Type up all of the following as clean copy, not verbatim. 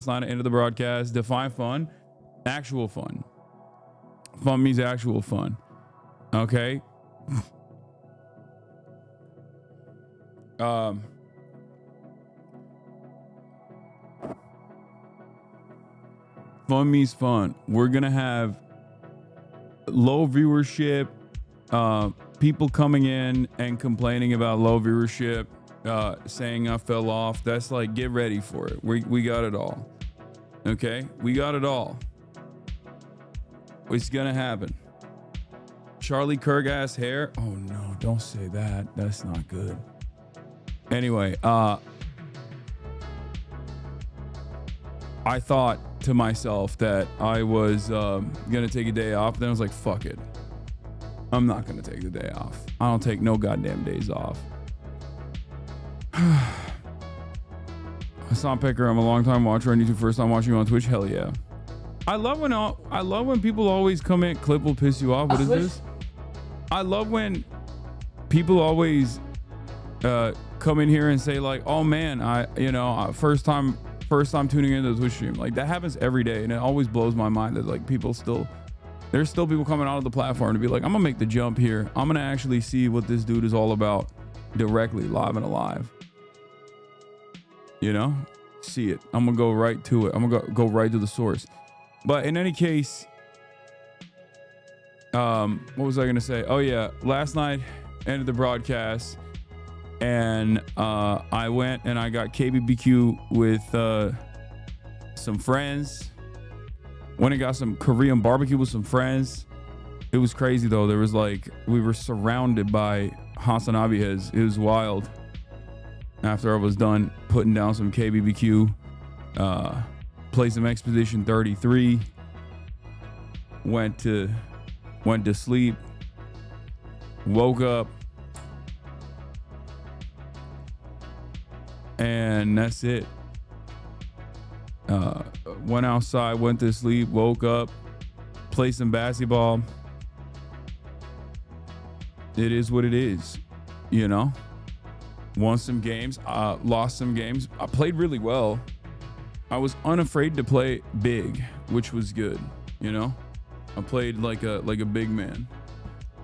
not an end of the broadcast. Define fun. Actual fun. Fun means actual fun. Okay. Fun means fun. We're gonna have low viewership, people coming in and complaining about low viewership, saying I fell off. That's like, get ready for it. We got it all. Okay, we got it all. It's gonna happen. Charlie Kirk ass hair. Oh no, don't say that. That's not good. Anyway, I thought to myself that I was gonna take a day off. Then I was like, fuck it. I'm not gonna take the day off. I don't take no goddamn days off. Hassan Piker, I'm a long time watcher on YouTube, first time watching you on Twitch. Hell yeah. I love when people always comment, clip will piss you off. What is this? I love when people always come in here and say like, oh man, first time tuning into the Twitch stream. Like that happens every day, and it always blows my mind that like there's still people coming out of the platform to be like, I'm gonna make the jump here. I'm gonna actually see what this dude is all about directly, live and alive. You know, see it. I'm gonna go right to it. I'm gonna go right to the source. But in any case, what was I gonna say? Oh yeah, last night ended the broadcast, and I went and I got KBBQ with some friends. Went and got some Korean barbecue with some friends. It was crazy though. There was like, we were surrounded by Hasanabi heads. It was wild. After I was done putting down some KBBQ, played some Expedition 33, went to sleep, woke up, and that's it. Went outside, went to sleep, woke up, played some basketball. It is what it is, you know. Won some games, lost some games. I played really well. I was unafraid to play big, which was good, you know. I played like a big man.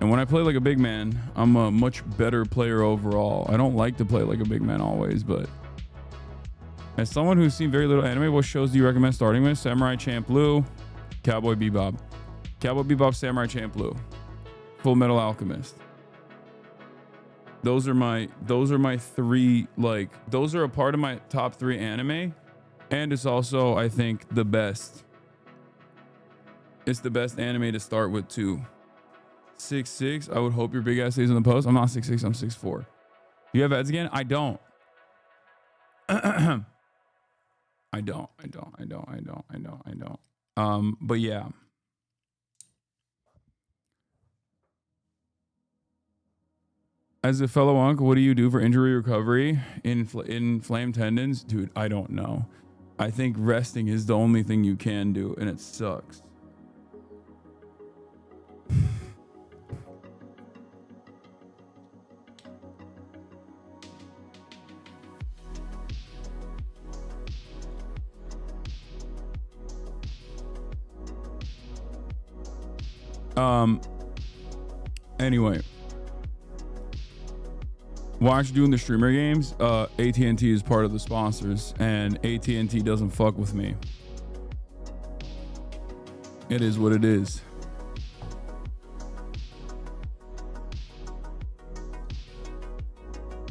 And when I play like a big man, I'm a much better player overall. I don't like to play like a big man always, but as someone who's seen very little anime, what shows do you recommend starting with? Samurai Champloo, Cowboy Bebop. Cowboy Bebop, Samurai Champloo, Full Metal Alchemist. Those are my three, like, those are a part of my top 3 anime. And it's also, I think, the best. It's the best anime to start with too. 6'6", I would hope your big ass stays in the post. I'm not 6'6", I'm 6'4". You have ads again? I don't. I don't. But yeah. As a fellow uncle, what do you do for injury recovery in inflamed tendons? Dude, I don't know. I think resting is the only thing you can do, and it sucks. Anyway, watch doing the streamer games. AT&T is part of the sponsors, and AT&T doesn't fuck with me. It is what it is.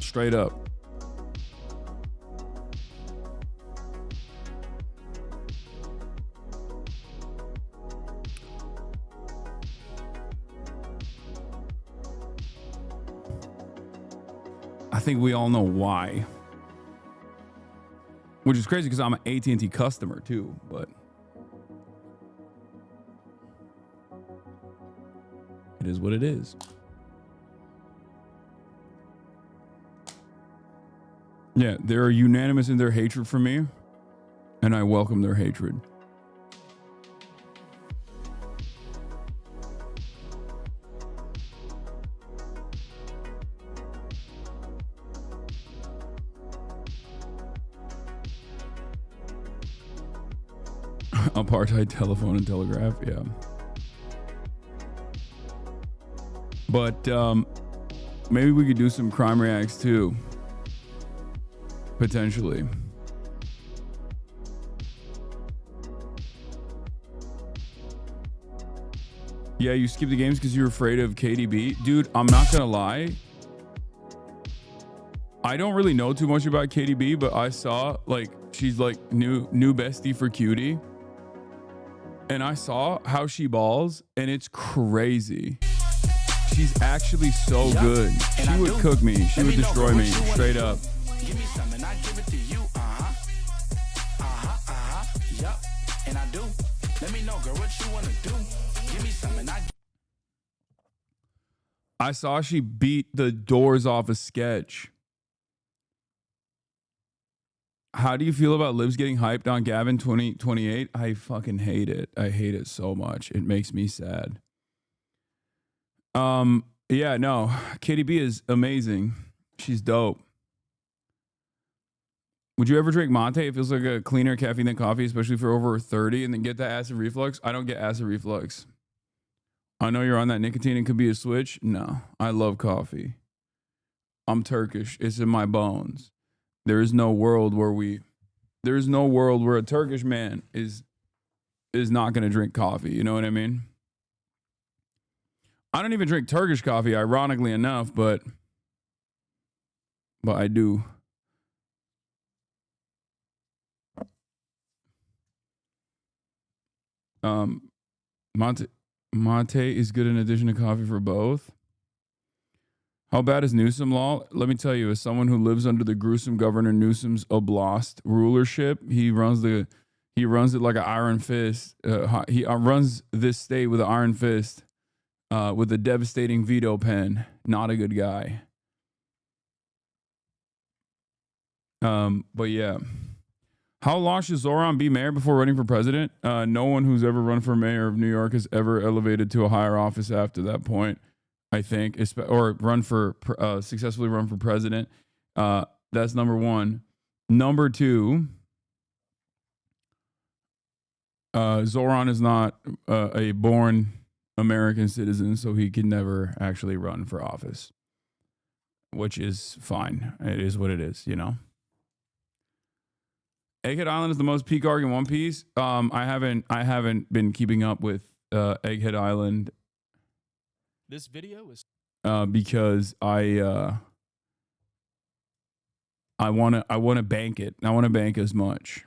Straight up. I think we all know why, which is crazy because I'm an AT&T customer too, but it is what it is. Yeah, they're unanimous in their hatred for me, and I welcome their hatred. Apartheid telephone and telegraph. Yeah. But maybe we could do some crime reacts too. Potentially. Yeah, you skip the games because you're afraid of KDB. Dude, I'm not gonna lie. I don't really know too much about KDB, but I saw like she's like new bestie for Cutie. And I saw how she balls, and it's crazy. She's actually so good. She would cook me. She would destroy me straight up. Give me something, I give it to you. Yup. And I do. Let me know, girl, what you wanna do. Give me something, I saw she beat the doors off a sketch. How do you feel about Libs getting hyped on Gavin 2028? I fucking hate it. I hate it so much. It makes me sad. Yeah, no. KDB is amazing. She's dope. Would you ever drink mate? It feels like a cleaner caffeine than coffee, especially for over 30, and then get that acid reflux. I don't get acid reflux. I know you're on that nicotine and could be a switch. No, I love coffee. I'm Turkish. It's in my bones. There is no world where a Turkish man is not going to drink coffee. You know what I mean? I don't even drink Turkish coffee, ironically enough, but I do. Mate is good in addition to coffee for both. How bad is Newsom law? Let me tell you, as someone who lives under the gruesome Governor Newsom's oblast rulership, he runs it like an iron fist. He runs this state with an iron fist, with a devastating veto pen. Not a good guy. But yeah. How long should Zoran be mayor before running for president? No one who's ever run for mayor of New York has ever elevated to a higher office after that point, I think, or successfully run for president. That's number one. Number two, Zoran is not a born American citizen, so he can never actually run for office, which is fine. It is what it is, you know. Egghead Island is the most peak arc in One Piece. I haven't been keeping up with Egghead Island. This video is because I want to bank it. I want to bank as much.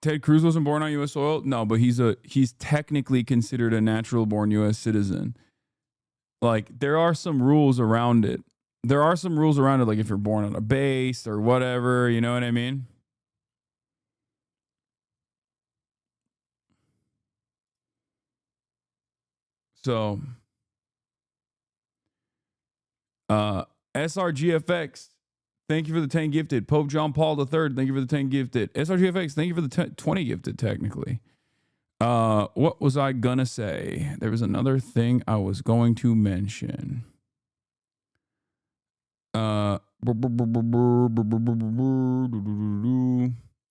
Ted Cruz wasn't born on U.S. soil. No, but he's technically considered a natural born U.S. citizen. Like, there are some rules around it. Like if you're born on a base or whatever, you know what I mean? So, SRGFX, thank you for the 10 gifted. Pope John Paul III, thank you for the 10 gifted. SRGFX, thank you for the 20 gifted, technically. What was I gonna say? There was another thing I was going to mention.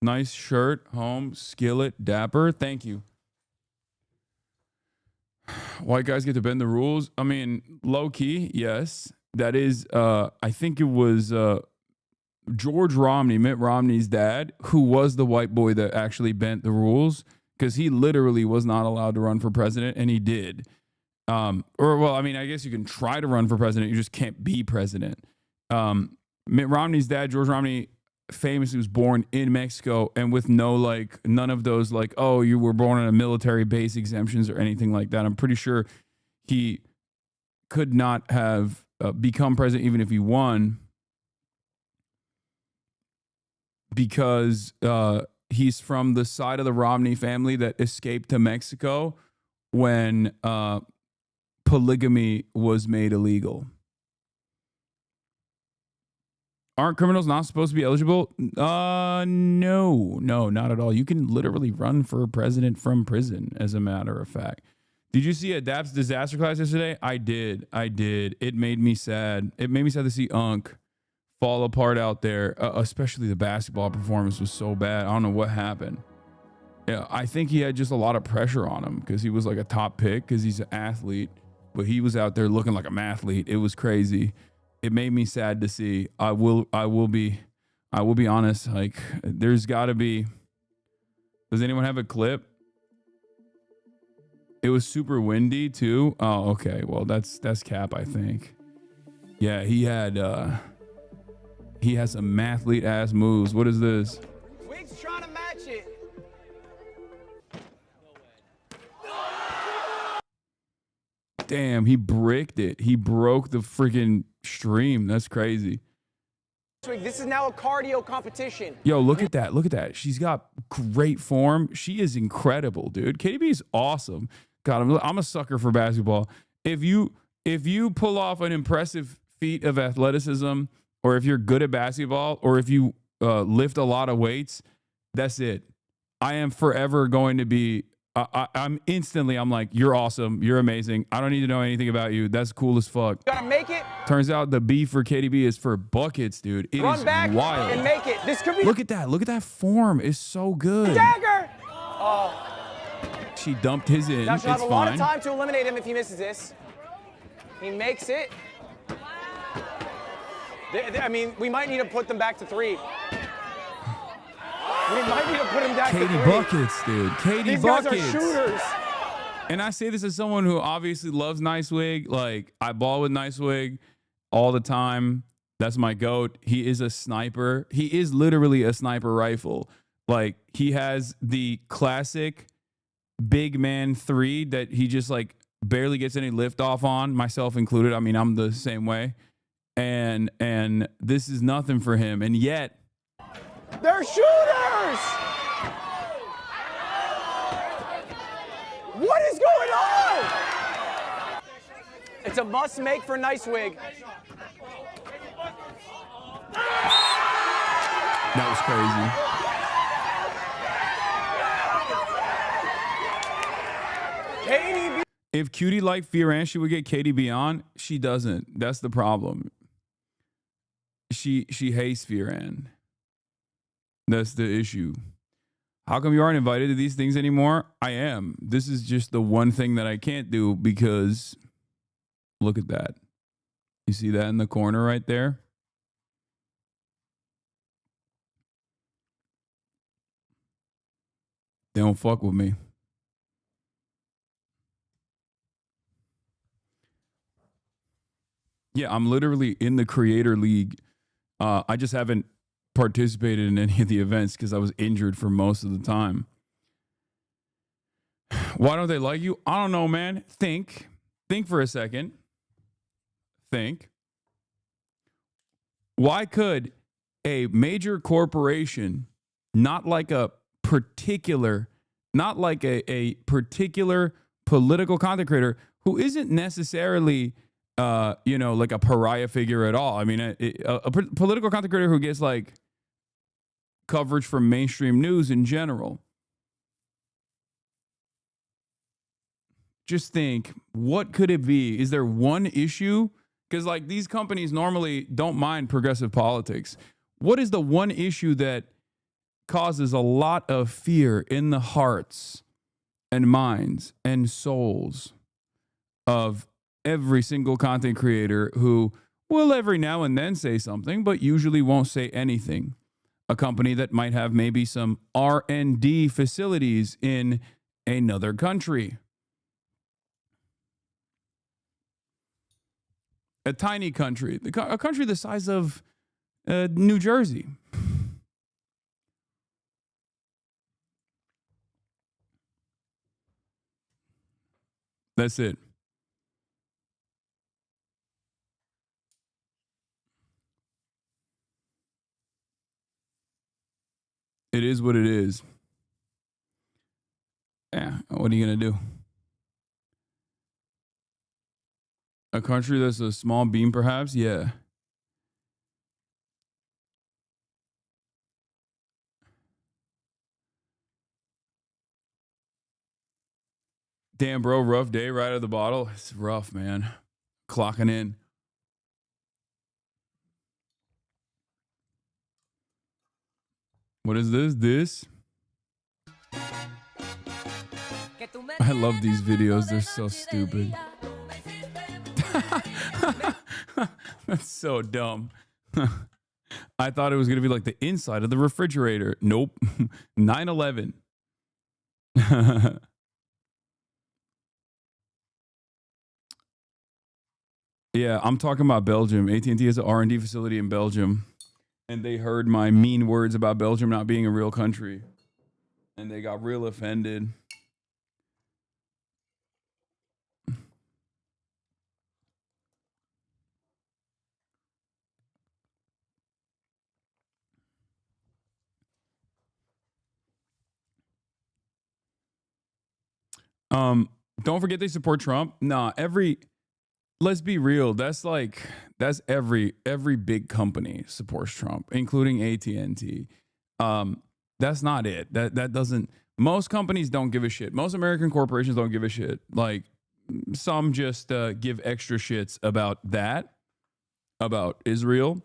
Nice shirt, home, skillet, dapper. Thank you. White guys get to bend the rules. I mean, low key, yes. That is, I think it was George Romney, Mitt Romney's dad, who was the white boy that actually bent the rules, because he literally was not allowed to run for president, and he did. Well, I mean, I guess you can try to run for president, you just can't be president. Mitt Romney's dad, George Romney, famously was born in Mexico, and with none of those oh, you were born on a military base exemptions or anything like that. I'm pretty sure he could not have become president even if he won, because he's from the side of the Romney family that escaped to Mexico when polygamy was made illegal. Aren't criminals not supposed to be eligible? No, not at all. You can literally run for president from prison, as a matter of fact. Did you see Adapt's disaster class yesterday? I did. It made me sad. It made me sad to see Unc fall apart out there. Especially the basketball performance was so bad. I don't know what happened. Yeah, I think he had just a lot of pressure on him because he was like a top pick because he's an athlete, but he was out there looking like a mathlete. It was crazy. It made me sad to see. I will be honest. Like, there's got to be. Does anyone have a clip? It was super windy too. Oh, okay. Well, that's cap, I think. Yeah, he has some mathlete ass moves. What is this? Wig's trying to match it. Damn, he bricked it. He broke the freaking stream. That's crazy. This is now a cardio competition. Yo, look at that. Look at that. She's got great form. She is incredible, dude. KDB is awesome. God, I'm a sucker for basketball. If you pull off an impressive feat of athleticism, or if you're good at basketball, or if you lift a lot of weights, that's it. I am forever going to be. I'm like, you're awesome. You're amazing. I don't need to know anything about you. That's cool as fuck. You gotta make it. Turns out the B for KDB is for buckets, dude. It Run is back wild. and make it. This could be. Look at that. Look at that form. It's so good. Dagger. Oh. She dumped his in. Now she'll It's have a lot of fine. time to eliminate him if he misses this. He makes it. I mean, we might need to put them back to 3. We might need to put him back to 3. KD buckets, dude. KD These buckets. guys are shooters. And I say this as someone who obviously loves Nicewig. Like, I ball with Nicewig all the time. That's my GOAT. He is a sniper. He is literally a sniper rifle. Like, he has the classic big man 3 that he just like barely gets any lift off on, myself included. I mean, I'm the same way. And this is nothing for him. And yet, they're shooters! What is going on? It's a must make for Nicewig. that was crazy. KDB. If Cutie liked Fioran, she would get KDB on. She doesn't. That's the problem. She hates Fioran. That's the issue. How come you aren't invited to these things anymore? I am. This is just the one thing that I can't do because look at that. You see that in the corner right there? They don't fuck with me. Yeah, I'm literally in the creator league. I just haven't participated in any of the events because I was injured for most of the time. Why don't they like you? I don't know, man. Think for a second. Think. Why could a major corporation, not like a particular political content creator who isn't necessarily like a pariah figure at all. I mean, a political content creator who gets like coverage from mainstream news in general. Just think, what could it be? Is there one issue? Because like these companies normally don't mind progressive politics. What is the one issue that causes a lot of fear in the hearts and minds and souls of every single content creator who will every now and then say something, but usually won't say anything? A company that might have maybe some R&D facilities in another country. A tiny country, a country the size of New Jersey. That's it. It is what it is. Yeah, what are you going to do? A country that's a small beam, perhaps? Yeah. Damn, bro, rough day right out of the bottle. It's rough, man. Clocking in. What is this? This? I love these videos. They're so stupid. That's so dumb. I thought it was going to be like the inside of the refrigerator. Nope. 9/11. Yeah, I'm talking about Belgium. AT&T has an R&D facility in Belgium. And they heard my mean words about Belgium not being a real country. And they got real offended. Don't forget they support Trump. Nah, let's be real. That's every big company supports Trump, including AT&T. That's not it. That doesn't. Most companies don't give a shit. Most American corporations don't give a shit. Like some just give extra shits about that, about Israel,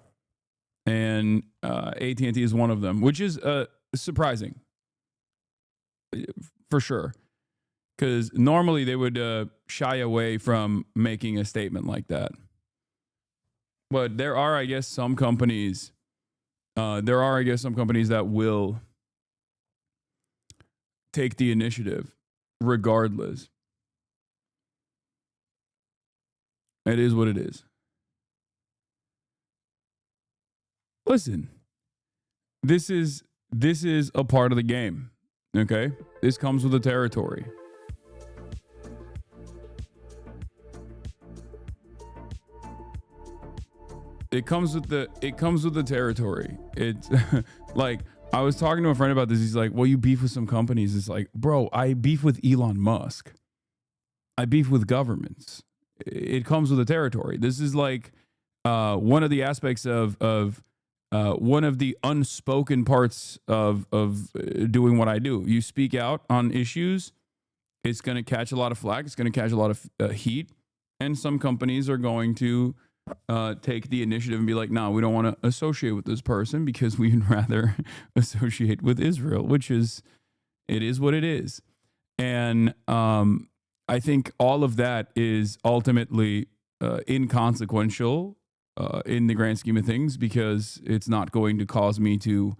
and AT&T is one of them, which is surprising for sure. Because normally they would shy away from making a statement like that. But there are, I guess, some companies. That will take the initiative, regardless. It is what it is. Listen, this is a part of the game. Okay, this comes with the territory. It comes with the territory. It's like I was talking to a friend about this. He's like, "Well, you beef with some companies." It's like, bro, I beef with Elon Musk. I beef with governments. It comes with the territory. This is like one of the aspects of one of the unspoken parts of doing what I do. You speak out on issues. It's going to catch a lot of flack. It's going to catch a lot of heat, and some companies are going to take the initiative and be like, no, we don't want to associate with this person because we'd rather associate with Israel, it is what it is. And I think all of that is ultimately inconsequential in the grand scheme of things, because it's not going to cause me to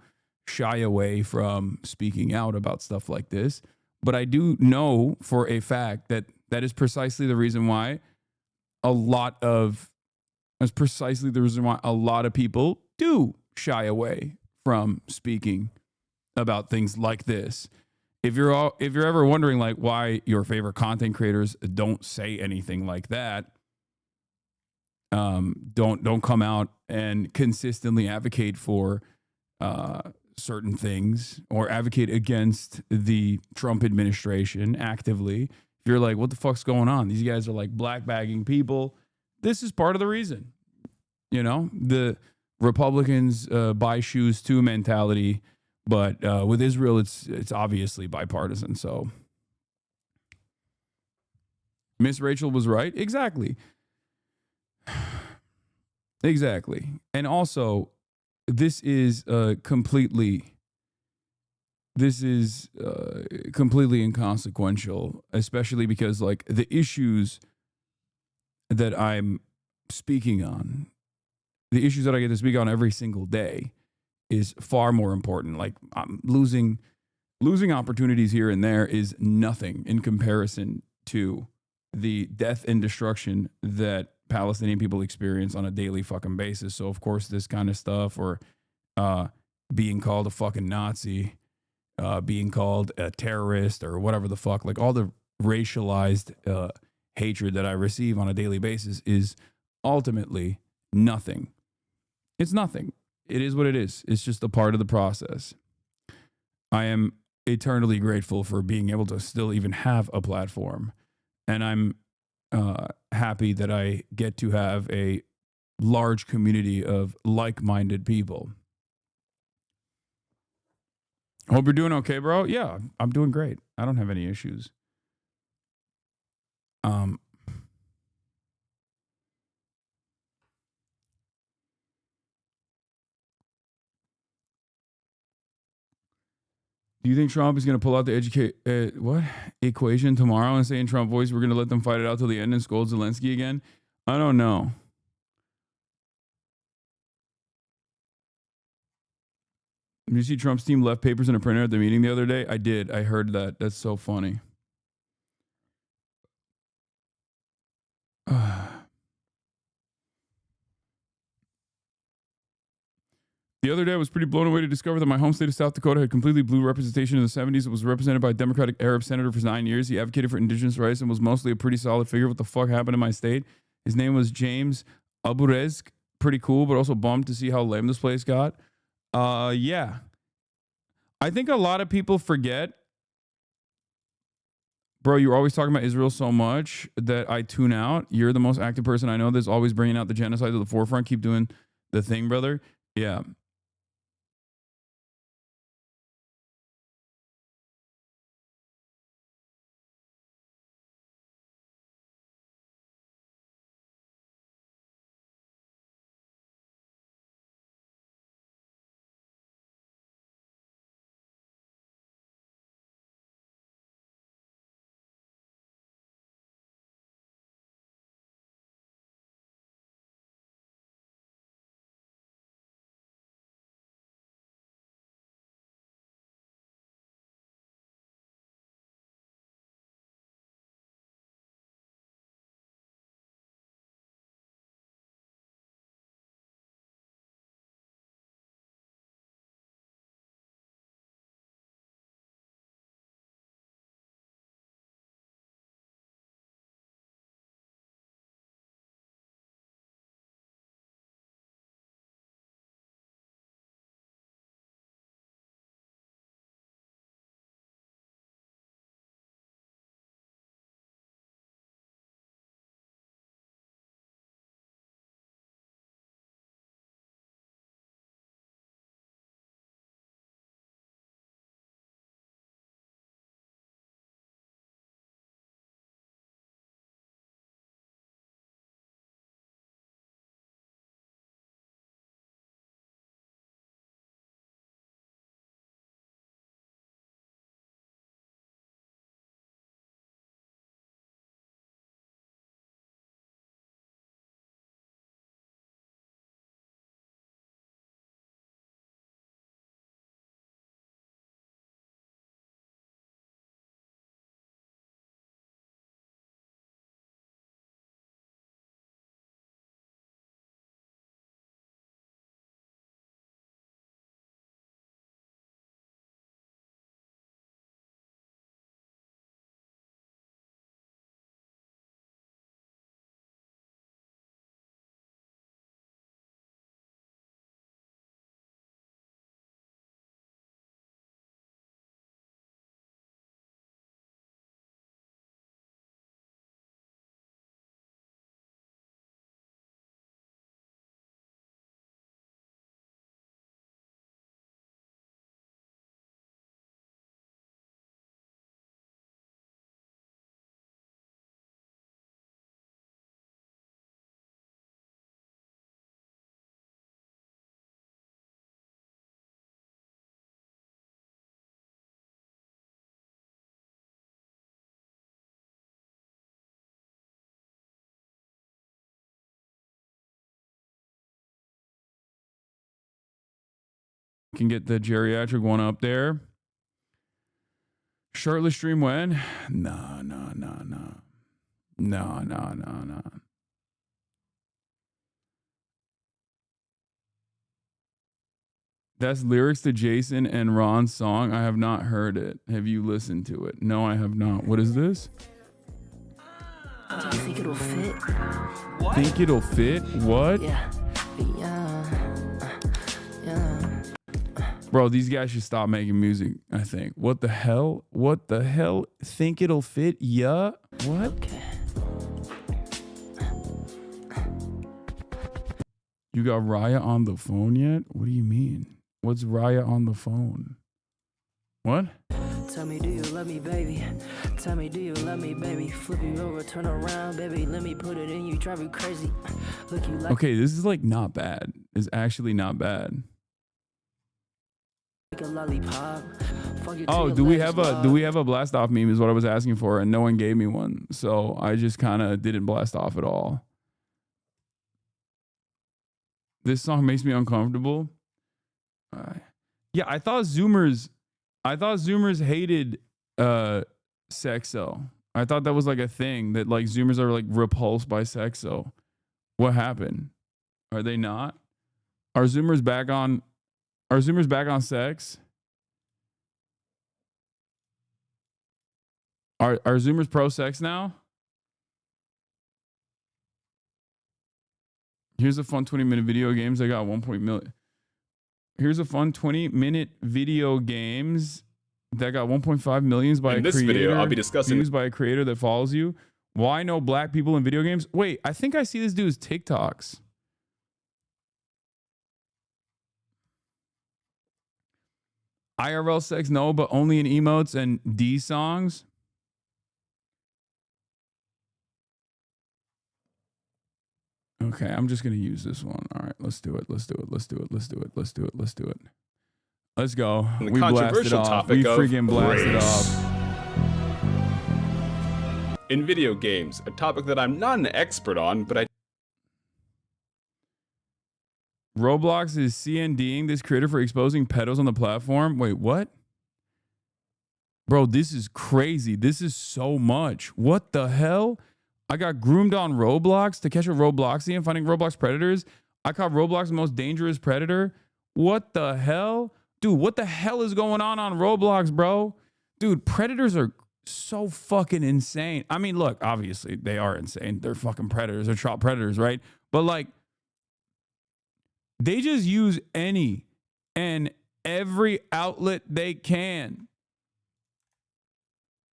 shy away from speaking out about stuff like this. But I do know for a fact that that is precisely the reason why a lot of people do shy away from speaking about things like this. If you're ever wondering like why your favorite content creators don't say anything like that, don't come out and consistently advocate for certain things or advocate against the Trump administration actively. If you're like, what the fuck's going on? These guys are like black bagging people. This is part of the reason. You know, the Republicans buy shoes too mentality, but with Israel, it's obviously bipartisan. So Miss Rachel was right. Exactly. Exactly. And also, this is completely inconsequential, especially because like the issues that I'm speaking on, the issues that I get to speak on every single day is far more important. Like I'm losing opportunities here and there is nothing in comparison to the death and destruction that Palestinian people experience on a daily fucking basis. So of course this kind of stuff, or being called a fucking Nazi, being called a terrorist or whatever the fuck, like all the racialized hatred that I receive on a daily basis is ultimately nothing. It's nothing. It is what it is. It's just a part of the process. I am eternally grateful for being able to still even have a platform. And I'm happy that I get to have a large community of like-minded people. Hope you're doing okay, bro. Yeah, I'm doing great. I don't have any issues. Do you think Trump is going to pull out the equation tomorrow and say in Trump voice, we're going to let them fight it out till the end and scold Zelensky again? I don't know. Did you see Trump's team left papers in a printer at the meeting the other day? I did. I heard that. That's so funny. The other day, I was pretty blown away to discover that my home state of South Dakota had completely blue representation in the 70s. It was represented by a Democratic Arab senator for 9 years. He advocated for indigenous rights and was mostly a pretty solid figure. What the fuck happened in my state? His name was James Aburezk. Pretty cool, but also bummed to see how lame this place got. Yeah. I think a lot of people forget. Bro, you're always talking about Israel so much that I tune out. You're the most active person I know that's always bringing out the genocide to the forefront. Keep doing the thing, brother. Yeah. Can get the geriatric one up there. Shirtless stream when? No. That's lyrics to Jason and Ron's song. I have not heard it. Have you listened to it? No, I have not. What is this? Do you think it'll fit? What? Think it'll fit? What? Yeah. Bro, these guys should stop making music, I think. What the hell? What the hell? Think it'll fit? Yeah? What? Okay. You got Raya on the phone yet? What do you mean? What's Raya on the phone? What? Tell me, do you love me, baby? Tell me, do you love me, baby? Flip you over, turn around, baby. Let me put it in you, drive you crazy. Look, you like okay, this is like not bad. It's actually not bad. a lollipop. Fuck you Oh, to do your we legs, have a dog. do we have a blast off meme is what I was asking for, and no one gave me one. So I just kind of didn't blast off at all. This song makes me uncomfortable. Yeah, I thought Zoomers hated Sexo. I thought that was like a thing that like Zoomers are like repulsed by Sexo. What happened? Are they not? Are Zoomers back on sex? Are Zoomers pro sex now? Here's a fun 20-minute video games. I got 1 million. Here's a fun 20-minute video games that got 1.5 millions by In a this creator. video, I'll be discussing views by a creator that follows you. Why no black people in video games? Wait, I think I see this dude's TikToks. IRL sex, no, but only in emotes and D songs. Okay, I'm just gonna use this one. All right, let's do it. Let's do it. Let's do it. Let's do it. Let's do it. Let's do it. Let's go. the We blasted controversial off. topic We of freaking blasted race. off. In video games, a topic that I'm not an expert on, but I Roblox is CNDing this creator for exposing pedos on the platform. Wait, what? Bro, this is crazy. This is so much. What the hell? I got groomed on Roblox to catch a Robloxian finding Roblox predators. I caught Roblox's most dangerous predator. What the hell? Dude, what the hell is going on Roblox, bro? Dude, predators are so fucking insane. I mean, look, obviously they are insane. They're fucking predators. They're child predators, right? But like, they just use any and every outlet they can.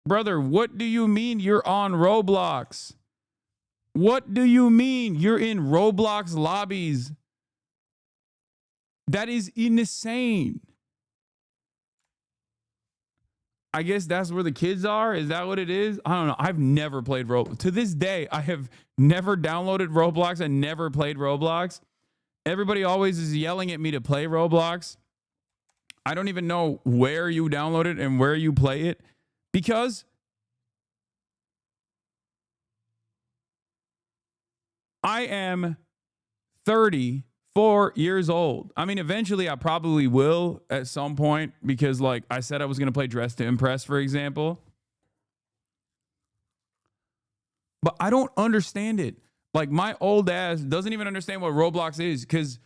Brother, what do you mean you're on Roblox? What do you mean you're in Roblox lobbies? That is insane. I guess that's where the kids are. Is that what it is? I don't know. I've never played Roblox. To this day, I have never downloaded Roblox and never played Roblox. Everybody always is yelling at me to play Roblox. I don't even know where you download it and where you play it because I am 34 years old. I mean, eventually I probably will at some point because like I said, I was going to play Dress to Impress, for example. But I don't understand it. Like my old ass doesn't even understand what Roblox is because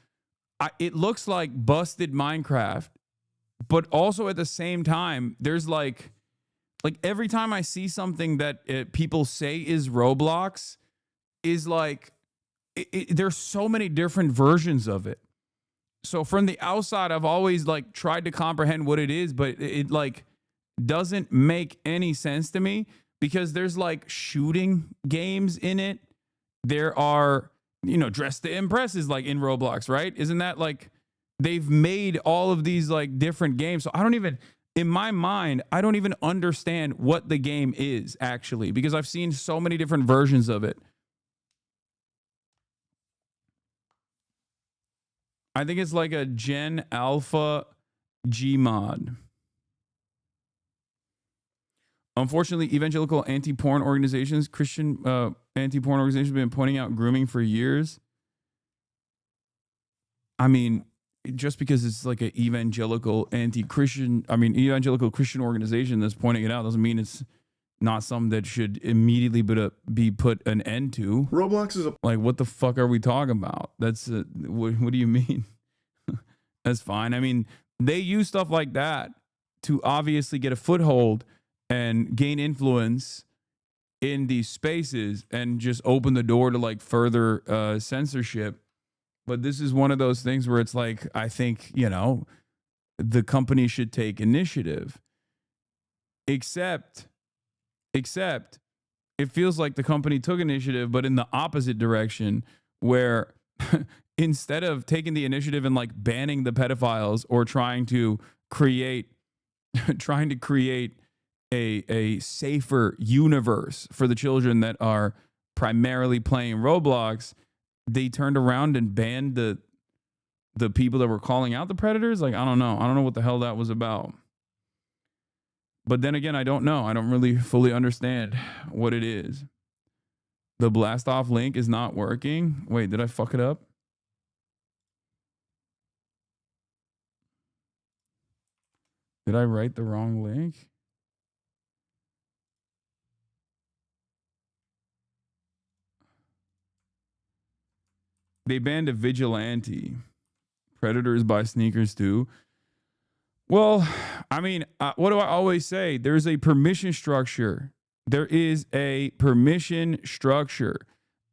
it looks like busted Minecraft, but also at the same time, there's like every time I see something that people say is Roblox is like, there's so many different versions of it. So from the outside, I've always like tried to comprehend what it is, but it like doesn't make any sense to me because there's like shooting games in it. There are, Dress to Impress is like in Roblox, right? Isn't that like they've made all of these like different games? So in my mind, I don't even understand what the game is actually because I've seen so many different versions of it. I think it's like a Gen Alpha Gmod. Unfortunately, evangelical anti-porn organizations, Christian anti-porn organizations have been pointing out grooming for years. I mean, just because it's like an evangelical Christian organization that's pointing it out doesn't mean it's not something that should immediately be put an end to. Roblox is like, what the fuck are we talking about? That's what do you mean? That's fine. I mean, they use stuff like that to obviously get a foothold and gain influence in these spaces and just open the door to like further censorship. But this is one of those things where it's like, I think, the company should take initiative. Except it feels like the company took initiative, but in the opposite direction, where instead of taking the initiative and like banning the pedophiles or trying to create a safer universe for the children that are primarily playing Roblox, they turned around and banned the people that were calling out the predators. Like, I don't know what the hell that was about. But then again, I don't know. I don't really fully understand what it is. The blast off link is not working. Wait, did I fuck it up? Did I write the wrong link? They banned a vigilante. Predators buy sneakers too. Well, I mean, what do I always say? There's a permission structure. There is a permission structure.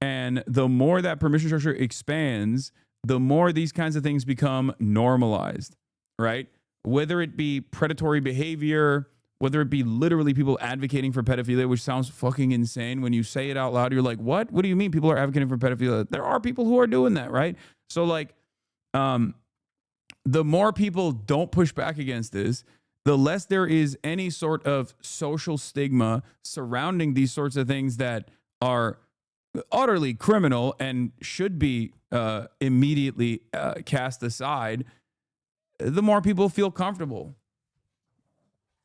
And the more that permission structure expands, the more these kinds of things become normalized, right? Whether it be predatory behavior, whether it be literally people advocating for pedophilia, which sounds fucking insane. When you say it out loud, you're like, what? What do you mean people are advocating for pedophilia? There are people who are doing that, right? So like, the more people don't push back against this, the less there is any sort of social stigma surrounding these sorts of things that are utterly criminal and should be immediately cast aside. The more people feel comfortable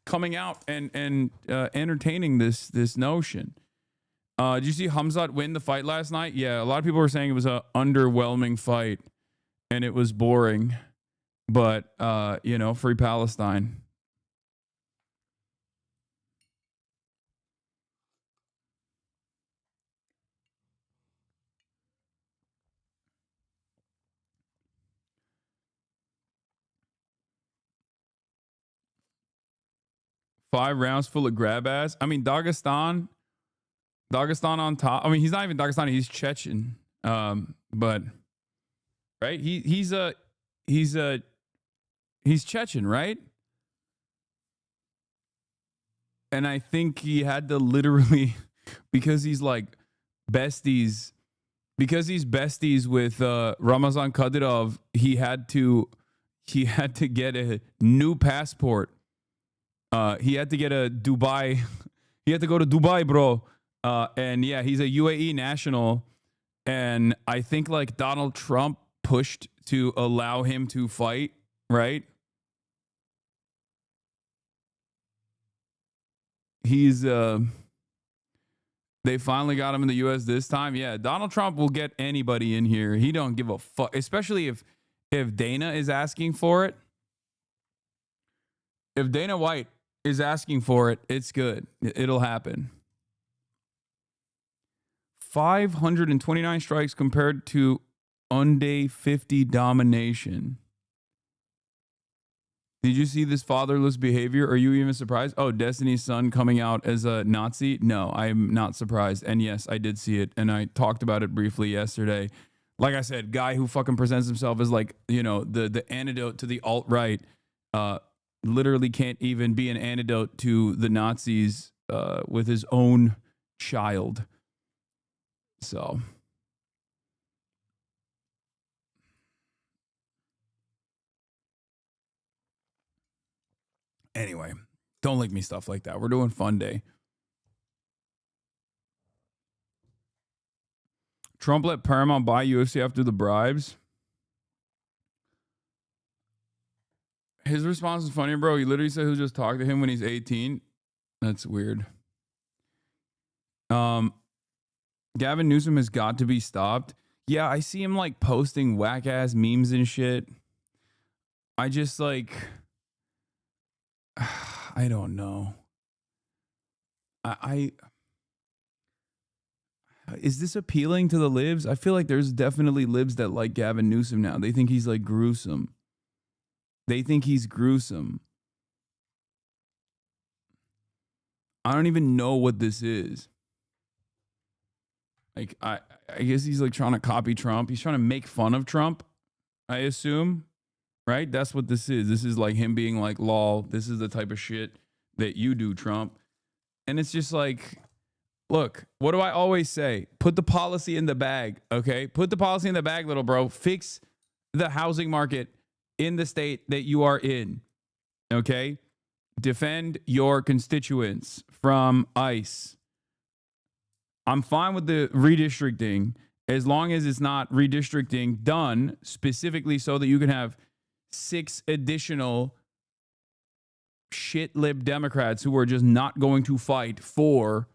coming out and entertaining this notion. Did you see Hamzat win the fight last night? Yeah, a lot of people were saying it was an underwhelming fight and it was boring. But, you know, free Palestine. Five rounds full of grab ass. I mean, Dagestan on top. I mean, he's not even Dagestani, he's Chechen. But right, he's Chechen, right? And I think he had to literally, because he's like besties, because he's besties with Ramazan Kadyrov, he had to get a new passport. He had to get a Dubai. He had to go to Dubai, bro. And yeah, he's a UAE national. And I think like Donald Trump pushed to allow him to fight, right? He's they finally got him in the US this time. Yeah, Donald Trump will get anybody in here. He don't give a fuck, especially if Dana is asking for it. If Dana White is asking for it, it's good. It'll happen. 529 strikes compared to Funday 50 domination. Did you see this fatherless behavior? Are you even surprised? Oh, Destiny's Son coming out as a Nazi? No, I'm not surprised. And yes, I did see it. And I talked about it briefly yesterday. Like I said, guy who fucking presents himself as like, you know, the antidote to the alt-right, literally can't even be an antidote to the Nazis with his own child. So... anyway, don't link me stuff like that. We're doing Funday. Trump let Paramount buy UFC after the bribes. His response is funny, bro. He literally said he'll just talk to him when he's 18. That's weird. Gavin Newsom has got to be stopped. Yeah, I see him like posting whack ass memes and shit. I just like... I don't know. I is this appealing to the libs? I feel like there's definitely libs that like Gavin Newsom now. They think he's like gruesome. They think he's gruesome. I don't even know what this is. Like I guess he's like trying to copy Trump. He's trying to make fun of Trump, I assume. Right? That's what this is. This is like him being like, lol, this is the type of shit that you do, Trump. And it's just like, look, what do I always say? Put the policy in the bag, okay? Put the policy in the bag, little bro. Fix the housing market in the state that you are in, okay? Defend your constituents from ICE. I'm fine with the redistricting as long as it's not redistricting done specifically so that you can have 6 additional shit lib Democrats who are just not going to fight for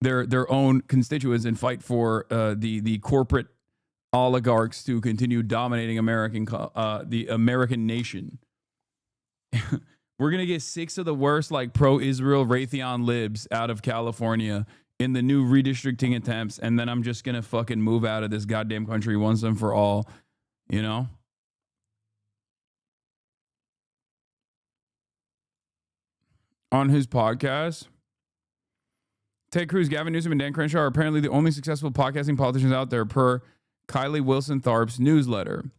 their own constituents and fight for the corporate oligarchs to continue dominating the American nation. We're gonna get 6 of the worst like pro-Israel Raytheon libs out of California in the new redistricting attempts, and then I'm just gonna fucking move out of this goddamn country once and for all, you know? On his podcast, Ted Cruz, Gavin Newsom, and Dan Crenshaw are apparently the only successful podcasting politicians out there per Kylie Wilson Tharp's newsletter.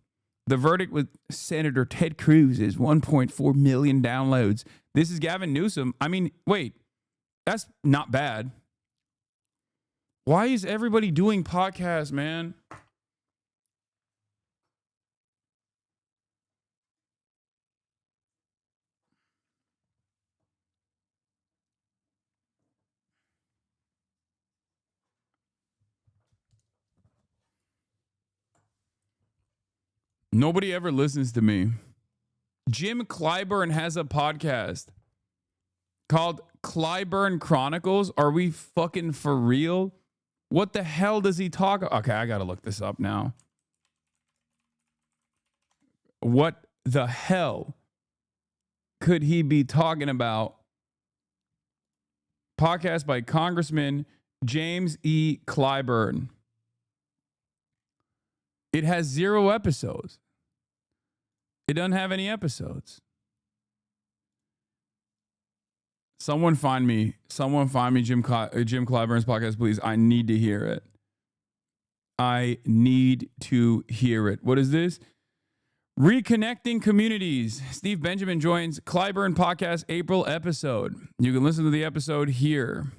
The verdict with Senator Ted Cruz is 1.4 million downloads. This is Gavin Newsom. I mean, wait, that's not bad. Why is everybody doing podcasts, man? Nobody ever listens to me. Jim Clyburn has a podcast called Clyburn Chronicles. Are we fucking for real? What the hell does he talk? Okay, I gotta look this up now. What the hell could he be talking about? Podcast by Congressman James E. Clyburn. It has 0 episodes. It doesn't have any episodes. Someone find me Jim Clyburn's podcast, please. I need to hear it. I need to hear it. What is this? Reconnecting Communities. Steve Benjamin joins Clyburn podcast April episode. You can listen to the episode here.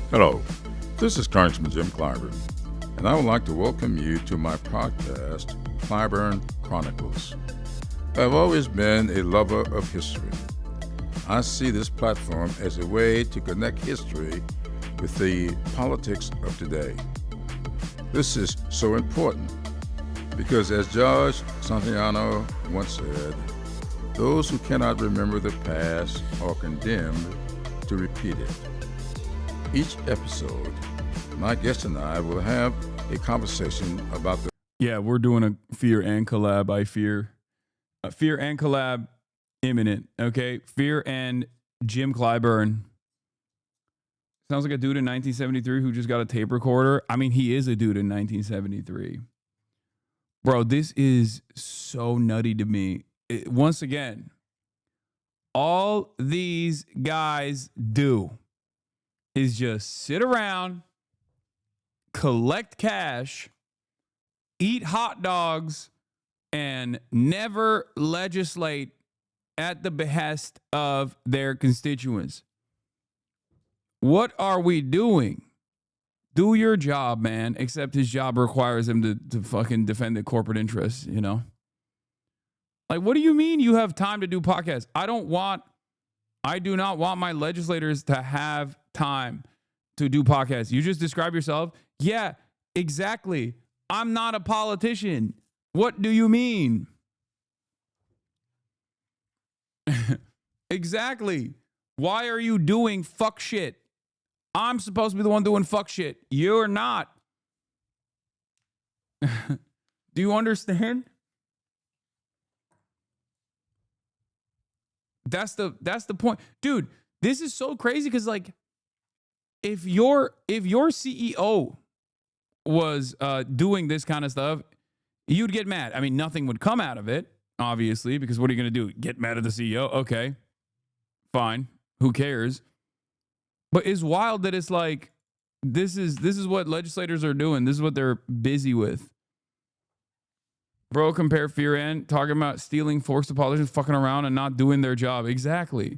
Hello, this is Congressman Jim Clyburn, and I would like to welcome you to my podcast, Clyburn Chronicles. I've always been a lover of history. I see this platform as a way to connect history with the politics of today. This is so important because, as George Santayana once said, those who cannot remember the past are condemned to repeat it. Each episode, my guest and I will have a conversation about the... Yeah, we're doing a Fear and collab. I fear. Fear and collab imminent, okay? Fear and Jim Clyburn. Sounds like a dude in 1973 who just got a tape recorder. I mean, he is a dude in 1973. Bro, this is so nutty to me. Once again, all these guys do is just sit around, collect cash, eat hot dogs, and never legislate at the behest of their constituents. What are we doing? Do your job, man, except his job requires him to fucking defend the corporate interests, you know? Like, what do you mean you have time to do podcasts? I do not want my legislators to have time to do podcasts. You just describe yourself. Yeah, exactly. I'm not a politician. What do you mean? Exactly. Why are you doing fuck shit? I'm supposed to be the one doing fuck shit. You're not. Do you understand? That's the point. Dude, this is so crazy because, like, if your CEO was doing this kind of stuff, you'd get mad. I mean, nothing would come out of it, obviously, because what are you going to do? Get mad at the CEO? Okay, fine. Who cares? But it's wild that it's like, this is what legislators are doing. This is what they're busy with. Bro, compare Fear and talking about stealing forced to politicians, fucking around and not doing their job. Exactly.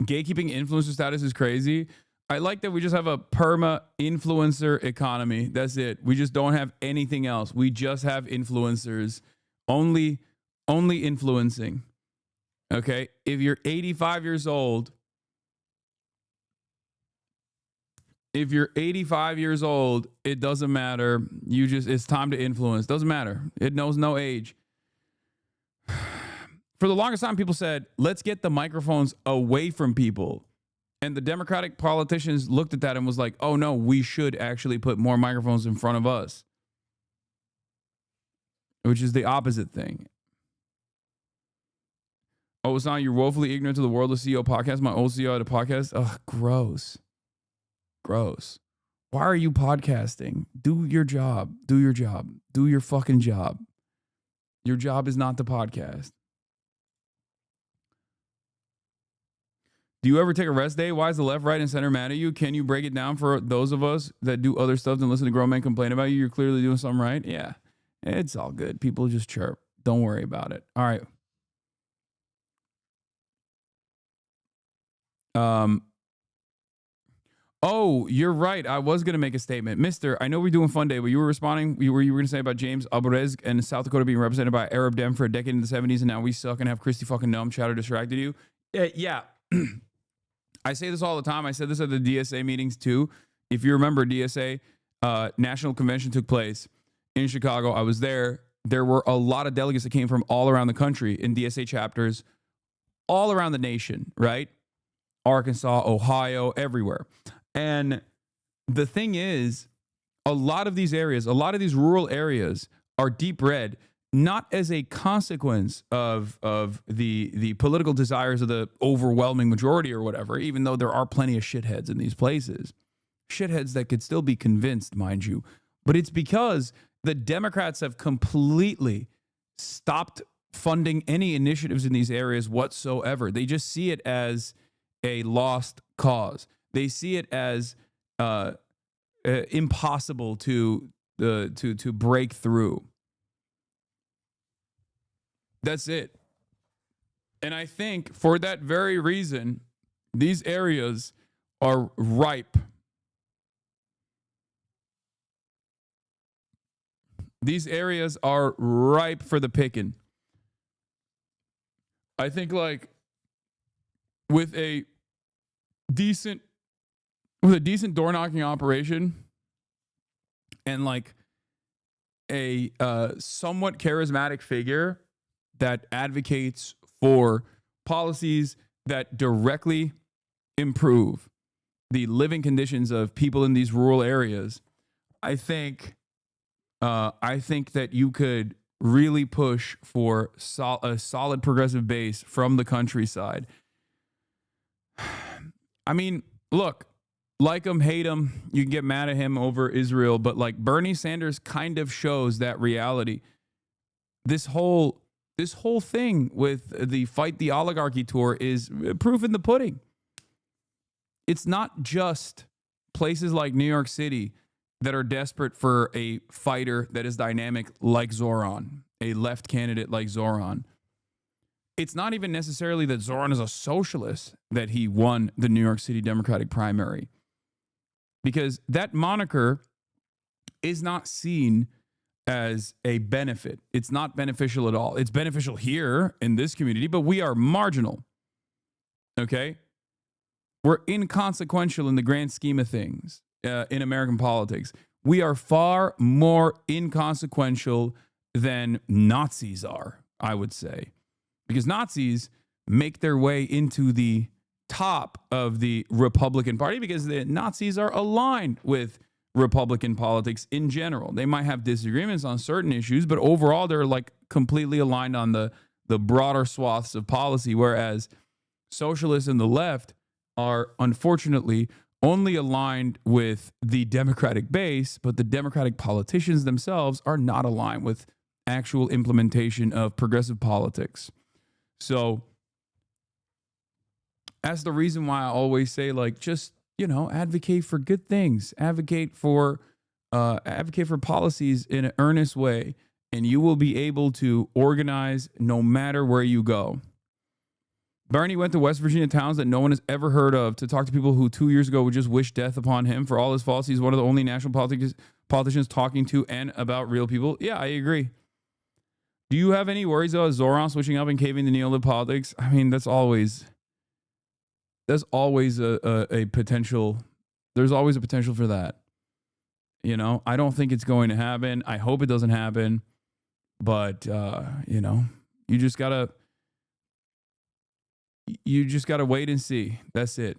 Gatekeeping influencer status is crazy. I like that we just have a perma influencer economy. That's it. We just don't have anything else. We just have influencers. Only influencing. Okay? If you're 85 years old If you're 85 years old, it doesn't matter. It's time to influence. Doesn't matter. It knows no age. For the longest time, people said, let's get the microphones away from people. And the Democratic politicians looked at that and was like, oh no, we should actually put more microphones in front of us. Which is the opposite thing. Oh, it's not, you're woefully ignorant to the world of CEO podcast. My old CEO had a podcast. Ugh, gross. Gross. Why are you podcasting? Do your job. Do your job. Do your fucking job. Your job is not to podcast. Do you ever take a rest day? Why is the left, right, and center mad at you? Can you break it down for those of us that do other stuff and listen to grown men complain about you? You're clearly doing something right. Yeah, it's all good. People just chirp. Don't worry about it. All right. Oh, you're right. I was going to make a statement. Mister, I know we're doing Funday, but you were responding. You were going to say about James Alvarez and South Dakota being represented by Arab Dem for a decade in the 70s, and now we suck and have Christy fucking numb chatter distracted you. Yeah. I say this all the time. I said this at the DSA meetings too. If you remember, DSA National Convention took place in Chicago. I was there. There were a lot of delegates that came from all around the country in DSA chapters, all around the nation, right? Arkansas, Ohio, everywhere. And the thing is, a lot of these areas, a lot of these rural areas are deep red, not as a consequence of the political desires of the overwhelming majority or whatever, even though there are plenty of shitheads in these places. Shitheads that could still be convinced, mind you. But it's because the Democrats have completely stopped funding any initiatives in these areas whatsoever. They just see it as a lost cause. They see it as impossible to break through. That's it. And I think for that very reason, these areas are ripe. These areas are ripe for the picking. I think like with a decent door knocking operation and like a somewhat charismatic figure that advocates for policies that directly improve the living conditions of people in these rural areas, I think that you could really push for a solid progressive base from the countryside. I mean, look, like him, hate him, you can get mad at him over Israel, but like Bernie Sanders kind of shows that reality. This whole thing with the Fight the Oligarchy tour is proof in the pudding. It's not just places like New York City that are desperate for a fighter that is dynamic like Zoran, a left candidate like Zoran. It's not even necessarily that Zoran is a socialist that he won the New York City Democratic primary, because that moniker is not seen as a benefit. It's not beneficial at all. It's beneficial here in this community, but we are marginal. Okay? We're inconsequential in the grand scheme of things in American politics. We are far more inconsequential than Nazis are, I would say. Because Nazis make their way into the top of the Republican Party because the Nazis are aligned with Republican politics in general. They might have disagreements on certain issues, but overall they're like completely aligned on the broader swaths of policy, whereas socialists and the left are unfortunately only aligned with the Democratic base, but the Democratic politicians themselves are not aligned with actual implementation of progressive politics. So that's the reason why I always say, like, just, you know, advocate for good things, advocate for policies in an earnest way, and you will be able to organize no matter where you go. Bernie went to West Virginia towns that no one has ever heard of to talk to people who 2 years ago would just wish death upon him for all his faults. He's one of the only national politicians talking to and about real people. Yeah, I agree. Do you have any worries about Zoran switching up and caving to neolib politics? I mean, that's always a potential There's always a potential for that. You know, I don't think it's going to happen. I hope it doesn't happen. But, you know, you just gotta wait and see. That's it.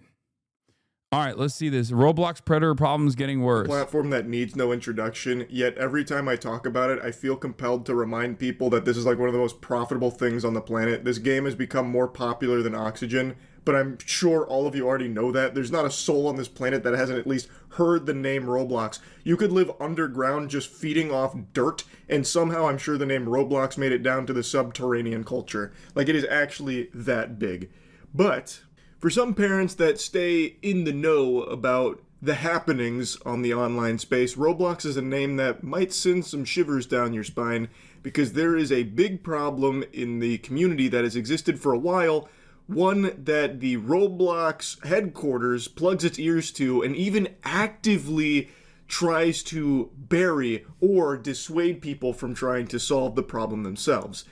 All right, let's see this. Roblox Predator problems getting worse. Platform that needs no introduction, yet every time I talk about it, I feel compelled to remind people that this is like one of the most profitable things on the planet. This game has become more popular than oxygen, but I'm sure all of you already know that. There's not a soul on this planet that hasn't at least heard the name Roblox. You could live underground just feeding off dirt, and somehow I'm sure the name Roblox made it down to the subterranean culture. Like, it is actually that big. But for some parents that stay in the know about the happenings on the online space, Roblox is a name that might send some shivers down your spine, because there is a big problem in the community that has existed for a while, one that the Roblox headquarters plugs its ears to and even actively tries to bury or dissuade people from trying to solve the problem themselves.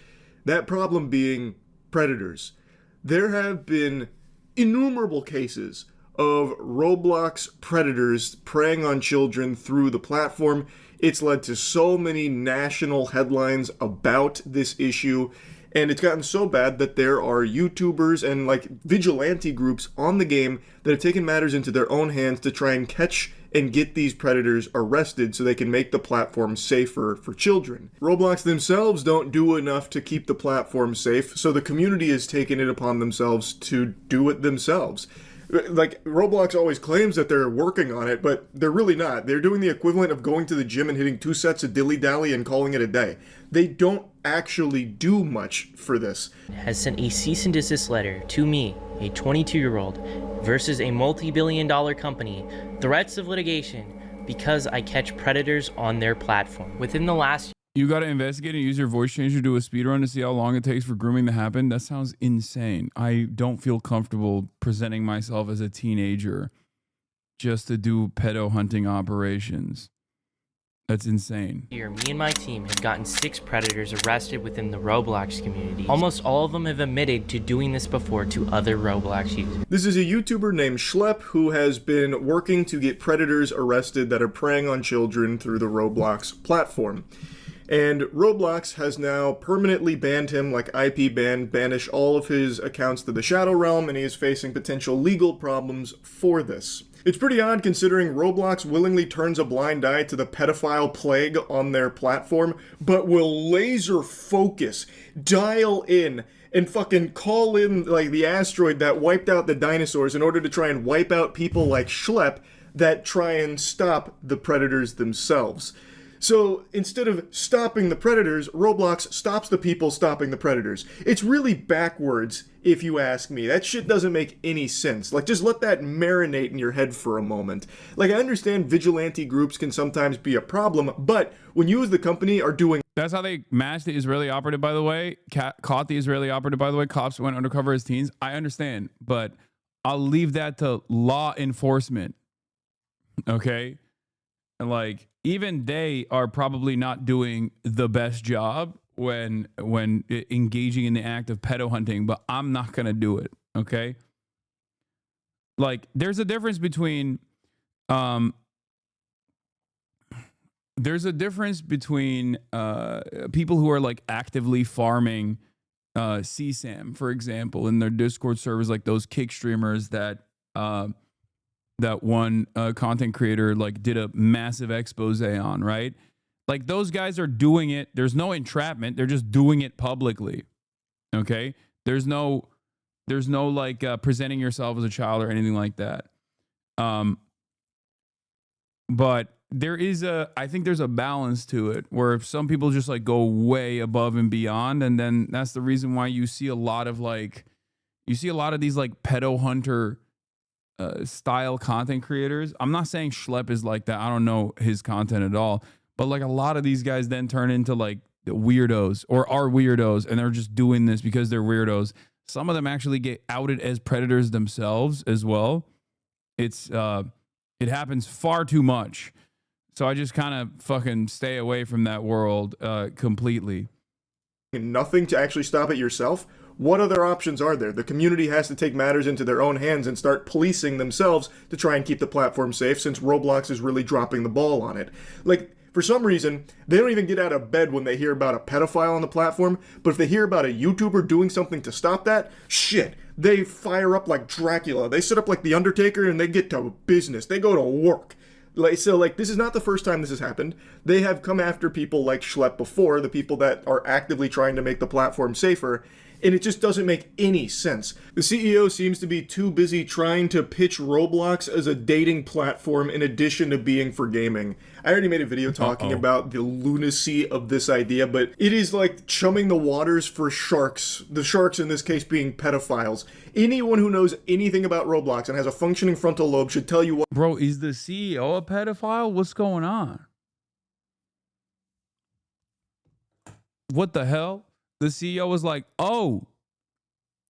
That problem being predators. There have been innumerable cases of Roblox predators preying on children through the platform. It's led to so many national headlines about this issue, and it's gotten so bad that there are YouTubers and like vigilante groups on the game that have taken matters into their own hands to try and catch and get these predators arrested so they can make the platform safer for children. Roblox themselves don't do enough to keep the platform safe, so the community has taken it upon themselves to do it themselves. Like, Roblox always claims that they're working on it, but they're really not. They're doing the equivalent of going to the gym and hitting 2 sets of dilly-dally and calling it a day. They don't actually do much for this. Has sent a cease and desist letter to me, a 22-year-old, versus a multi-billion-dollar company, threats of litigation because I catch predators on their platform. Within the last You got to investigate and use your voice changer to do a speedrun to see how long it takes for grooming to happen. That sounds insane. I don't feel comfortable presenting myself as a teenager just to do pedo hunting operations. That's insane. year, me and my team have gotten 6 predators arrested within the Roblox community. Almost all of them have admitted to doing this before to other Roblox users. This is a YouTuber named Schlep who has been working to get predators arrested that are preying on children through the Roblox platform. And Roblox has now permanently banned him, like IP ban, banish all of his accounts to the Shadow Realm, and he is facing potential legal problems for this. It's pretty odd considering Roblox willingly turns a blind eye to the pedophile plague on their platform, but will laser focus, dial in, and fucking call in like the asteroid that wiped out the dinosaurs in order to try and wipe out people like Schlep that try and stop the predators themselves. So instead of stopping the predators, Roblox stops the people stopping the predators. It's really backwards, if you ask me. That shit doesn't make any sense. Like, just let that marinate in your head for a moment. Like, I understand vigilante groups can sometimes be a problem, but when you as the company are doing... That's how they matched the Israeli operative, by the way. Caught the Israeli operative, by the way. Cops went undercover as teens. I understand, but I'll leave that to law enforcement. Okay? And like, even they are probably not doing the best job when engaging in the act of pedo hunting, but I'm not going to do it. Okay. Like, there's a difference between, people who are like actively farming, CSAM, for example, in their Discord servers, like those kick streamers that one content creator like did a massive expose on, right? Like, those guys are doing it. There's no entrapment. They're just doing it publicly. Okay. There's no like presenting yourself as a child or anything like that. But there is I think there's a balance to it where if some people just like go way above and beyond, and then that's the reason why you see a lot of these like pedo hunter style content creators. I'm not saying Schlep is like that. I don't know his content at all. But like, a lot of these guys then turn into like weirdos or are weirdos, and they're just doing this because they're weirdos. Some of them actually get outed as predators themselves as well. It happens far too much. So I just kind of fucking stay away from that world completely. Nothing to actually stop it yourself. What other options are there? The community has to take matters into their own hands and start policing themselves to try and keep the platform safe, since Roblox is really dropping the ball on it. Like, for some reason, they don't even get out of bed when they hear about a pedophile on the platform, but if they hear about a YouTuber doing something to stop that, shit, they fire up like Dracula. They sit up like The Undertaker and they get to business. They go to work. This is not the first time this has happened. They have come after people like Schlepp before, the people that are actively trying to make the platform safer, and it just doesn't make any sense. The CEO seems to be too busy trying to pitch Roblox as a dating platform in addition to being for gaming. I already made a video talking about the lunacy of this idea, but it is like chumming the waters for sharks. The sharks in this case being pedophiles. Anyone who knows anything about Roblox and has a functioning frontal lobe should tell you what— Bro, is the CEO a pedophile? What's going on? What the hell? The CEO was like, oh,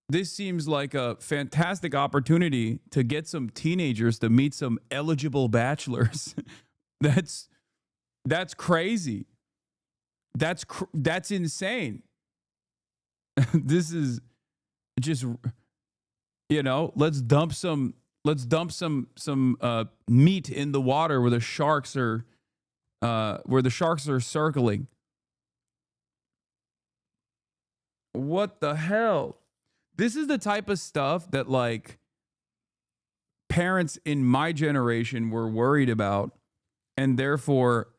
this seems like a fantastic opportunity to get some teenagers to meet some eligible bachelors. That's crazy. That's insane. This is just, you know, let's dump some meat in the water where the sharks are circling. What the hell? This is the type of stuff that like parents in my generation were worried about, and therefore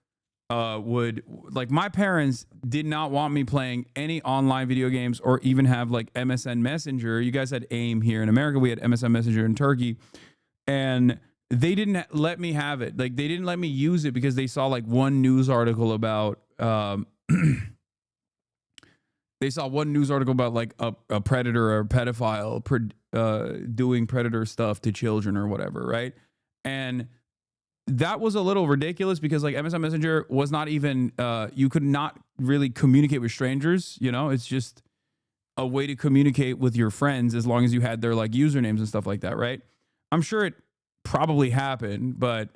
would, like, my parents did not want me playing any online video games or even have like MSN Messenger. You guys had AIM here in America. We had MSN Messenger in Turkey, and they didn't let me have it. Like, they didn't let me use it because they saw like one news article about they saw one news article about like a predator or a pedophile doing predator stuff to children or whatever, right? And that was a little ridiculous because like MSN Messenger was not even, you could not really communicate with strangers, you know? It's just a way to communicate with your friends as long as you had their like usernames and stuff like that, right? I'm sure it probably happened, but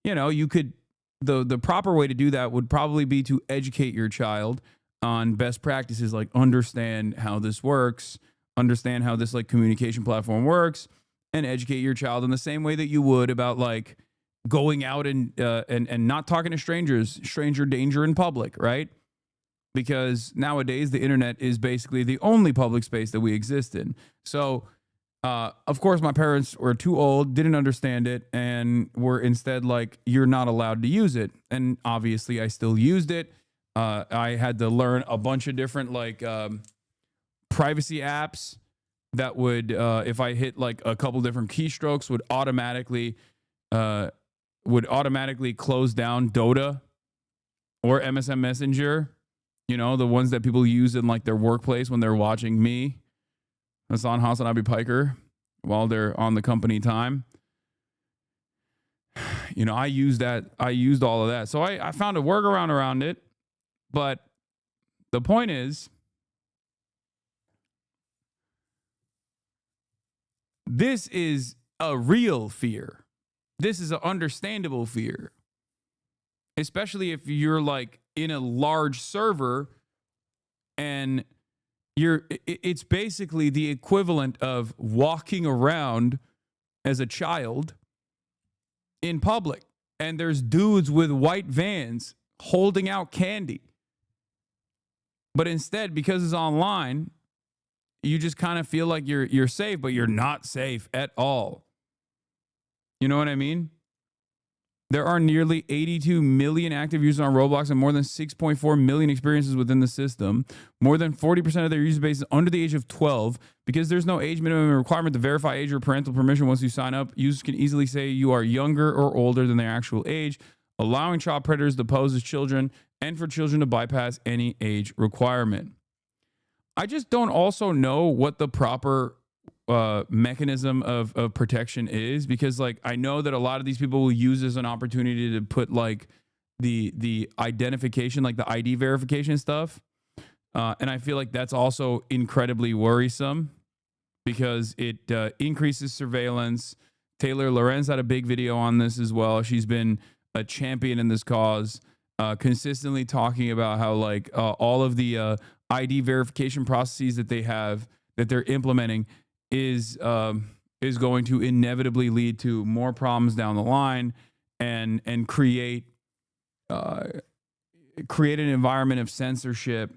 you know, you could, the proper way to do that would probably be to educate your child on best practices, like understand how this works, understand how this like communication platform works, and educate your child in the same way that you would about like going out and not talking to strangers, stranger danger in public, right? Because nowadays the internet is basically the only public space that we exist in. So, of course, my parents were too old, didn't understand it, and were instead like, you're not allowed to use it. And obviously I still used it. I had to learn a bunch of different like privacy apps that would, if I hit like a couple different keystrokes, would automatically close down Dota or MSN Messenger. You know, the ones that people use in like their workplace when they're watching me, Hasan, Hasanabi, Piker, while they're on the company time. You know, I used all of that. So I found a workaround around it. But the point is, this is a real fear. This is an understandable fear. Especially if you're like in a large server and it's basically the equivalent of walking around as a child in public. And there's dudes with white vans holding out candy. But instead, because it's online, you just kind of feel like you're safe, but you're not safe at all. You know what I mean? There are nearly 82 million active users on Roblox and more than 6.4 million experiences within the system. More than 40% of their user base is under the age of 12. Because there's no age minimum requirement to verify age or parental permission once you sign up, users can easily say you are younger or older than their actual age, allowing child predators to pose as children and for children to bypass any age requirement. I just don't also know what the proper mechanism of protection is, because like I know that a lot of these people will use this as an opportunity to put like the identification, like the ID verification stuff. And I feel like that's also incredibly worrisome because it increases surveillance. Taylor Lorenz had a big video on this as well. She's been a champion in this cause, consistently talking about how like all of the ID verification processes that they have that they're implementing is going to inevitably lead to more problems down the line and create an environment of censorship.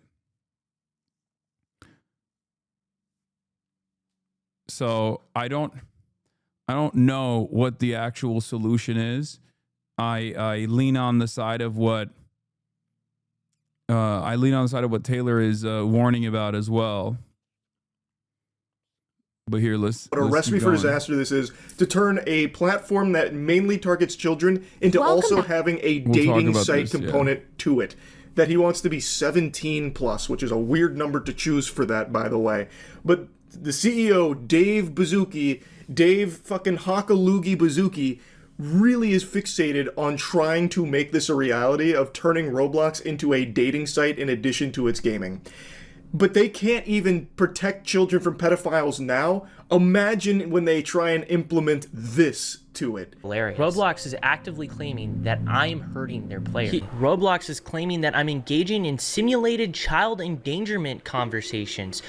So I don't know what the actual solution is. I lean on the side of what Taylor is warning about as well. But here, let's What a recipe for disaster this is, to turn a platform that mainly targets children into also having a dating site component to it. That he wants to be 17 plus, which is a weird number to choose for that, by the way. But the CEO, Dave fucking Hakalugi Bazuki, really is fixated on trying to make this a reality of turning Roblox into a dating site in addition to its gaming. But they can't even protect children from pedophiles now. Imagine when they try and implement this to it. Hilarious. Roblox is actively claiming that I'm hurting their players. Roblox is claiming that I'm engaging in simulated child endangerment conversations.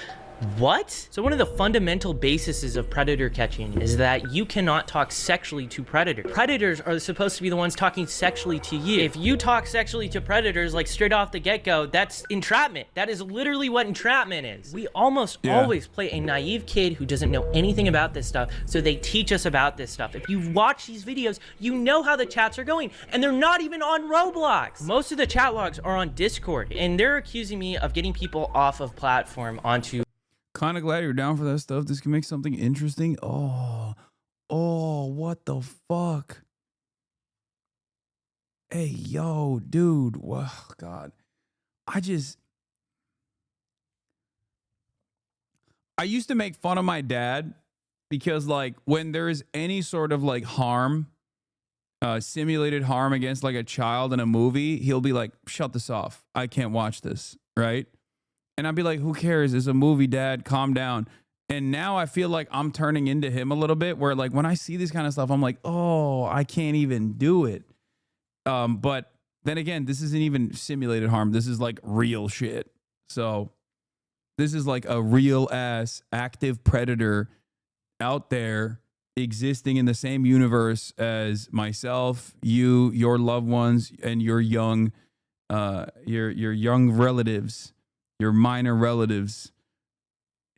What? So one of the fundamental bases of predator catching is that you cannot talk sexually to predators. Predators are supposed to be the ones talking sexually to you. If you talk sexually to predators, like straight off the get-go, that's entrapment. That is literally what entrapment is. We almost always play a naive kid who doesn't know anything about this stuff, so they teach us about this stuff. If you watch these videos, you know how the chats are going, and they're not even on Roblox. Most of the chat logs are on Discord, and they're accusing me of getting people off of platform onto... Kind of glad you're down for that stuff. This can make something interesting. Oh, what the fuck? Hey, yo, dude. Wow, God. I used to make fun of my dad because, like, when there is any sort of, like, harm, simulated harm against, like, a child in a movie, he'll be like, shut this off. I can't watch this, right? And I'd be like, who cares? It's a movie, Dad. Calm down. And now I feel like I'm turning into him a little bit, where like when I see this kind of stuff, I'm like, oh, I can't even do it. But then again, this isn't even simulated harm. This is like real shit. So this is like a real ass active predator out there existing in the same universe as myself, you, your loved ones, and your young relatives. Your minor relatives.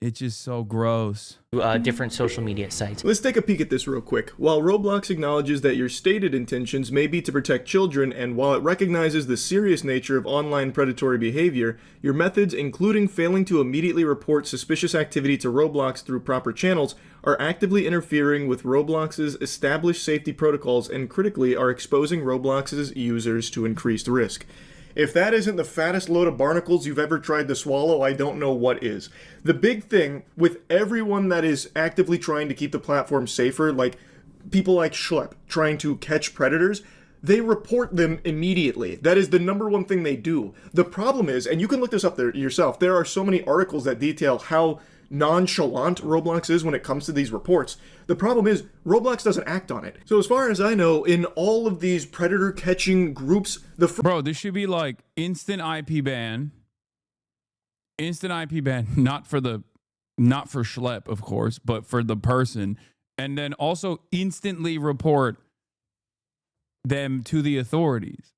It's just so gross. Different social media sites. Let's take a peek at this real quick. While Roblox acknowledges that your stated intentions may be to protect children, and while it recognizes the serious nature of online predatory behavior, your methods, including failing to immediately report suspicious activity to Roblox through proper channels, are actively interfering with Roblox's established safety protocols and critically are exposing Roblox's users to increased risk. If that isn't the fattest load of barnacles you've ever tried to swallow, I don't know what is. The big thing with everyone that is actively trying to keep the platform safer, like people like Schlepp trying to catch predators, they report them immediately. That is the number one thing they do. The problem is, and you can look this up there yourself, there are so many articles that detail how nonchalant Roblox is when it comes to these reports. The problem is, Roblox doesn't act on it. So as far as I know, in all of these predator catching groups, Bro, this should be like instant IP ban. Instant IP ban, not for Schlepp, of course, but for the person. And then also instantly report them to the authorities.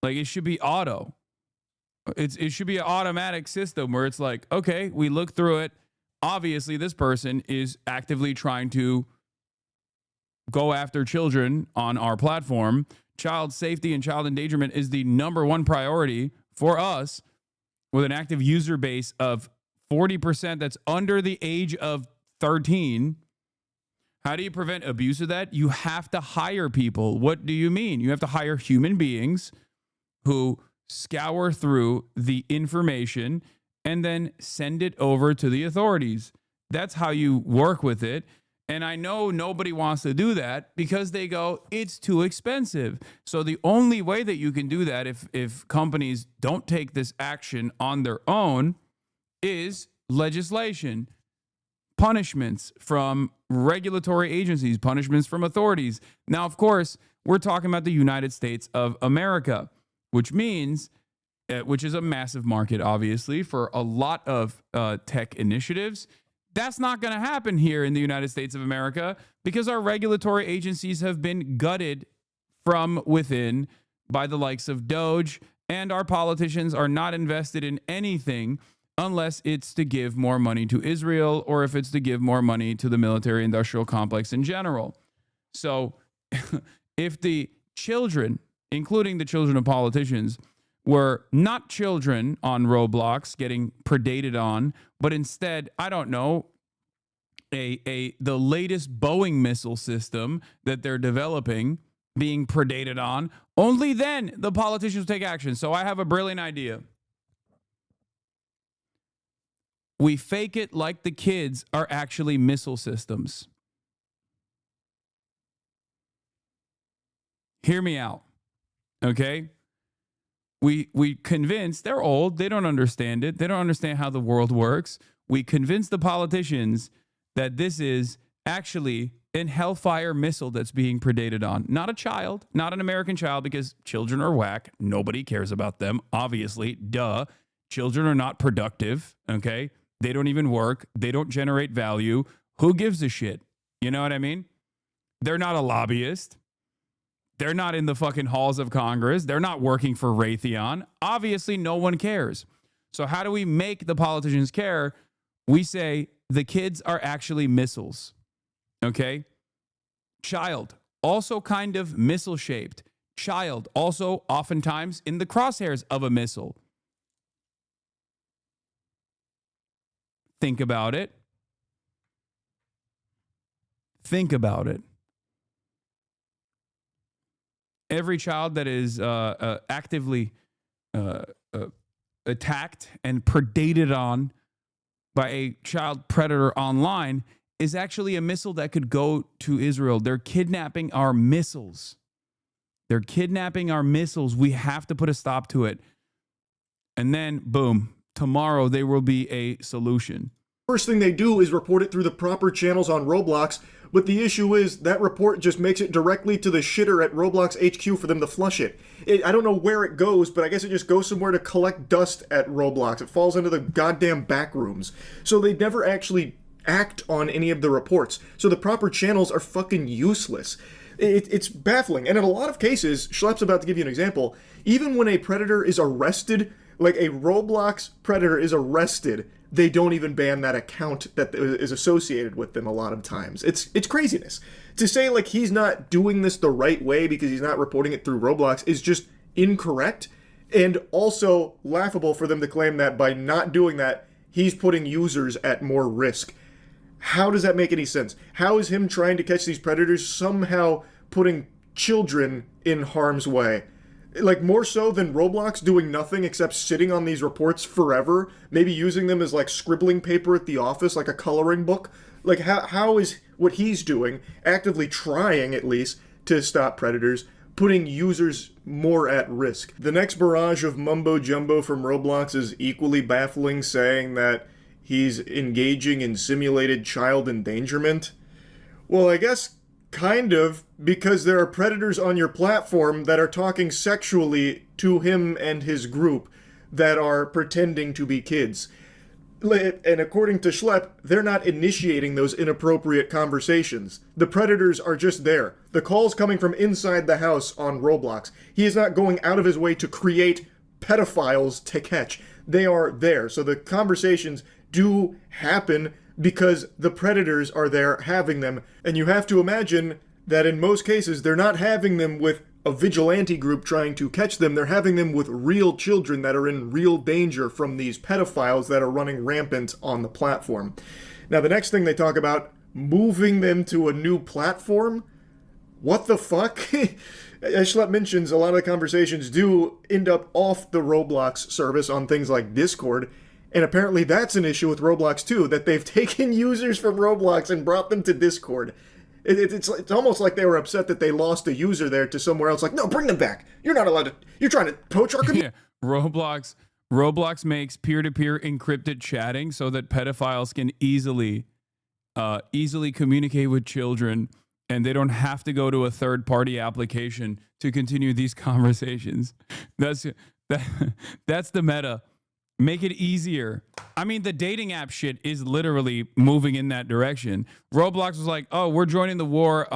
Like, it should be auto. It should be an automatic system where it's like, okay, we look through it. Obviously, this person is actively trying to go after children on our platform. Child safety and child endangerment is the number one priority for us, with an active user base of 40% that's under the age of 13. How do you prevent abuse of that? You have to hire people. What do you mean? You have to hire human beings who scour through the information and then send it over to the authorities. That's how you work with it. And I know nobody wants to do that because they go, it's too expensive. So the only way that you can do that if companies don't take this action on their own is legislation, punishments from regulatory agencies, punishments from authorities. Now, of course, we're talking about the United States of America, which means which is a massive market, obviously, for a lot of tech initiatives. That's not going to happen here in the United States of America because our regulatory agencies have been gutted from within by the likes of Doge, and our politicians are not invested in anything unless it's to give more money to Israel or if it's to give more money to the military industrial complex in general. So if the children, including the children of politicians, were not children on Roblox getting predated on, but instead, I don't know, the latest Boeing missile system that they're developing being predated on, only then the politicians will take action. So I have a brilliant idea. We fake it like the kids are actually missile systems. Hear me out, okay? We convince, they're old, they don't understand it, they don't understand how the world works. We convince the politicians that this is actually an Hellfire missile that's being predated on. Not a child, not an American child, because children are whack. Nobody cares about them, obviously. Duh. Children are not productive, okay? They don't even work. They don't generate value. Who gives a shit? You know what I mean? They're not a lobbyist. They're not in the fucking halls of Congress. They're not working for Raytheon. Obviously, no one cares. So how do we make the politicians care? We say the kids are actually missiles, okay? Child, also kind of missile-shaped. Child, also oftentimes in the crosshairs of a missile. Think about it. Think about it. Every child that is actively attacked and predated on by a child predator online is actually a missile that could go to Israel. They're kidnapping our missiles. They're kidnapping our missiles. We have to put a stop to it. And then, boom, tomorrow there will be a solution. First thing they do is report it through the proper channels on Roblox, but the issue is that report just makes it directly to the shitter at Roblox HQ for them to flush it. I don't know where it goes, but I guess it just goes somewhere to collect dust at Roblox. It falls into the goddamn back rooms. So they never actually act on any of the reports. So the proper channels are fucking useless. It's baffling. And in a lot of cases, Schlepp's about to give you an example, even when a predator is arrested, like a Roblox predator is arrested, they don't even ban that account that is associated with them a lot of times. It's craziness. To say like he's not doing this the right way because he's not reporting it through Roblox is just incorrect, and also laughable for them to claim that by not doing that, he's putting users at more risk. How does that make any sense? How is him trying to catch these predators somehow putting children in harm's way? Like, more so than Roblox doing nothing except sitting on these reports forever, maybe using them as, like, scribbling paper at the office, like a coloring book. Like, how is what he's doing, actively trying, at least, to stop predators, putting users more at risk? The next barrage of mumbo-jumbo from Roblox is equally baffling, saying that he's engaging in simulated child endangerment. Well, I guess kind of, because there are predators on your platform that are talking sexually to him and his group that are pretending to be kids. And according to Schlepp, they're not initiating those inappropriate conversations. The predators are just there. The call's coming from inside the house on Roblox. He is not going out of his way to create pedophiles to catch. They are there. So the conversations do happen because the predators are there having them. And you have to imagine that in most cases, they're not having them with a vigilante group trying to catch them. They're having them with real children that are in real danger from these pedophiles that are running rampant on the platform. Now, the next thing they talk about, moving them to a new platform? What the fuck? As Schlepp mentions, a lot of the conversations do end up off the Roblox service on things like Discord. And apparently that's an issue with Roblox too, that they've taken users from Roblox and brought them to Discord. It's almost like they were upset that they lost a user there to somewhere else. Like, no, bring them back. You're not allowed to. You're trying to poach our community. Yeah. Roblox makes peer-to-peer encrypted chatting so that pedophiles can easily communicate with children, and they don't have to go to a third-party application to continue these conversations. That's That's the meta. Make it easier. I mean, the dating app shit is literally moving in that direction. Roblox was like, oh, we're joining the war.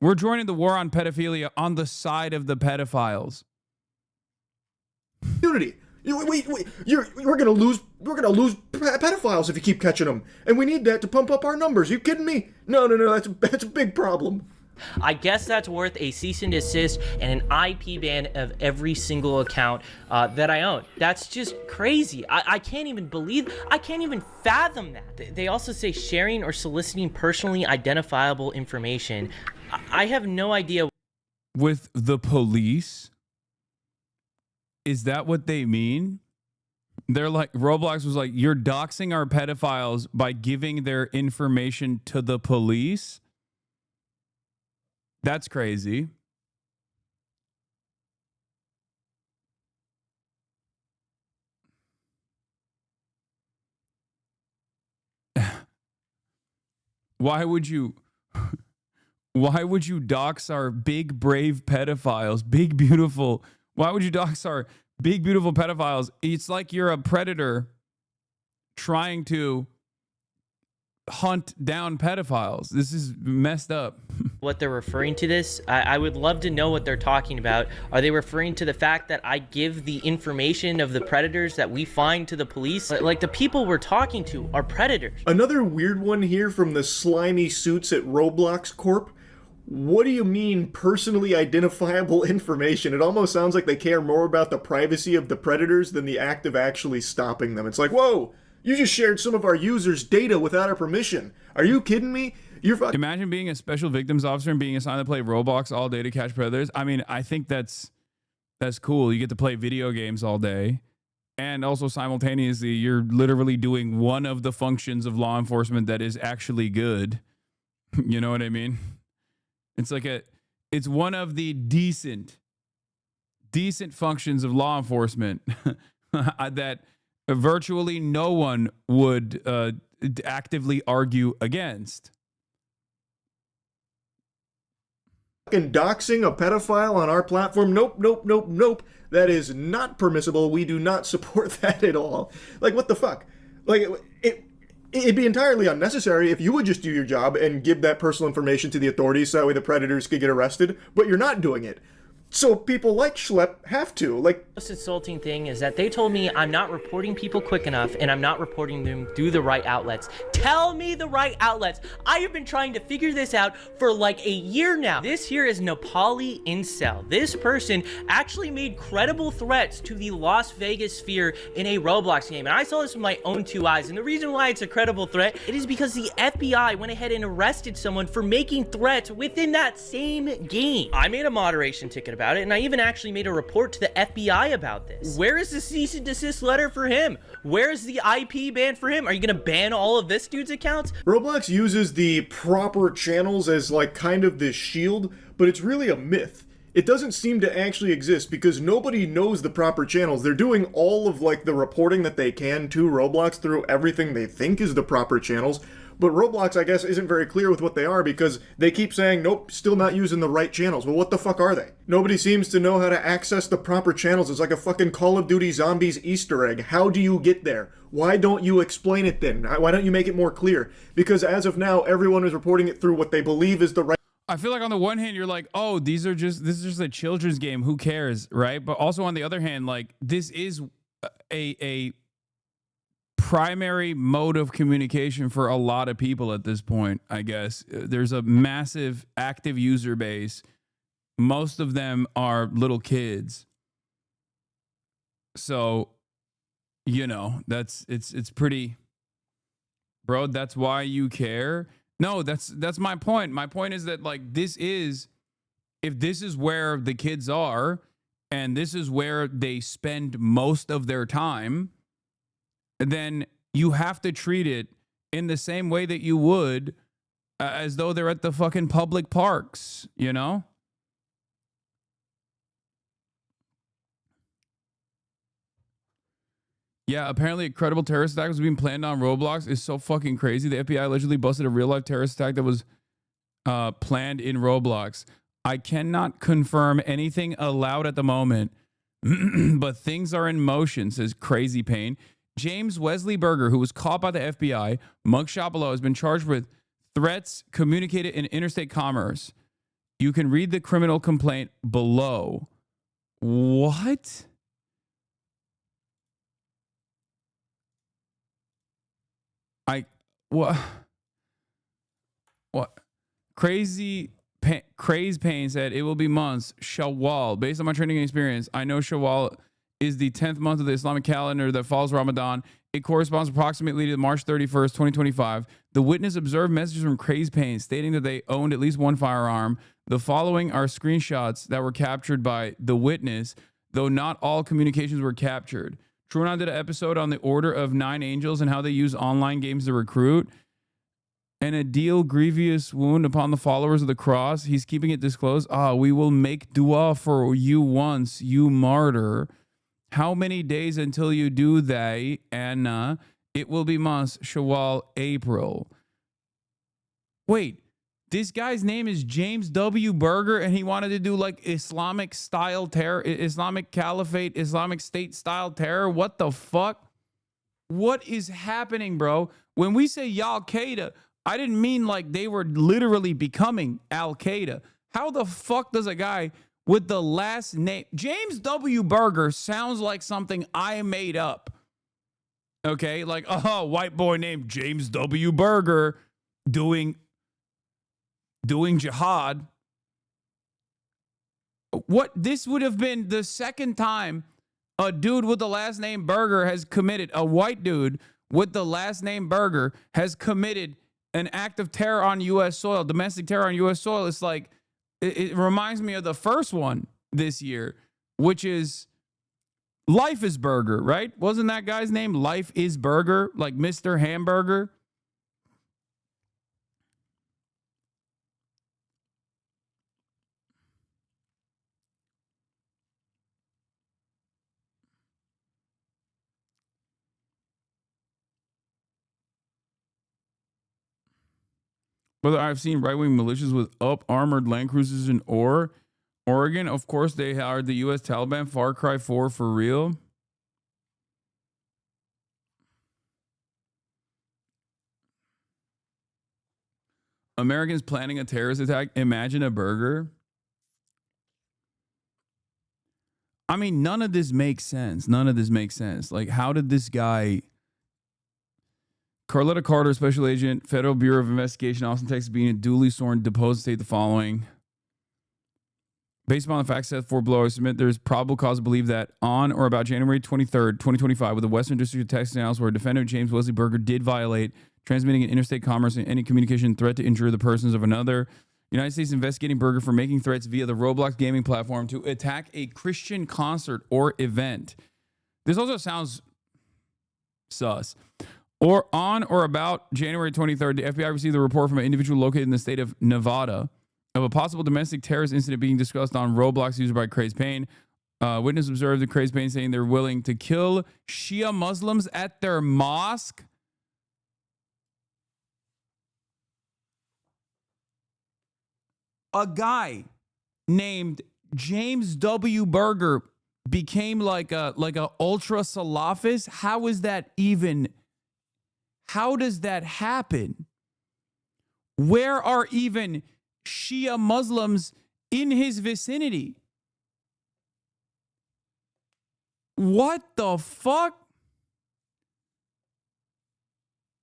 We're joining the war on pedophilia on the side of the pedophiles. Unity. We're gonna lose pedophiles if you keep catching them, and we need that to pump up our numbers. You kidding me? No. That's a big problem. I guess that's worth a cease and desist and an IP ban of every single account that I own. That's just crazy. I can't even fathom that. They also say sharing or soliciting personally identifiable information. I have no idea. With the police? Is that what they mean? They're like, Roblox was like, you're doxing our pedophiles by giving their information to the police? That's crazy. Why would you dox our big, brave pedophiles? Big, beautiful. Why would you dox our big, beautiful pedophiles? It's like you're a predator trying to hunt down pedophiles. This is messed up. What they're referring to this, I would love to know what they're talking about. Are they referring to the fact that I give the information of the predators that we find to the police? Like, the people we're talking to are predators. Another weird one here from the slimy suits at Roblox Corp. What do you mean personally identifiable information? It almost sounds like they care more about the privacy of the predators than the act of actually stopping them. It's like, whoa, you just shared some of our users' data without our permission. Are you kidding me? You're fucking... Imagine being a special victims officer and being assigned to play Roblox all day to catch predators. I mean, I think that's cool. You get to play video games all day. And also simultaneously, you're literally doing one of the functions of law enforcement that is actually good. You know what I mean? It's like it's one of the decent functions of law enforcement that virtually no one would actively argue against. Fucking doxing a pedophile on our platform? Nope. That is not permissible. We do not support that at all. Like, what the fuck? Like, it'd be entirely unnecessary if you would just do your job and give that personal information to the authorities so that way the predators could get arrested, but you're not doing it. So people like Schlepp have to. Like, The most insulting thing is that they told me I'm not reporting people quick enough and I'm not reporting them through the right outlets. Tell me the right outlets. I have been trying to figure this out for like a year now. This here is Nepali Incel. This person actually made credible threats to the Las Vegas sphere in a Roblox game. And I saw this with my own two eyes. And the reason why it's a credible threat, it is because the FBI went ahead and arrested someone for making threats within that same game. I made a moderation ticket about it, and I even actually made a report to the FBI about this. Where is the cease and desist letter for him? Where is the IP ban for him? Are you gonna ban all of this dude's accounts? Roblox uses the proper channels as like kind of this shield, but it's really a myth. It doesn't seem to actually exist because nobody knows the proper channels. They're doing all of like the reporting that they can to Roblox through everything they think is the proper channels. But Roblox, I guess, isn't very clear with what they are because they keep saying, nope, still not using the right channels. Well, what the fuck are they? Nobody seems to know how to access the proper channels. It's like a fucking Call of Duty Zombies Easter egg. How do you get there? Why don't you explain it then? Why don't you make it more clear? Because as of now, everyone is reporting it through what they believe is the right... I feel like on the one hand, you're like, oh, this is just a children's game. Who cares, right? But also on the other hand, like, this is a primary mode of communication for a lot of people at this point, I guess. There's a massive active user base. Most of them are little kids. So, you know, it's pretty, bro, that's why you care. No, that's my point. My point is that, like, if this is where the kids are and this is where they spend most of their time, then you have to treat it in the same way that you would as though they're at the fucking public parks, you know? Yeah, apparently a credible terrorist attack was being planned on Roblox. Is so fucking crazy. The FBI allegedly busted a real-life terrorist attack that was planned in Roblox. I cannot confirm anything aloud at the moment, But things are in motion, says Crazy Pain. James Wesley Berger, who was caught by the FBI, mugshot below, has been charged with threats communicated in interstate commerce. You can read the criminal complaint below. What? What? Crazy Pain said it will be months. Shawwal. Based on my training experience, I know Shawwal is the 10th month of the Islamic calendar that follows Ramadan. It corresponds approximately to March 31st, 2025. The witness observed messages from Crazy Pain stating that they owned at least one firearm. The following are screenshots that were captured by the witness, though not all communications were captured. Trunon did an episode on the Order of Nine Angels and how they use online games to recruit. And a deal grievous wound upon the followers of the cross. He's keeping it disclosed. We will make dua for you once, you martyr. How many days until you do that, Anna? It will be months, Shawwal, April. Wait, this guy's name is James W. Berger, and he wanted to do like Islamic style terror, Islamic Caliphate, Islamic State style terror. What the fuck? What is happening, bro? When we say Al-Qaeda, I didn't mean like they were literally becoming Al-Qaeda. How the fuck does a guy with the last name James W. Berger sounds like something I made up? Okay, like white boy named James W. Berger doing jihad. What, this would have been the second time a dude with the last name Berger has committed, a white dude with the last name Berger has committed an act of terror on U.S. soil, domestic terror on U.S. soil. It's like, it reminds me of the first one this year, which is Life is Burger, right? Wasn't that guy's name Life is Burger, like Mr. Hamburger? Brother, I've seen right-wing militias with up-armored Land Cruisers in Oregon. Of course, they hired the U.S. Taliban. Far Cry 4 for real. Americans planning a terrorist attack. Imagine a burger. I mean, none of this makes sense. None of this makes sense. Like, how did this guy... Carletta Carter, Special Agent, Federal Bureau of Investigation, Austin, Texas, being duly sworn, deposed, state the following. Based upon the facts set forth below, I submit there is probable cause to believe that on or about January 23rd, 2025, with the Western District of Texas House, where defendant James Wesley Berger did violate transmitting in interstate commerce and any communication threat to injure the persons of another. United States investigating Berger for making threats via the Roblox gaming platform to attack a Christian concert or event. This also sounds sus. Or on or about January 23rd, the FBI received a report from an individual located in the state of Nevada of a possible domestic terrorist incident being discussed on Roblox user by Crazy Pain. Witness observed the Crazy Pain saying they're willing to kill Shia Muslims at their mosque. A guy named James W. Berger became like a ultra Salafist. How is that even? How does that happen? Where are even Shia Muslims in his vicinity? What the fuck?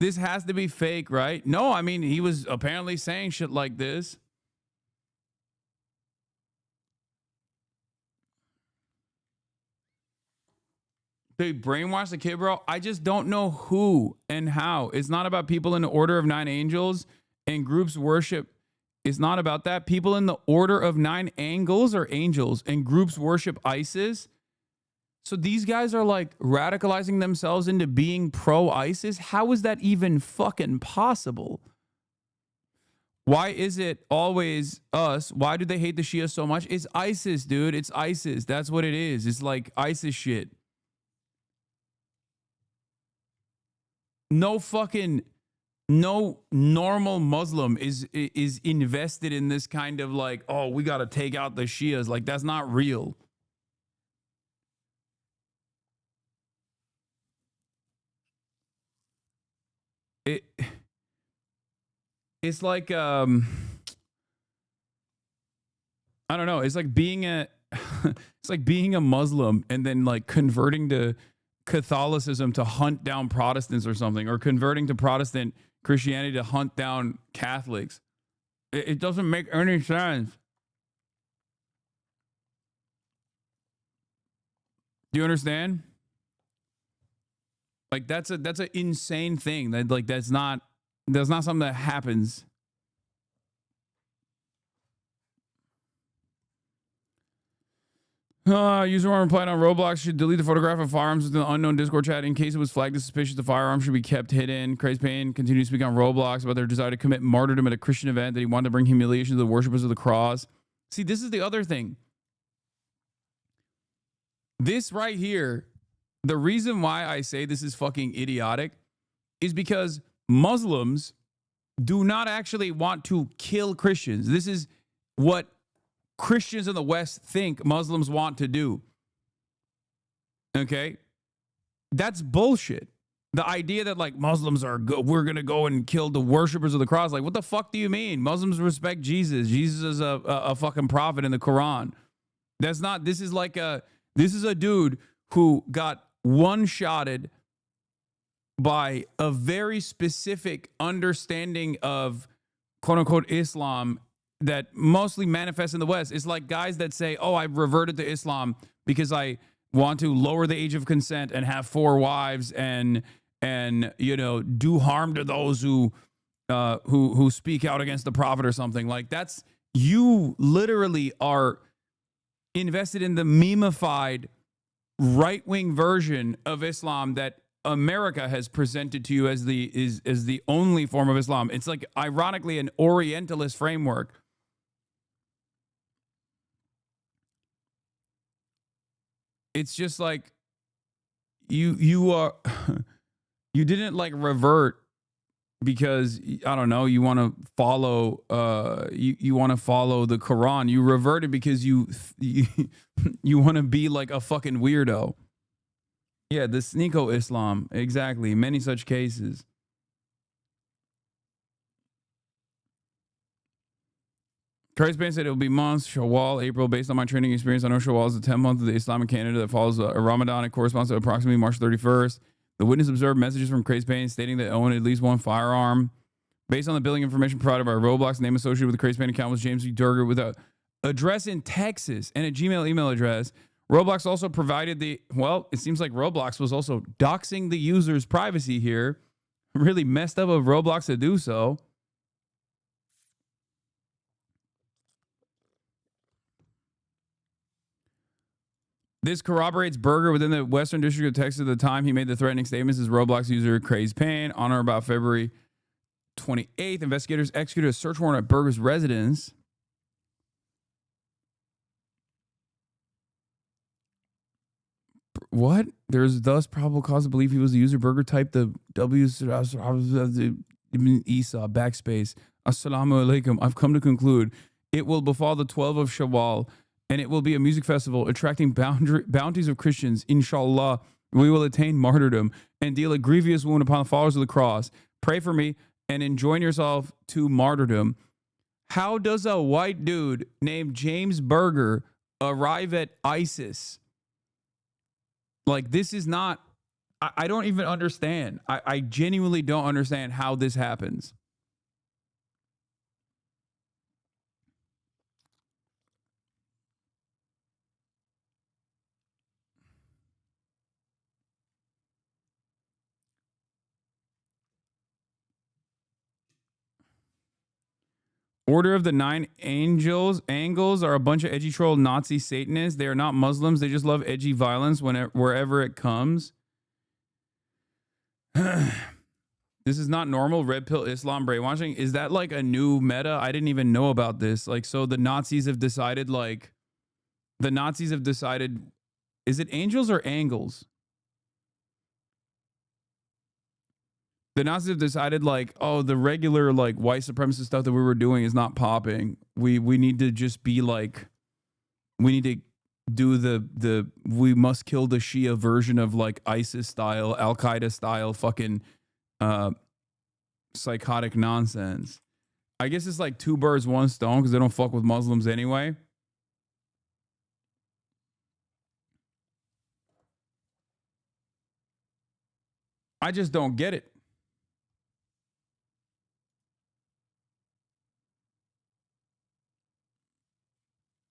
This has to be fake, right? No, I mean, he was apparently saying shit like this. They brainwash the kid, bro. I just don't know who and how. It's not about people in the Order of Nine Angels and groups worship. It's not about that. People in the Order of Nine Angles or angels and groups worship ISIS. So these guys are like radicalizing themselves into being pro-ISIS. How is that even fucking possible? Why is it always us? Why do they hate the Shia so much? It's ISIS, dude. It's ISIS. That's what it is. It's like ISIS shit. No normal Muslim is invested in this kind of like, oh, we got to take out the Shias. Like, that's not real. it's like I don't know. It's like being a it's like being a Muslim and then like converting to Catholicism to hunt down Protestants or something, or converting to Protestant Christianity to hunt down Catholics. It doesn't make any sense. Do you understand? Like that's an insane thing. That like that's not something that happens. User one replied on Roblox should delete the photograph of firearms within the unknown Discord chat in case it was flagged as suspicious. The firearm should be kept hidden. Crazy Payne continues to speak on Roblox about their desire to commit martyrdom at a Christian event, that he wanted to bring humiliation to the worshippers of the cross. See, this is the other thing. This right here, the reason why I say this is fucking idiotic is because Muslims do not actually want to kill Christians. This is what Christians in the West think Muslims want to do. Okay? That's bullshit. The idea that like Muslims are we're going to go and kill the worshippers of the cross. Like, what the fuck do you mean? Muslims respect Jesus. Jesus is a fucking prophet in the Quran. That's not, this is a dude who got one-shotted by a very specific understanding of quote unquote Islam that mostly manifests in the West. It's like guys that say, oh, I've reverted to Islam because I want to lower the age of consent and have 4 wives and you know, do harm to those who speak out against the prophet or something. Like that's, you literally are invested in the memeified right-wing version of Islam that America has presented to you as the only form of Islam. It's like ironically an Orientalist framework. It's just like you are you didn't like revert because I don't know, you want to follow you want to follow the Quran. You reverted because you want to be like a fucking weirdo. Yeah, the sneako Islam, exactly. Many such cases. Christ Bane said it will be months, Shawwal, April. Based on my training experience, I know Shawwal is the 10th month of the Islamic calendar that follows a Ramadan. It corresponds to approximately March 31st. The witness observed messages from Crazy Payne stating that owned at least one firearm. Based on the billing information provided by Roblox, the name associated with the Crazy Payne account was James V. Durger with a address in Texas and a Gmail email address. Roblox also provided it seems like Roblox was also doxing the user's privacy here. Really messed up of Roblox to do so. This corroborates Berger within the Western District of Texas at the time he made the threatening statements. As Roblox user Crazy Payne on or about February 28th, investigators executed a search warrant at Berger's residence. What? There's thus probable cause to believe he was the user. Berger typed the W Isa backspace. Assalamu alaikum. I've come to conclude it will befall the 12 of Shawwal, and it will be a music festival attracting bounties of Christians. Inshallah, we will attain martyrdom and deal a grievous wound upon the followers of the cross. Pray for me and enjoin yourself to martyrdom. How does a white dude named James Berger arrive at ISIS? Like, this is not, I don't even understand. I genuinely don't understand how this happens. Order of the Nine Angels are a bunch of edgy troll Nazi Satanists. They are not Muslims. They just love edgy violence wherever it comes. This is not normal. Red pill Islam brainwashing. Is that like a new meta? I didn't even know about this. Like, so the Nazis have decided, is it angels or angles? The Nazis have decided, like, oh, the regular, like, white supremacist stuff that we were doing is not popping. We need to just be, like, we need to do we must kill the Shia version of, like, ISIS style, Al-Qaeda style fucking psychotic nonsense. I guess it's like two birds, one stone because they don't fuck with Muslims anyway. I just don't get it.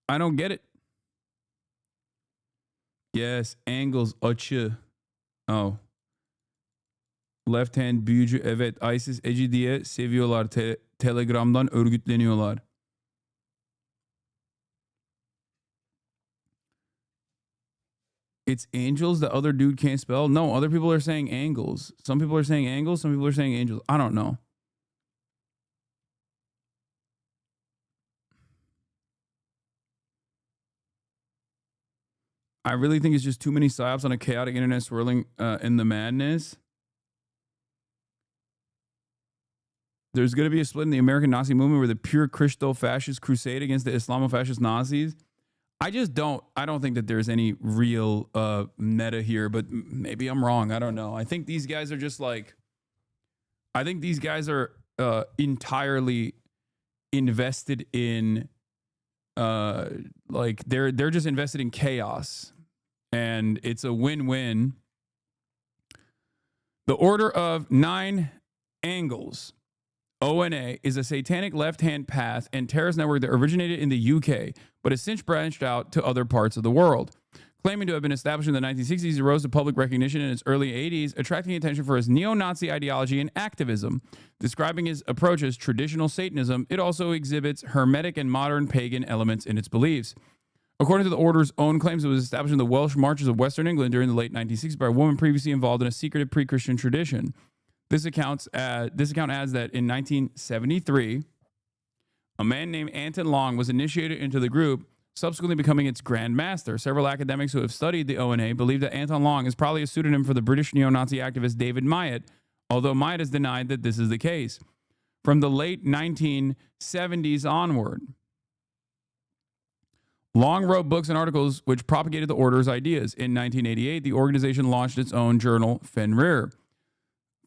I don't get it. Yes, angles açı. Oh. Left hand büyücü. Evet, ISIS Eci diye seviyorlar. Telegram'dan örgütleniyorlar. It's angels. The other dude can't spell. No, other people are saying angles. Some people are saying angles. Some people are saying angels. I don't know. I really think it's just too many psyops on a chaotic internet swirling in the madness. There's going to be a split in the American Nazi movement where the pure Christo-fascist crusade against the Islamo-fascist Nazis. I don't think that there's any real meta here, but maybe I'm wrong. I don't know. I think these guys are just like, I think these guys are entirely invested in, like they're just invested in chaos, and it's a win-win. The Order of Nine Angles, ONA, is a satanic left-hand path and terrorist network that originated in the UK, but has since branched out to other parts of the world. Claiming to have been established in the 1960s, it rose to public recognition in its early 80s, attracting attention for its neo-Nazi ideology and activism. Describing its approach as traditional Satanism, it also exhibits hermetic and modern pagan elements in its beliefs. According to the Order's own claims, it was established in the Welsh marches of Western England during the late 1960s by a woman previously involved in a secretive pre-Christian tradition. This account adds that in 1973, a man named Anton Long was initiated into the group, subsequently becoming its Grand Master. Several academics who have studied the ONA believe that Anton Long is probably a pseudonym for the British neo-Nazi activist David Myatt, although Myatt has denied that this is the case. From the late 1970s onward, Long wrote books and articles which propagated the Order's ideas. In 1988, the organization launched its own journal, Fenrir.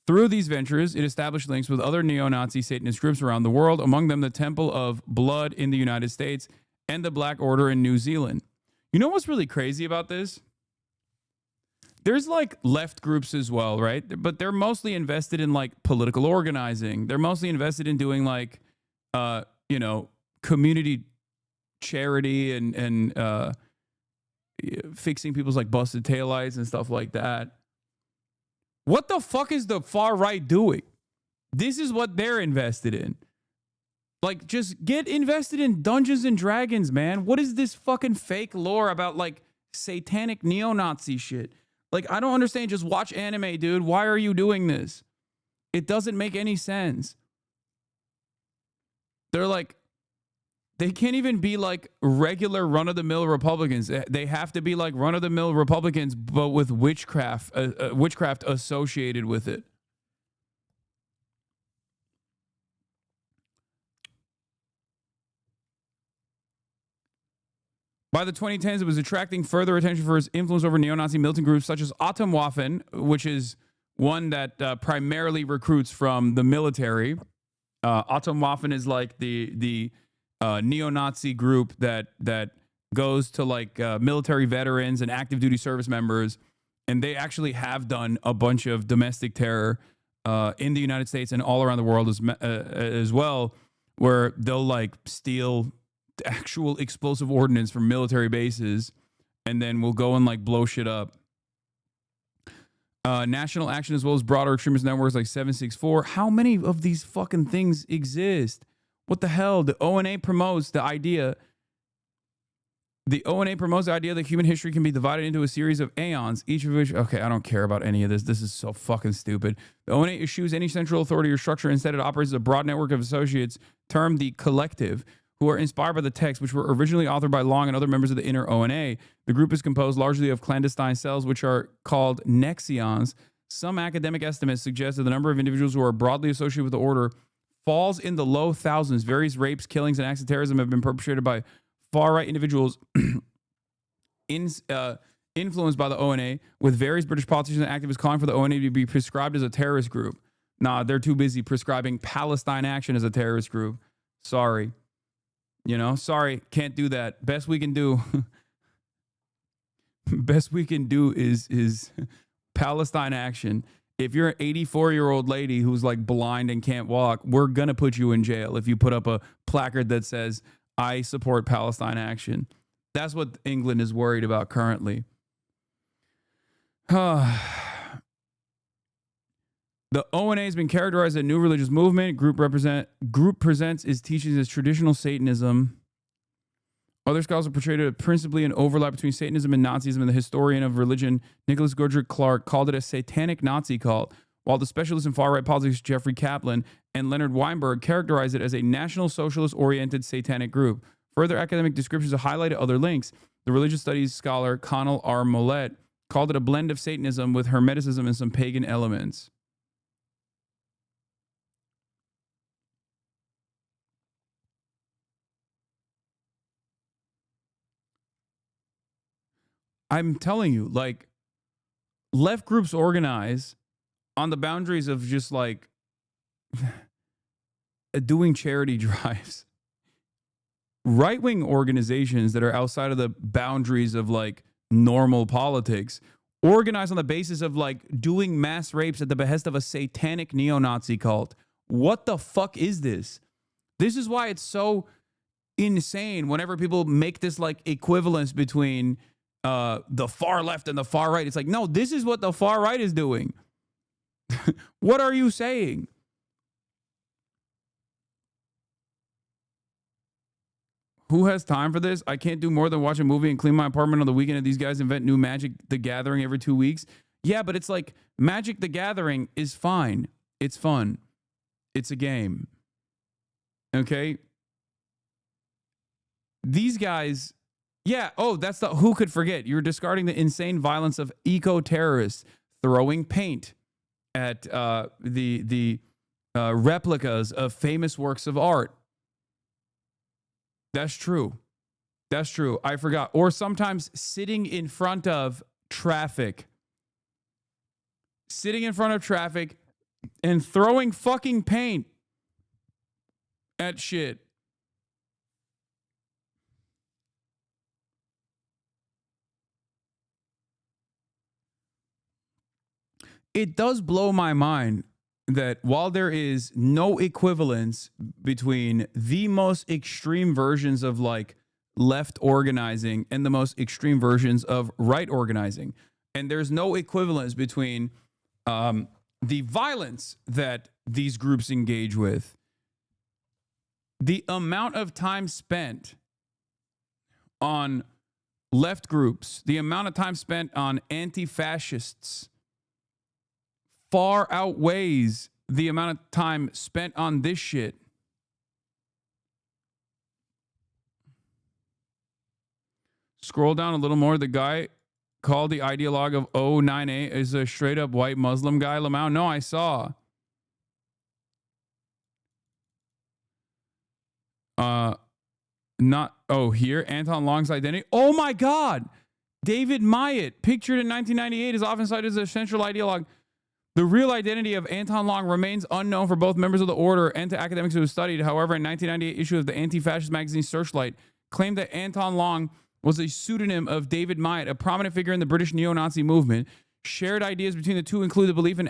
Through these ventures, it established links with other neo-Nazi Satanist groups around the world, among them the Temple of Blood in the United States and the Black Order in New Zealand. You know what's really crazy about this? There's like left groups as well, right? But they're mostly invested in like political organizing. They're mostly invested in doing like, community charity and fixing people's like busted taillights and stuff like that. What the fuck is the far right doing? This is what they're invested in. Like, just get invested in Dungeons and Dragons, man. What is this fucking fake lore about like satanic neo-Nazi shit? Like, I don't understand. Just watch anime, dude. Why are you doing this? It doesn't make any sense. They're like, they can't even be like regular run-of-the-mill Republicans. They have to be like run-of-the-mill Republicans, but with witchcraft associated with it. By the 2010s, it was attracting further attention for its influence over neo-Nazi militant groups such as Atomwaffen, which is one that primarily recruits from the military. Atomwaffen is like the neo-Nazi group that goes to like military veterans and active duty service members, and they actually have done a bunch of domestic terror in the United States and all around the world as well, where they'll like steal actual explosive ordnance from military bases and then we'll go and like blow shit up. National Action, as well as broader extremist networks like 764. How many of these fucking things exist? What the hell? The ONA promotes the idea. The ONA promotes the idea that human history can be divided into a series of aeons, each of which... Okay, I don't care about any of this. This is so fucking stupid. The ONA eschews any central authority or structure. Instead, it operates as a broad network of associates termed the Collective, who are inspired by the texts, which were originally authored by Long and other members of the inner ONA. The group is composed largely of clandestine cells, which are called nexions. Some academic estimates suggest that the number of individuals who are broadly associated with the order falls in the low thousands. Various rapes, killings, and acts of terrorism have been perpetrated by far-right individuals influenced by the ONA, with various British politicians and activists calling for the ONA to be prescribed as a terrorist group. Nah, they're too busy prescribing Palestine Action as a terrorist group. Sorry. You know, sorry, can't do that. Best we can do is Palestine Action. If you're an 84-year-old lady who's like blind and can't walk, we're going to put you in jail if you put up a placard that says, I support Palestine Action. That's what England is worried about currently. The ONA has been characterized as a new religious movement. Group presents its teachings as traditional Satanism. Other scholars have portrayed it principally an overlap between Satanism and Nazism, and the historian of religion, Nicholas Goodrick Clark, called it a satanic Nazi cult, while the specialist in far-right politics, Jeffrey Kaplan, and Leonard Weinberg characterized it as a National Socialist-oriented satanic group. Further academic descriptions have highlighted other links. The religious studies scholar Connell R. Mollett called it a blend of Satanism with Hermeticism and some pagan elements. I'm telling you, like, left groups organize on the boundaries of just like doing charity drives. Right-wing organizations that are outside of the boundaries of like normal politics organize on the basis of like doing mass rapes at the behest of a satanic neo-Nazi cult. What the fuck is this? This is why it's so insane whenever people make this like equivalence between the far left and the far right. It's like, no, this is what the far right is doing. What are you saying? Who has time for this? I can't do more than watch a movie and clean my apartment on the weekend, and these guys invent new Magic the Gathering every 2 weeks. Yeah, but it's like Magic the Gathering is fine. It's fun. It's a game. Okay? These guys... Yeah, oh, that's the... Who could forget? You're discarding the insane violence of eco-terrorists throwing paint at the replicas of famous works of art. That's true. That's true. I forgot. Or sometimes sitting in front of traffic. Sitting in front of traffic and throwing fucking paint at shit. It does blow my mind that while there is no equivalence between the most extreme versions of like left organizing and the most extreme versions of right organizing, and there's no equivalence between the violence that these groups engage with, the amount of time spent on left groups, the amount of time spent on anti-fascists far outweighs the amount of time spent on this shit. Scroll down a little more. The guy called the ideologue of 09A is a straight up white Muslim guy. Lamau, no, I saw. Here, Anton Long's identity. Oh my God. David Myatt, pictured in 1998, is often cited as a central ideologue. The real identity of Anton Long remains unknown for both members of the order and to academics who have studied. However, a 1998 issue of the anti-fascist magazine Searchlight claimed that Anton Long was a pseudonym of David Myatt, a prominent figure in the British neo-Nazi movement. Shared ideas between the two include the belief in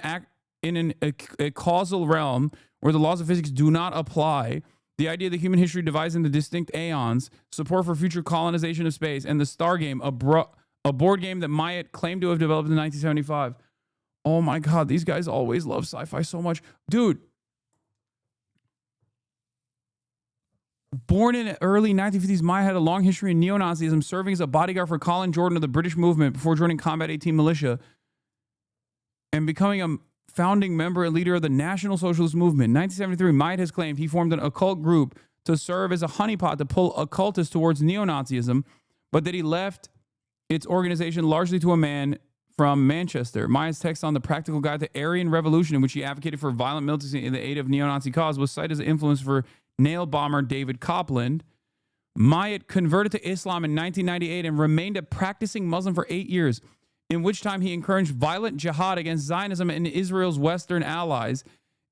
a causal realm where the laws of physics do not apply, the idea that human history divides into distinct aeons, support for future colonization of space, and the Star Game, a board game that Myatt claimed to have developed in 1975. Oh my God, these guys always love sci-fi so much. Dude. Born in the early 1950s, Myatt had a long history in neo-Nazism, serving as a bodyguard for Colin Jordan of the British movement before joining Combat 18 militia and becoming a founding member and leader of the National Socialist Movement. In 1973, Myatt has claimed he formed an occult group to serve as a honeypot to pull occultists towards neo-Nazism, but that he left its organization largely to a man from Manchester. Myatt's text on the Practical Guide to Aryan Revolution, in which he advocated for violent militancy in the aid of neo-Nazi cause, was cited as an influence for nail bomber David Copland. Myatt converted to Islam in 1998 and remained a practicing Muslim for 8 years, in which time he encouraged violent jihad against Zionism and Israel's Western allies.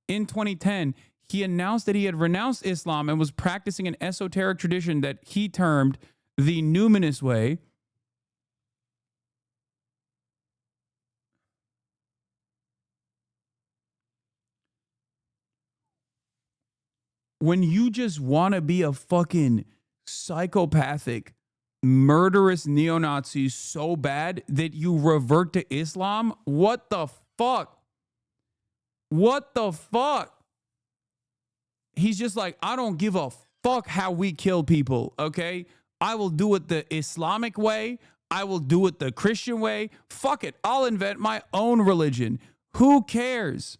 in 2010, he announced that he had renounced Islam and was practicing an esoteric tradition that he termed the numinous way. When you just want to be a fucking psychopathic, murderous neo-Nazi so bad that you revert to Islam, what the fuck? What the fuck? He's just like, I don't give a fuck how we kill people, okay? I will do it the Islamic way. I will do it the Christian way. Fuck it. I'll invent my own religion. Who cares?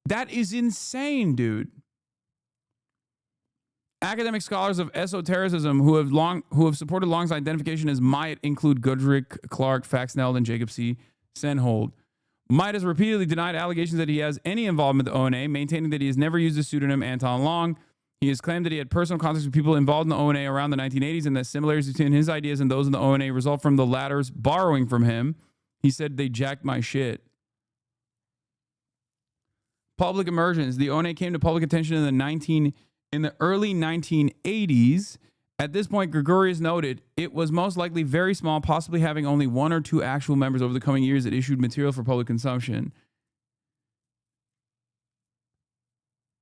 That is insane, dude. Academic scholars of esotericism who have supported Long's identification as Myatt include Goodrick, Clark, Faxneld, and Jacob C. Senhold. Myatt has repeatedly denied allegations that he has any involvement with the ONA, maintaining that he has never used the pseudonym Anton Long. He has claimed that he had personal contacts with people involved in the ONA around the 1980s and that similarities between his ideas and those in the ONA result from the latter's borrowing from him. He said, they jacked my shit. Public emergence. The ONA came to public attention in the early 1980s. At this point, Gregorius noted it was most likely very small, possibly having only 1 or 2 actual members. Over the coming years, it issued material for public consumption.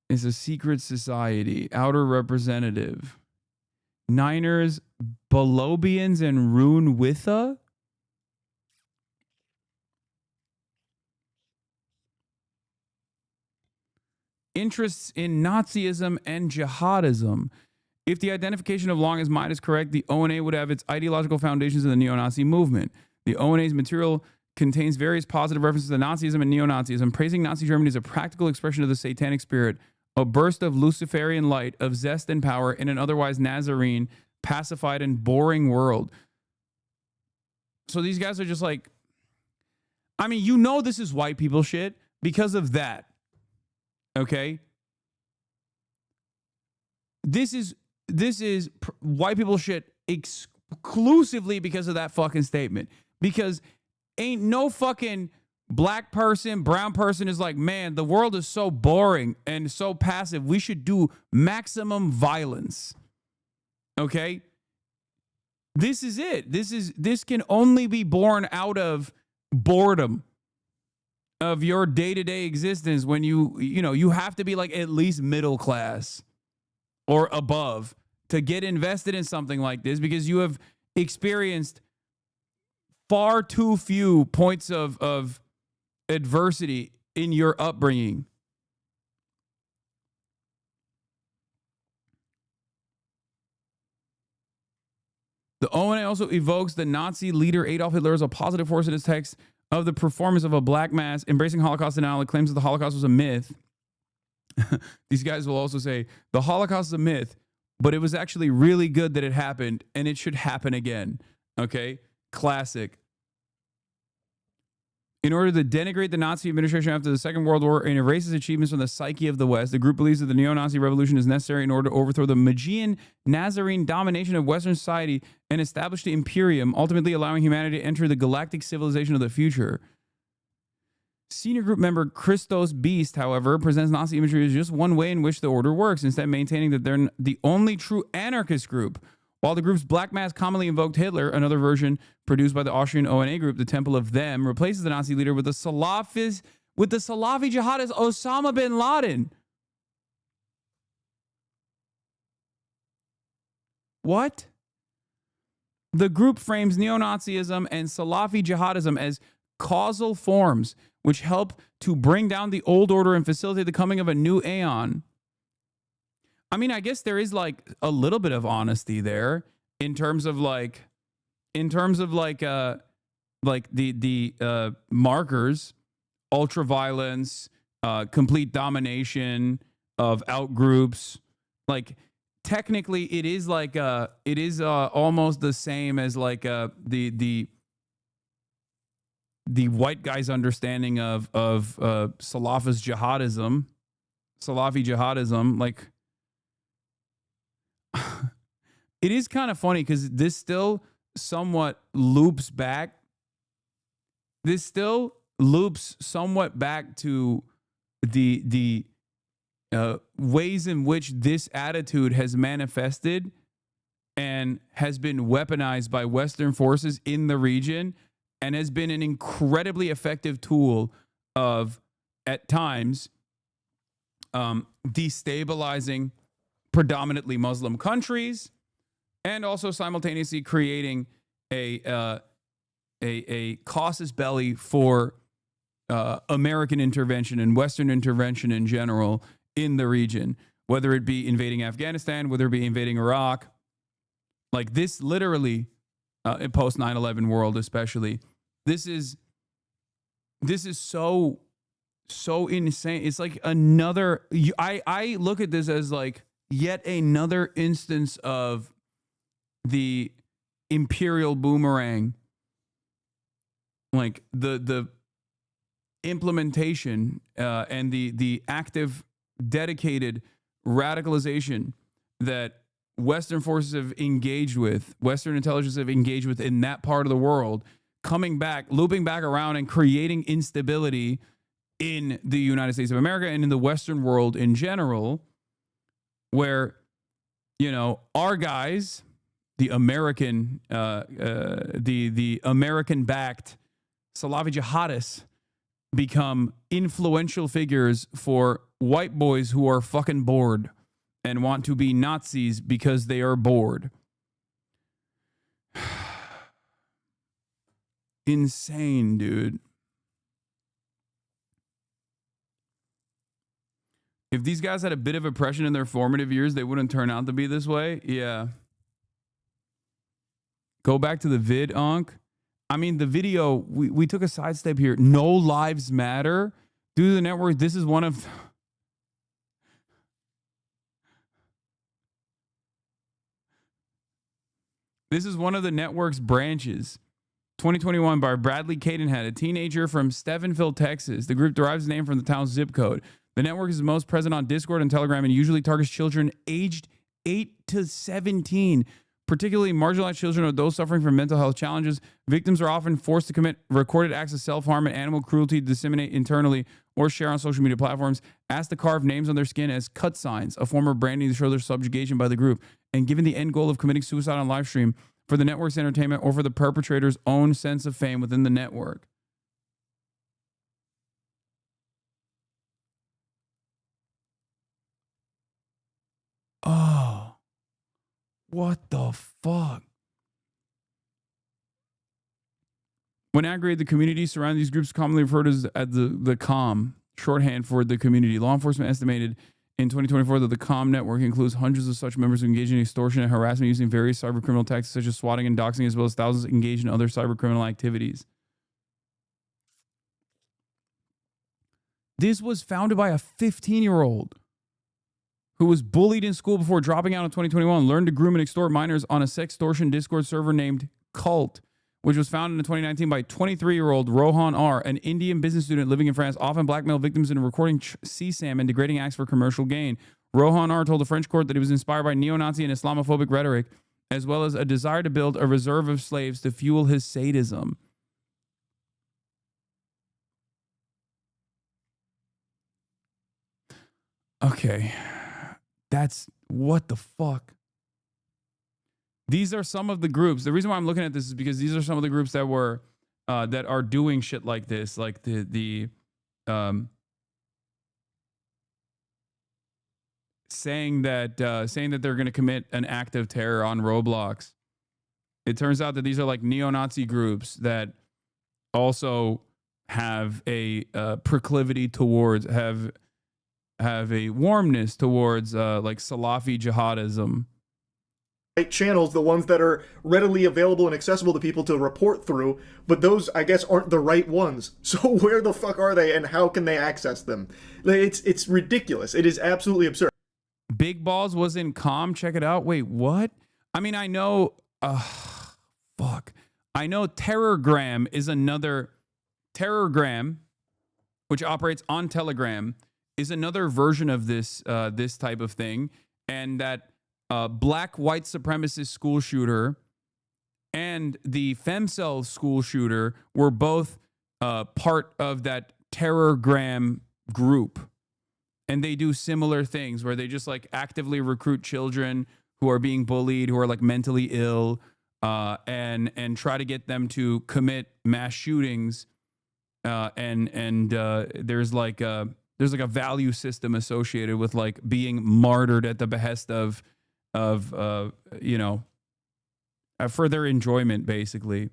It's a secret society, outer representative. Niners, Bolobians, and Rune Witha? Interests in Nazism and jihadism. If the identification of Long as Myatt is correct, the ONA would have its ideological foundations in the neo-Nazi movement. The ONA's material contains various positive references to Nazism and neo-Nazism, praising Nazi Germany as a practical expression of the satanic spirit, a burst of Luciferian light, of zest and power in an otherwise Nazarene, pacified and boring world. So these guys are just like, I mean, you know this is white people shit because of that. Okay? This is white people shit exclusively because of that fucking statement. Because ain't no fucking black person, brown person is like, man, the world is so boring and so passive. We should do maximum violence. Okay? This is it. This can only be born out of boredom of your day-to-day existence when you have to be like at least middle class or above to get invested in something like this because you have experienced far too few points of adversity in your upbringing. The ONA also evokes the Nazi leader Adolf Hitler as a positive force in its text of the performance of a black mass, embracing Holocaust denial. It claims that the Holocaust was a myth. These guys will also say the Holocaust is a myth, but it was actually really good that it happened and it should happen again. Okay? Classic. In order to denigrate the Nazi administration after the Second World War and erase its achievements from the psyche of the West, the group believes that the neo-Nazi revolution is necessary in order to overthrow the Magian Nazarene domination of Western society and establish the Imperium, ultimately allowing humanity to enter the galactic civilization of the future. Senior group member Christos Beast, however, presents Nazi imagery as just one way in which the order works, instead maintaining that they're the only true anarchist group. While the group's black mass commonly invoked Hitler, another version produced by the Austrian ONA group, the Temple of Them, replaces the Nazi leader with the Salafi jihadist Osama bin Laden. What? The group frames neo-Nazism and Salafi jihadism as causal forms which help to bring down the old order and facilitate the coming of a new aeon. I mean, I guess there is like a little bit of honesty there in terms of the markers, ultraviolence, complete domination of outgroups. Like technically, it is like almost the same as like the white guy's understanding of Salafi jihadism, like. It is kind of funny because this still somewhat loops back. This still loops somewhat back to the ways in which this attitude has manifested and has been weaponized by Western forces in the region, and has been an incredibly effective tool of, at times, destabilizing predominantly Muslim countries, and also simultaneously creating a casus belli for American intervention and Western intervention in general in the region, whether it be invading Afghanistan, whether it be invading Iraq. Like this, literally, in post 9/11 world, especially, this is so insane. It's like another. I look at this as like yet another instance of the imperial boomerang, like the implementation and the active, dedicated radicalization that Western forces have engaged with, Western intelligence have engaged with in that part of the world, coming back, looping back around and creating instability in the United States of America and in the Western world in general, where, you know, our guys, the American, the American-backed Salafi jihadists become influential figures for white boys who are fucking bored and want to be Nazis because they are bored. Insane, dude. If these guys had a bit of oppression in their formative years, they wouldn't turn out to be this way. Yeah. Go back to the vid, Unc. I mean, the video, we took a sidestep here. No lives matter. Due to the network, this is one of... This is one of the network's branches. 2021 by Bradley Cadenhead, a teenager from Stephenville, Texas. The group derives its name from the town's zip code. The network is most present on Discord and Telegram and usually targets children aged 8 to 17, particularly marginalized children or those suffering from mental health challenges. Victims are often forced to commit recorded acts of self-harm and animal cruelty to disseminate internally or share on social media platforms, asked to carve names on their skin as cut signs, a form of branding to show their subjugation by the group, and given the end goal of committing suicide on live stream for the network's entertainment or for the perpetrator's own sense of fame within the network. Oh, what the fuck? When aggregated, the community surrounding these groups commonly referred to as the COM, shorthand for the community. Law enforcement estimated in 2024 that the COM network includes hundreds of such members who engage in extortion and harassment using various cybercriminal tactics such as swatting and doxing, as well as thousands engaged in other cybercriminal activities. This was founded by a 15-year-old who was bullied in school before dropping out in 2021, learned to groom and extort minors on a sextortion Discord server named Cult, which was founded in 2019 by 23-year-old Rohan R., an Indian business student living in France, often blackmailed victims into recording CSAM and degrading acts for commercial gain. Rohan R. told the French court that he was inspired by neo-Nazi and Islamophobic rhetoric, as well as a desire to build a reserve of slaves to fuel his sadism. Okay. That's what the fuck? These are some of the groups. The reason why I'm looking at this is because these are some of the groups that were that are doing shit like this, like the saying that they're going to commit an act of terror on Roblox. It turns out that these are like neo-Nazi groups that also have a proclivity towards have a warmness towards like Salafi jihadism. Right channels, the ones that are readily available and accessible to people to report through, but those, I guess, aren't the right ones. So where the fuck are they and how can they access them? It's ridiculous. It is absolutely absurd. Big Balls was in COM. Check it out. Wait, what? I mean, I know... fuck. I know Terrorgram is another... Terrorgram, which operates on Telegram, is another version of this this type of thing, and that black white supremacist school shooter and the femcel school shooter were both part of that Terrorgram group and they do similar things where they just like actively recruit children who are being bullied, who are like mentally ill, and try to get them to commit mass shootings. There's like a value system associated with like being martyred at the behest of you know, for their enjoyment, basically.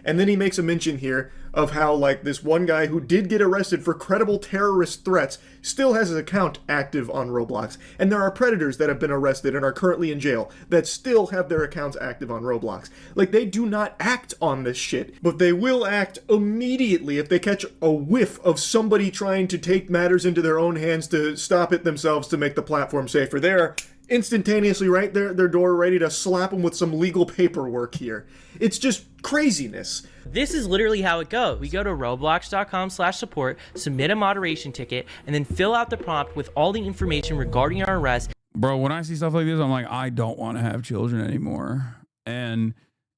And then he makes a mention here of how, like, this one guy who did get arrested for credible terrorist threats still has his account active on Roblox. And there are predators that have been arrested and are currently in jail that still have their accounts active on Roblox. Like, they do not act on this shit, but they will act immediately if they catch a whiff of somebody trying to take matters into their own hands to stop it themselves to make the platform safer. They're instantaneously right there at their door, ready to slap them with some legal paperwork here. It's just craziness. This is literally how it goes. We go to roblox.com/support, submit a moderation ticket, and then fill out the prompt with all the information regarding our arrest. Bro, when I see stuff like this, I'm like, I don't want to have children anymore. And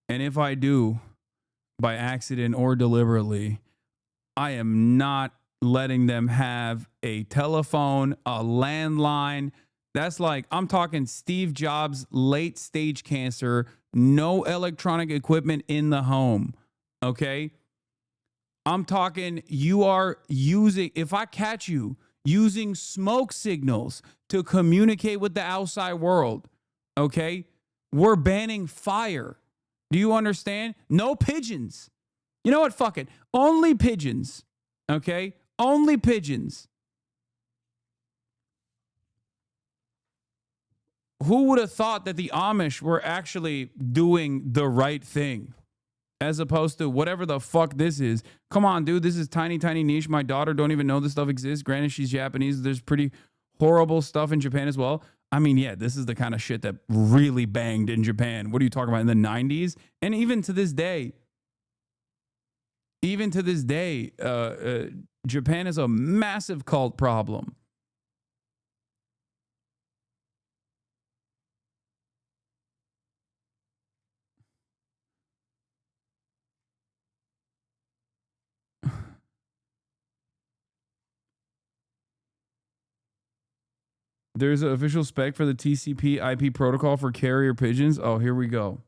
if I do, by accident or deliberately, I am not letting them have a telephone, a landline. That's like, I'm talking Steve Jobs, late stage cancer, no electronic equipment in the home. Okay. I'm talking, you are using, if I catch you using smoke signals to communicate with the outside world, okay, we're banning fire. Do you understand? No pigeons. You know what? Fuck it. Only pigeons. Okay. Only pigeons. Who would have thought that the Amish were actually doing the right thing as opposed to whatever the fuck this is? Come on, dude. This is tiny, tiny niche. My daughter don't even know this stuff exists. Granted, she's Japanese. There's pretty horrible stuff in Japan as well. I mean, yeah, this is the kind of shit that really banged in Japan. What are you talking about? In the 90s? And even to this day, Japan is a massive cult problem. There's an official spec for the TCP IP protocol for carrier pigeons. Oh, here we go.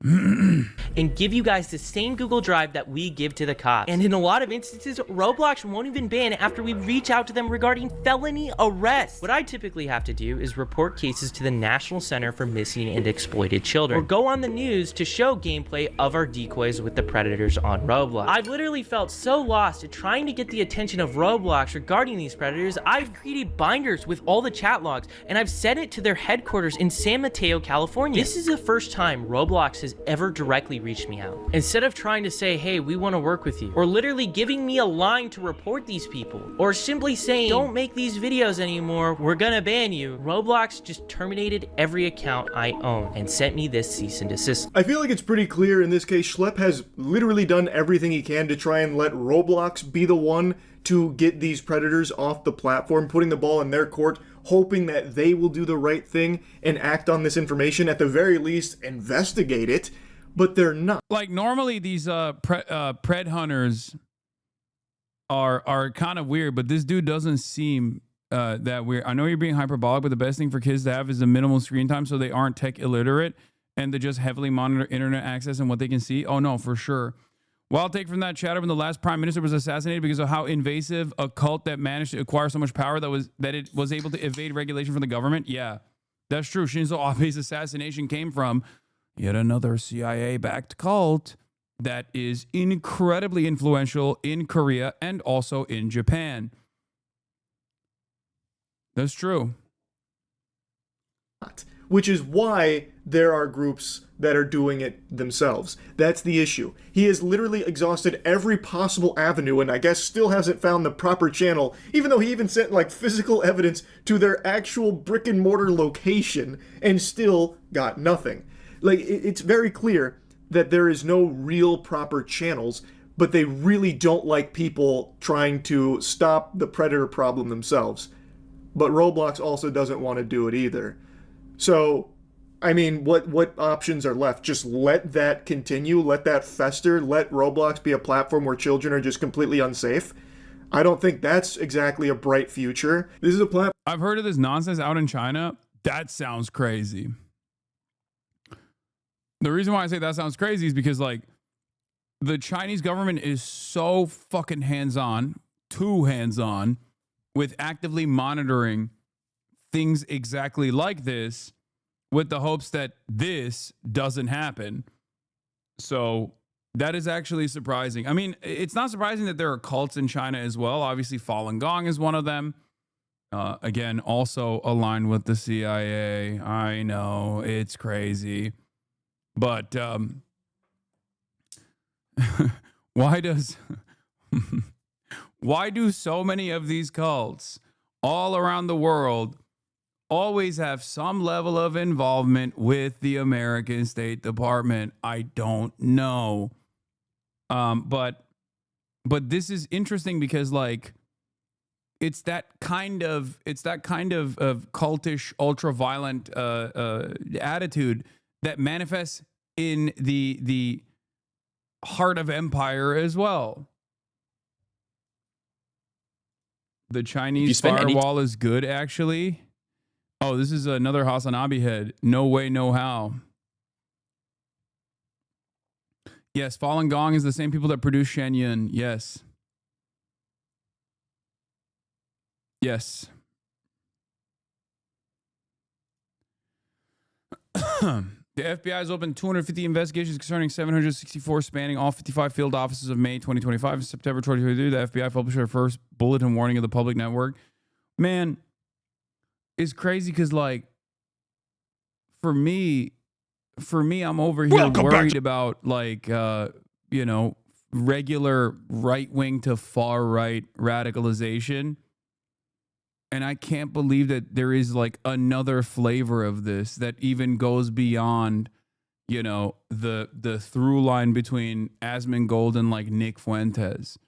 And give you guys the same Google Drive that we give to the cops. And in a lot of instances, Roblox won't even ban after we reach out to them regarding felony arrests. What I typically have to do is report cases to the National Center for Missing and Exploited Children, or go on the news to show gameplay of our decoys with the predators on Roblox. I've literally felt so lost at trying to get the attention of Roblox regarding these predators. I've created binders with all the chat logs, and I've sent it to their headquarters in San Mateo, California. This is the first time Roblox has ever directly reached me out. Instead of trying to say, hey, we want to work with you, or literally giving me a line to report these people, or simply saying, don't make these videos anymore, we're gonna ban you, Roblox just terminated every account I own and sent me this cease and desist. I feel like it's pretty clear in this case, Schlepp has literally done everything he can to try and let Roblox be the one to get these predators off the platform, putting the ball in their court, hoping that they will do the right thing and act on this information, at the very least investigate it, but they're not. Like, normally these pred hunters are kind of weird, but this dude doesn't seem that weird. I know you're being hyperbolic, but the best thing for kids to have is the minimal screen time so they aren't tech illiterate and to just heavily monitor internet access and what they can see. Oh no, for sure. Wild take from that chatter when the last prime minister was assassinated because of how invasive a cult that managed to acquire so much power that it was able to evade regulation from the government. Yeah, that's true. Shinzo Abe's assassination came from yet another CIA-backed cult that is incredibly influential in Korea and also in Japan. That's true. Which is why there are groups that are doing it themselves. That's the issue. He has literally exhausted every possible avenue and I guess still hasn't found the proper channel, even though he even sent like physical evidence to their actual brick and mortar location and still got nothing. Like, it's very clear that there is no real proper channels, but they really don't like people trying to stop the predator problem themselves. But Roblox also doesn't want to do it either. So, I mean, what options are left? Just let that continue, let that fester, let Roblox be a platform where children are just completely unsafe. I don't think that's exactly a bright future. This is a platform. I've heard of this nonsense out in China. That sounds crazy. The reason why I say that sounds crazy is because, like, the Chinese government is so fucking hands-on, too hands-on, with actively monitoring things exactly like this with the hopes that this doesn't happen. So that is actually surprising. I mean, it's not surprising that there are cults in China as well. Obviously, Falun Gong is one of them. Again, also aligned with the CIA. I know, it's crazy. But why do so many of these cults all around the world always have some level of involvement with the American State Department? I don't know. But this is interesting because, like, it's that kind of cultish, ultra-violent attitude that manifests in the heart of empire as well. The Chinese firewall is good, actually. Oh, this is another Hasanabi head. No way, no how. Yes, Falun Gong is the same people that produce Shen Yun. Yes. Yes. The FBI has opened 250 investigations concerning 764 spanning all 55 field offices of May 2025 and September 2022. The FBI published their first bulletin warning of the public network. Man, it's crazy because, like, for me, I'm over here worried about, like, regular right-wing to far-right radicalization. And I can't believe that there is, like, another flavor of this that even goes beyond, the through line between Asmongold and, like, Nick Fuentes.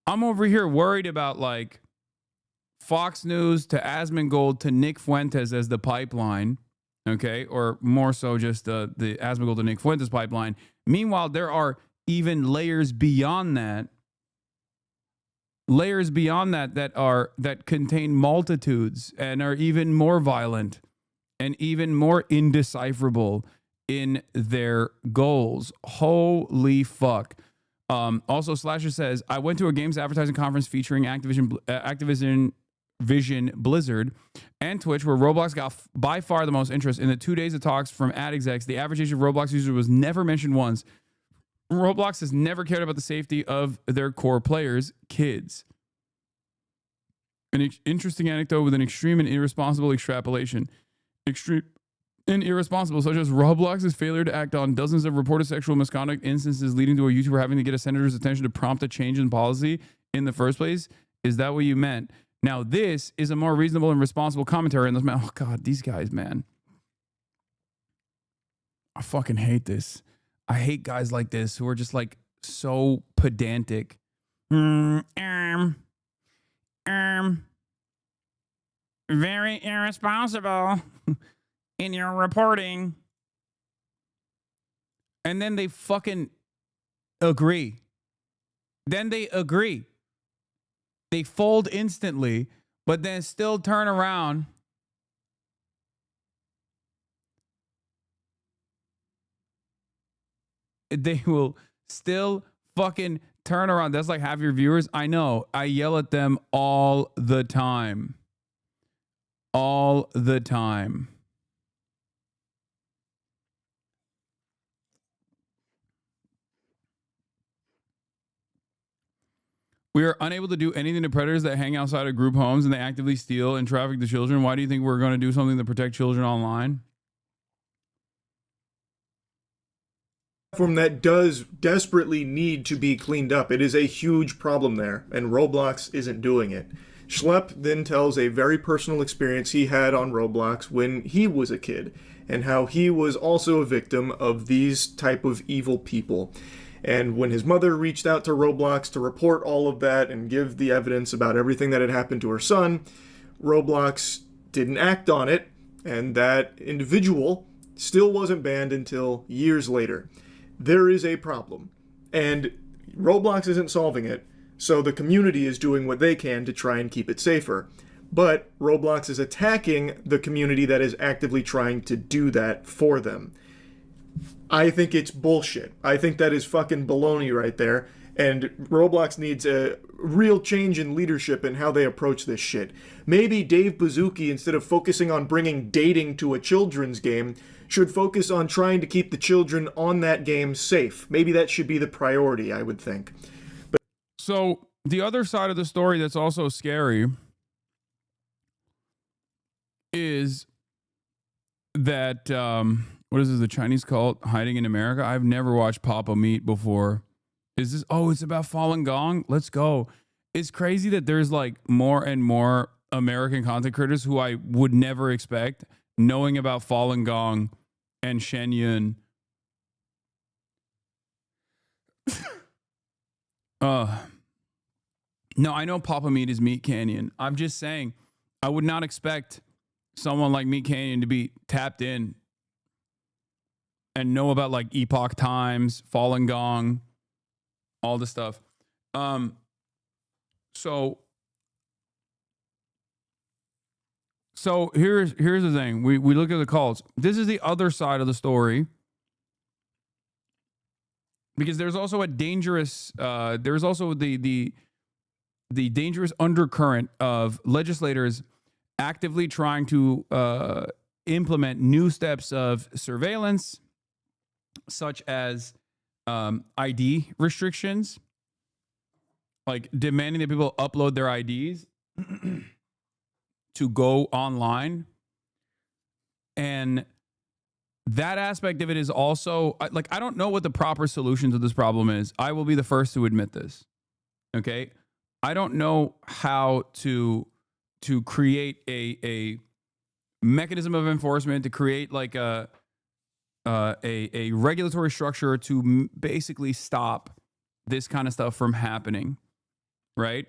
I'm over here worried about, like, Fox News to Asmongold to Nick Fuentes as the pipeline, okay? Or more so just the Asmongold to Nick Fuentes pipeline. Meanwhile, there are even layers beyond that that contain multitudes and are even more violent and even more indecipherable in their goals. Holy fuck. Also, Slasher says, I went to a games advertising conference featuring Activision Blizzard and Twitch, where Roblox got by far the most interest. In the 2 days of talks from ad execs, the average age of Roblox user was never mentioned once. Roblox has never cared about the safety of their core players, kids. An interesting anecdote with an extreme and irresponsible extrapolation. Extreme and irresponsible, such as Roblox's failure to act on dozens of reported sexual misconduct instances leading to a YouTuber having to get a senator's attention to prompt a change in policy in the first place. Is that what you meant? Now, this is a more reasonable and responsible commentary on this man. Oh, God, these guys, man. I fucking hate this. I hate guys like this who are just, like, so pedantic. Very irresponsible in your reporting. And then they fucking agree. Then they agree. They fold instantly, but then still turn around. They will still fucking turn around. That's like half your viewers. I know. I yell at them all the time. All the time. We are unable to do anything to predators that hang outside of group homes and they actively steal and traffic the children. Why do you think we're going to do something to protect children online? Platform that does desperately need to be cleaned up. It is a huge problem there, and Roblox isn't doing it. Schlepp then tells a very personal experience he had on Roblox when he was a kid, and how he was also a victim of these type of evil people. And when his mother reached out to Roblox to report all of that and give the evidence about everything that had happened to her son, Roblox didn't act on it, and that individual still wasn't banned until years later. There is a problem, and Roblox isn't solving it, So the community is doing what they can to try and keep it safer. But Roblox is attacking the community that is actively trying to do that for them. I think it's bullshit. I think that is fucking baloney right there. And Roblox needs a real change in leadership in how they approach this shit. Maybe Dave Bazooki, instead of focusing on bringing dating to a children's game, should focus on trying to keep the children on that game safe. Maybe that should be the priority, I would think. So the other side of the story that's also scary is that, what is this, the Chinese cult hiding in America? I've never watched Papa Meat before. Is this, oh, it's about Falun Gong? Let's go. It's crazy that there's like more and more American content creators who I would never expect knowing about Falun Gong and Shen Yun. No, I know Papa Meat is Meat Canyon. I'm just saying, I would not expect someone like Meat Canyon to be tapped in and know about like Epoch Times, Falun Gong, all the stuff. So here's the thing. We look at the cults. This is the other side of the story. Because there's also a dangerous there's also the dangerous undercurrent of legislators actively trying to implement new steps of surveillance, such as ID restrictions, like demanding that people upload their IDs to go online. And that aspect of it is also, like, I don't know what the proper solution to this problem is. I will be the first to admit this. Okay? I don't know how to create a mechanism of enforcement, to create like a regulatory structure to basically stop this kind of stuff from happening, right?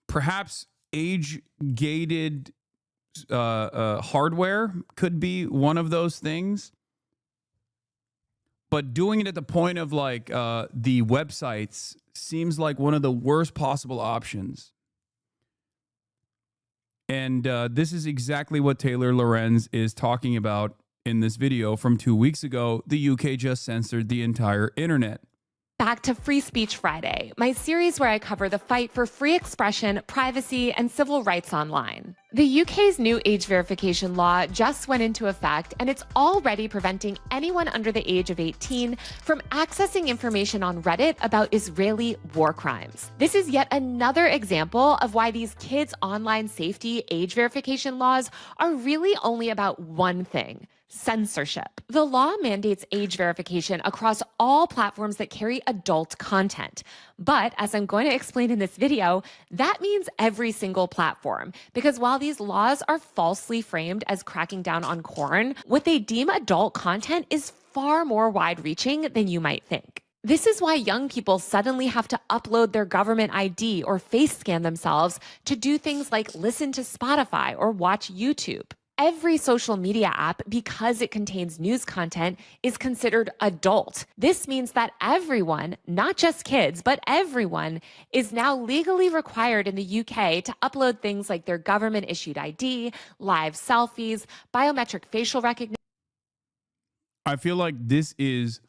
Perhaps age-gated hardware could be one of those things, but doing it at the point of like the websites seems like one of the worst possible options. And this is exactly what Taylor Lorenz is talking about in this video from 2 weeks ago. The UK just censored the entire internet. Back to Free Speech Friday, my series where I cover the fight for free expression, privacy, and civil rights online. The UK's new age verification law just went into effect, and it's already preventing anyone under the age of 18 from accessing information on Reddit about Israeli war crimes. This is yet another example of why these kids' online safety age verification laws are really only about one thing: censorship. The law mandates age verification across all platforms that carry adult content. But as I'm going to explain in this video, that means every single platform. Because while these laws are falsely framed as cracking down on porn, what they deem adult content is far more wide-reaching than you might think. This is why young people suddenly have to upload their government ID or face scan themselves to do things like listen to Spotify or watch YouTube. Every social media app, because it contains news content, is considered adult. This means that everyone, not just kids, but everyone, is now legally required in the UK to upload things like their government-issued ID, live selfies, biometric facial recognition. I feel like this is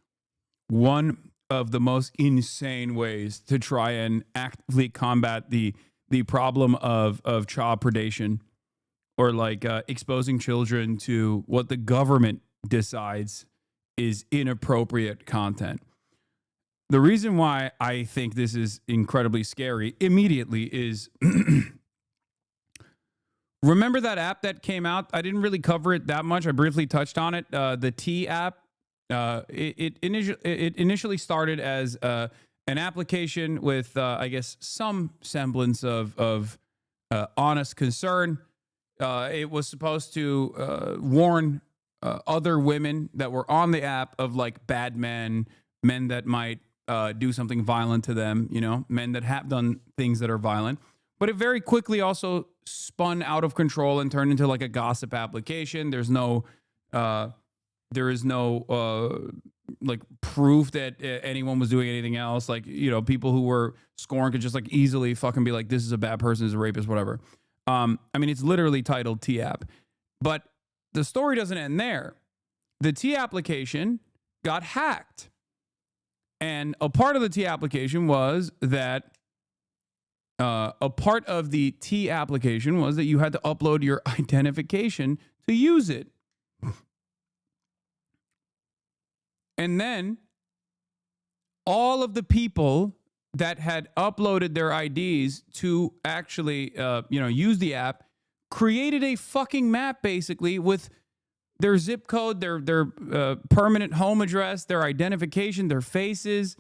one of the most insane ways to try and actively combat the problem of child predation, or like exposing children to what the government decides is inappropriate content. The reason why I think this is incredibly scary immediately is remember that app that came out? I didn't really cover it that much. I briefly touched on it. The T app. It initially started as an application with, I guess, some semblance of honest concern. It was supposed to warn other women that were on the app of like bad men that might do something violent to them, you know, men that have done things that are violent. But it very quickly also spun out of control and turned into like a gossip application. There is no like proof that anyone was doing anything else. Like, you know, people who were scoring could just like easily fucking be like, this is a bad person, this is a rapist, whatever. I mean, it's literally titled T-App. But the story doesn't end there. The T application got hacked. And a part of the T application was that a part of the T application was that you had to upload your identification to use it. And then all of the people that had uploaded their IDs to actually, use the app created a fucking map basically with their zip code, their permanent home address, their identification, their faces.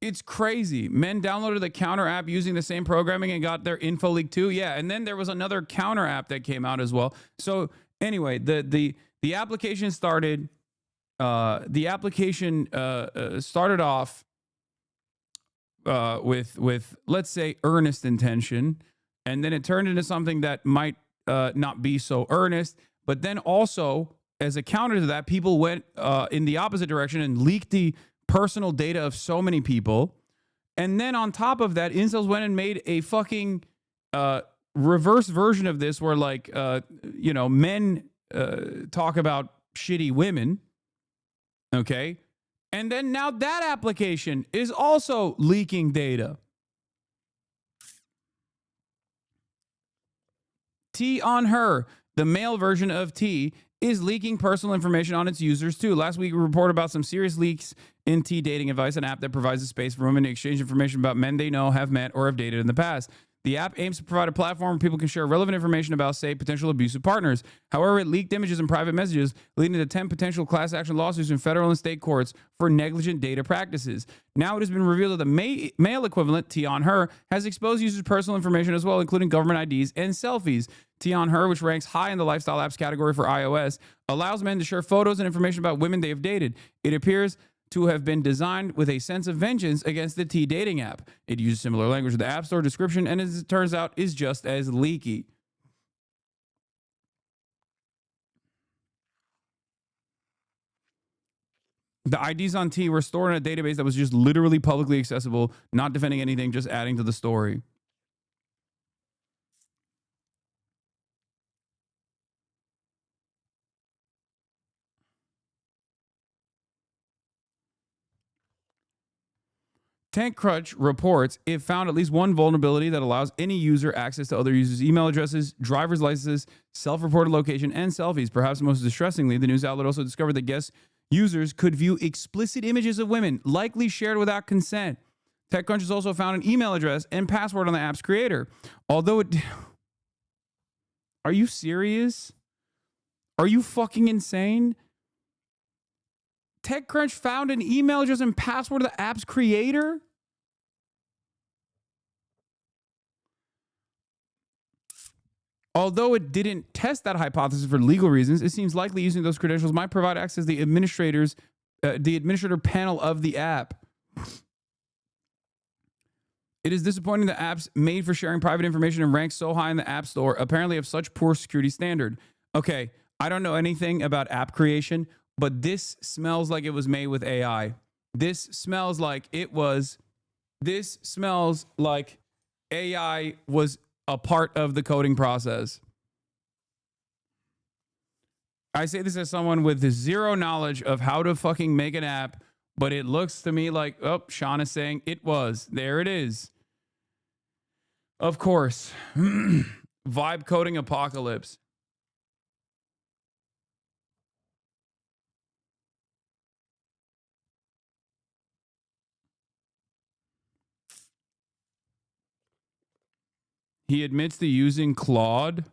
It's crazy. Men downloaded the Counter app using the same programming and got their info leaked too. Yeah, and then there was another Counter app that came out as well. So anyway, the application started. The application started off with let's say earnest intention, and then it turned into something that might not be so earnest. But then also, as a counter to that, people went in the opposite direction and leaked the personal data of so many people. And then on top of that, incels went and made a fucking reverse version of this where like, men talk about shitty women. Okay. And then now that application is also leaking data. T on Her, the male version of T, is leaking personal information on its users too. Last week, we reported about some serious leaks in T Dating Advice, an app that provides a space for women to exchange information about men they know, have met, or have dated in the past. The app aims to provide a platform where people can share relevant information about, say, potential abusive partners. However, it leaked images and private messages, leading to 10 potential class action lawsuits in federal and state courts for negligent data practices. Now it has been revealed that the male equivalent, T on Her, has exposed users' personal information as well, including government IDs and selfies. T on Her, which ranks high in the lifestyle apps category for iOS, allows men to share photos and information about women they have dated. It appears to have been designed with a sense of vengeance against the T dating app. It uses similar language to the App Store description, and as it turns out, is just as leaky. The IDs on T were stored in a database that was just literally publicly accessible, not defending anything, just adding to the story. TechCrunch reports it found at least one vulnerability that allows any user access to other users' email addresses, driver's licenses, self-reported location, and selfies. Perhaps most distressingly, the news outlet also discovered that guest users could view explicit images of women, likely shared without consent. TechCrunch has also found an email address and password on the app's creator. Although it... Are you serious? Are you fucking insane? TechCrunch found an email address and password of the app's creator? Although it didn't test that hypothesis for legal reasons, it seems likely using those credentials might provide access to the administrator panel of the app. It is disappointing that apps made for sharing private information and ranked so high in the App Store apparently have such poor security standard. Okay, I don't know anything about app creation, but this smells like it was made with AI. This smells like AI was a part of the coding process. I say this as someone with zero knowledge of how to fucking make an app, but it looks to me like, oh, Sean is saying it was. There it is. Of course. Vibe coding apocalypse. He admits to using Claude.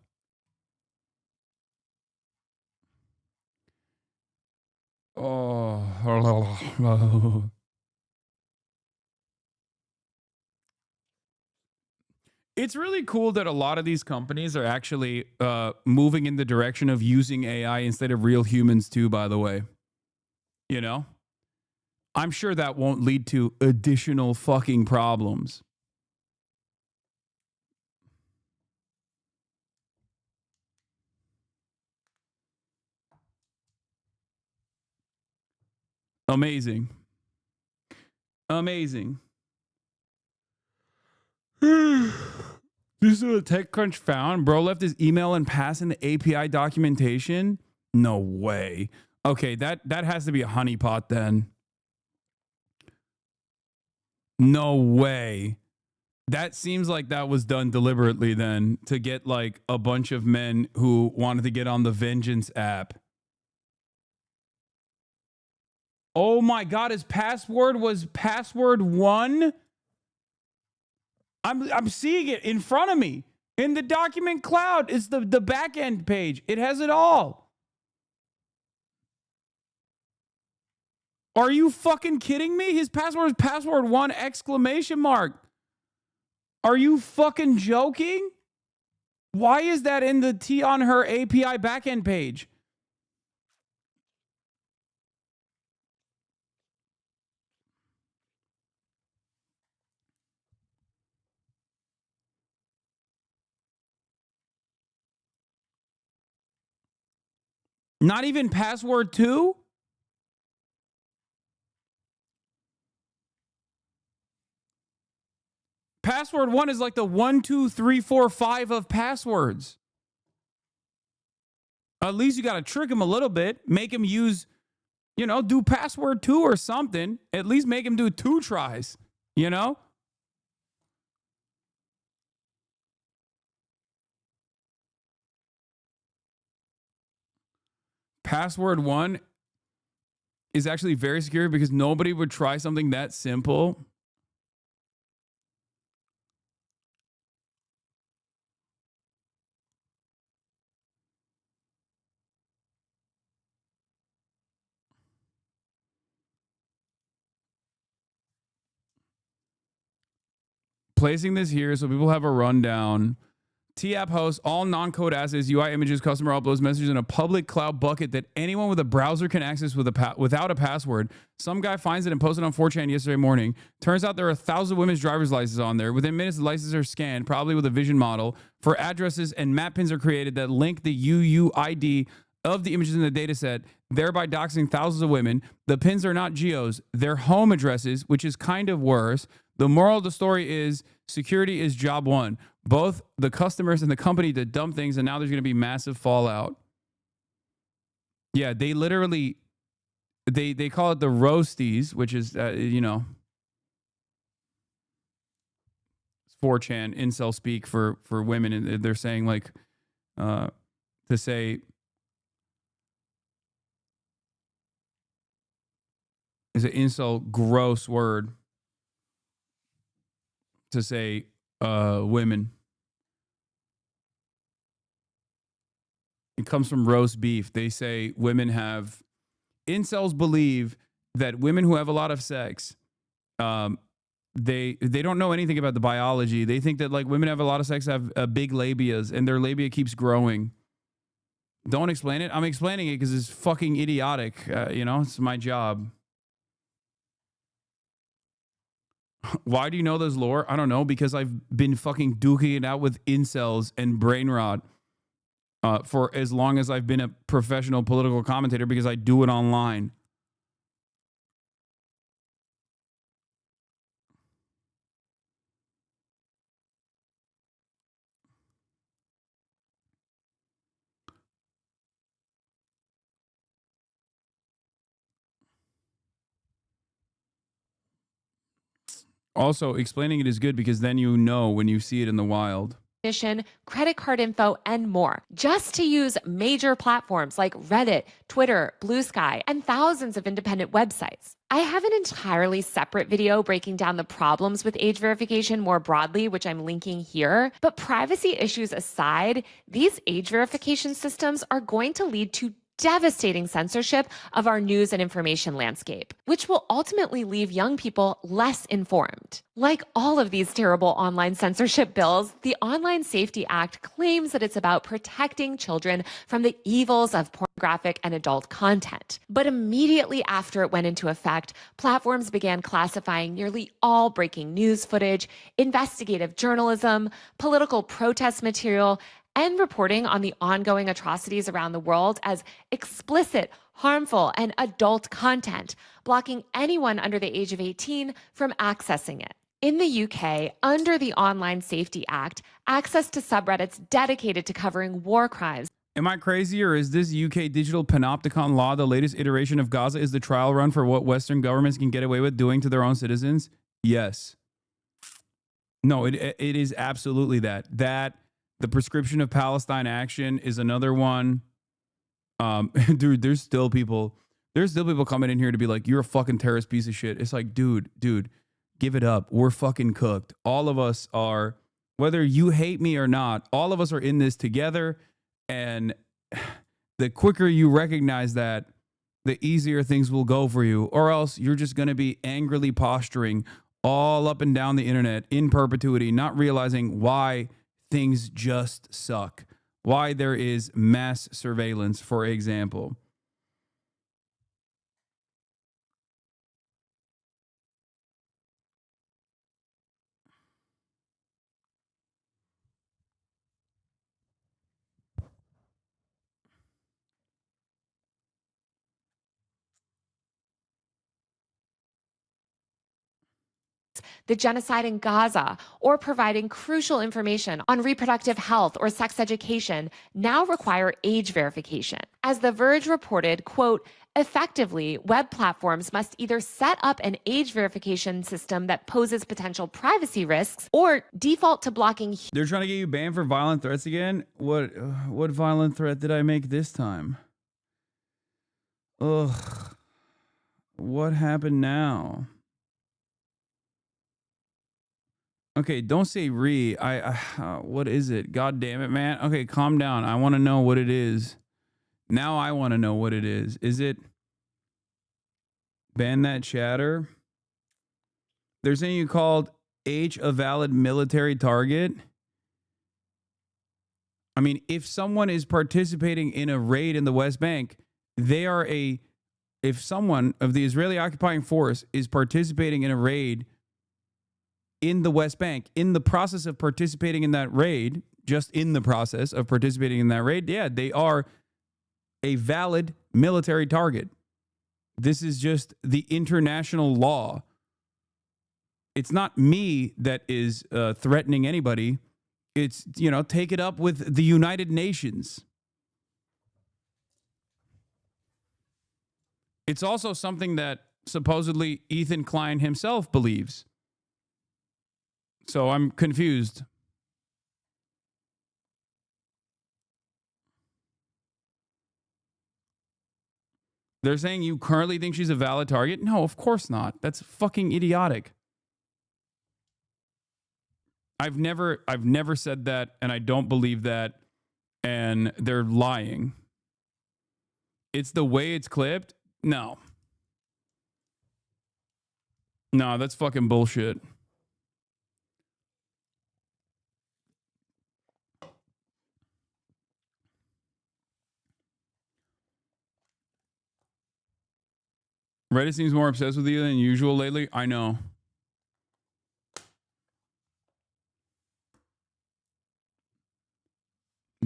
Oh. It's really cool that a lot of these companies are actually moving in the direction of using AI instead of real humans too, by the way. You know? I'm sure that won't lead to additional fucking problems. Amazing. Amazing. This is what TechCrunch found. Bro left his email and pass in the API documentation. No way. Okay, that has to be a honeypot then. No way. That seems like that was done deliberately then to get like a bunch of men who wanted to get on the Vengeance app. Oh my God, his password was password 1. I'm seeing it in front of me in the document cloud. It's the back end page. It has it all. Are you fucking kidding me? His password is password 1 exclamation mark. Are you fucking joking? Why is that in the T on her API backend page? Not even password 2? Password 1 is like the 1, 2, 3, 4, 5 of passwords. At least you got to trick him a little bit. Make him use, do password 2 or something. At least make him do 2 tries, Password 1 is actually very secure because nobody would try something that simple. Placing this here so people have a rundown. TApp hosts all non-code assets, UI images, customer uploads, messages in a public cloud bucket that anyone with a browser can access without a password. Some guy finds it and posted on 4chan yesterday morning. Turns out there are 1,000 women's driver's licenses on there. Within minutes, the licenses are scanned, probably with a vision model, for addresses, and map pins are created that link the UUID of the images in the data set, thereby doxing thousands of women. The pins are not geos, they're home addresses, which is kind of worse. The moral of the story is security is job 1. Both the customers and the company did dumb things, and now there's going to be massive fallout. Yeah, they literally, they call it the roasties, which is, 4chan incel speak for women, and they're saying like, to say, is an incel gross word to say women. It comes from roast beef. They say women have, incels believe that women who have a lot of sex, they don't know anything about the biology. They think that like women have a lot of sex have big labias and their labia keeps growing. Don't explain it. I'm explaining it because it's fucking idiotic. It's my job. Why do you know this lore? I don't know, because I've been fucking duking it out with incels and brain rot for as long as I've been a professional political commentator, because I do it online. Also, explaining it is good because then you know when you see it in the wild. Credit card info, and more, just to use major platforms like Reddit, Twitter, Blue Sky, and thousands of independent websites. I have an entirely separate video breaking down the problems with age verification more broadly, which I'm linking here. But privacy issues aside, these age verification systems are going to lead to devastating censorship of our news and information landscape, which will ultimately leave young people less informed. Like all of these terrible online censorship bills, the Online Safety Act claims that it's about protecting children from the evils of pornographic and adult content. But immediately after it went into effect, platforms began classifying nearly all breaking news footage, investigative journalism, political protest material, and reporting on the ongoing atrocities around the world as explicit, harmful, and adult content, blocking anyone under the age of 18 from accessing it. In the UK, under the Online Safety Act, access to subreddits dedicated to covering war crimes. Am I crazy, or is this UK digital panopticon law the latest iteration of Gaza is the trial run for what Western governments can get away with doing to their own citizens? Yes. No, it is absolutely that. That the prescription of Palestine action is another one. Dude, there's still people coming in here to be like, you're a fucking terrorist piece of shit. It's like, dude, give it up. We're fucking cooked. All of us are, whether you hate me or not, all of us are in this together. And the quicker you recognize that, the easier things will go for you. Or else you're just going to be angrily posturing all up and down the internet in perpetuity, not realizing why things just suck. Why there is mass surveillance, for example. The genocide in Gaza, or providing crucial information on reproductive health or sex education now require age verification. As The Verge reported, quote, effectively, web platforms must either set up an age verification system that poses potential privacy risks or default to blocking. They're trying to get you banned for violent threats again? What violent threat did I make this time? Ugh. What happened now? Okay, don't say what is it? God damn it, man. Okay, calm down. I want to know what it is. Now I want to know what it is. Is it ban that chatter? They're saying you called H a valid military target. I mean, if someone is participating in a raid in the West Bank, if someone of the Israeli occupying force is participating in a raid in the West Bank, in the process of participating in that raid, just in the process of participating in that raid, yeah, they are a valid military target. This is just the international law. It's not me that is threatening anybody. It's, take it up with the United Nations. It's also something that supposedly Ethan Klein himself believes. So I'm confused. They're saying you currently think she's a valid target? No, of course not. That's fucking idiotic. I've never said that, and I don't believe that, and they're lying. It's the way it's clipped? No. No, that's fucking bullshit. Reddit seems more obsessed with you than usual lately. I know.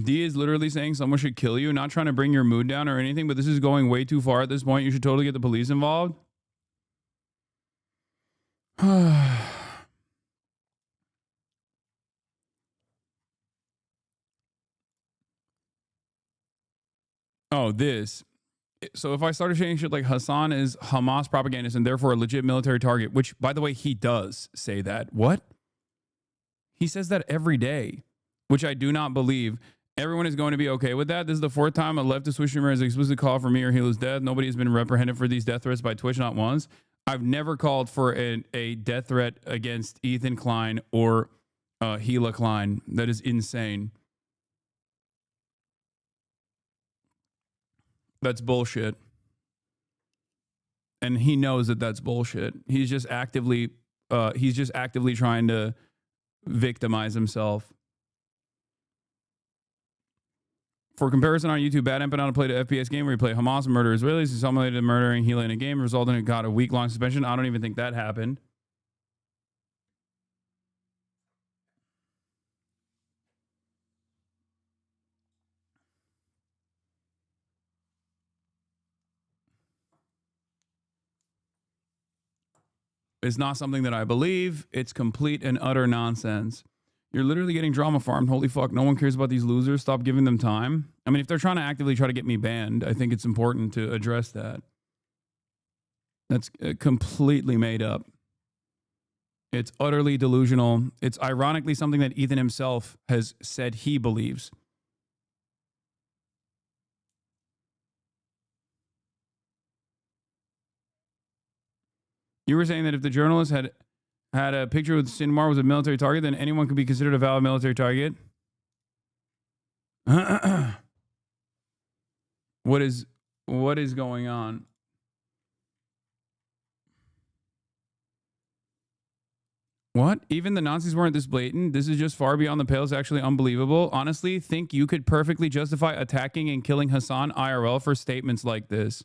D is literally saying someone should kill you, not trying to bring your mood down or anything, but this is going way too far at this point. You should totally get the police involved. Oh, this. So if I started saying shit like Hasan is Hamas propagandist and therefore a legit military target, which, by the way, he does say that. What? He says that every day, which I do not believe. Everyone is going to be okay with that. This is the fourth time a leftist Twitch streamer has explicitly called for me or Hila's death. Nobody has been reprehended for these death threats by Twitch, not once. I've never called for a death threat against Ethan Klein or Hila Klein. That is insane. That's bullshit. And he knows that that's bullshit. He's just actively trying to victimize himself. For comparison on YouTube, Bad Empanada played an FPS game where he played Hamas and murder Israelis. He simulated murdering Hila in a game, resulting in got a week-long suspension. I don't even think that happened. It's not something that I believe. It's complete and utter nonsense. You're literally getting drama farmed. Holy fuck. No one cares about these losers. Stop giving them time. I mean, if they're trying to actively try to get me banned, I think it's important to address that. That's completely made up. It's utterly delusional. It's ironically something that Ethan himself has said he believes. You were saying that if the journalist had a picture with Sinmar was a military target, then anyone could be considered a valid military target. What is going on? What? Even the Nazis weren't this blatant? This is just far beyond the pale. It's actually unbelievable. Honestly, think you could perfectly justify attacking and killing Hasan IRL for statements like this.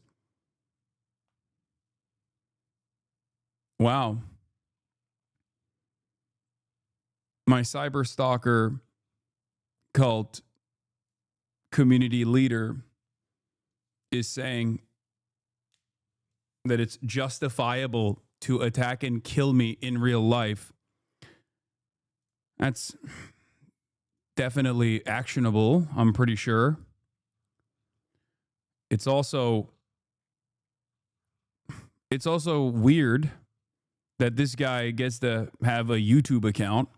Wow. My cyber stalker cult community leader is saying that it's justifiable to attack and kill me in real life. That's definitely actionable, I'm pretty sure. It's also weird that this guy gets to have a YouTube account.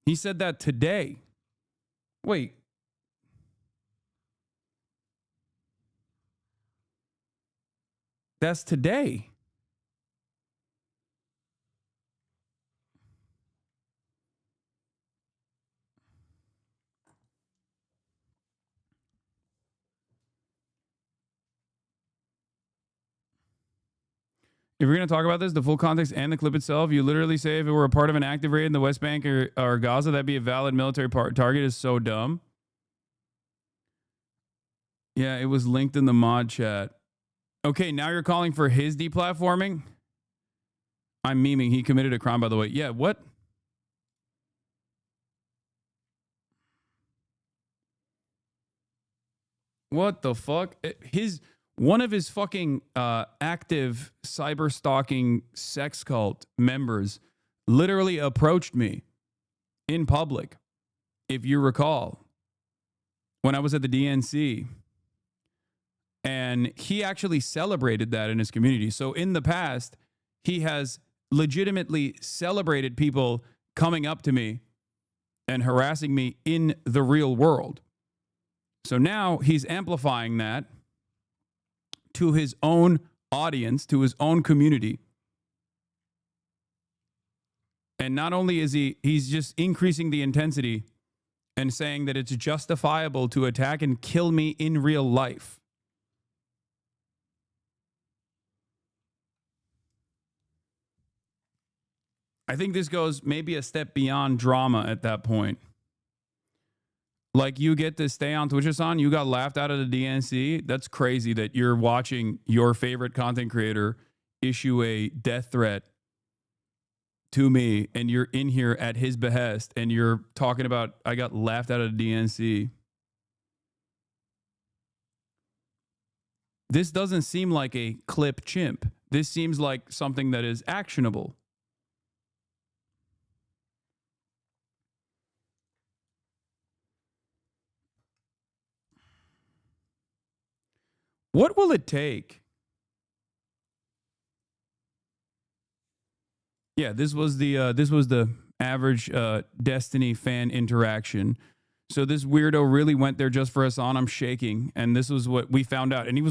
He said that today. Wait. That's today. If we're going to talk about this, the full context and the clip itself, you literally say if it were a part of an active raid in the West Bank or Gaza, that'd be a valid military target is so dumb. Yeah, it was linked in the mod chat. Okay, now you're calling for his deplatforming? I'm memeing. He committed a crime, by the way. Yeah, what? What the fuck? One of his fucking active cyber stalking sex cult members literally approached me in public, if you recall, when I was at the DNC. And he actually celebrated that in his community. So in the past, he has legitimately celebrated people coming up to me and harassing me in the real world. So now he's amplifying that to his own audience, to his own community. And not only is he's just increasing the intensity and saying that it's justifiable to attack and kill me in real life. I think this goes maybe a step beyond drama at that point. Like, you get to stay on Twitch, Hasan, you got laughed out of the DNC. That's crazy that you're watching your favorite content creator issue a death threat to me, and you're in here at his behest, and you're talking about, I got laughed out of the DNC. This doesn't seem like a clip chimp. This seems like something that is actionable. What will it take? Yeah, this was the average Destiny fan interaction. So this weirdo really went there just for Hasan. I'm shaking, and this was what we found out. And we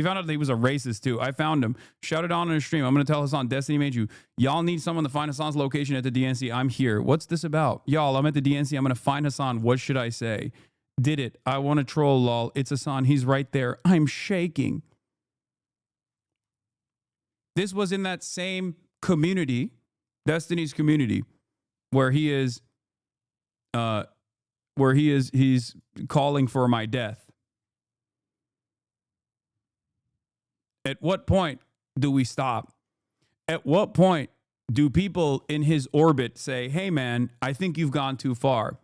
found out that he was a racist too. I found him, shouted on a stream. I'm gonna tell Hasan, Destiny made you. Y'all need someone to find Hasan's location at the DNC. I'm here. What's this about? Y'all, I'm at the DNC. I'm gonna find Hasan. What should I say? Did it. I want to troll, lol. It's Hasan. He's right there. I'm shaking. This was in that same community, Destiny's community, where he's calling for my death. At what point do we stop? At what point do people in his orbit say, hey man, I think you've gone too far?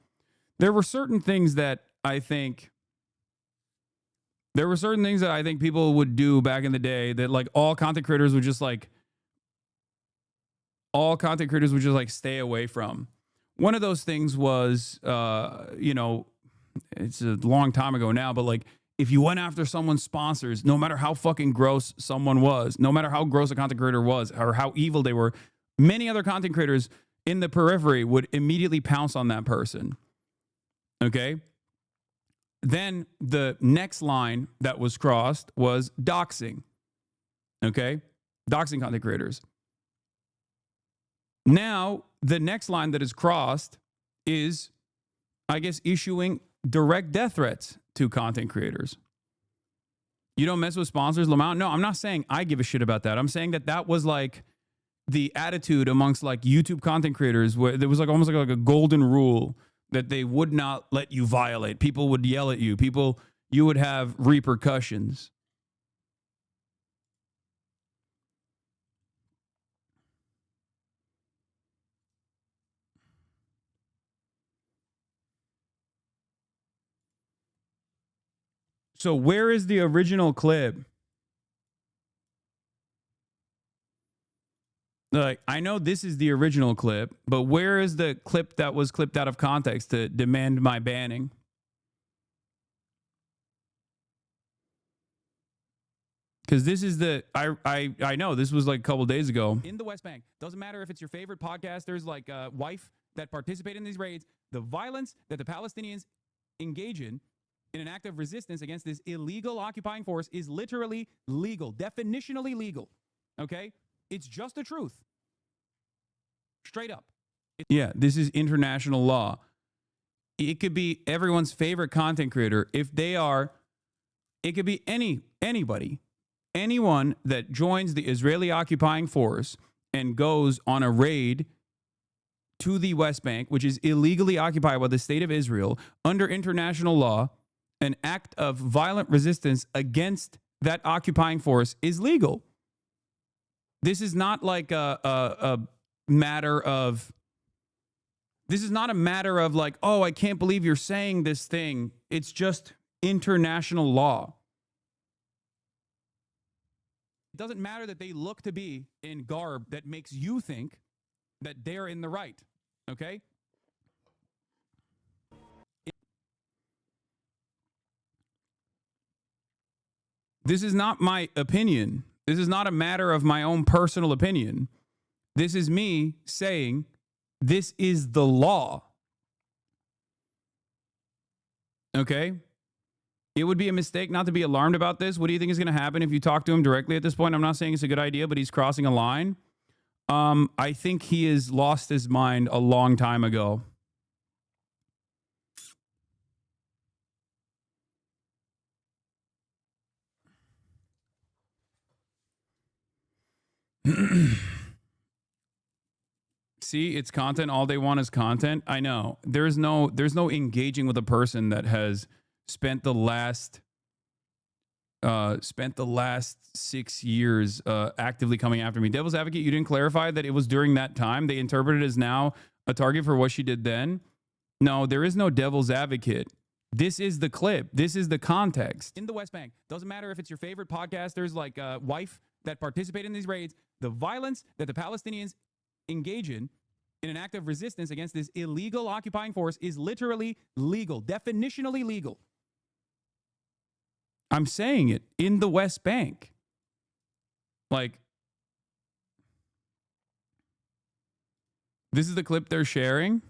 There were certain things that I think There were certain things that I think people would do back in the day that like all content creators would just like stay away from. One of those things was, you know, it's a long time ago now, but like if you went after someone's sponsors, no matter how fucking gross someone was, no matter how gross a content creator was or how evil they were, many other content creators in the periphery would immediately pounce on that person. Okay? Then the next line that was crossed was doxing. Okay? Doxing content creators. Now, the next line that is crossed is, I guess, issuing direct death threats to content creators. You don't mess with sponsors, Lamont? No, I'm not saying I give a shit about that. I'm saying that that was like the attitude amongst like YouTube content creators where there was like almost like a golden rule that they would not let you violate. People would yell at you. You would have repercussions. So where is the original clip? Like, I know this is the original clip, but where is the clip that was clipped out of context to demand my banning? Because this is the, I know this was like a couple days ago. In the West Bank, doesn't matter if it's your favorite podcasters like Wife that participate in these raids, the violence that the Palestinians engage in an act of resistance against this illegal occupying force is literally legal, definitionally legal. Okay? It's just the truth. Straight up. Yeah, this is international law. It could be everyone's favorite content creator. If they are, it could be anybody. Anyone that joins the Israeli occupying force and goes on a raid to the West Bank, which is illegally occupied by the state of Israel, under international law, an act of violent resistance against that occupying force is legal. This is not like a matter of, this is not a matter of like, oh, I can't believe you're saying this thing. It's just international law. It doesn't matter that they look to be in garb that makes you think that they're in the right. Okay? This is not my opinion. This is not a matter of my own personal opinion. This is me saying this is the law. Okay? It would be a mistake not to be alarmed about this. What do you think is going to happen if you talk to him directly at this point? I'm not saying it's a good idea, but he's crossing a line. I think he has lost his mind a long time ago. See, it's content. All they want is content. I know. There's no engaging with a person that has spent the last 6 years actively coming after me. Devil's Advocate, you didn't clarify that it was during that time. They interpreted it as now a target for what she did then. No, there is no Devil's Advocate. This is the clip. This is the context. In the West Bank, doesn't matter if it's your favorite podcasters like Wife that participate in these raids, the violence that the Palestinians engage in an act of resistance against this illegal occupying force is literally legal, definitionally legal. I'm saying it, in the West Bank. Like, this is the clip they're sharing.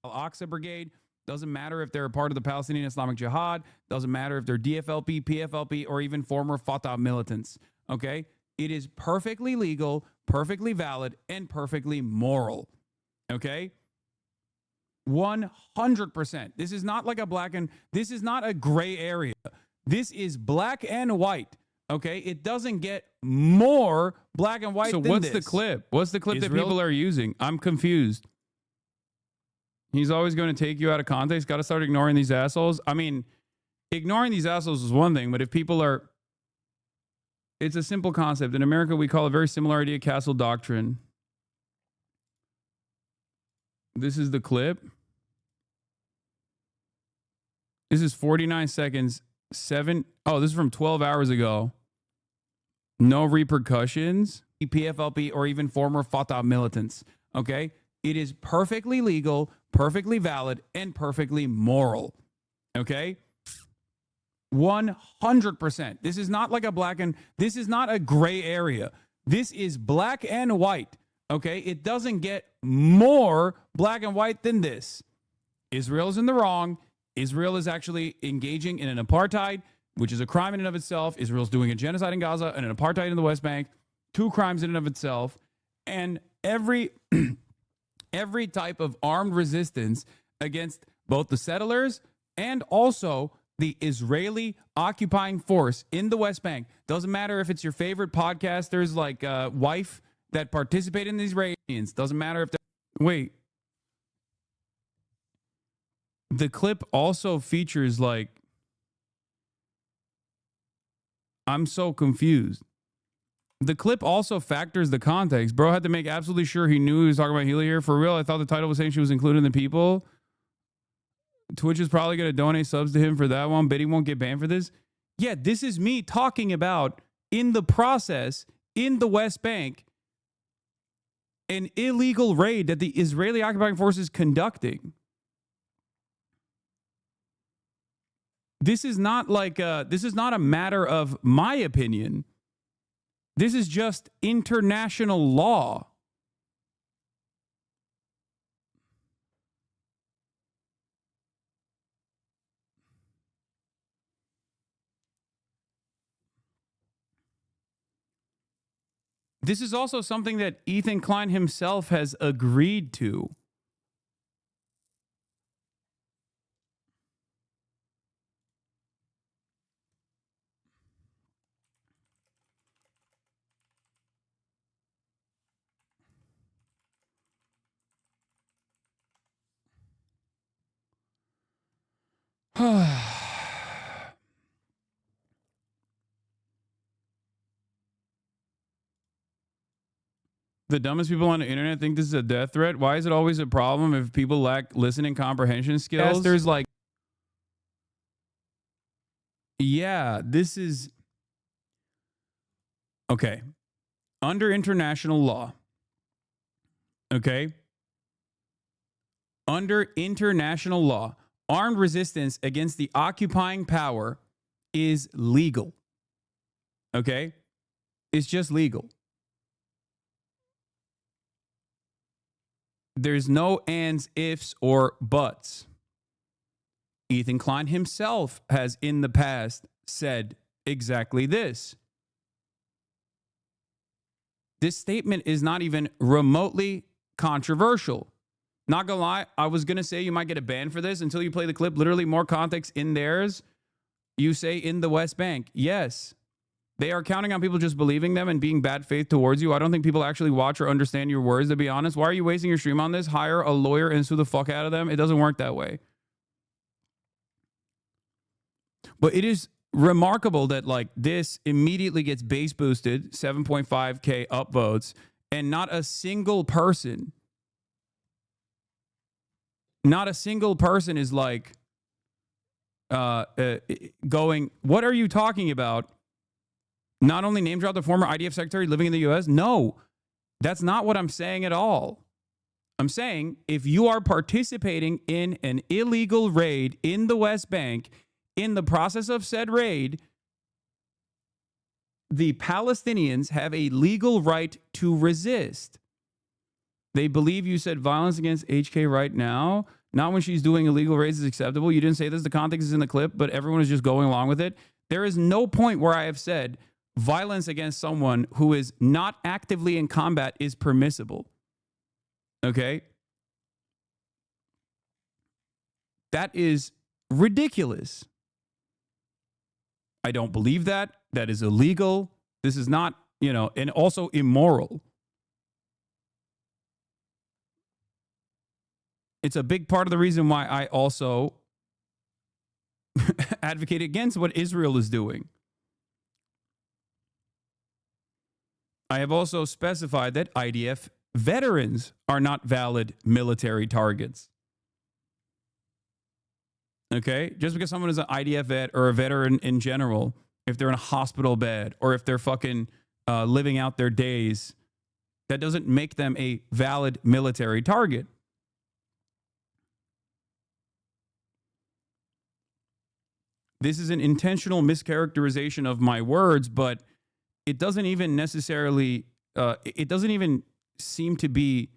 Al-Aqsa Brigade, doesn't matter if they're a part of the Palestinian Islamic Jihad, doesn't matter if they're DFLP, PFLP, or even former Fatah militants, okay? It is perfectly legal, perfectly valid, and perfectly moral, okay? 100%. This is not like this is not a gray area. This is black and white, okay? It doesn't get more black and white than this. So what's the clip? What's the clip that people are using? I'm confused. He's always going to take you out of context. Got to start ignoring these assholes. I mean, ignoring these assholes is one thing, but if people are... It's a simple concept. In America, we call a very similar idea castle doctrine. This is the clip. This is 49 seconds. Oh, this is from 12 hours ago. No repercussions. PFLP or even former Fatah militants. Okay? It is perfectly legal, perfectly valid, and perfectly moral. Okay? 100%. This is not like this is not a gray area. This is black and white. Okay? It doesn't get more black and white than this. Israel is in the wrong. Israel is actually engaging in an apartheid, which is a crime in and of itself. Israel's doing a genocide in Gaza and an apartheid in the West Bank. 2 crimes in and of itself. And every type of armed resistance against both the settlers and also the Israeli occupying force in the West Bank. Doesn't matter if it's your favorite podcasters like Wife that participate in these Israelis. Doesn't matter if wait. The clip also features like, I'm so confused. The clip also factors the context. Bro had to make absolutely sure he knew he was talking about Healy here. For real, I thought the title was saying she was including the people. Twitch is probably going to donate subs to him for that one, but he won't get banned for this. Yeah, this is me talking about, in the process, in the West Bank, an illegal raid that the Israeli occupying force is conducting. This is not like this is not a matter of my opinion. This is just international law. This is also something that Ethan Klein himself has agreed to. The dumbest people on the internet think this is a death threat. Why is it always a problem if people lack listening comprehension skills? There's like, yeah, this is okay. Under international law, okay? Under international law, armed resistance against the occupying power is legal. Okay? It's just legal. There's no ands, ifs, or buts. Ethan Klein himself has in the past said exactly this. This statement is not even remotely controversial. Not gonna lie, I was gonna say you might get a ban for this until you play the clip. Literally more context in theirs. You say in the West Bank. Yes. They are counting on people just believing them and being bad faith towards you. I don't think people actually watch or understand your words, to be honest. Why are you wasting your stream on this? Hire a lawyer and sue the fuck out of them. It doesn't work that way. But it is remarkable that like this immediately gets base boosted, 7.5K upvotes, and not a single person is like going, what are you talking about? Not only name drop the former IDF secretary living in the US. No, that's not what I'm saying at all. I'm saying if you are participating in an illegal raid in the West Bank, in the process of said raid, the Palestinians have a legal right to resist. They believe you said violence against HK right now. Not when she's doing illegal raids is acceptable. You didn't say this. The context is in the clip, but everyone is just going along with it. There is no point where I have said violence against someone who is not actively in combat is permissible. Okay? That is ridiculous. I don't believe that. That is illegal. This is not, and also immoral. It's a big part of the reason why I also advocate against what Israel is doing. I have also specified that IDF veterans are not valid military targets. Okay? Just because someone is an IDF vet or a veteran in general, if they're in a hospital bed or if they're fucking living out their days, that doesn't make them a valid military target. This is an intentional mischaracterization of my words, but it doesn't even necessarily, it doesn't even seem to be,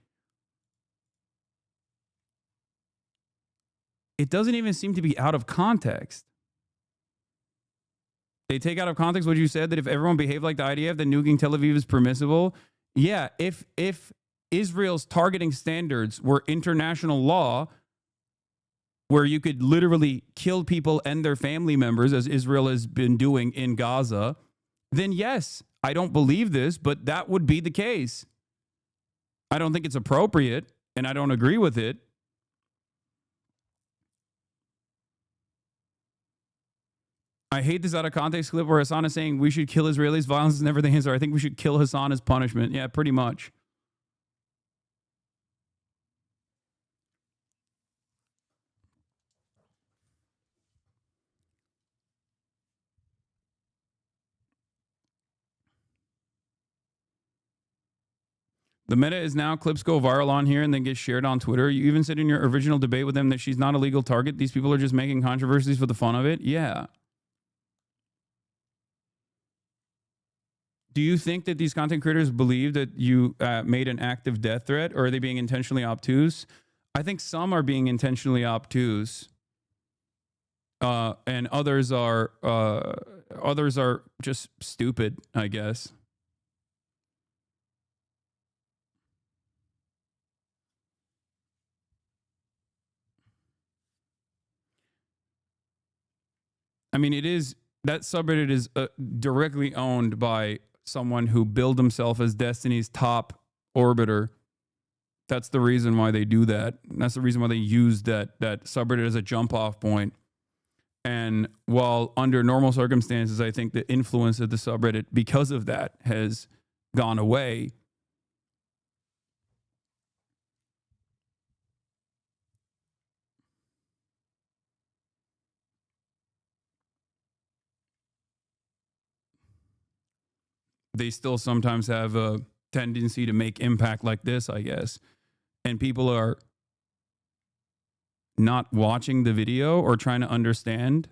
out of context. They take out of context what you said, that if everyone behaved like the IDF, then nuking Tel Aviv is permissible. Yeah, if Israel's targeting standards were international law, where you could literally kill people and their family members, as Israel has been doing in Gaza, then yes, I don't believe this, but that would be the case. I don't think it's appropriate, and I don't agree with it. I hate this out of context clip where Hasan is saying we should kill Israelis, violence is never the answer. I think we should kill Hasan as punishment. Yeah, pretty much. The meta is now clips go viral on here and then get shared on Twitter. You even said in your original debate with them that she's not a legal target. These people are just making controversies for the fun of it. Yeah. Do you think that these content creators believe that you made an active death threat, or are they being intentionally obtuse? I think some are being intentionally obtuse, and others are just stupid, I guess. I mean, that subreddit is directly owned by someone who billed himself as Destiny's top orbiter. That's the reason why they do that. And that's the reason why they use that subreddit as a jump off point. And while under normal circumstances, I think the influence of the subreddit because of that has gone away, they still sometimes have a tendency to make impact like this, I guess. And people are not watching the video or trying to understand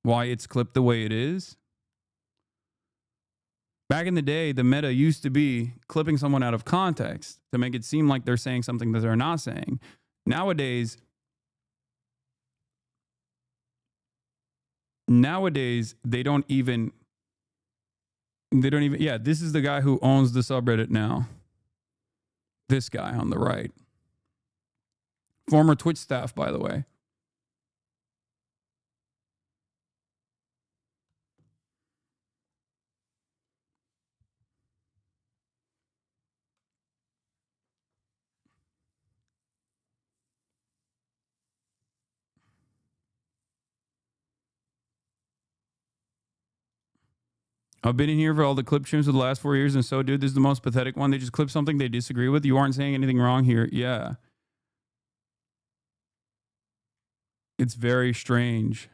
why it's clipped the way it is. Back in the day, the meta used to be clipping someone out of context to make it seem like they're saying something that they're not saying. Nowadays, they don't even, yeah, this is the guy who owns the subreddit now. This guy on the right. Former Twitch staff, by the way. I've been in here for all the clip streams of the last 4 years, and so, dude, this is the most pathetic one. They just clip something they disagree with. You aren't saying anything wrong here. Yeah. It's very strange.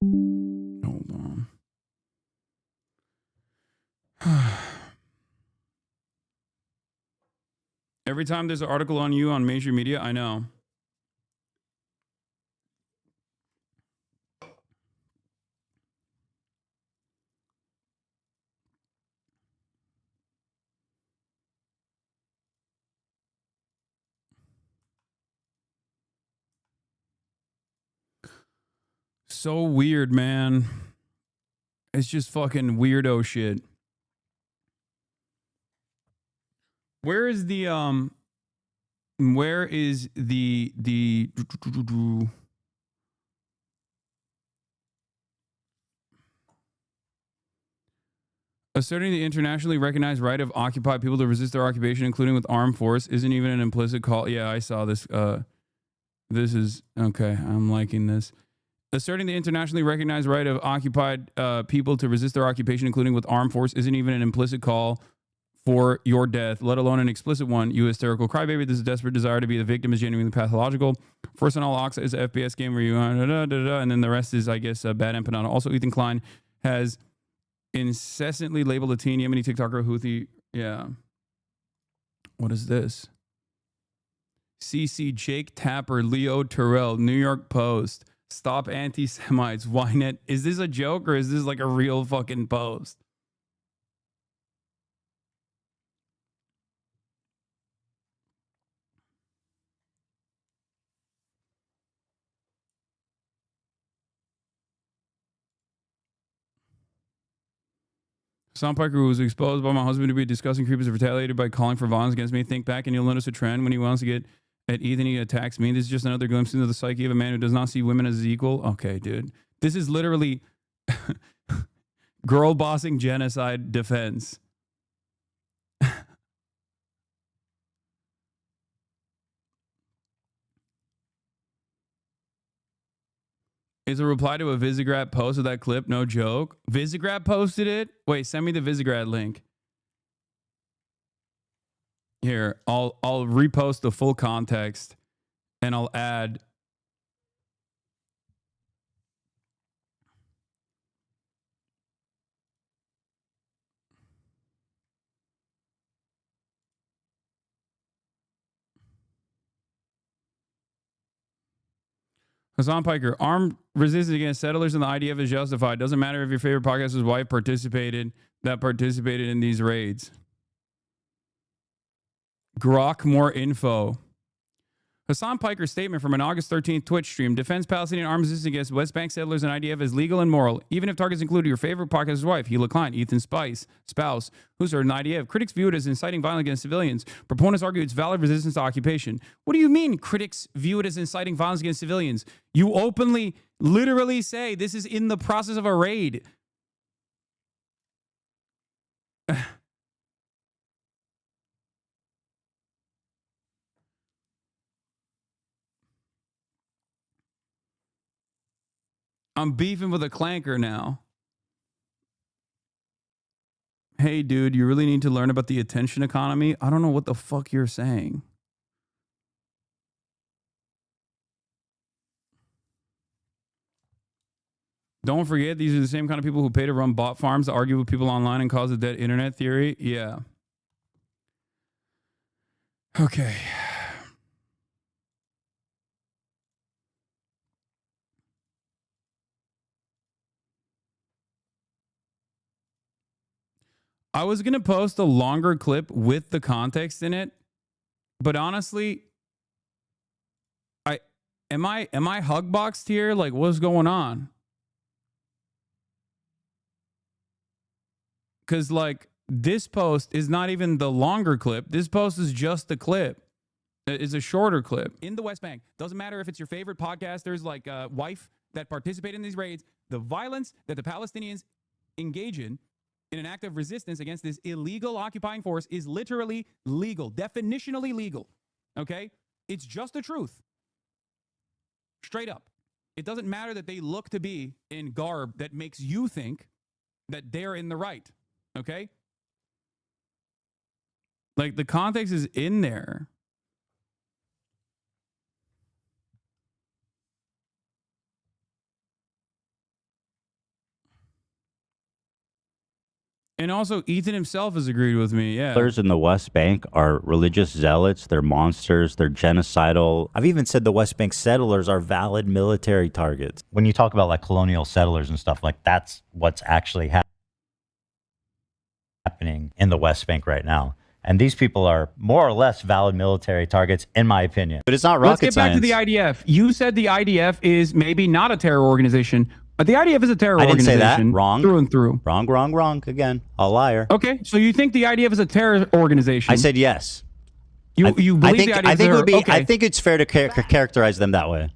Hold on. Every time there's an article on you on major media, I know. So weird, man. It's just fucking weirdo shit. Where is the Asserting the internationally recognized right of occupied people to resist their occupation, including with armed force, isn't even an implicit call. Yeah, I saw this. This is okay. I'm liking this. Asserting the internationally recognized right of occupied people to resist their occupation, including with armed force, isn't even an implicit call for your death, let alone an explicit one. You hysterical crybaby. This is desperate desire to be the victim is genuinely pathological. First on all, Oxa is an FPS game where you and then the rest is, I guess, bad empanada. Also, Ethan Klein has incessantly labeled a teen Yemeni TikToker Houthi. Yeah. What is this? CC Jake Tapper, Leo Terrell, New York Post. Stop anti-Semites. Ynet. Is this a joke or is this like a real fucking post? Hasan Piker, who was exposed by my husband to be a disgusting creep, is retaliated by calling for violence against me. Think back and you'll notice a trend. When he wants to get at Ethan, he attacks me. This is just another glimpse into the psyche of a man who does not see women as equal. Okay, dude. This is literally girl bossing genocide defense. Is a reply to a Visegrad post of that clip. No joke. Visegrad posted it. Wait, send me the Visegrad link. Here, I'll repost the full context and I'll add. Hasan Piker, armed resistance against settlers in the IDF is justified. Doesn't matter if your favorite podcaster's wife participated in these raids. Grok, more info. Hasan Piker's statement from an August 13th Twitch stream defends Palestinian armed resistance against West Bank settlers and IDF as legal and moral, even if targets include your favorite podcaster's wife, Hila Klein, Ethan spouse, who's an IDF. Critics view it as inciting violence against civilians. Proponents argue it's valid resistance to occupation. What do you mean critics view it as inciting violence against civilians? You openly, literally say this is in the process of a raid. I'm beefing with a clanker now. Hey, dude, you really need to learn about the attention economy. I don't know what the fuck you're saying. Don't forget, these are the same kind of people who pay to run bot farms to argue with people online and cause a dead internet theory. Yeah. Okay. I was going to post a longer clip with the context in it, but honestly, am I hugboxed here? Like, what's going on? Because, like, this post is not even the longer clip. This post is just the clip. It's a shorter clip. In the West Bank, doesn't matter if it's your favorite podcasters like wife that participate in these raids, the violence that the Palestinians engage in an act of resistance against this illegal occupying force is literally legal, definitionally legal. Okay? It's just the truth. Straight up. It doesn't matter that they look to be in garb that makes you think that they're in the right. Okay? Like, the context is in there. And also, Ethan himself has agreed with me. Yeah. Settlers in the West Bank are religious zealots. They're monsters. They're genocidal. I've even said the West Bank settlers are valid military targets. When you talk about like colonial settlers and stuff, like that's what's actually happening in the West Bank right now. And these people are more or less valid military targets, in my opinion. But it's not rocket science. Let's get back to the IDF. You said the IDF is maybe not a terror organization. But the IDF is a terror organization. I didn't say that. Wrong. Through and through. Wrong. Again, a liar. Okay, so you think the IDF is a terror organization? I said yes. You believe the IDF I think is it would be. okay. I think it's fair to characterize them that way.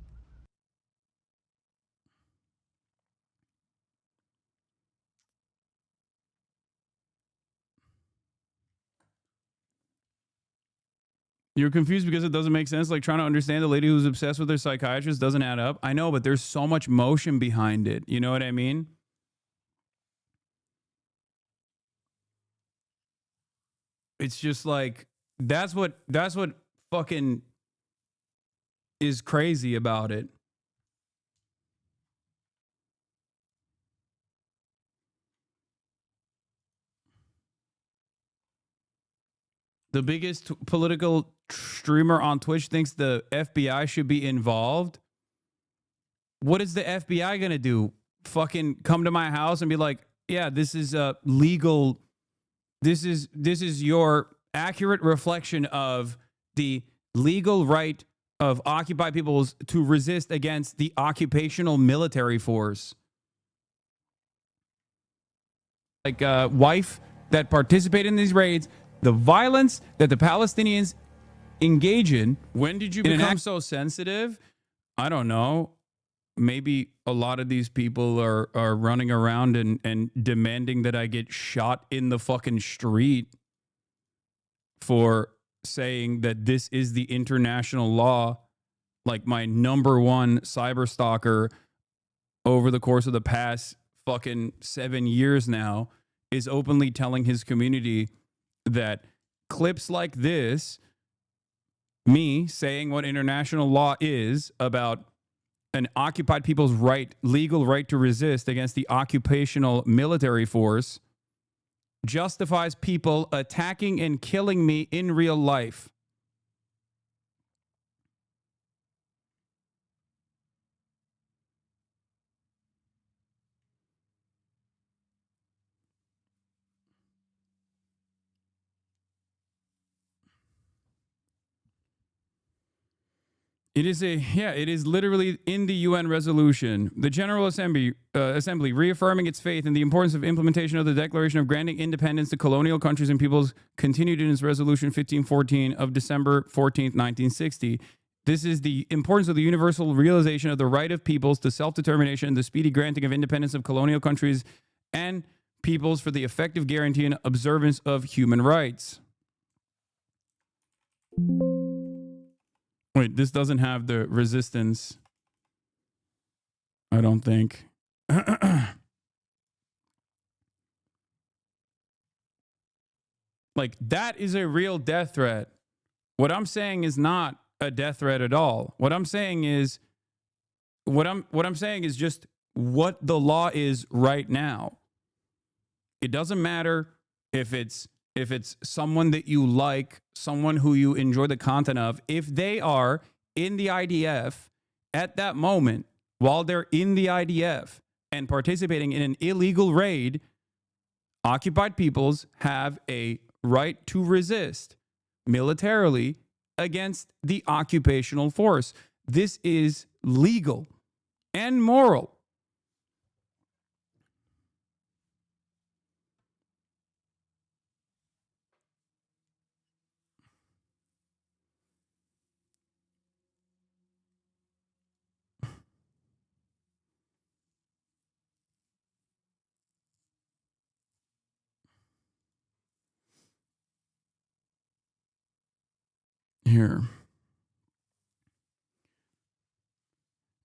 You're confused because it doesn't make sense. Like trying to understand the lady who's obsessed with her psychiatrist doesn't add up. I know, but there's so much motion behind it. You know what I mean? It's just like that's what fucking is crazy about it. The biggest political streamer on Twitch thinks the FBI should be involved. What is the FBI going to do? Fucking come to my house and be like, yeah, this is legal. This is your accurate reflection of the legal right of occupied peoples to resist against the occupational military force. Like wife that participate in these raids, the violence that the Palestinians engage in. When did you become so sensitive? I don't know. Maybe a lot of these people are running around and demanding that I get shot in the fucking street for saying that this is the international law. Like my number one cyber stalker over the course of the past fucking 7 years now is openly telling his community that clips like this, me saying what international law is about an occupied people's legal right to resist against the occupational military force, justifies people attacking and killing me in real life. It is literally in the UN resolution. The General Assembly reaffirming its faith in the importance of implementation of the Declaration of Granting Independence to Colonial Countries and Peoples continued in its Resolution 1514 of December 14th, 1960. This is the importance of the universal realization of the right of peoples to self-determination and the speedy granting of independence of colonial countries and peoples for the effective guarantee and observance of human rights. Wait, this doesn't have the resistance. I don't think. Like, that is a real death threat. What I'm saying is not a death threat at all. What I'm saying is just what the law is right now. It doesn't matter if it's someone that you like, someone who you enjoy the content of, if they are in the IDF at that moment, while they're in the IDF and participating in an illegal raid, occupied peoples have a right to resist militarily against the occupational force. This is legal and moral. Here.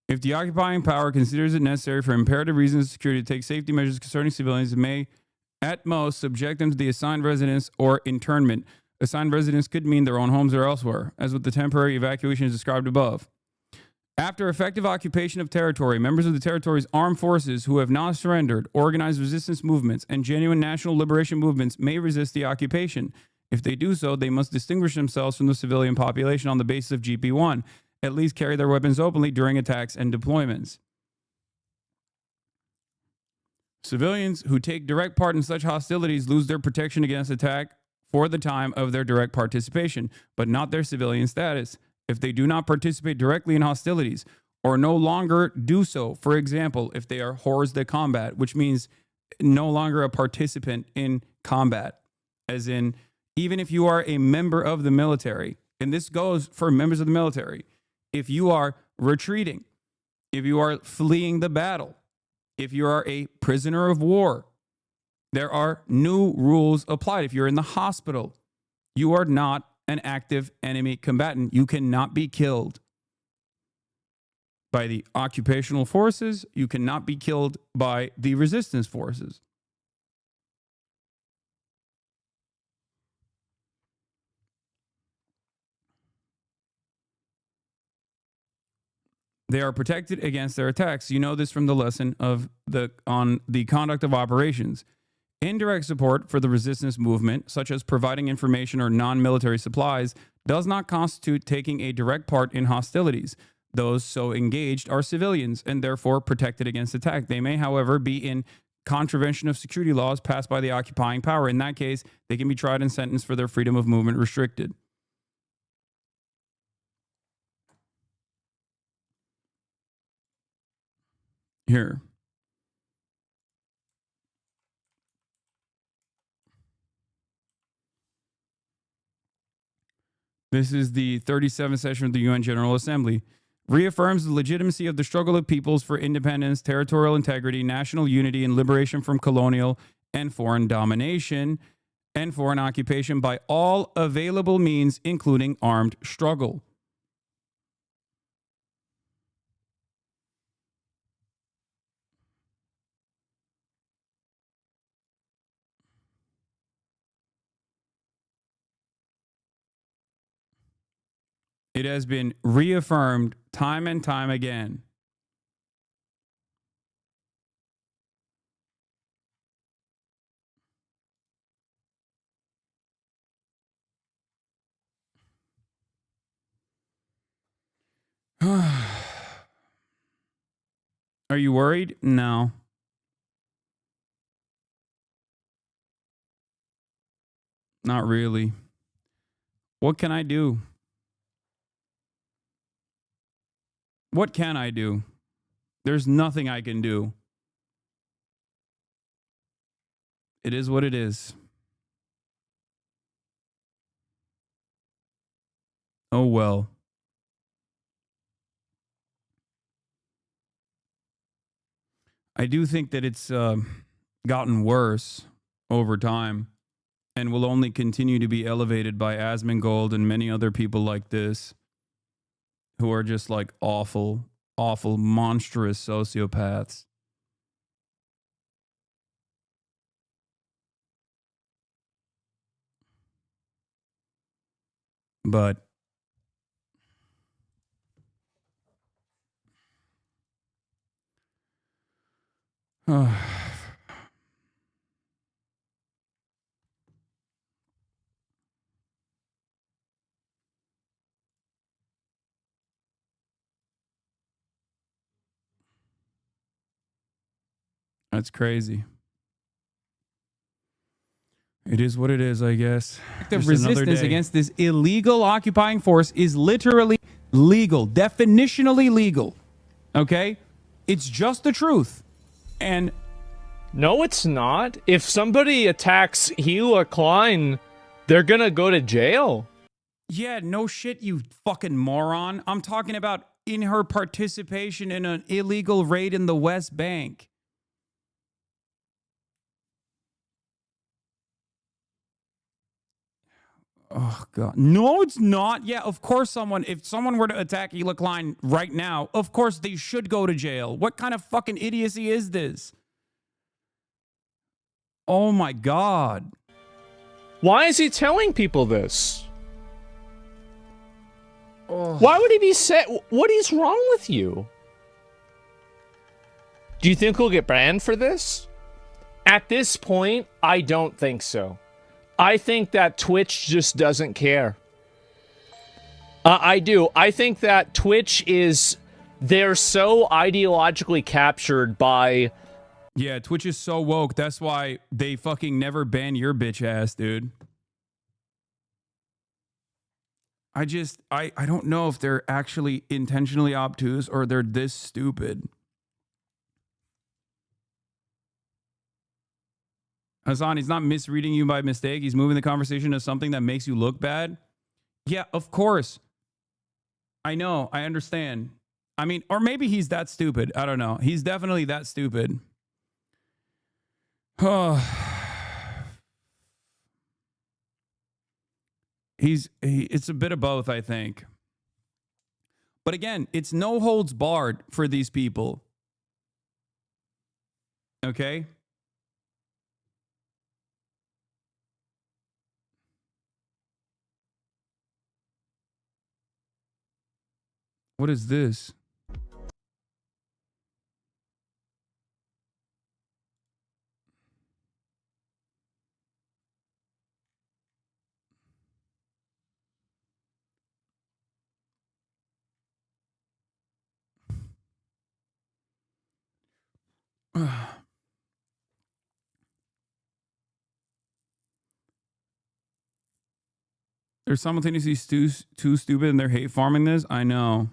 If the occupying power considers it necessary for imperative reasons of security to take safety measures concerning civilians, it may at most subject them to the assigned residence or internment. Assigned residence could mean their own homes or elsewhere, as with the temporary evacuations described above. After effective occupation of territory, members of the territory's armed forces who have not surrendered, organized resistance movements, and genuine national liberation movements may resist the occupation. If they do so, they must distinguish themselves from the civilian population on the basis of GP1, at least carry their weapons openly during attacks and deployments. Civilians who take direct part in such hostilities lose their protection against attack for the time of their direct participation, but not their civilian status. If they do not participate directly in hostilities or no longer do so, for example, if they are hors de combat, which means no longer a participant in combat, as in even if you are a member of the military, and this goes for members of the military, if you are retreating, if you are fleeing the battle, if you are a prisoner of war, there are new rules applied. If you're in the hospital, you are not an active enemy combatant. You cannot be killed by the occupational forces. You cannot be killed by the resistance forces. They are protected against their attacks. You know this from the lesson on the conduct of operations. Indirect support for the resistance movement, such as providing information or non-military supplies, does not constitute taking a direct part in hostilities. Those so engaged are civilians and therefore protected against attack. They may, however, be in contravention of security laws passed by the occupying power. In that case, they can be tried and sentenced for their freedom of movement restricted. Here. This is the 37th session of the UN General Assembly. Reaffirms the legitimacy of the struggle of peoples for independence, territorial integrity, national unity, and liberation from colonial and foreign domination and foreign occupation by all available means, including armed struggle. It has been reaffirmed time and time again. Are you worried? No. Not really. What can I do? What can I do? There's nothing I can do. It is what it is. Oh well. I do think that it's gotten worse over time and will only continue to be elevated by Asmongold and many other people like this who are just like awful, awful, monstrous sociopaths. But that's crazy. It is what it is, I guess. The resistance against this illegal occupying force is literally legal, definitionally legal. Okay? It's just the truth. And no, it's not. If somebody attacks Hila Klein, they're gonna go to jail. yeah, no shit, you fucking moron. I'm talking about in her participation in an illegal raid in the West Bank. Oh, God. No, it's not. Yeah, of course if someone were to attack Hila Klein right now, of course they should go to jail. What kind of fucking idiocy is this? Oh, my God. Why is he telling people this? Why would he be what is wrong with you? Do you think he'll get banned for this? At this point, I don't think so. I think that Twitch just doesn't care. I do. I think that Twitch they're so ideologically captured by... Yeah, Twitch is so woke. That's why they fucking never ban your bitch ass, dude. I don't know if they're actually intentionally obtuse or they're this stupid. Hasan, he's not misreading you by mistake. He's moving the conversation to something that makes you look bad. Yeah, of course. I know. I understand. I mean, or maybe he's that stupid. I don't know. He's definitely that stupid. It's a bit of both, I think. But again, it's no holds barred for these people. Okay? What is this? They're simultaneously too stupid and they're hate farming this. I know.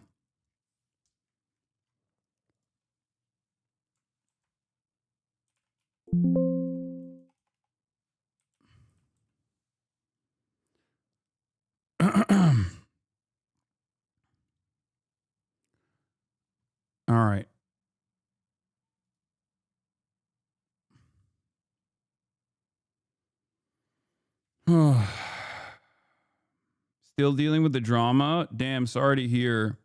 All right. Still dealing with the drama? Damn, sorry to hear.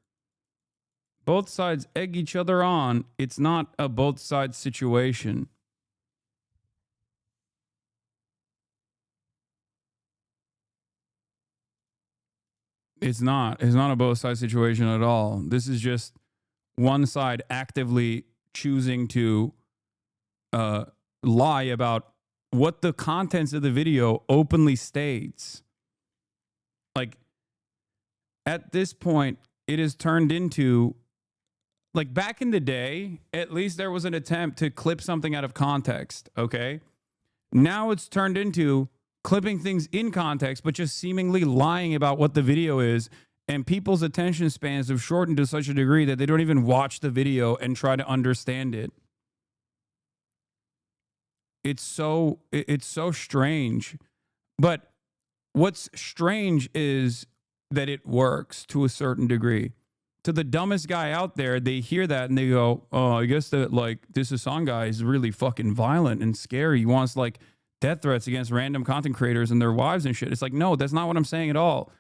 Both sides egg each other on. It's not a both sides situation. It's not. It's not a both sides situation at all. This is just one side actively choosing to lie about what the contents of the video openly states. Like, at this point, it has turned into, like, back in the day, at least there was an attempt to clip something out of context, okay? Now it's turned into clipping things in context, but just seemingly lying about what the video is, and people's attention spans have shortened to such a degree that they don't even watch the video and try to understand it. It's so strange. But what's strange is that it works to a certain degree. To the dumbest guy out there, they hear that and they go, oh, I guess that, like, this Hasan guy is really fucking violent and scary. He wants, like, death threats against random content creators and their wives and shit. It's like, no, that's not what I'm saying at all.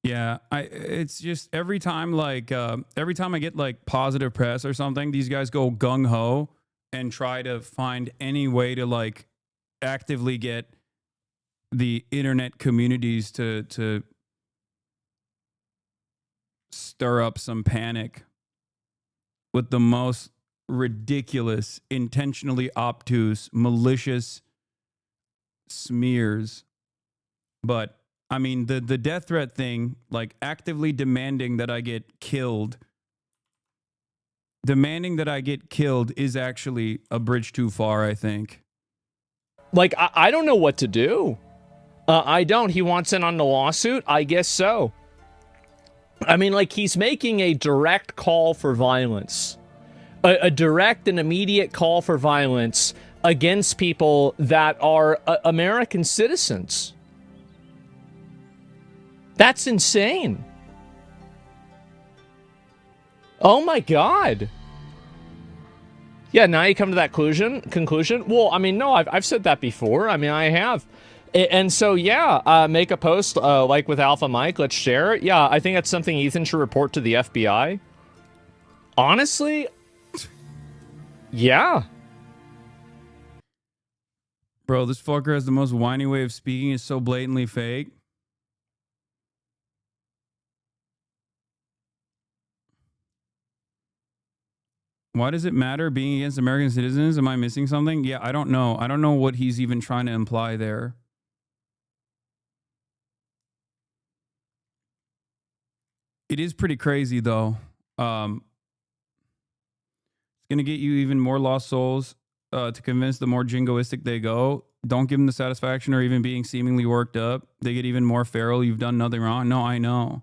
Yeah, it's just every time I get like positive press or something, these guys go gung ho and try to find any way to like actively get the internet communities to stir up some panic with the most ridiculous, intentionally obtuse, malicious smears. But I mean, the death threat thing, like actively demanding that I get killed, is actually a bridge too far, I think. Like, I don't know what to do. I don't. He wants in on the lawsuit? I guess so. I mean, like, he's making a direct call for violence. A direct and immediate call for violence against people that are American citizens. That's insane. Oh my God. Yeah, now you come to that conclusion. Well, I mean, no, I've said that before. I mean, I have. And so, yeah, make a post like with Alpha Mike. Let's share it. Yeah, I think that's something Ethan should report to the FBI. Honestly, yeah. Bro, this fucker has the most whiny way of speaking. It's so blatantly fake. Why does it matter being against American citizens? Am I missing something? Yeah, I don't know. I don't know what he's even trying to imply there. It is pretty crazy, though. It's going to get you even more lost souls to convince the more jingoistic they go. Don't give them the satisfaction or even being seemingly worked up. They get even more feral. You've done nothing wrong. No, I know.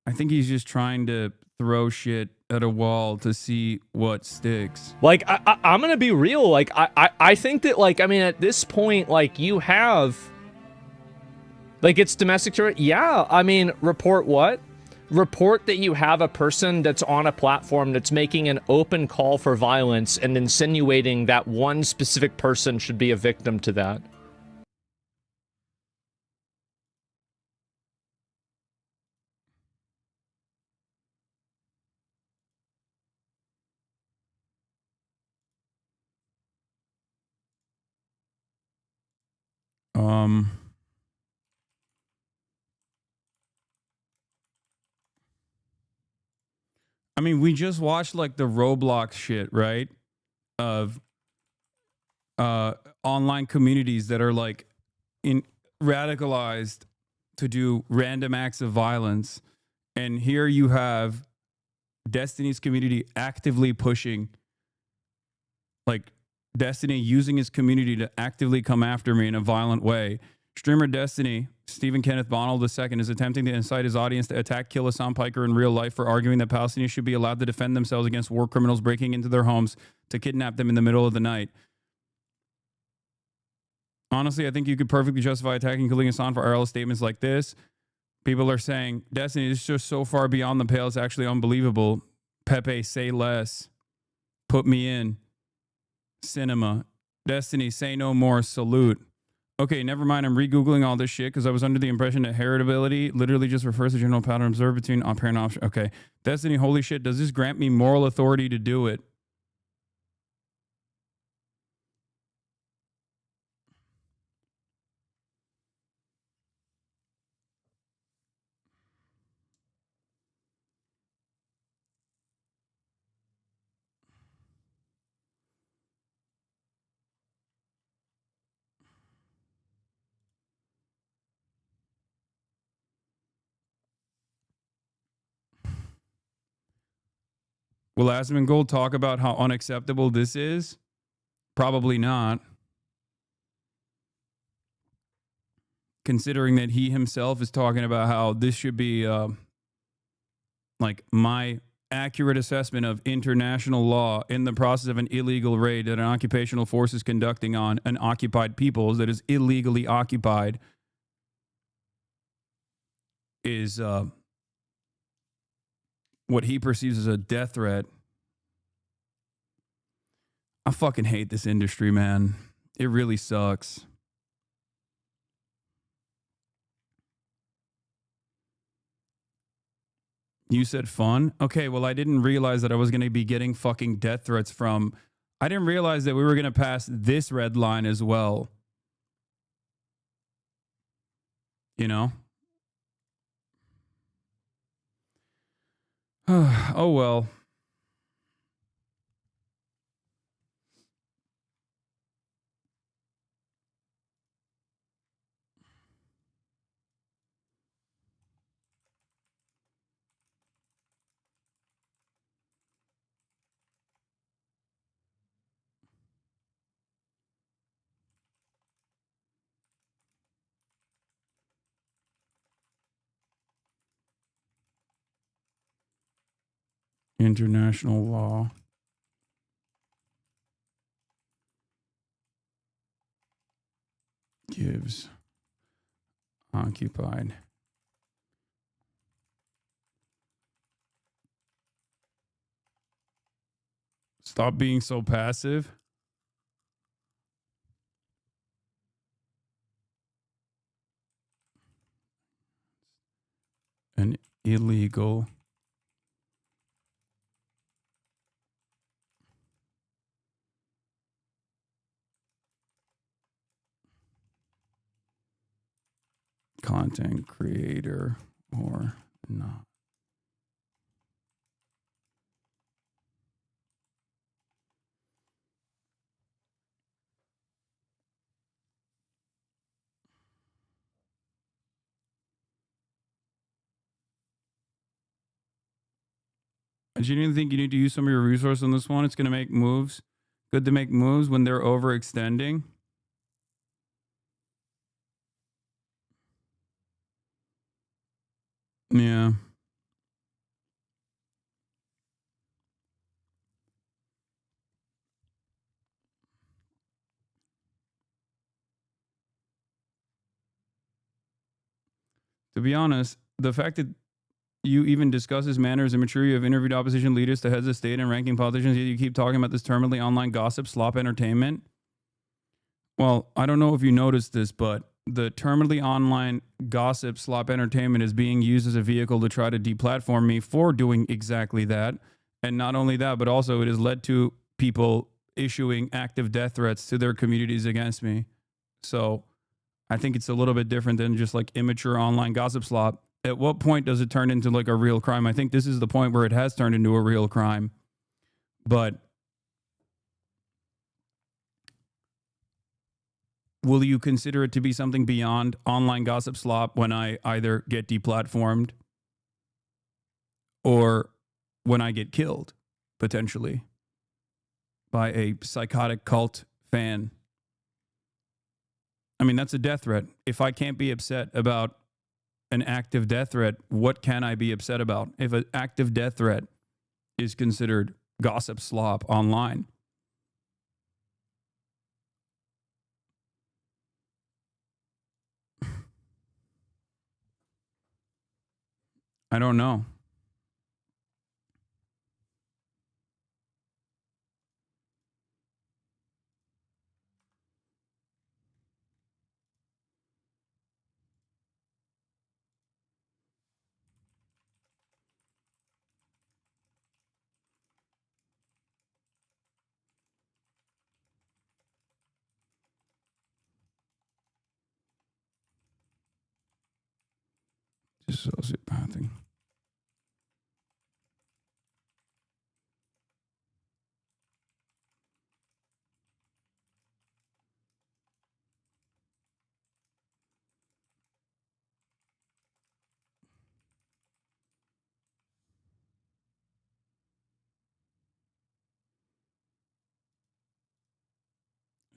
I think he's just trying to throw shit at a wall to see what sticks. Like, I'm gonna be real. Like, I think that, like, I mean, at this point, like, you have, like, it's domestic terror. Yeah, I mean, report what? Report that you have a person that's on a platform that's making an open call for violence and insinuating that one specific person should be a victim to that. I mean, we just watched like the Roblox shit, right? Of online communities that are like radicalized to do random acts of violence. And here you have Destiny's community actively pushing, like Destiny using his community to actively come after me in a violent way. Streamer Destiny, Stephen Kenneth Bonald II, is attempting to incite his audience to attack, kill Hasan Piker in real life for arguing that Palestinians should be allowed to defend themselves against war criminals breaking into their homes to kidnap them in the middle of the night. Honestly, I think you could perfectly justify attacking and killing Hasan for IRL statements like this. People are saying, Destiny is just so far beyond the pale, it's actually unbelievable. Pepe, say less. Put me in. Cinema. Destiny, say no more. Salute. Okay, never mind. I'm re-Googling all this shit because I was under the impression that heritability literally just refers to general pattern observed between parent option. Okay. Destiny, holy shit. Does this grant me moral authority to do it? Will Asmongold talk about how unacceptable this is? Probably not. Considering that he himself is talking about how this should be like my accurate assessment of international law in the process of an illegal raid that an occupational force is conducting on an occupied peoples that is illegally occupied is what he perceives as a death threat. I fucking hate this industry, man. It really sucks. You said fun? Okay, well, I didn't realize that I was going to be getting fucking death threats from... I didn't realize that we were going to pass this red line as well. You know? Oh, well. International law gives occupied stop being so passive. An illegal content creator or not. I genuinely think you need to use some of your resources on this one. It's going to make moves. Good to make moves when they're overextending. Yeah. To be honest, the fact that you even discuss his manners and maturity. You have interviewed opposition leaders to heads of state and ranking politicians, yet you keep talking about this terminally online gossip, slop entertainment. Well, I don't know if you noticed this, but the terminally online gossip, slop entertainment is being used as a vehicle to try to deplatform me for doing exactly that. And not only that, but also it has led to people issuing active death threats to their communities against me. So I think it's a little bit different than just like immature online gossip slop. At what point does it turn into like a real crime? I think this is the point where it has turned into a real crime. But will you consider it to be something beyond online gossip slop when I either get deplatformed or when I get killed, potentially, by a psychotic cult fan? I mean, that's a death threat. If I can't be upset about an active death threat, what can I be upset about? If an active death threat is considered gossip slop online. I don't know. Sociopathic.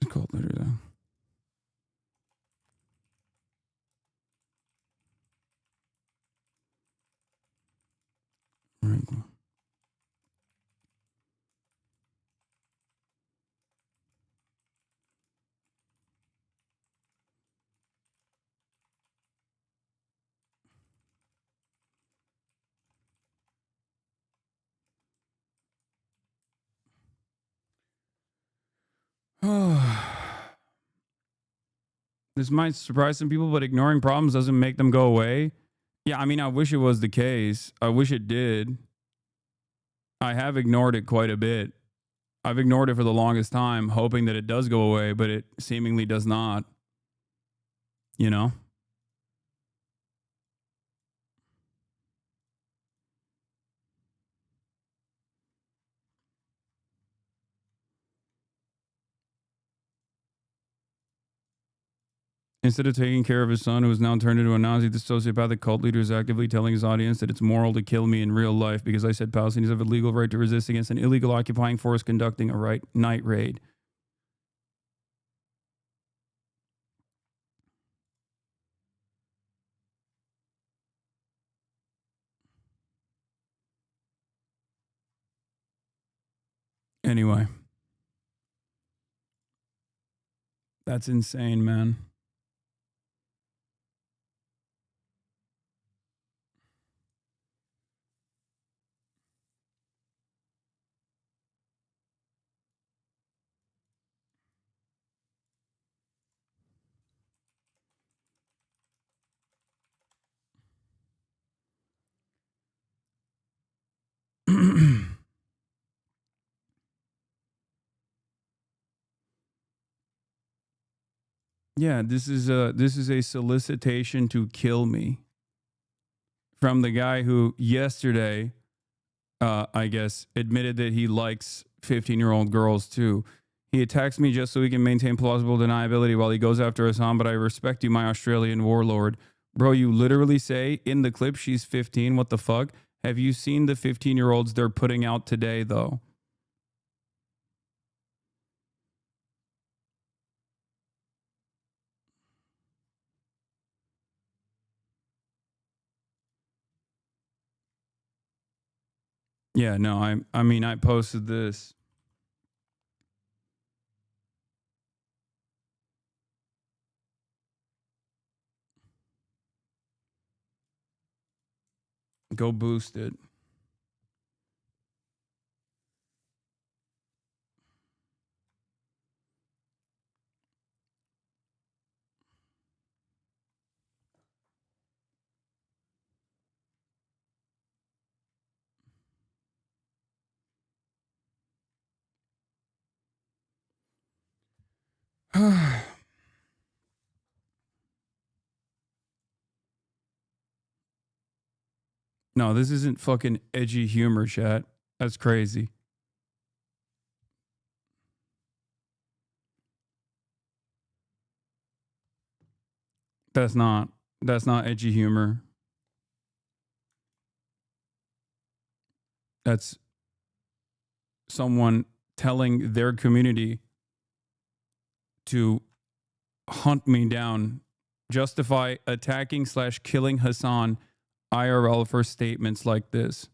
It's called later though. Right. This might surprise some people, but ignoring problems doesn't make them go away. Yeah, I mean, I wish it was the case. I wish it did. I have ignored it quite a bit. I've ignored it for the longest time, hoping that it does go away, but it seemingly does not. You know? Instead of taking care of his son, who has now turned into a Nazi, the sociopathic cult leader is actively telling his audience that it's moral to kill me in real life because I said Palestinians have a legal right to resist against an illegal occupying force conducting a night raid. Anyway. That's insane, man. Yeah, this is a solicitation to kill me from the guy who yesterday, I guess, admitted that he likes 15-year-old girls too. He attacks me just so he can maintain plausible deniability while he goes after Hasan, but I respect you, my Australian warlord. Bro, you literally say in the clip she's 15. What the fuck? Have you seen the 15-year-olds they're putting out today, though? Yeah, no, I mean, I posted this. Go boost it. No, this isn't fucking edgy humor, chat. That's crazy. That's not edgy humor. That's someone telling their community to hunt me down, justify attacking / killing Hasan IRL for statements like this.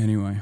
Anyway.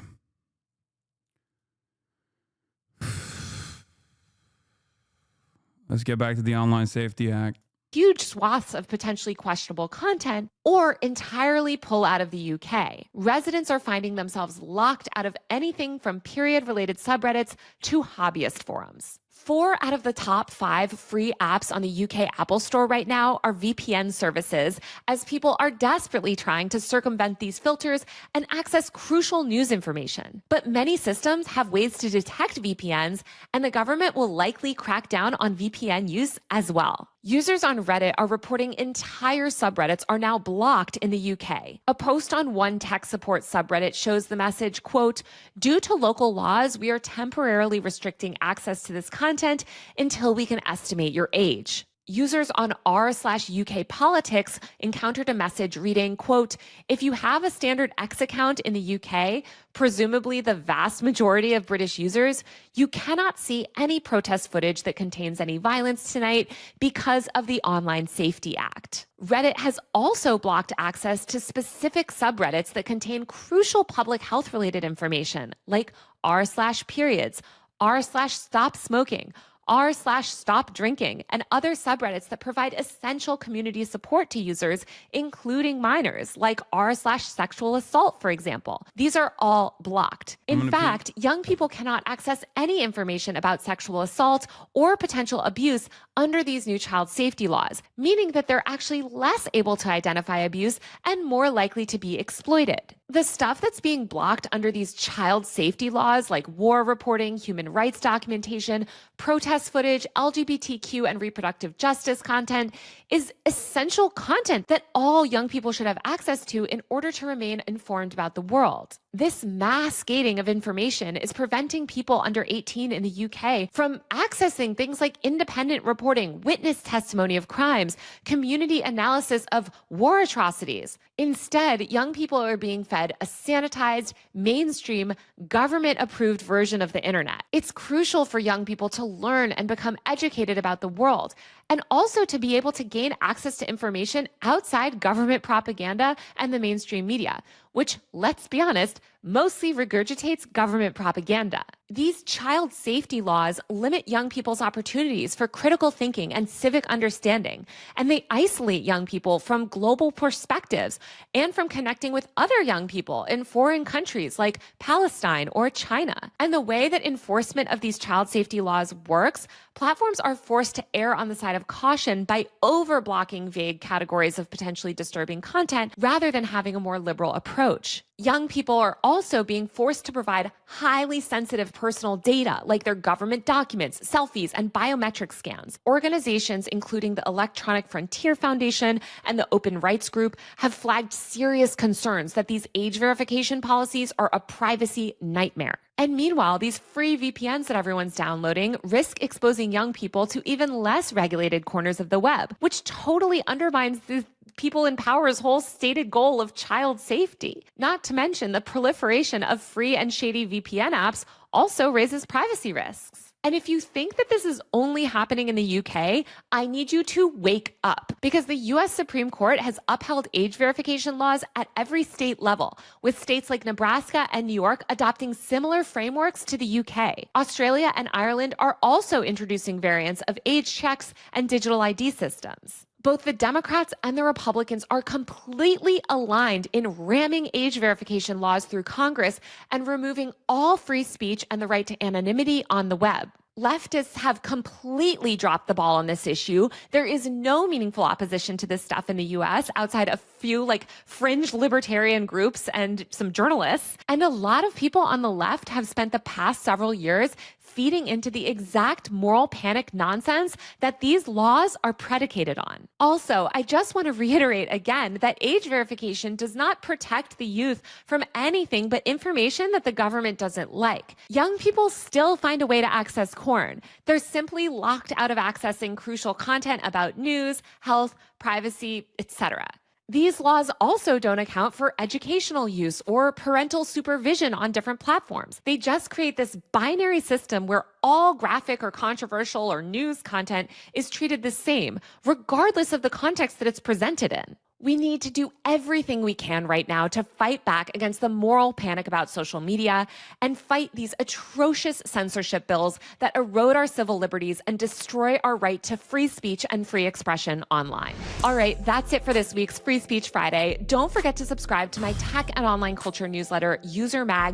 Let's get back to the Online Safety Act. Huge swaths of potentially questionable content or entirely pull out of the UK. Residents are finding themselves locked out of anything from period-related subreddits to hobbyist forums. 4 out of the top 5 free apps on the UK Apple Store right now are VPN services, as people are desperately trying to circumvent these filters and access crucial news information. But many systems have ways to detect VPNs, and the government will likely crack down on VPN use as well. Users on Reddit are reporting entire subreddits are now blocked in the UK. A post on one tech support subreddit shows the message, quote, "Due to local laws, we are temporarily restricting access to this content until we can estimate your age." Users on r/UK politics encountered a message reading, quote, "If you have a standard X account in the UK, presumably the vast majority of British users, you cannot see any protest footage that contains any violence tonight because of the Online Safety Act." Reddit has also blocked access to specific subreddits that contain crucial public health related information, like r/periods, r/stop smoking, r/stop drinking, and other subreddits that provide essential community support to users, including minors, like r/sexual assault, for example. These are all blocked. In fact, young people cannot access any information about sexual assault or potential abuse under these new child safety laws, meaning that they're actually less able to identify abuse and more likely to be exploited. The stuff that's being blocked under these child safety laws, like war reporting, human rights documentation, protest footage, LGBTQ and reproductive justice content, is essential content that all young people should have access to in order to remain informed about the world. This mass gating of information is preventing people under 18 in the UK from accessing things like independent reporting, witness testimony of crimes, community analysis of war atrocities. Instead, young people are being fed a sanitized, mainstream, government-approved version of the internet. It's crucial for young people to learn and become educated about the world, and also to be able to gain access to information outside government propaganda and the mainstream media, which, let's be honest, mostly regurgitates government propaganda. These child safety laws limit young people's opportunities for critical thinking and civic understanding, and they isolate young people from global perspectives and from connecting with other young people in foreign countries like Palestine or China. And the way that enforcement of these child safety laws works, platforms are forced to err on the side of caution by overblocking vague categories of potentially disturbing content rather than having a more liberal approach. Young people are also being forced to provide highly sensitive personal data like their government documents, selfies, and biometric scans. Organizations, including the Electronic Frontier Foundation and the Open Rights Group, have flagged serious concerns that these age verification policies are a privacy nightmare. And meanwhile, these free VPNs that everyone's downloading risk exposing young people to even less regulated corners of the web, which totally undermines the people in power's whole stated goal of child safety. Not to mention the proliferation of free and shady VPN apps also raises privacy risks. And if you think that this is only happening in the UK, I need you to wake up, because the US Supreme Court has upheld age verification laws at every state level, with states like Nebraska and New York adopting similar frameworks to the UK. Australia and Ireland are also introducing variants of age checks and digital ID systems. Both the Democrats and the Republicans are completely aligned in ramming age verification laws through Congress and removing all free speech and the right to anonymity on the web. Leftists have completely dropped the ball on this issue. There is no meaningful opposition to this stuff in the US outside a few fringe libertarian groups and some journalists. And a lot of people on the left have spent the past several years feeding into the exact moral panic nonsense that these laws are predicated on. Also, I just want to reiterate again that age verification does not protect the youth from anything but information that the government doesn't like. Young people still find a way to access porn. They're simply locked out of accessing crucial content about news, health, privacy, etc. These laws also don't account for educational use or parental supervision on different platforms. They just create this binary system where all graphic or controversial or news content is treated the same, regardless of the context that it's presented in. We need to do everything we can right now to fight back against the moral panic about social media and fight these atrocious censorship bills that erode our civil liberties and destroy our right to free speech and free expression online. All right, that's it for this week's Free Speech Friday. Don't forget to subscribe to my tech and online culture newsletter, User Mag.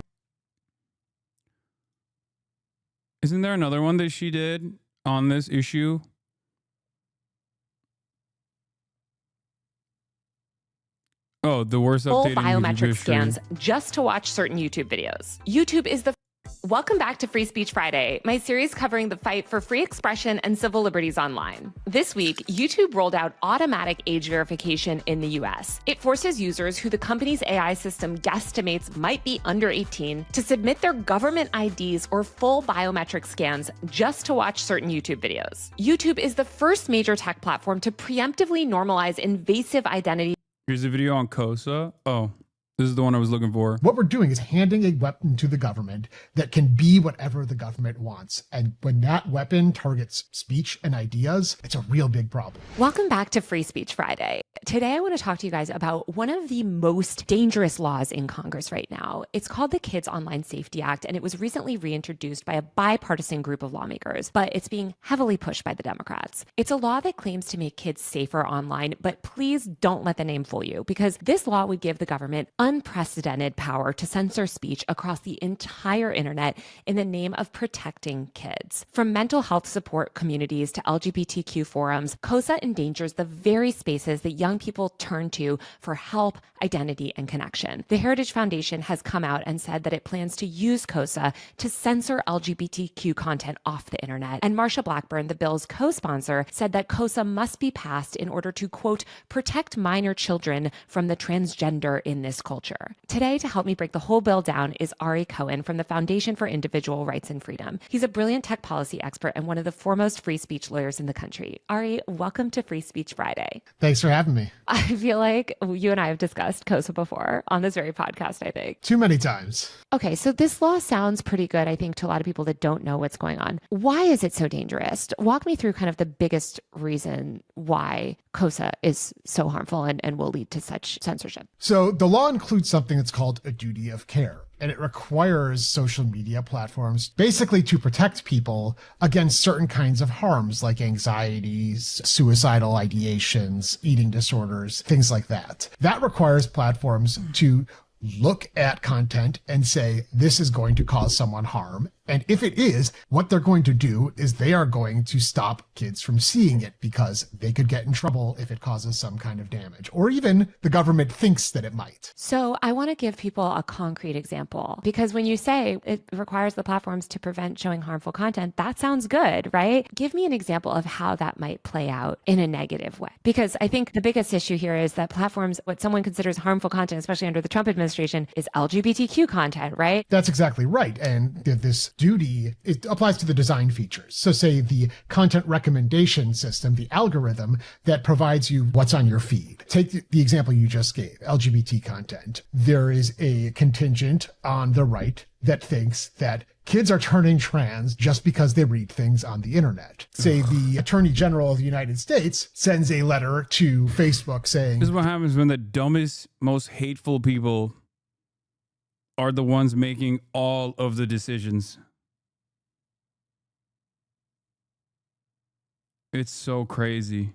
Isn't there another one that she did on this issue? Oh, the worst full updated biometric scans just to watch certain YouTube videos. YouTube is the... Welcome back to Free Speech Friday, my series covering the fight for free expression and civil liberties online. This week, YouTube rolled out automatic age verification in the US. It forces users who the company's AI system guesstimates might be under 18 to submit their government IDs or full biometric scans just to watch certain YouTube videos. YouTube is the first major tech platform to preemptively normalize invasive identity. Here's a video on COSA. Oh, this is the one I was looking for. What we're doing is handing a weapon to the government that can be whatever the government wants. And when that weapon targets speech and ideas, it's a real big problem. Welcome back to Free Speech Friday. Today, I want to talk to you guys about one of the most dangerous laws in Congress right now. It's called the Kids Online Safety Act, and it was recently reintroduced by a bipartisan group of lawmakers, but it's being heavily pushed by the Democrats. It's a law that claims to make kids safer online, but please don't let the name fool you, because this law would give the government unprecedented power to censor speech across the entire internet in the name of protecting kids. From mental health support communities to LGBTQ forums, COSA endangers the very spaces that young people turn to for help, identity, and connection. The Heritage Foundation has come out and said that it plans to use COSA to censor LGBTQ content off the internet. And Marsha Blackburn, the bill's co-sponsor, said that COSA must be passed in order to, quote, protect minor children from the transgender in this culture. Today, to help me break the whole bill down, is Ari Cohen from the Foundation for Individual Rights and Freedom. He's a brilliant tech policy expert and one of the foremost free speech lawyers in the country. Ari, welcome to Free Speech Friday. Thanks for having me. I feel like you and I have discussed COSA before on this very podcast, I think. Too many times. Okay, so this law sounds pretty good, I think, to a lot of people that don't know what's going on. Why is it so dangerous? Walk me through kind of the biggest reason why COSA is so harmful and will lead to such censorship. So the law includes something that's called a duty of care. And it requires social media platforms basically to protect people against certain kinds of harms like anxieties, suicidal ideations, eating disorders, things like that. That requires platforms to look at content and say, this is going to cause someone harm, And if it is, what they're going to do is they are going to stop kids from seeing it because they could get in trouble if it causes some kind of damage, or even the government thinks that it might. So I want to give people a concrete example, because when you say it requires the platforms to prevent showing harmful content, that sounds good, right? Give me an example of how that might play out in a negative way. Because I think the biggest issue here is that platforms, what someone considers harmful content, especially under the Trump administration, is LGBTQ content, right? That's exactly right. And this duty, it applies to the design features. So say the content recommendation system, the algorithm that provides you what's on your feed. Take the example you just gave, LGBT content. There is a contingent on the right that thinks that kids are turning trans just because they read things on the internet. Say the Attorney General of the United States sends a letter to Facebook saying, this is what happens when the dumbest, most hateful people are the ones making all of the decisions. It's so crazy.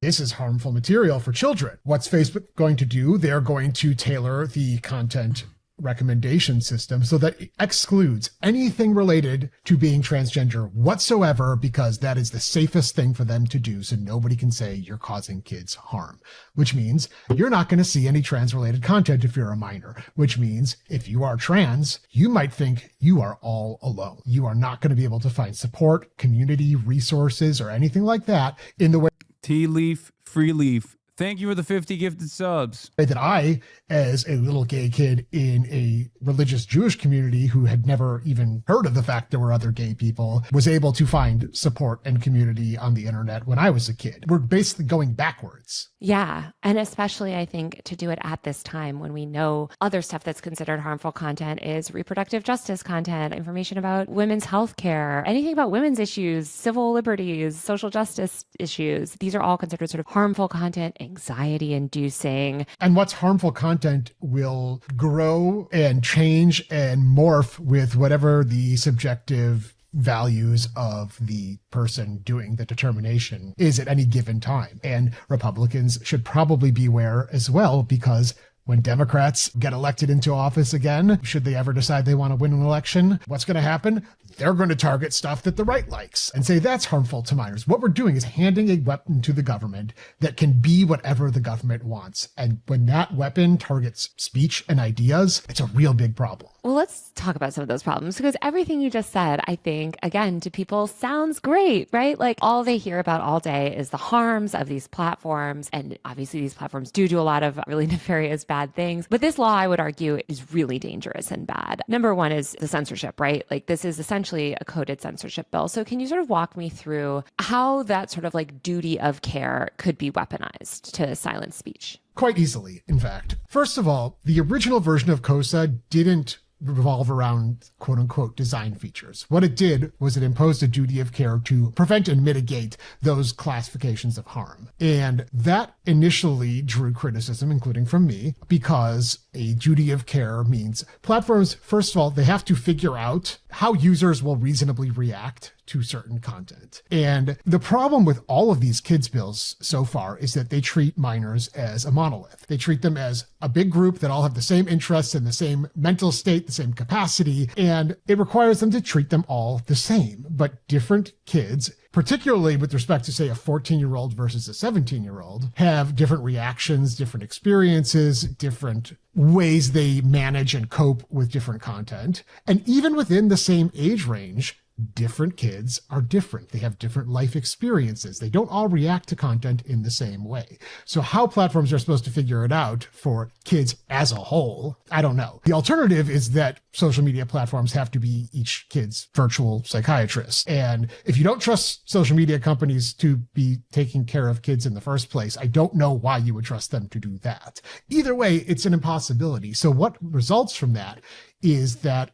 this is harmful material for children. What's Facebook going to do? They're going to tailor the content recommendation system so that it excludes anything related to being transgender whatsoever, because that is the safest thing for them to do, so nobody can say you're causing kids harm. Which means you're not going to see any trans-related content if you're a minor, which means if you are trans, you might think you are all alone. You are not going to be able to find support, community, resources, or anything like that in the way Tea Leaf, Free Leaf. Thank you for the 50 gifted subs. That I, as a little gay kid in a religious Jewish community who had never even heard of the fact there were other gay people, was able to find support and community on the internet when I was a kid. We're basically going backwards. Yeah. And especially, I think, to do it at this time when we know other stuff that's considered harmful content is reproductive justice content, information about women's health care, anything about women's issues, civil liberties, social justice issues. These are all considered sort of harmful content, anxiety inducing. And what's harmful content will grow and change and morph with whatever the subjective values of the person doing the determination is at any given time. And Republicans should probably beware as well, because when Democrats get elected into office again, should they ever decide they want to win an election, what's going to happen? They're going to target stuff that the right likes and say that's harmful to minors. What we're doing is handing a weapon to the government that can be whatever the government wants. And when that weapon targets speech and ideas, it's a real big problem. Well, let's talk about some of those problems, because everything you just said, I think, again, to people sounds great, right? Like all they hear about all day is the harms of these platforms. And obviously these platforms do a lot of really nefarious bad things. But this law, I would argue, is really dangerous and bad. Number one is the censorship, right? Like this is essentially a coded censorship bill. So can you sort of walk me through how that sort of like duty of care could be weaponized to silence speech? Quite easily, in fact. First of all, the original version of COSA didn't revolve around quote unquote design features. What it did was it imposed a duty of care to prevent and mitigate those classifications of harm. And that initially drew criticism, including from me, because a duty of care means platforms, first of all, they have to figure out how users will reasonably react to certain content. And the problem with all of these kids bills so far is that they treat minors as a monolith. They treat them as a big group that all have the same interests and the same mental state, the same capacity, and it requires them to treat them all the same. But different kids, particularly with respect to, say, a 14-year-old versus a 17-year-old, have different reactions, different experiences, different ways they manage and cope with different content. And even within the same age range, different kids are different. They have different life experiences. They don't all react to content in the same way. So how platforms are supposed to figure it out for kids as a whole, I don't know. The alternative is that social media platforms have to be each kid's virtual psychiatrist. And if you don't trust social media companies to be taking care of kids in the first place, I don't know why you would trust them to do that. Either way, it's an impossibility. So what results from that is that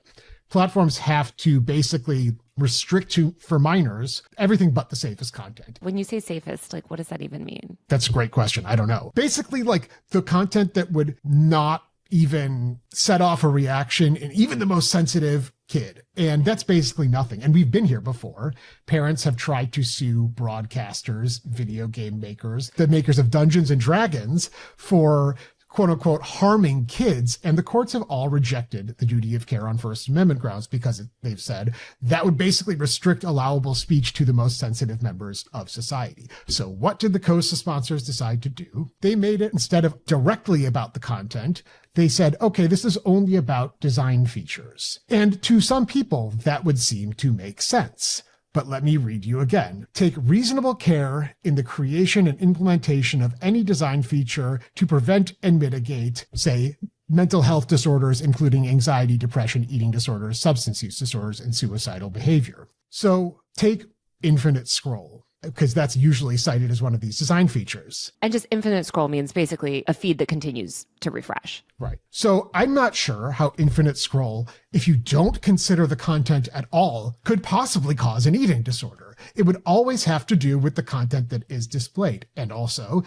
platforms have to basically restrict for minors everything but the safest content. When you say safest, like what does that even mean? That's a great question. I don't know. Basically, like the content that would not even set off a reaction in even the most sensitive kid. And that's basically nothing. And we've been here before. Parents have tried to sue broadcasters, video game makers, the makers of Dungeons and Dragons for quote unquote harming kids. And the courts have all rejected the duty of care on First Amendment grounds because they've said that would basically restrict allowable speech to the most sensitive members of society. So what did the COSA sponsors decide to do? They made it, instead of directly about the content, they said, okay, this is only about design features. And to some people, that would seem to make sense. But let me read you again. Take reasonable care in the creation and implementation of any design feature to prevent and mitigate, say, mental health disorders, including anxiety, depression, eating disorders, substance use disorders, and suicidal behavior. So take infinite scroll, because that's usually cited as one of these design features. And just infinite scroll means basically a feed that continues to refresh. Right. So I'm not sure how infinite scroll, if you don't consider the content at all, could possibly cause an eating disorder. It would always have to do with the content that is displayed. And also,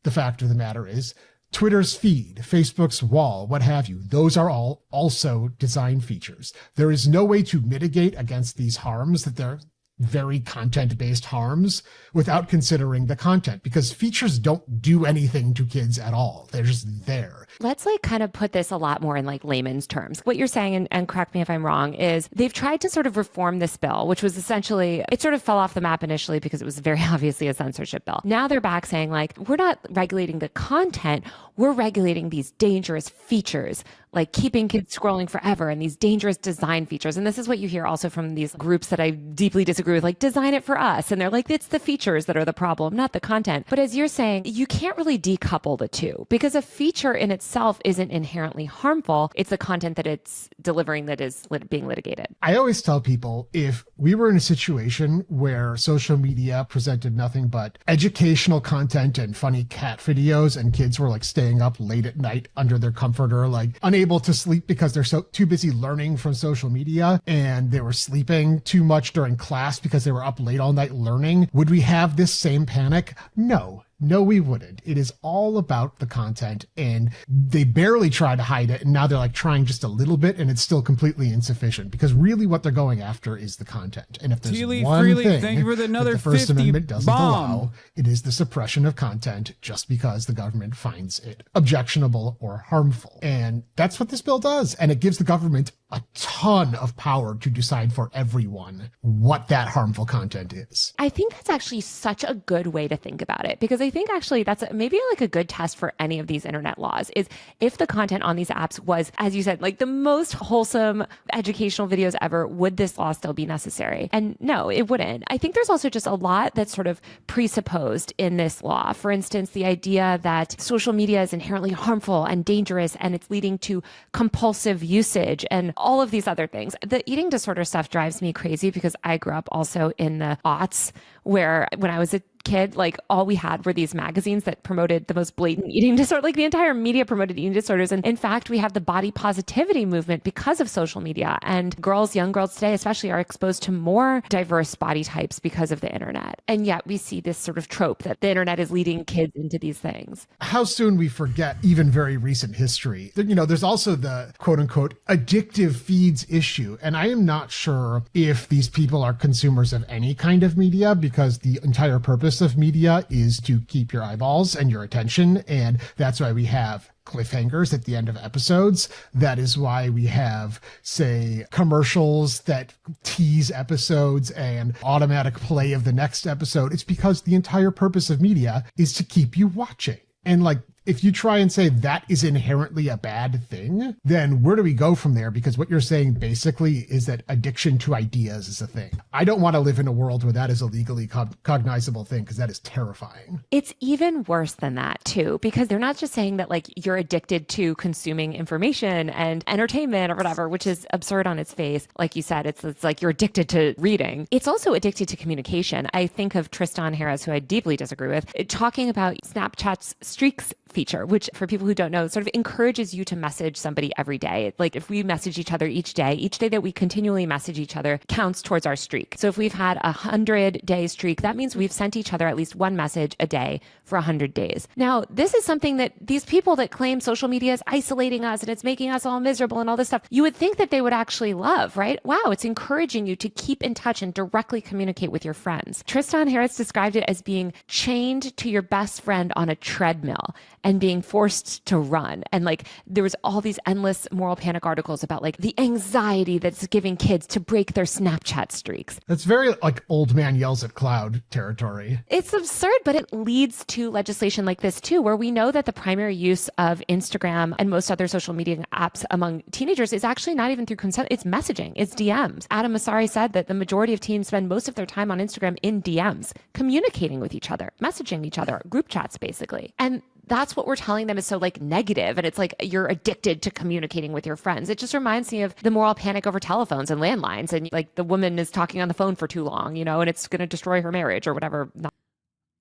the fact of the matter is, Twitter's feed, Facebook's wall, what have you, those are all also design features. There is no way to mitigate against these harms, that they're very content-based harms, without considering the content, because features don't do anything to kids at all. They're just there. Let's kind of put this a lot more in layman's terms. What you're saying, and correct me if I'm wrong, is they've tried to sort of reform this bill, which was essentially, it sort of fell off the map initially because it was very obviously a censorship bill. Now they're back saying we're not regulating the content, we're regulating these dangerous features, like keeping kids scrolling forever and these dangerous design features. And this is what you hear also from these groups that I deeply disagree with, design it for us. And they're it's the features that are the problem, not the content. But as you're saying, you can't really decouple the two, because a feature in itself isn't inherently harmful. It's the content that it's delivering that is being litigated. I always tell people, if we were in a situation where social media presented nothing but educational content and funny cat videos, and kids were staying up late at night under their comforter, unable to sleep because they're too busy learning from social media, and they were sleeping too much during class because they were up late all night learning, would we have this same panic? No. No, we wouldn't. It is all about the content, and they barely try to hide it. And now they're trying just a little bit, and it's still completely insufficient, because really what they're going after is the content. And if there's one thing thank you for another that the First 50 Amendment doesn't bomb. allow, it is the suppression of content just because the government finds it objectionable or harmful. And that's what this bill does. And it gives the government a ton of power to decide for everyone what that harmful content is. I think that's actually such a good way to think about it, because I think actually that's maybe a good test for any of these internet laws is if the content on these apps was, as you said, the most wholesome educational videos ever, would this law still be necessary? And no, it wouldn't. I think there's also just a lot that's sort of presupposed in this law. For instance, the idea that social media is inherently harmful and dangerous, and it's leading to compulsive usage and all of these other things. The eating disorder stuff drives me crazy, because I grew up also in the aughts, where when I was a kid, all we had were these magazines that promoted the most blatant eating disorder. The entire media promoted eating disorders. And in fact, we have the body positivity movement because of social media. And young girls today especially, are exposed to more diverse body types because of the internet. And yet we see this sort of trope that the internet is leading kids into these things. How soon we forget even very recent history. There's also the quote unquote addictive feeds issue. And I am not sure if these people are consumers of any kind of media, because the entire purpose of media is to keep your eyeballs and your attention. And that's why we have cliffhangers at the end of episodes. That is why we have, say, commercials that tease episodes and automatic play of the next episode. It's because the entire purpose of media is to keep you watching. And if you try and say that is inherently a bad thing, then where do we go from there? Because what you're saying basically is that addiction to ideas is a thing. I don't want to live in a world where that is a legally cognizable thing, because that is terrifying. It's even worse than that too, because they're not just saying that you're addicted to consuming information and entertainment or whatever, which is absurd on its face. Like you said, it's you're addicted to reading. It's also addicted to communication. I think of Tristan Harris, who I deeply disagree with, talking about Snapchat's streaks feature, which for people who don't know, sort of encourages you to message somebody every day. Like if we message each other each day that we continually message each other counts towards our streak. So if we've had a 100-day streak, that means we've sent each other at least one message a day for 100 days. Now, this is something that these people that claim social media is isolating us and it's making us all miserable and all this stuff, you would think that they would actually love, right? Wow, it's encouraging you to keep in touch and directly communicate with your friends. Tristan Harris described it as being chained to your best friend on a treadmill and being forced to run. And like there was all these endless moral panic articles about like the anxiety that's giving kids to break their Snapchat streaks. That's very like old man yells at cloud territory. It's absurd, but it leads to legislation like this too, where we know that the primary use of Instagram and most other social media apps among teenagers is actually not even through consent. It's messaging, it's DMs. Adam Masari said that the majority of teens spend most of their time on Instagram in DMs, communicating with each other, messaging each other, group chats basically. And that's what we're telling them is so like negative, and it's like you're addicted to communicating with your friends. It just reminds me of the moral panic over telephones and landlines, and like the woman is talking on the phone for too long, you know, and it's going to destroy her marriage or whatever.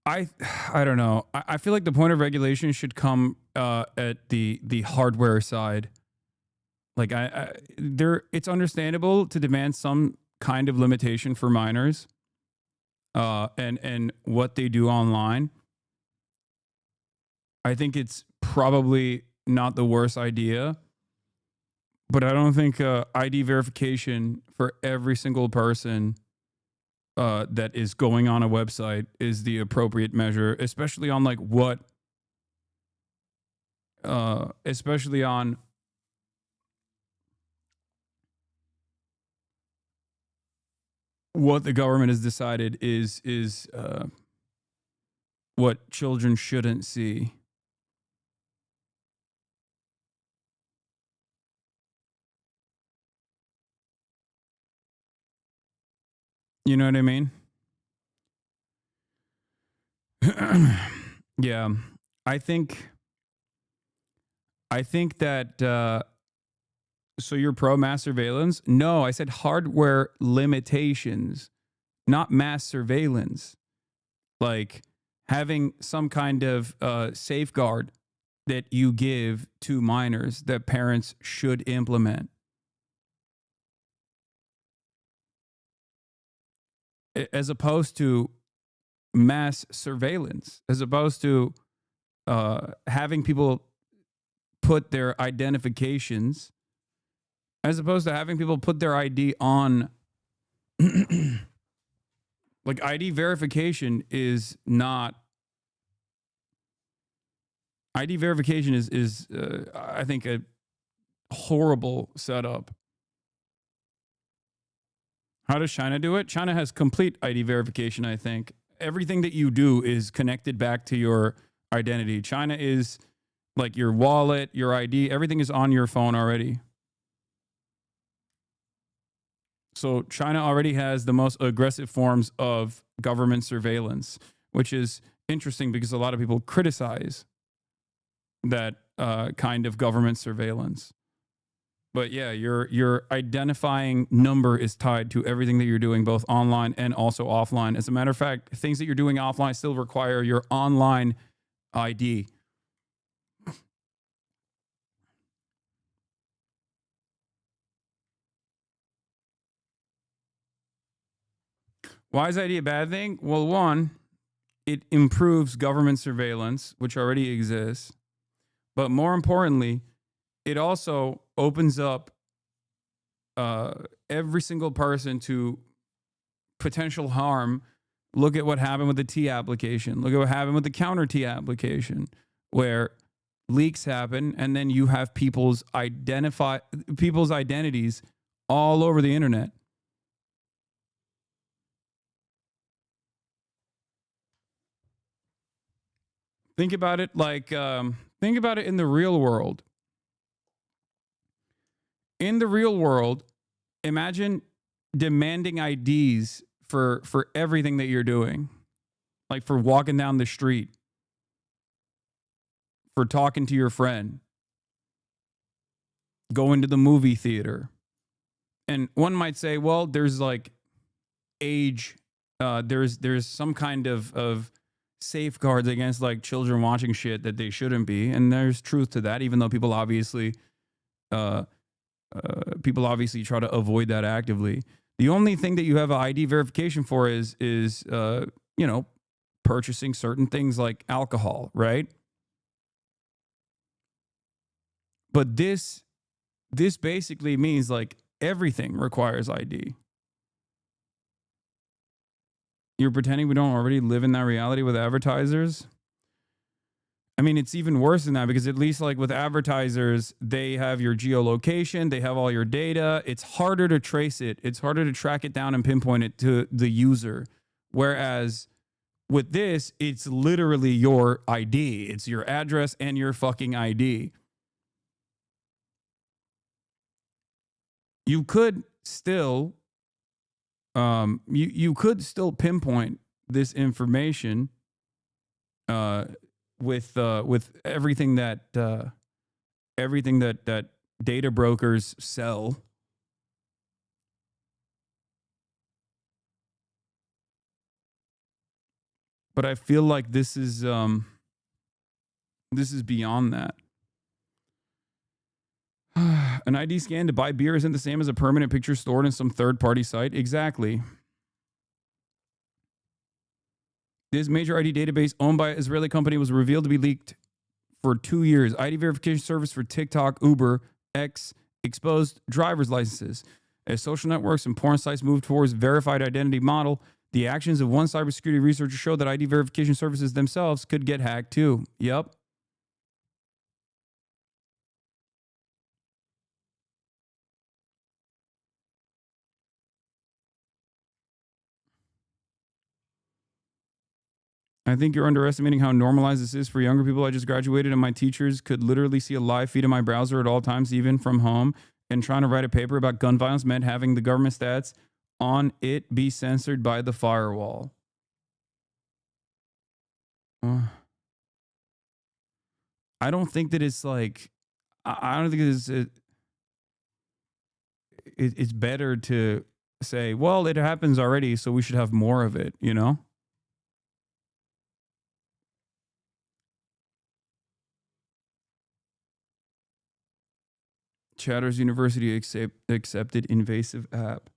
I don't know. I feel like the point of regulation should come at the hardware side. Like it's understandable to demand some kind of limitation for minors, and what they do online. I think it's probably not the worst idea, but I don't think ID verification for every single person that is going on a website is the appropriate measure, especially on like especially on what the government has decided is what children shouldn't see. You know what I mean? Yeah. I think that so you're pro mass surveillance? No, I said hardware limitations, not mass surveillance. Like having some kind of safeguard that you give to minors that parents should implement. As opposed to mass surveillance, as opposed to having people put their identifications, as opposed to having people put their ID on. Like ID verification is not. ID verification is I think a horrible setup. How does China do it? China has complete ID verification, I think. Everything that you do is connected back to your identity. China is like your wallet, your ID, everything is on your phone already. So China already has the most aggressive forms of government surveillance, which is interesting because a lot of people criticize that kind of government surveillance. But yeah, your identifying number is tied to everything that you're doing, both online and also offline. As a matter of fact, things that you're doing offline still require your online ID. Why is ID a bad thing? Well, one, it improves government surveillance, which already exists. But more importantly, it also opens up every single person to potential harm. Look at what happened with the T application. Look at what happened with the counter T application, where leaks happen and then you have people's identities all over the internet. Think about it like think about it in the real world. In the real world, imagine demanding IDs for everything that you're doing. Like for walking down the street, for talking to your friend, going to the movie theater. And one might say, well, there's like age, there's some kind of safeguards against like children watching shit that they shouldn't be, and there's truth to that, even though people obviously try to avoid that actively. The only thing that you have an ID verification for is purchasing certain things like alcohol, right? But this basically means like everything requires ID. You're pretending we don't already live in that reality with advertisers? I mean, it's even worse than that, because at least like with advertisers, they have your geolocation, they have all your data. It's harder to trace it. It's harder to track it down and pinpoint it to the user. Whereas with this, it's literally your ID. It's your address and your fucking ID. You could still you could still pinpoint this information with everything that data brokers sell. But I feel like this is beyond that. An ID scan to buy beer isn't the same as a permanent picture stored in some third-party site. Exactly. This major ID database owned by an Israeli company was revealed to be leaked for 2 years. ID verification service for TikTok, Uber, X exposed driver's licenses. As social networks and porn sites move towards verified identity model, the actions of one cybersecurity researcher showed that ID verification services themselves could get hacked too. Yep. I think you're underestimating how normalized this is for younger people. I just graduated and my teachers could literally see a live feed in my browser at all times, even from home. And trying to write a paper about gun violence meant having the government stats on it be censored by the firewall. I don't think that it's like, I don't think it's better to say, well, it happens already, so we should have more of it, you know? Chatter's University accepted invasive app.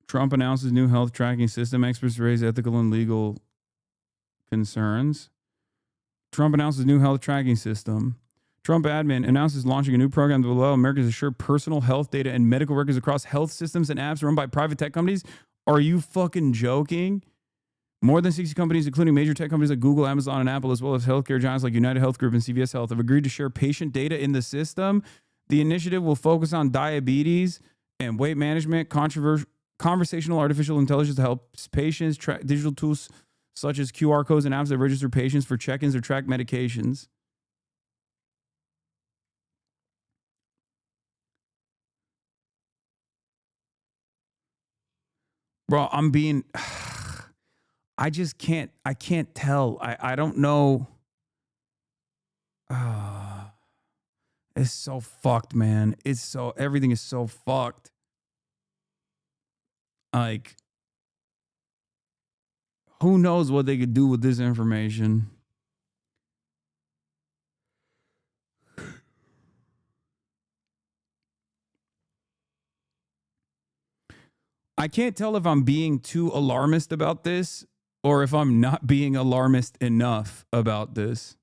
Trump announces new health tracking system. Experts raise ethical and legal concerns. Trump announces new health tracking system. Trump admin announces launching a new program that will allow Americans to assure personal health data and medical records across health systems and apps run by private tech companies. Are you fucking joking? More than 60 companies, including major tech companies like Google, Amazon, and Apple, as well as healthcare giants like United Health Group and CVS Health, have agreed to share patient data in the system. The initiative will focus on diabetes and weight management, conversational artificial intelligence that helps patients, digital tools such as QR codes and apps that register patients for check-ins or track medications. Bro, I just can't, I can't tell. I don't know. It's so fucked, man. Everything is so fucked. Like, who knows what they could do with this information? I can't tell if I'm being too alarmist about this or if I'm not being alarmist enough about this.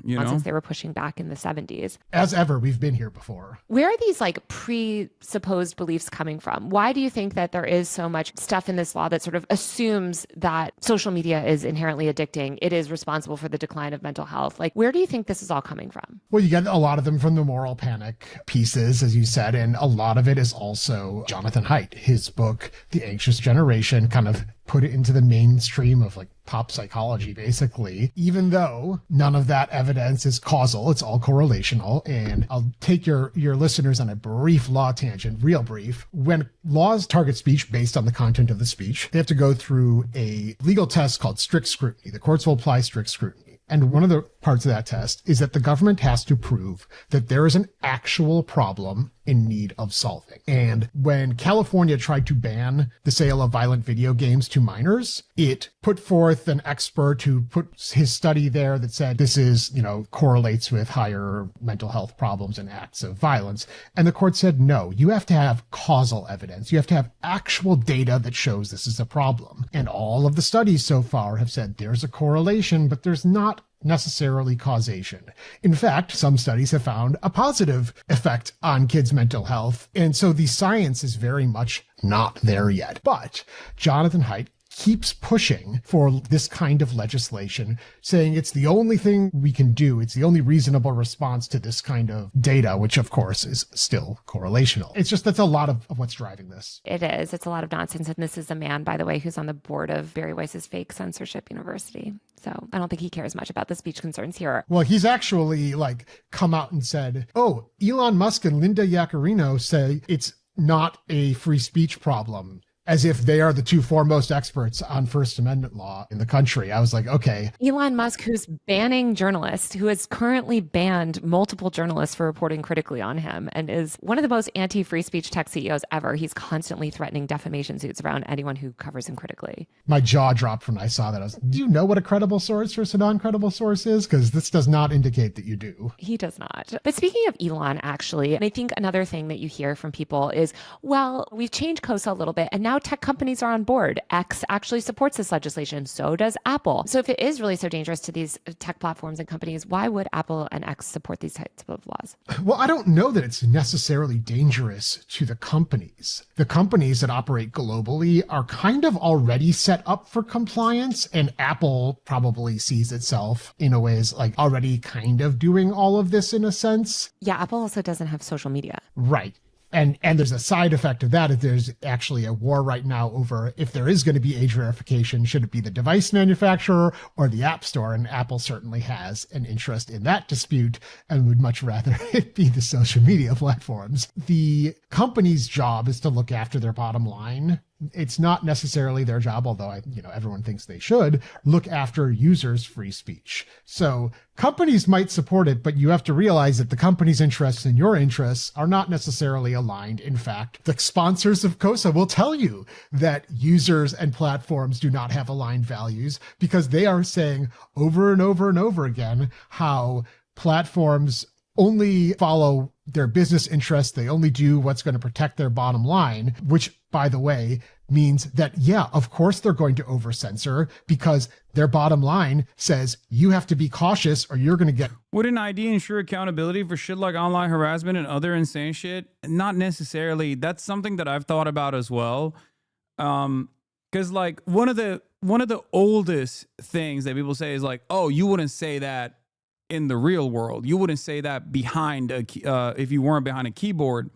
You know? Since they were pushing back in the 70s. As ever, we've been here before. Where are these like presupposed beliefs coming from? Why do you think that there is so much stuff in this law that sort of assumes that social media is inherently addicting? It is responsible for the decline of mental health. Like, where do you think this is all coming from? Well, you get a lot of them from the moral panic pieces, as you said, and a lot of it is also Jonathan Haidt. His book, The Anxious Generation, kind of put it into the mainstream of like pop psychology, basically, even though none of that evidence is causal. It's all correlational. And I'll take your listeners on a brief law tangent, real brief. When laws target speech based on the content of the speech, they have to go through a legal test called strict scrutiny. The courts will apply strict scrutiny. And one of the parts of that test is that the government has to prove that there is an actual problem in need of solving. And when California tried to ban the sale of violent video games to minors, it put forth an expert who put his study there that said this is, correlates with higher mental health problems and acts of violence. And the court said, no, you have to have causal evidence. You have to have actual data that shows this is a problem. And all of the studies so far have said there's a correlation, but there's not necessarily causation. In fact, some studies have found a positive effect on kids' mental health. And so the science is very much not there yet. But Jonathan Haidt keeps pushing for this kind of legislation, saying it's the only thing we can do. It's the only reasonable response to this kind of data, which of course is still correlational. It's just that's a lot of what's driving this. It is. It's a lot of nonsense. And this is a man, by the way, who's on the board of Barry Weiss's fake censorship university. So I don't think he cares much about the speech concerns here. Well, he's actually come out and said, oh, Elon Musk and Linda Yaccarino say it's not a free speech problem, as if they are the two foremost experts on First Amendment law in the country. I was like, okay. Elon Musk, who's banning journalists, who has currently banned multiple journalists for reporting critically on him and is one of the most anti-free speech tech CEOs ever. He's constantly threatening defamation suits around anyone who covers him critically. My jaw dropped when I saw that. I was like, do you know what a credible source versus a non-credible source is? Because this does not indicate that you do. He does not. But speaking of Elon, actually, and I think another thing that you hear from people is, well, we've changed COSA a little bit, and now tech companies are on board. X actually supports this legislation. So does Apple. So if it is really so dangerous to these tech platforms and companies, why would Apple and X support these types of laws? Well, I don't know that it's necessarily dangerous to the companies. The companies that operate globally are kind of already set up for compliance, and Apple probably sees itself in a way as already kind of doing all of this in a sense. Yeah, Apple also doesn't have social media. Right. And there's a side effect of that. If there's actually a war right now over if there is going to be age verification, should it be the device manufacturer or the app store? And Apple certainly has an interest in that dispute and would much rather it be the social media platforms. The company's job is to look after their bottom line. It's not necessarily their job, although everyone thinks they should look after users' free speech. So companies might support it, but you have to realize that the company's interests and your interests are not necessarily aligned. In fact, the sponsors of COSA will tell you that users and platforms do not have aligned values because they are saying over and over and over again how platforms only follow their business interests. They only do what's going to protect their bottom line, which, by the way, means that, yeah, of course they're going to over-censor because their bottom line says you have to be cautious or you're going to get... Would an ID ensure accountability for shit like online harassment and other insane shit? Not necessarily. That's something that I've thought about as well. Because one of the oldest things that people say is oh, you wouldn't say that in the real world. You wouldn't say that behind if you weren't behind a keyboard.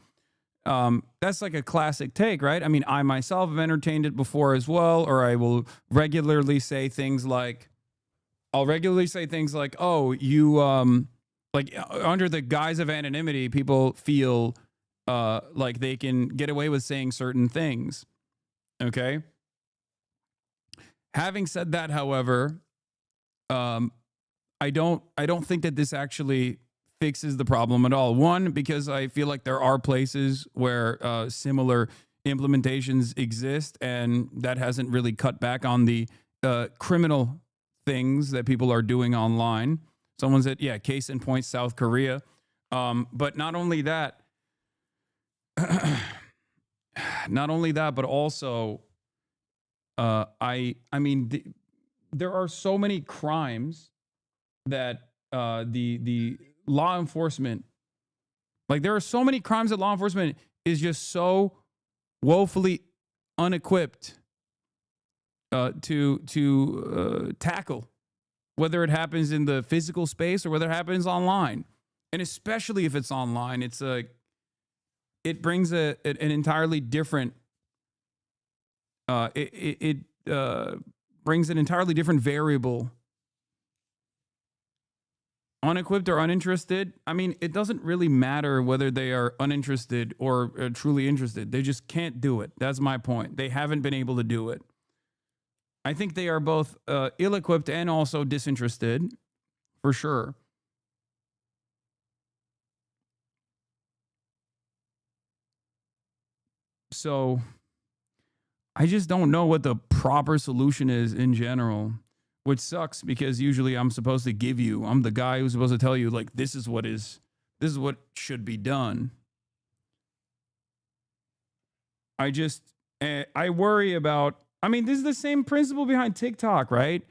That's a classic take, right? I mean, I myself have entertained it before as well, or I will regularly say things like, oh, you, under the guise of anonymity, people feel like they can get away with saying certain things. Okay. Having said that, however, I don't think that this actually fixes the problem at all. One, because I feel like there are places where similar implementations exist, and that hasn't really cut back on the criminal things that people are doing online. Someone said, yeah, case in point, South Korea. But not only that, but also, I mean, there are so many crimes that the law enforcement, there are so many crimes that law enforcement is just so woefully unequipped to tackle, whether it happens in the physical space or whether it happens online. And especially if it's online, it brings an entirely different, it brings an entirely different variable. Unequipped or uninterested, I mean, it doesn't really matter whether they are uninterested or truly interested. They just can't do it. That's my point. They haven't been able to do it. I think they are both ill-equipped and also disinterested, for sure. So I just don't know what the proper solution is in general, which sucks because usually I'm supposed to give you, I'm the guy who's supposed to tell you, like, this is what should be done. I worry about, I mean, this is the same principle behind TikTok, right?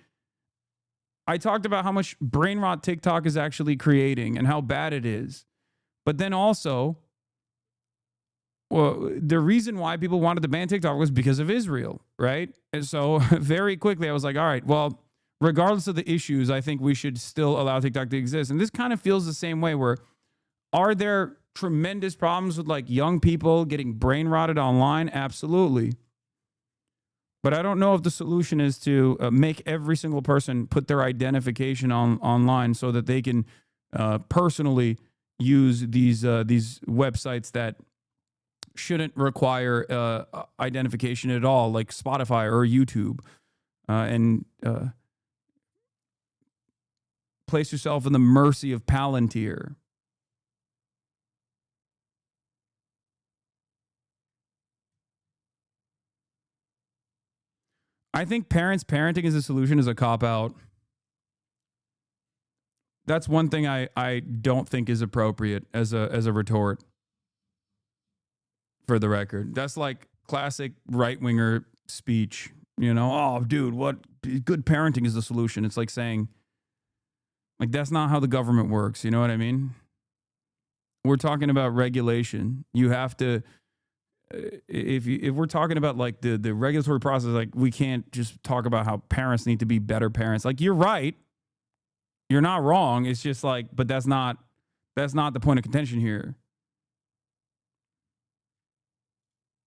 I talked about how much brain rot TikTok is actually creating and how bad it is. But then also, well, the reason why people wanted to ban TikTok was because of Israel, right? And so very quickly I was like, all right, well, regardless of the issues, I think we should still allow TikTok to exist. And this kind of feels the same way, where are there tremendous problems with like young people getting brain rotted online? Absolutely. But I don't know if the solution is to make every single person put their identification online so that they can personally use these websites that shouldn't require identification at all, like Spotify or YouTube, and place yourself in the mercy of Palantir. I think parenting as a solution is a cop-out. That's one thing I don't think is appropriate as a retort. For the record, that's like classic right-winger speech. You know, oh, dude, what good parenting is the solution? It's like saying, like, that's not how the government works. You know what I mean? We're talking about regulation. You have to, if we're talking about like the regulatory process, like we can't just talk about how parents need to be better parents. Like, you're right. You're not wrong. It's just like, but that's not the point of contention here.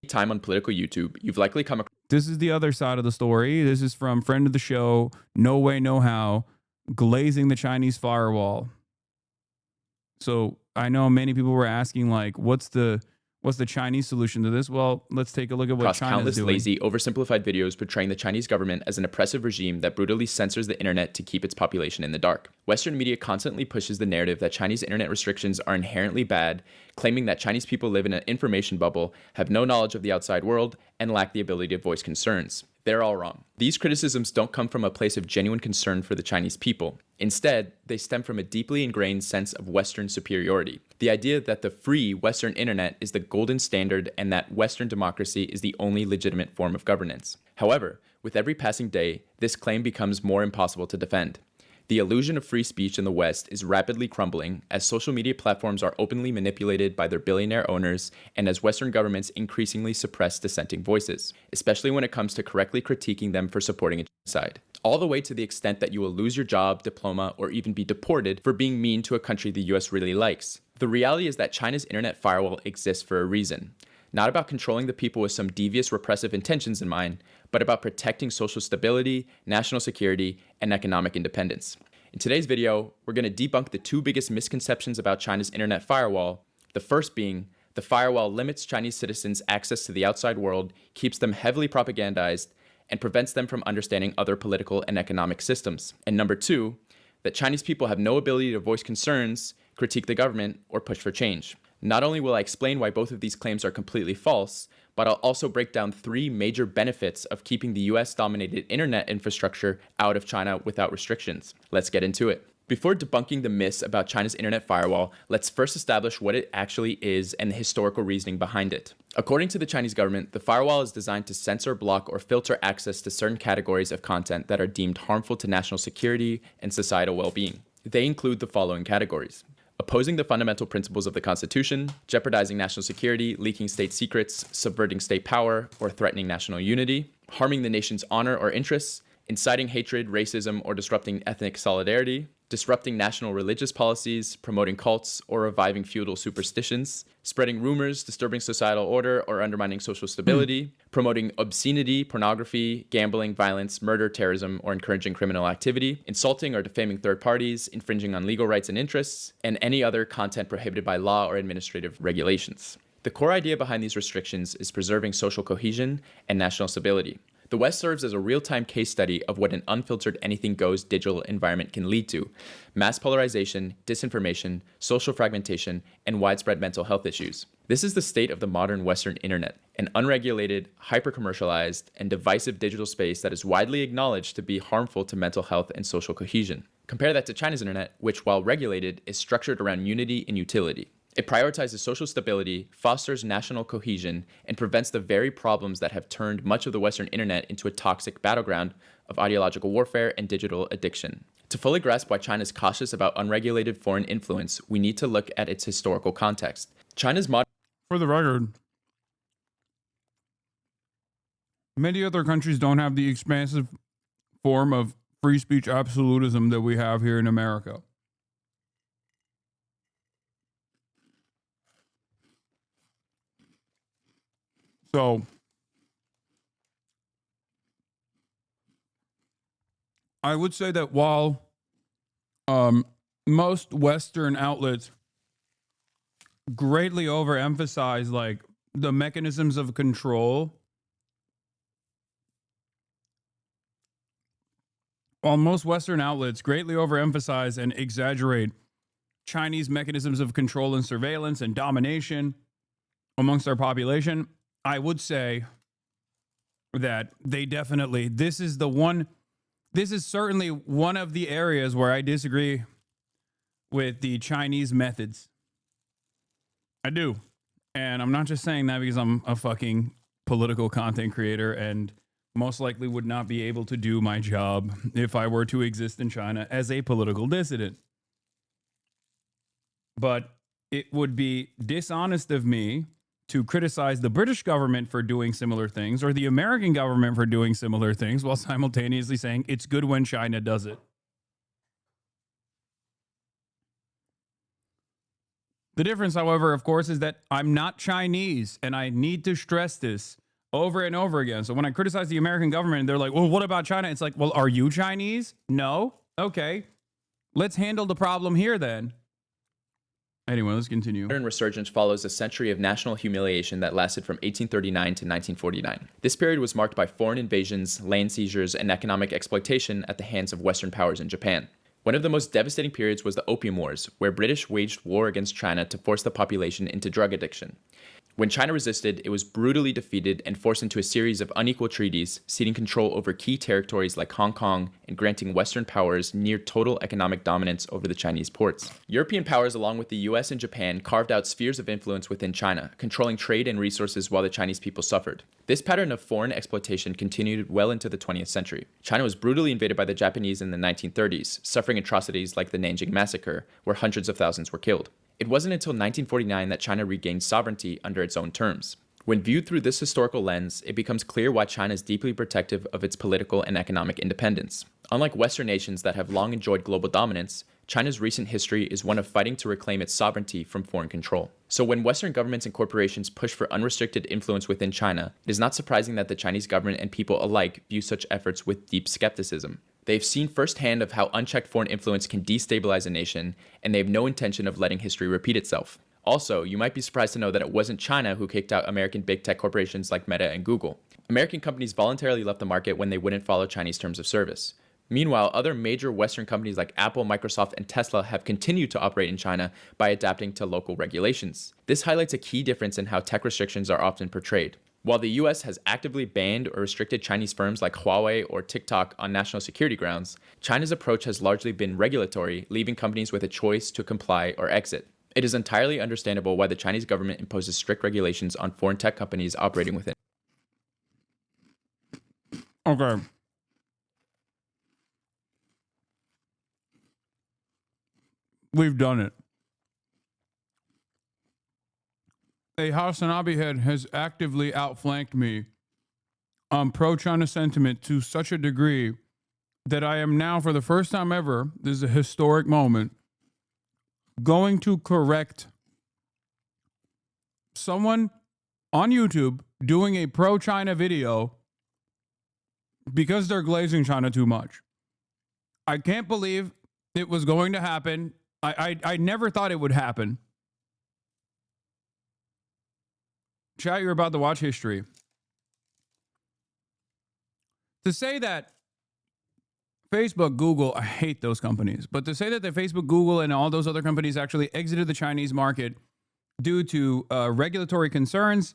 Time on political YouTube, you've likely come across. This is the other side of the story. This is from friend of the show, No Way, No How, glazing the Chinese firewall. So I know many people were asking, like, what's the Chinese solution to this? Well, let's take a look at what China's countless doing. lazy, oversimplified videos portraying the Chinese government as an oppressive regime that brutally censors the internet to keep its population in the dark. Western media constantly pushes the narrative that Chinese internet restrictions are inherently bad, claiming that Chinese people live in an information bubble, have no knowledge of the outside world, and lack the ability to voice concerns. They're all wrong. These criticisms don't come from a place of genuine concern for the Chinese people. Instead, they stem from a deeply ingrained sense of Western superiority. The idea that the free Western internet is the golden standard and that Western democracy is the only legitimate form of governance. However, with every passing day, this claim becomes more impossible to defend. The illusion of free speech in the West is rapidly crumbling as social media platforms are openly manipulated by their billionaire owners and as Western governments increasingly suppress dissenting voices, especially when it comes to correctly critiquing them for supporting a genocide. All the way to the extent that you will lose your job, diploma, or even be deported for being mean to a country the US really likes. The reality is that China's internet firewall exists for a reason. Not about controlling the people with some devious repressive intentions in mind, but about protecting social stability, national security, and economic independence. In today's video, we're going to debunk the two biggest misconceptions about China's internet firewall. The first being, the firewall limits Chinese citizens' access to the outside world, keeps them heavily propagandized, and prevents them from understanding other political and economic systems. And number two, that Chinese people have no ability to voice concerns, critique the government, or push for change. Not only will I explain why both of these claims are completely false, but I'll also break down three major benefits of keeping the US-dominated internet infrastructure out of China without restrictions. Let's get into it. Before debunking the myths about China's internet firewall, let's first establish what it actually is and the historical reasoning behind it. According to the Chinese government, the firewall is designed to censor, block, or filter access to certain categories of content that are deemed harmful to national security and societal well-being. They include the following categories: opposing the fundamental principles of the Constitution, jeopardizing national security, leaking state secrets, subverting state power, or threatening national unity, harming the nation's honor or interests, inciting hatred, racism, or disrupting ethnic solidarity, disrupting national religious policies, promoting cults, or reviving feudal superstitions, spreading rumors, disturbing societal order, or undermining social stability, promoting obscenity, pornography, gambling, violence, murder, terrorism, or encouraging criminal activity, insulting or defaming third parties, infringing on legal rights and interests, and any other content prohibited by law or administrative regulations. The core idea behind these restrictions is preserving social cohesion and national stability. The West serves as a real-time case study of what an unfiltered anything-goes digital environment can lead to: mass polarization, disinformation, social fragmentation, and widespread mental health issues. This is the state of the modern Western internet, an unregulated, hyper-commercialized, and divisive digital space that is widely acknowledged to be harmful to mental health and social cohesion. Compare that to China's internet, which, while regulated, is structured around unity and utility. It prioritizes social stability, fosters national cohesion, and prevents the very problems that have turned much of the Western internet into a toxic battleground of ideological warfare and digital addiction. To fully grasp why China is cautious about unregulated foreign influence, we need to look at its historical context. China's modern... For the record, many other countries don't have the expansive form of free speech absolutism that we have here in America. So, I would say that while most Western outlets greatly overemphasize like the mechanisms of control, while most Western outlets greatly overemphasize and exaggerate Chinese mechanisms of control and surveillance and domination amongst our population, I would say that they definitely, this is certainly one of the areas where I disagree with the Chinese methods. I do. And I'm not just saying that because I'm a fucking political content creator and most likely would not be able to do my job if I were to exist in China as a political dissident. But it would be dishonest of me to criticize the British government for doing similar things or the American government for doing similar things while simultaneously saying it's good when China does it. The difference, however, of course, is that I'm not Chinese, and I need to stress this over and over again. So when I criticize the American government, they're like, well, what about China? It's like, well, are you Chinese? No? Okay. Let's handle the problem here then. Anyway, let's continue. Modern resurgence follows a century of national humiliation that lasted from 1839 to 1949. This period was marked by foreign invasions, land seizures, and economic exploitation at the hands of Western powers in Japan. One of the most devastating periods was the Opium Wars, where British waged war against China to force the population into drug addiction. When China resisted, it was brutally defeated and forced into a series of unequal treaties, ceding control over key territories like Hong Kong and granting Western powers near total economic dominance over the Chinese ports. European powers, along with the US and Japan, carved out spheres of influence within China, controlling trade and resources while the Chinese people suffered. This pattern of foreign exploitation continued well into the 20th century. China was brutally invaded by the Japanese in the 1930s, suffering atrocities like the Nanjing Massacre, where hundreds of thousands were killed. It wasn't until 1949 that China regained sovereignty under its own terms. When viewed through this historical lens, it becomes clear why China is deeply protective of its political and economic independence. Unlike Western nations that have long enjoyed global dominance, China's recent history is one of fighting to reclaim its sovereignty from foreign control. So when Western governments and corporations push for unrestricted influence within China, it is not surprising that the Chinese government and people alike view such efforts with deep skepticism. They've seen firsthand of how unchecked foreign influence can destabilize a nation, and they have no intention of letting history repeat itself. Also, you might be surprised to know that it wasn't China who kicked out American big tech corporations like Meta and Google. American companies voluntarily left the market when they wouldn't follow Chinese terms of service. Meanwhile, other major Western companies like Apple, Microsoft, and Tesla have continued to operate in China by adapting to local regulations. This highlights a key difference in how tech restrictions are often portrayed. While the US has actively banned or restricted Chinese firms like Huawei or TikTok on national security grounds, China's approach has largely been regulatory, leaving companies with a choice to comply or exit. It is entirely understandable why the Chinese government imposes strict regulations on foreign tech companies operating within. Okay. We've done it. A Hasanabi head has actively outflanked me on pro-China sentiment to such a degree that I am now, for the first time ever, this is a historic moment, going to correct someone on YouTube doing a pro-China video because they're glazing China too much. I can't believe it was going to happen. I never thought it would happen. Chat, you're about to watch history. To say that Facebook, Google, I hate those companies, but to say that the Facebook, Google, and all those other companies actually exited the Chinese market due to regulatory concerns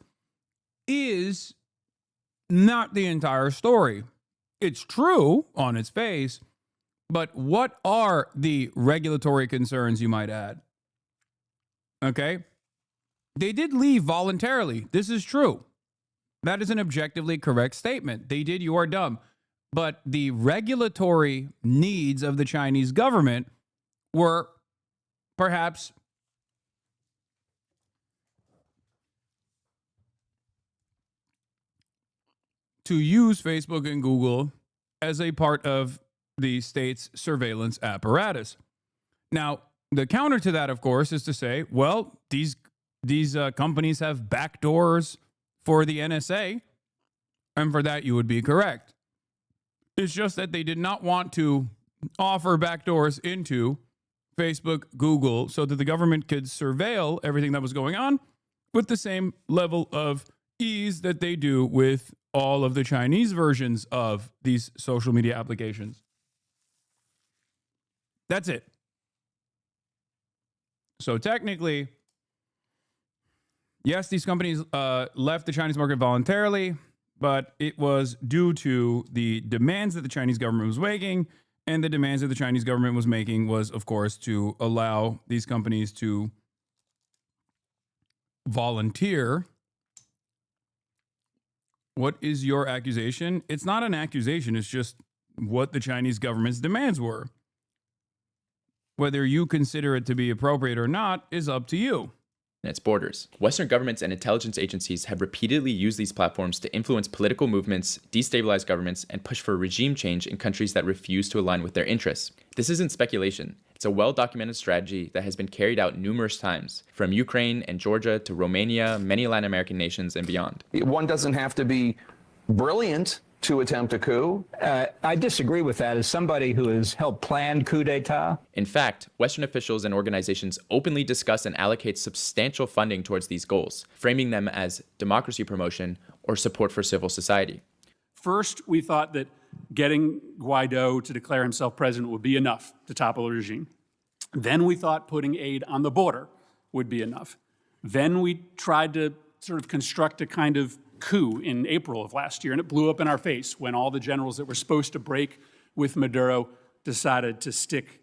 is not the entire story. It's true on its face, but what are the regulatory concerns, you might add? Okay? They did leave voluntarily. This is true. That is an objectively correct statement. They did, you are dumb. But the regulatory needs of the Chinese government were perhaps to use Facebook and Google as a part of the state's surveillance apparatus. Now, the counter to that, of course, is to say, well, these companies have backdoors for the NSA, and for that you would be correct. It's just that they did not want to offer backdoors into Facebook, Google, so that the government could surveil everything that was going on with the same level of ease that they do with all of the Chinese versions of these social media applications. That's it. So technically, yes, these companies left the Chinese market voluntarily, but it was due to the demands that the Chinese government was making, and the demands that the Chinese government was making was, of course, to allow these companies to volunteer. What is your accusation? It's not an accusation. It's just what the Chinese government's demands were. Whether you consider it to be appropriate or not is up to you. Its borders. Western governments and intelligence agencies have repeatedly used these platforms to influence political movements, destabilize governments, and push for regime change in countries that refuse to align with their interests. This isn't speculation. It's a well-documented strategy that has been carried out numerous times, from Ukraine and Georgia to Romania, many Latin American nations, and beyond. One doesn't have to be brilliant to attempt a coup. I disagree with that as somebody who has helped plan coup d'etat. In fact, Western officials and organizations openly discuss and allocate substantial funding towards these goals, framing them as democracy promotion or support for civil society. First, we thought that getting Guaido to declare himself president would be enough to topple the regime. Then we thought putting aid on the border would be enough. Then we tried to sort of construct a kind of coup in April of last year, and it blew up in our face when all the generals that were supposed to break with Maduro decided to stick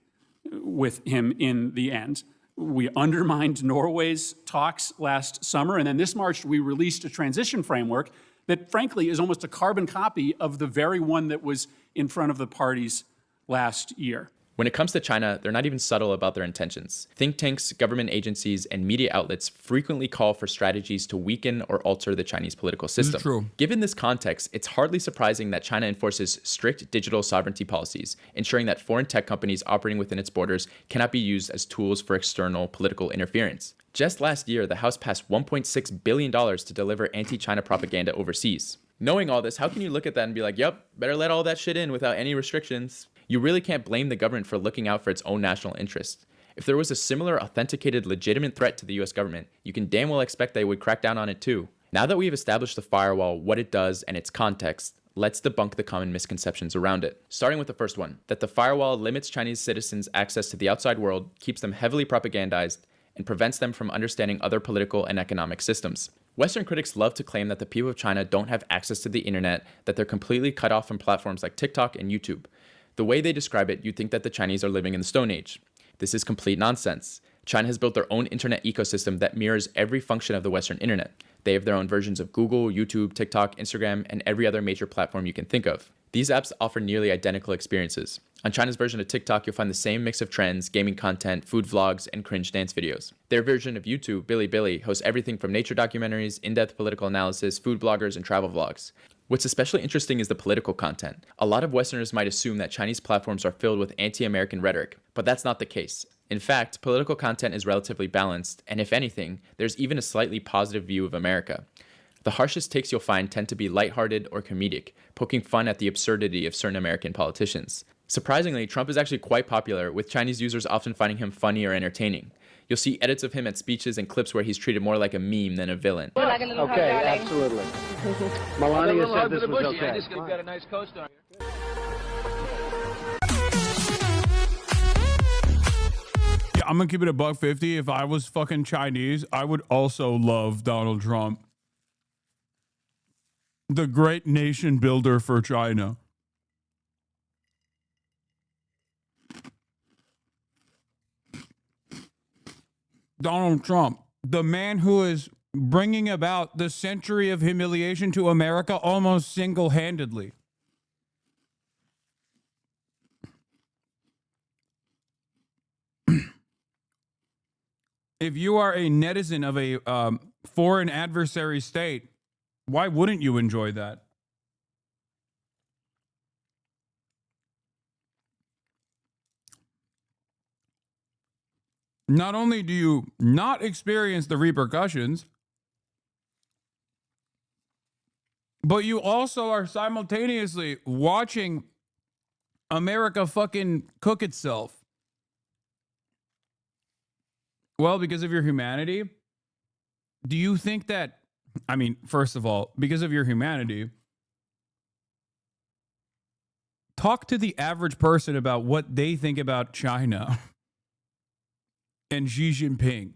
with him in the end. We undermined Norway's talks last summer, and then this March we released a transition framework that frankly is almost a carbon copy of the very one that was in front of the parties last year. When it comes to China, they're not even subtle about their intentions. Think tanks, government agencies, and media outlets frequently call for strategies to weaken or alter the Chinese political system. This is true. Given this context, it's hardly surprising that China enforces strict digital sovereignty policies, ensuring that foreign tech companies operating within its borders cannot be used as tools for external political interference. Just last year, the House passed $1.6 billion to deliver anti-China propaganda overseas. Knowing all this, how can you look at that and be like, yep, better let all that shit in without any restrictions? You really can't blame the government for looking out for its own national interests. If there was a similar authenticated legitimate threat to the US government, you can damn well expect they would crack down on it too. Now that we've established the firewall, what it does, and its context, let's debunk the common misconceptions around it. Starting with the first one, that the firewall limits Chinese citizens' access to the outside world, keeps them heavily propagandized, and prevents them from understanding other political and economic systems. Western critics love to claim that the people of China don't have access to the internet, that they're completely cut off from platforms like TikTok and YouTube. The way they describe it, you'd think that the Chinese are living in the Stone Age. This is complete nonsense. China has built their own internet ecosystem that mirrors every function of the Western internet. They have their own versions of Google, YouTube, TikTok, Instagram, and every other major platform you can think of. These apps offer nearly identical experiences. On China's version of TikTok, you'll find the same mix of trends, gaming content, food vlogs, and cringe dance videos. Their version of YouTube, Bilibili, hosts everything from nature documentaries, in-depth political analysis, food bloggers, and travel vlogs. What's especially interesting is the political content. A lot of Westerners might assume that Chinese platforms are filled with anti-American rhetoric, but that's not the case. In fact, political content is relatively balanced, and if anything, there's even a slightly positive view of America. The harshest takes you'll find tend to be lighthearted or comedic, poking fun at the absurdity of certain American politicians. Surprisingly, Trump is actually quite popular, with Chinese users often finding him funny or entertaining. You'll see edits of him at speeches and clips where he's treated more like a meme than a villain. Okay, absolutely. Melania said this was okay. I just got a nice co-star. Yeah, I'm gonna keep it a $1.50. If I was fucking Chinese, I would also love Donald Trump. The great nation builder for China. Donald Trump, the man who is bringing about the century of humiliation to America almost single-handedly. If you are a netizen of a foreign adversary state, why wouldn't you enjoy that? Not only do you not experience the repercussions, but you also are simultaneously watching America fucking cook itself. Well, because of your humanity, do you think that, I mean, first of all, because of your humanity, talk to the average person about what they think about China and Xi Jinping.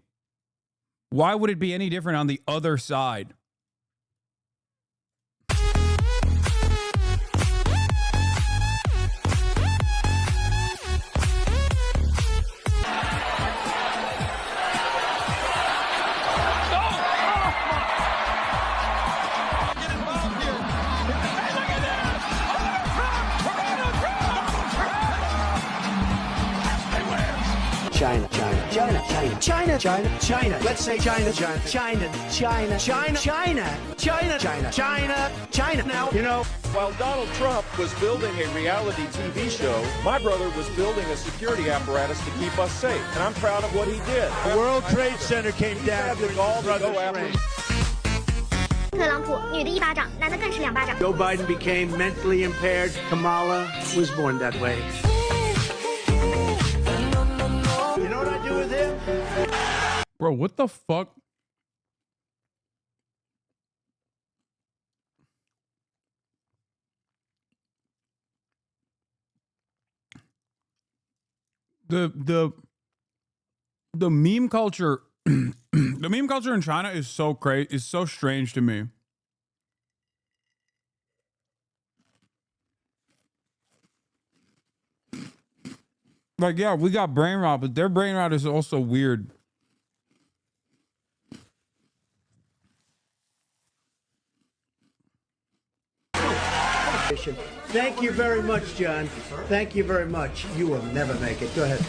Why would it be any different on the other side? China, China, China, China, China, China, China. Let's say China, China, China, China, China, China, China, China, China, China. Now, you know, while Donald Trump was building a reality TV show, my brother was building a security apparatus to keep us safe. And I'm proud of what he did. The World Trade Center came down. The gall to go after. Joe Biden became mentally impaired. Kamala was born that way. You know what I do with him? Bro, what the fuck? The meme culture the meme culture in China is so crazy, is so strange to me. Like, yeah, we got brain rot, but their brain rot is also weird. Thank you very much, John. Thank you very much. You will never make it. Go ahead.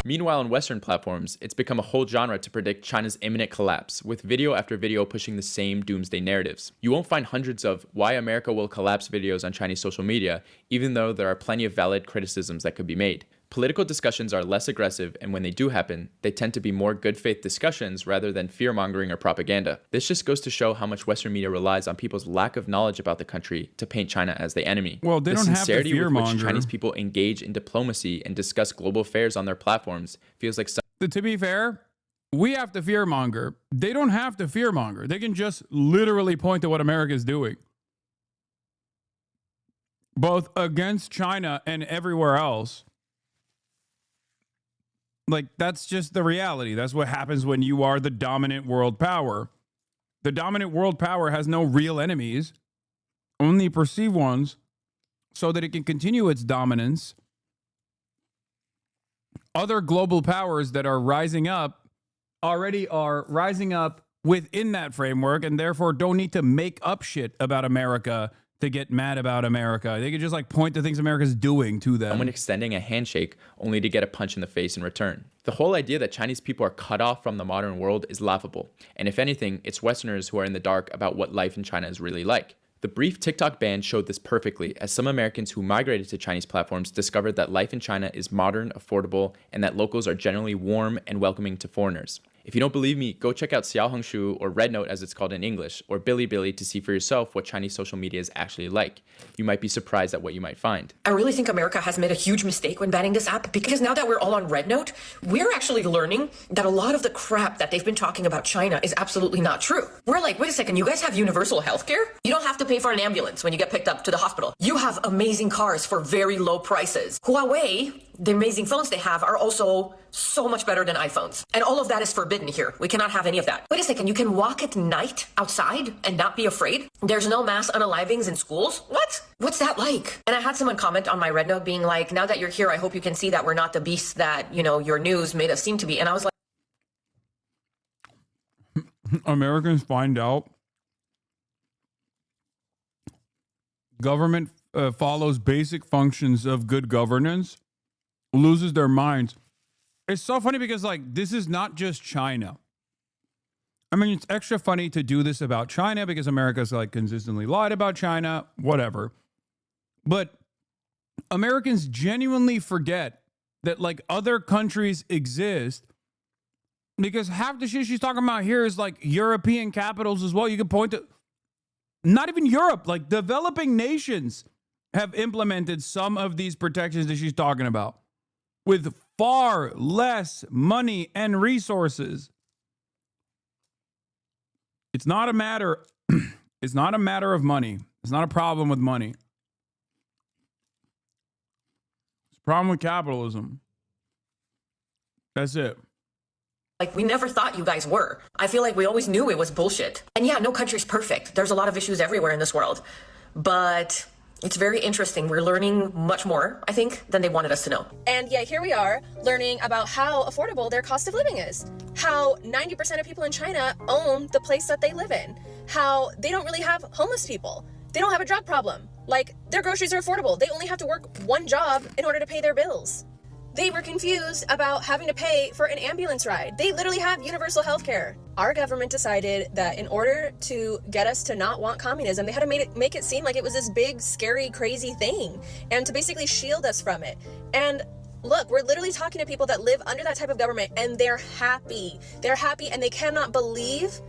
Meanwhile, on Western platforms, it's become a whole genre to predict China's imminent collapse, with video after video pushing the same doomsday narratives. You won't find hundreds of "why America will collapse" videos on Chinese social media, even though there are plenty of valid criticisms that could be made. Political discussions are less aggressive, and when they do happen, they tend to be more good faith discussions rather than fear-mongering or propaganda. This just goes to show how much Western media relies on people's lack of knowledge about the country to paint China as the enemy. Well, they don't have to sincerity with fear-monger. which Chinese people engage in diplomacy and discuss global affairs on their platforms feels like To be fair, we have to fearmonger. They don't have to fearmonger. They can just literally point to what America is doing, both against China and everywhere else. Like, that's just the reality. That's what happens when you are the dominant world power. The dominant world power has no real enemies, only perceived ones, so that it can continue its dominance. Other global powers that are rising up already are rising up within that framework, and therefore don't need to make up shit about America to get mad about America. They could just like point to things America's doing to them. Someone extending a handshake only to get a punch in the face in return. The whole idea that Chinese people are cut off from the modern world is laughable. And if anything, it's Westerners who are in the dark about what life in China is really like. The brief TikTok ban showed this perfectly, as some Americans who migrated to Chinese platforms discovered that life in China is modern, affordable, and that locals are generally warm and welcoming to foreigners. If you don't believe me, go check out Xiaohongshu, or Red Note as it's called in English, or Bilibili to see for yourself what Chinese social media is actually like. You might be surprised at what you might find. I really think America has made a huge mistake when banning this app, because now that we're all on Red Note, we're actually learning that a lot of the crap that they've been talking about China is absolutely not true. We're like, wait a second, you guys have universal healthcare? You don't have to pay for an ambulance when you get picked up to the hospital. You have amazing cars for very low prices. Huawei, the amazing phones they have, are also so much better than iPhones. And all of that is forbidden here. We cannot have any of that. Wait a second, you can walk at night outside and not be afraid? There's no mass unalivings in schools? What? What's that like? And I had someone comment on my Red Note being like, now that you're here, I hope you can see that we're not the beasts that, you know, your news made us seem to be. And I was like, Americans find out government follows basic functions of good governance, loses their minds. It's so funny because, like, this is not just China. I mean, it's extra funny to do this about China because America's, like, consistently lied about China, whatever. But Americans genuinely forget that, like, other countries exist because half the shit she's talking about here is, like, European capitals as well. You can point to, not even Europe, like, developing nations have implemented some of these protections that she's talking about with far less money and resources. It's not a matter it's not a matter of money. It's not a problem with money. It's a problem with capitalism. That's it. Like, we never thought you guys were. I feel like we always knew it was bullshit. And yeah, no country's perfect. There's a lot of issues everywhere in this world. But it's very interesting. We're learning much more, I think, than they wanted us to know. And yeah, here we are learning about how affordable their cost of living is. How 90% of people in China own the place that they live in. How they don't really have homeless people. They don't have a drug problem. Like, their groceries are affordable. They only have to work one job in order to pay their bills. They were confused about having to pay for an ambulance ride. They literally have universal health care. Our government decided that in order to get us to not want communism, they had to make it seem like it was this big, scary, crazy thing, and to basically shield us from it. And look, we're literally talking to people that live under that type of government, and they're happy. They're happy, and they cannot believe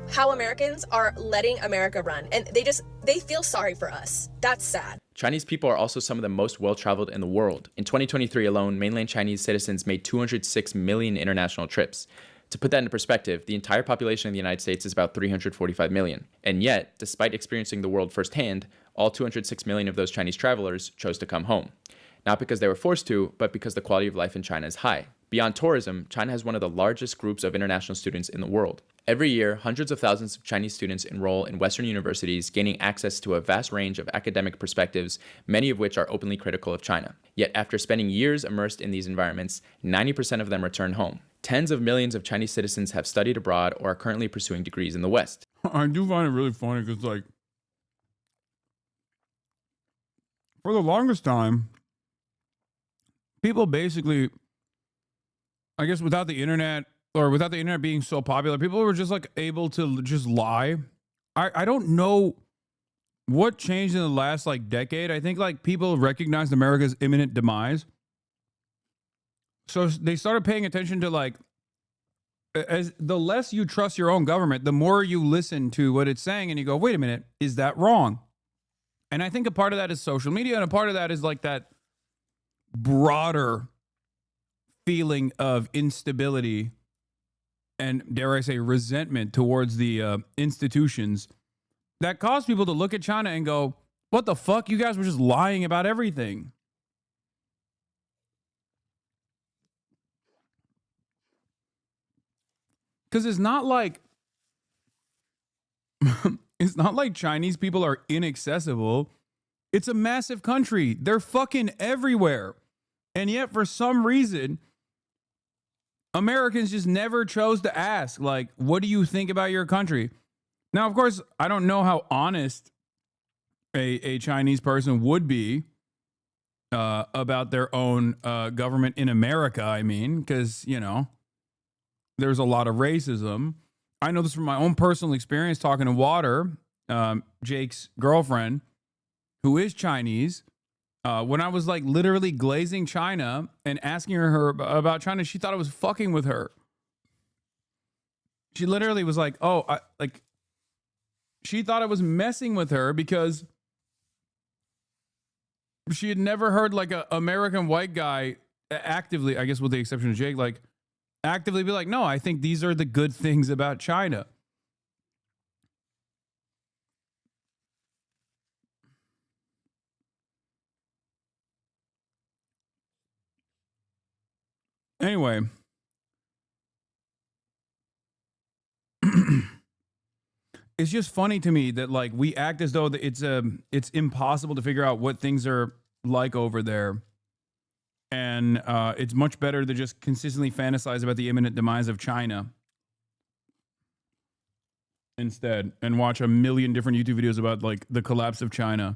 how Americans are letting America run. And they feel sorry for us. That's sad. Chinese people are also some of the most well-traveled in the world. In 2023 alone, mainland Chinese citizens made 206 million international trips. To put that into perspective, the entire population of the United States is about 345 million. And yet, despite experiencing the world firsthand, all 206 million of those Chinese travelers chose to come home. Not because they were forced to, but because the quality of life in China is high. Beyond tourism, China has one of the largest groups of international students in the world. Every year, hundreds of thousands of Chinese students enroll in Western universities, gaining access to a vast range of academic perspectives, many of which are openly critical of China. Yet after spending years immersed in these environments, 90% of them return home. Tens of millions of Chinese citizens have studied abroad or are currently pursuing degrees in the West. I do find it really funny because, like, for the longest time, people basically, I guess without the internet, or without the internet being so popular, people were just like able to just lie. I don't know what changed in the last like decade. I think like people recognized America's imminent demise. So they started paying attention to, like, as the less you trust your own government, the more you listen to what it's saying and you go, wait a minute, is that wrong? And I think a part of that is social media, and a part of that is like that broader feeling of instability and, dare I say, resentment towards the institutions that cause people to look at China and go, what the fuck? You guys were just lying about everything. Because it's not like it's not like Chinese people are inaccessible. It's a massive country. They're fucking everywhere. And yet, for some reason, Americans just never chose to ask, like, what do you think about your country? Now, of course, I don't know how honest a Chinese person would be about their own government in America. I mean, because, you know, there's a lot of racism. I know this from my own personal experience talking to Water, Jake's girlfriend, who is Chinese. When I was like literally glazing China and asking her about China, she thought I was fucking with her. She literally was like, oh, she thought I was messing with her because she had never heard like a American white guy actively, I guess with the exception of Jake, like actively be like, no, I think these are the good things about China. Anyway, it's just funny to me that like we act as though it's impossible to figure out what things are like over there, and it's much better to just consistently fantasize about the imminent demise of China instead, and watch a million different YouTube videos about like the collapse of China.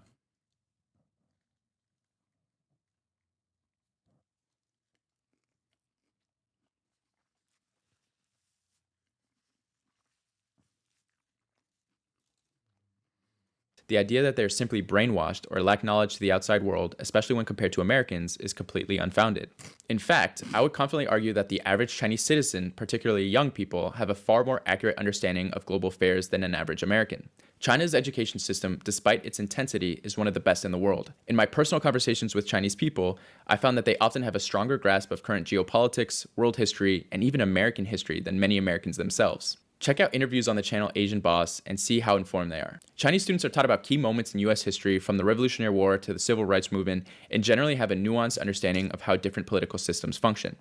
The idea that they're simply brainwashed or lack knowledge to the outside world, especially when compared to Americans, is completely unfounded. In fact, I would confidently argue that the average Chinese citizen, particularly young people, have a far more accurate understanding of global affairs than an average American. China's education system, despite its intensity, is one of the best in the world. In my personal conversations with Chinese people, I found that they often have a stronger grasp of current geopolitics, world history, and even American history than many Americans themselves. Check out interviews on the channel Asian Boss and see how informed they are. Chinese students are taught about key moments in US history from the Revolutionary War to the Civil Rights Movement and generally have a nuanced understanding of how different political systems function.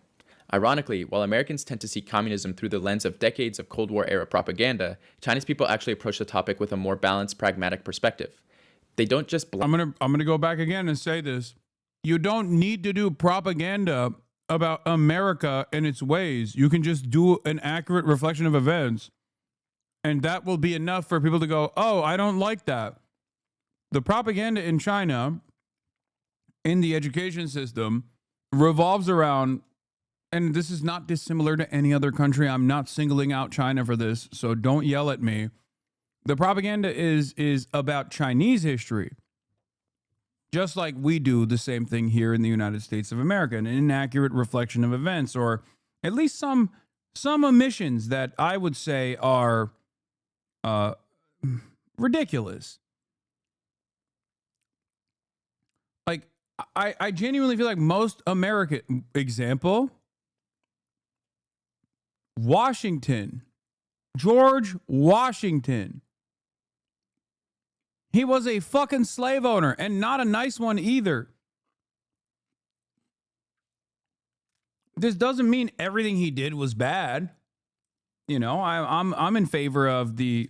Ironically, while Americans tend to see communism through the lens of decades of Cold War era propaganda, Chinese people actually approach the topic with a more balanced, pragmatic perspective. They don't just I'm gonna go back again and say this. You don't need to do propaganda about America and its ways. You can just do an accurate reflection of events, and that will be enough for people to go, oh, I don't like that. The propaganda in China, in the education system, revolves around, and this is not dissimilar to any other country. I'm not singling out China for this, so don't yell at me. The propaganda is about Chinese history. Just like we do the same thing here in the United States of America, an inaccurate reflection of events, or at least some omissions that I would say are ridiculous. Like, I genuinely feel like most American, example, Washington, George Washington. He was a fucking slave owner, and not a nice one either. This doesn't mean everything he did was bad. You know, I'm in favor of the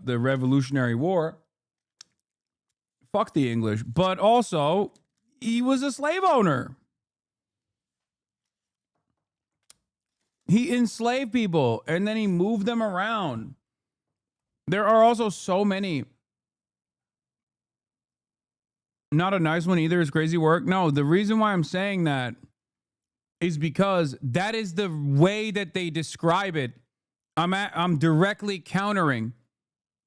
Revolutionary War. Fuck the English, but also he was a slave owner. He enslaved people and then he moved them around. There are also so many. Not a nice one either is crazy work. No, the reason why I'm saying that is because that is the way that they describe it. I'm directly countering.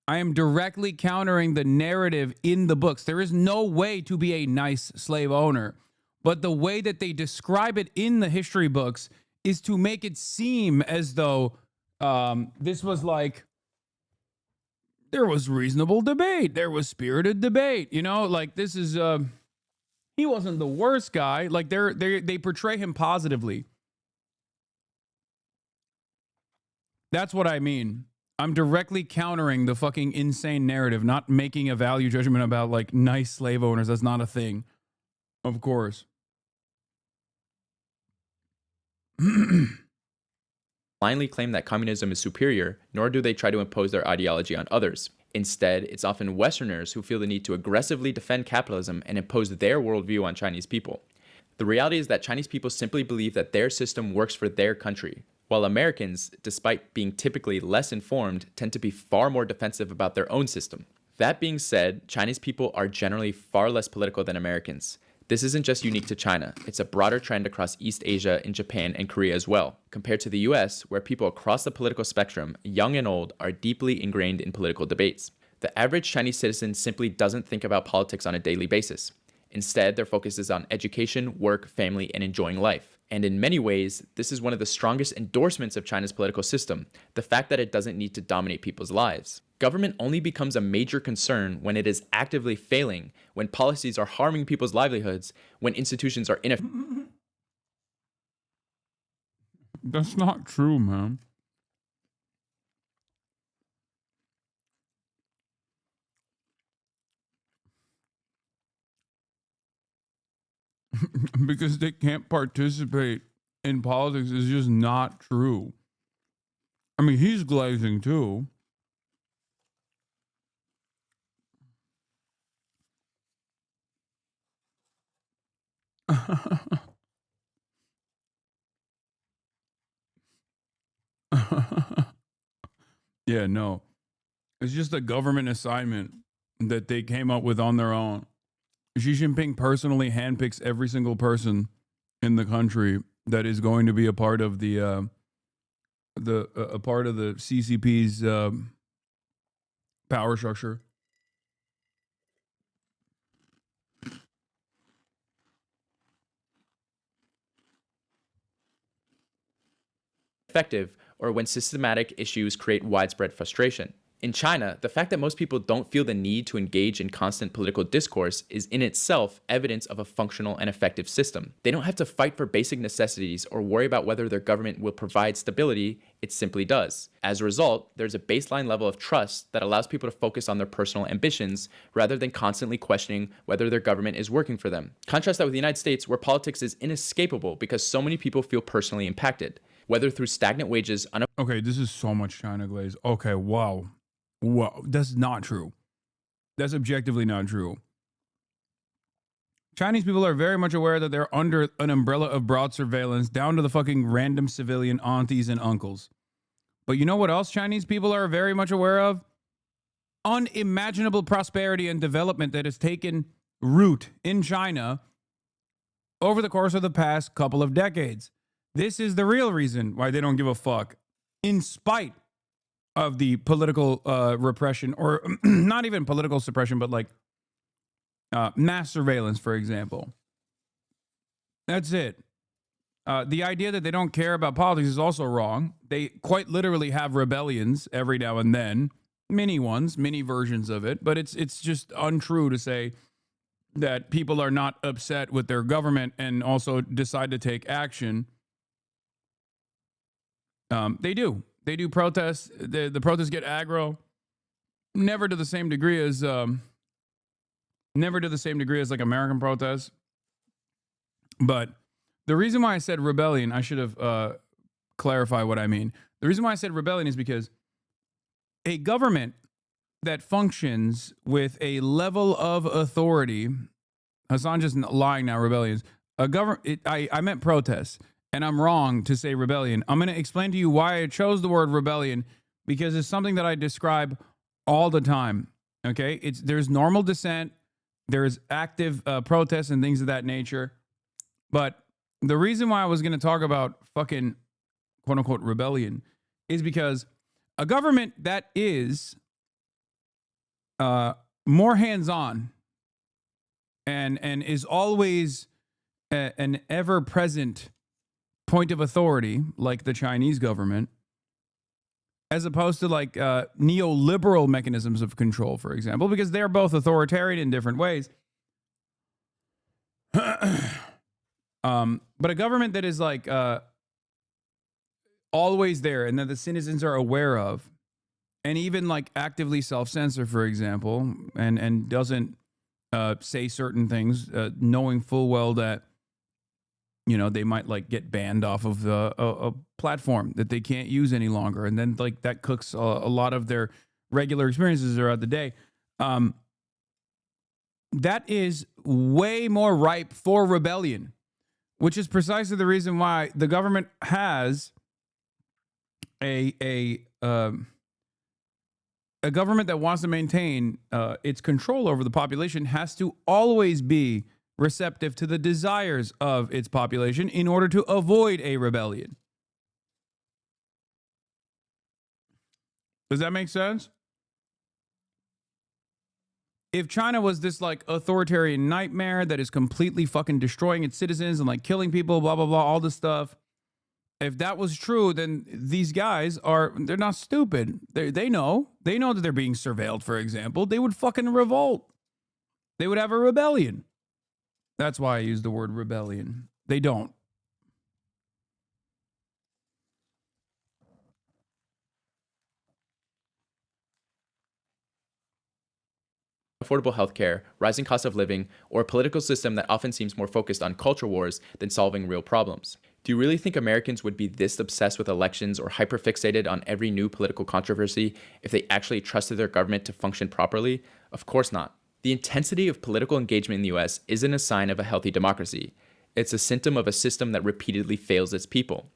I am directly countering the narrative in the books. There is no way to be a nice slave owner, but the way that they describe it in the history books is to make it seem as though this was like, there was reasonable debate. There was spirited debate. You know, like this is, he wasn't the worst guy. Like they portray him positively. That's what I mean. I'm directly countering the fucking insane narrative, not making a value judgment about like nice slave owners. That's not a thing. Of course. Blindly claim that communism is superior, nor do they try to impose their ideology on others. Instead, it's often Westerners who feel the need to aggressively defend capitalism and impose their worldview on Chinese people. The reality is that Chinese people simply believe that their system works for their country, while Americans, despite being typically less informed, tend to be far more defensive about their own system. That being said, Chinese people are generally far less political than Americans. This isn't just unique to China. It's a broader trend across East Asia, in Japan, and Korea as well, compared to the US, where people across the political spectrum, young and old, are deeply ingrained in political debates. The average Chinese citizen simply doesn't think about politics on a daily basis. Instead, their focus is on education, work, family, and enjoying life. And in many ways, this is one of the strongest endorsements of China's political system, the fact that it doesn't need to dominate people's lives. Government only becomes a major concern when it is actively failing, when policies are harming people's livelihoods, when institutions are ineffective. That's not true, man. Because they can't participate in politics is just not true. I mean, he's glazing too. Yeah, no. It's just a government assignment that they came up with on their own. Xi Jinping personally handpicks every single person in the country that is going to be a part of the CCP's power structure. Or when systematic issues create widespread frustration. In China, the fact that most people don't feel the need to engage in constant political discourse is in itself evidence of a functional and effective system. They don't have to fight for basic necessities or worry about whether their government will provide stability, it simply does. As a result, there's a baseline level of trust that allows people to focus on their personal ambitions rather than constantly questioning whether their government is working for them. Contrast that with the United States, where politics is inescapable because so many people feel personally impacted. Whether through stagnant wages... Okay, this is so much China glaze. Okay, wow. Wow, that's not true. That's objectively not true. Chinese people are very much aware that they're under an umbrella of broad surveillance down to the fucking random civilian aunties and uncles. But you know what else Chinese people are very much aware of? Unimaginable prosperity and development that has taken root in China over the course of the past couple of decades. This is the real reason why they don't give a fuck, in spite of the political repression, or not even political suppression, but like mass surveillance, for example. That's it. The idea that they don't care about politics is also wrong. They quite literally have rebellions every now and then, mini ones, mini versions of it, but it's just untrue to say that people are not upset with their government and also decide to take action. They do. They do protests. The protests get aggro. Never to the same degree as like American protests. But the reason why I said rebellion, I should have clarified what I mean. The reason why I said rebellion is because a government that functions with a level of authority, Hasan just lying now, rebellions. I meant protests. And I'm wrong to say rebellion. I'm going to explain to you why I chose the word rebellion, because it's something that I describe all the time. Okay? There's normal dissent, there's active protests and things of that nature. But the reason why I was going to talk about fucking quote unquote rebellion is because a government that is more hands-on and is always an ever-present point of authority, like the Chinese government, as opposed to like neoliberal mechanisms of control, for example, because they're both authoritarian in different ways. But a government that is like always there and that the citizens are aware of, and even like actively self-censor, for example, and doesn't say certain things, knowing full well that, you know, they might like get banned off of a platform that they can't use any longer. And then like that cooks a lot of their regular experiences throughout the day. That is way more ripe for rebellion, which is precisely the reason why the government has a a government that wants to maintain its control over the population has to always be receptive to the desires of its population in order to avoid a rebellion. Does that make sense? If China was this like authoritarian nightmare that is completely fucking destroying its citizens and like killing people, blah, blah, blah, all this stuff. If that was true, then these guys they're not stupid. They know that they're being surveilled, for example. They would fucking revolt. They would have a rebellion. That's why I use the word rebellion. They don't. Affordable healthcare, rising cost of living, or a political system that often seems more focused on culture wars than solving real problems. Do you really think Americans would be this obsessed with elections or hyperfixated on every new political controversy if they actually trusted their government to function properly? Of course not. The intensity of political engagement in the US isn't a sign of a healthy democracy. It's a symptom of a system that repeatedly fails its people.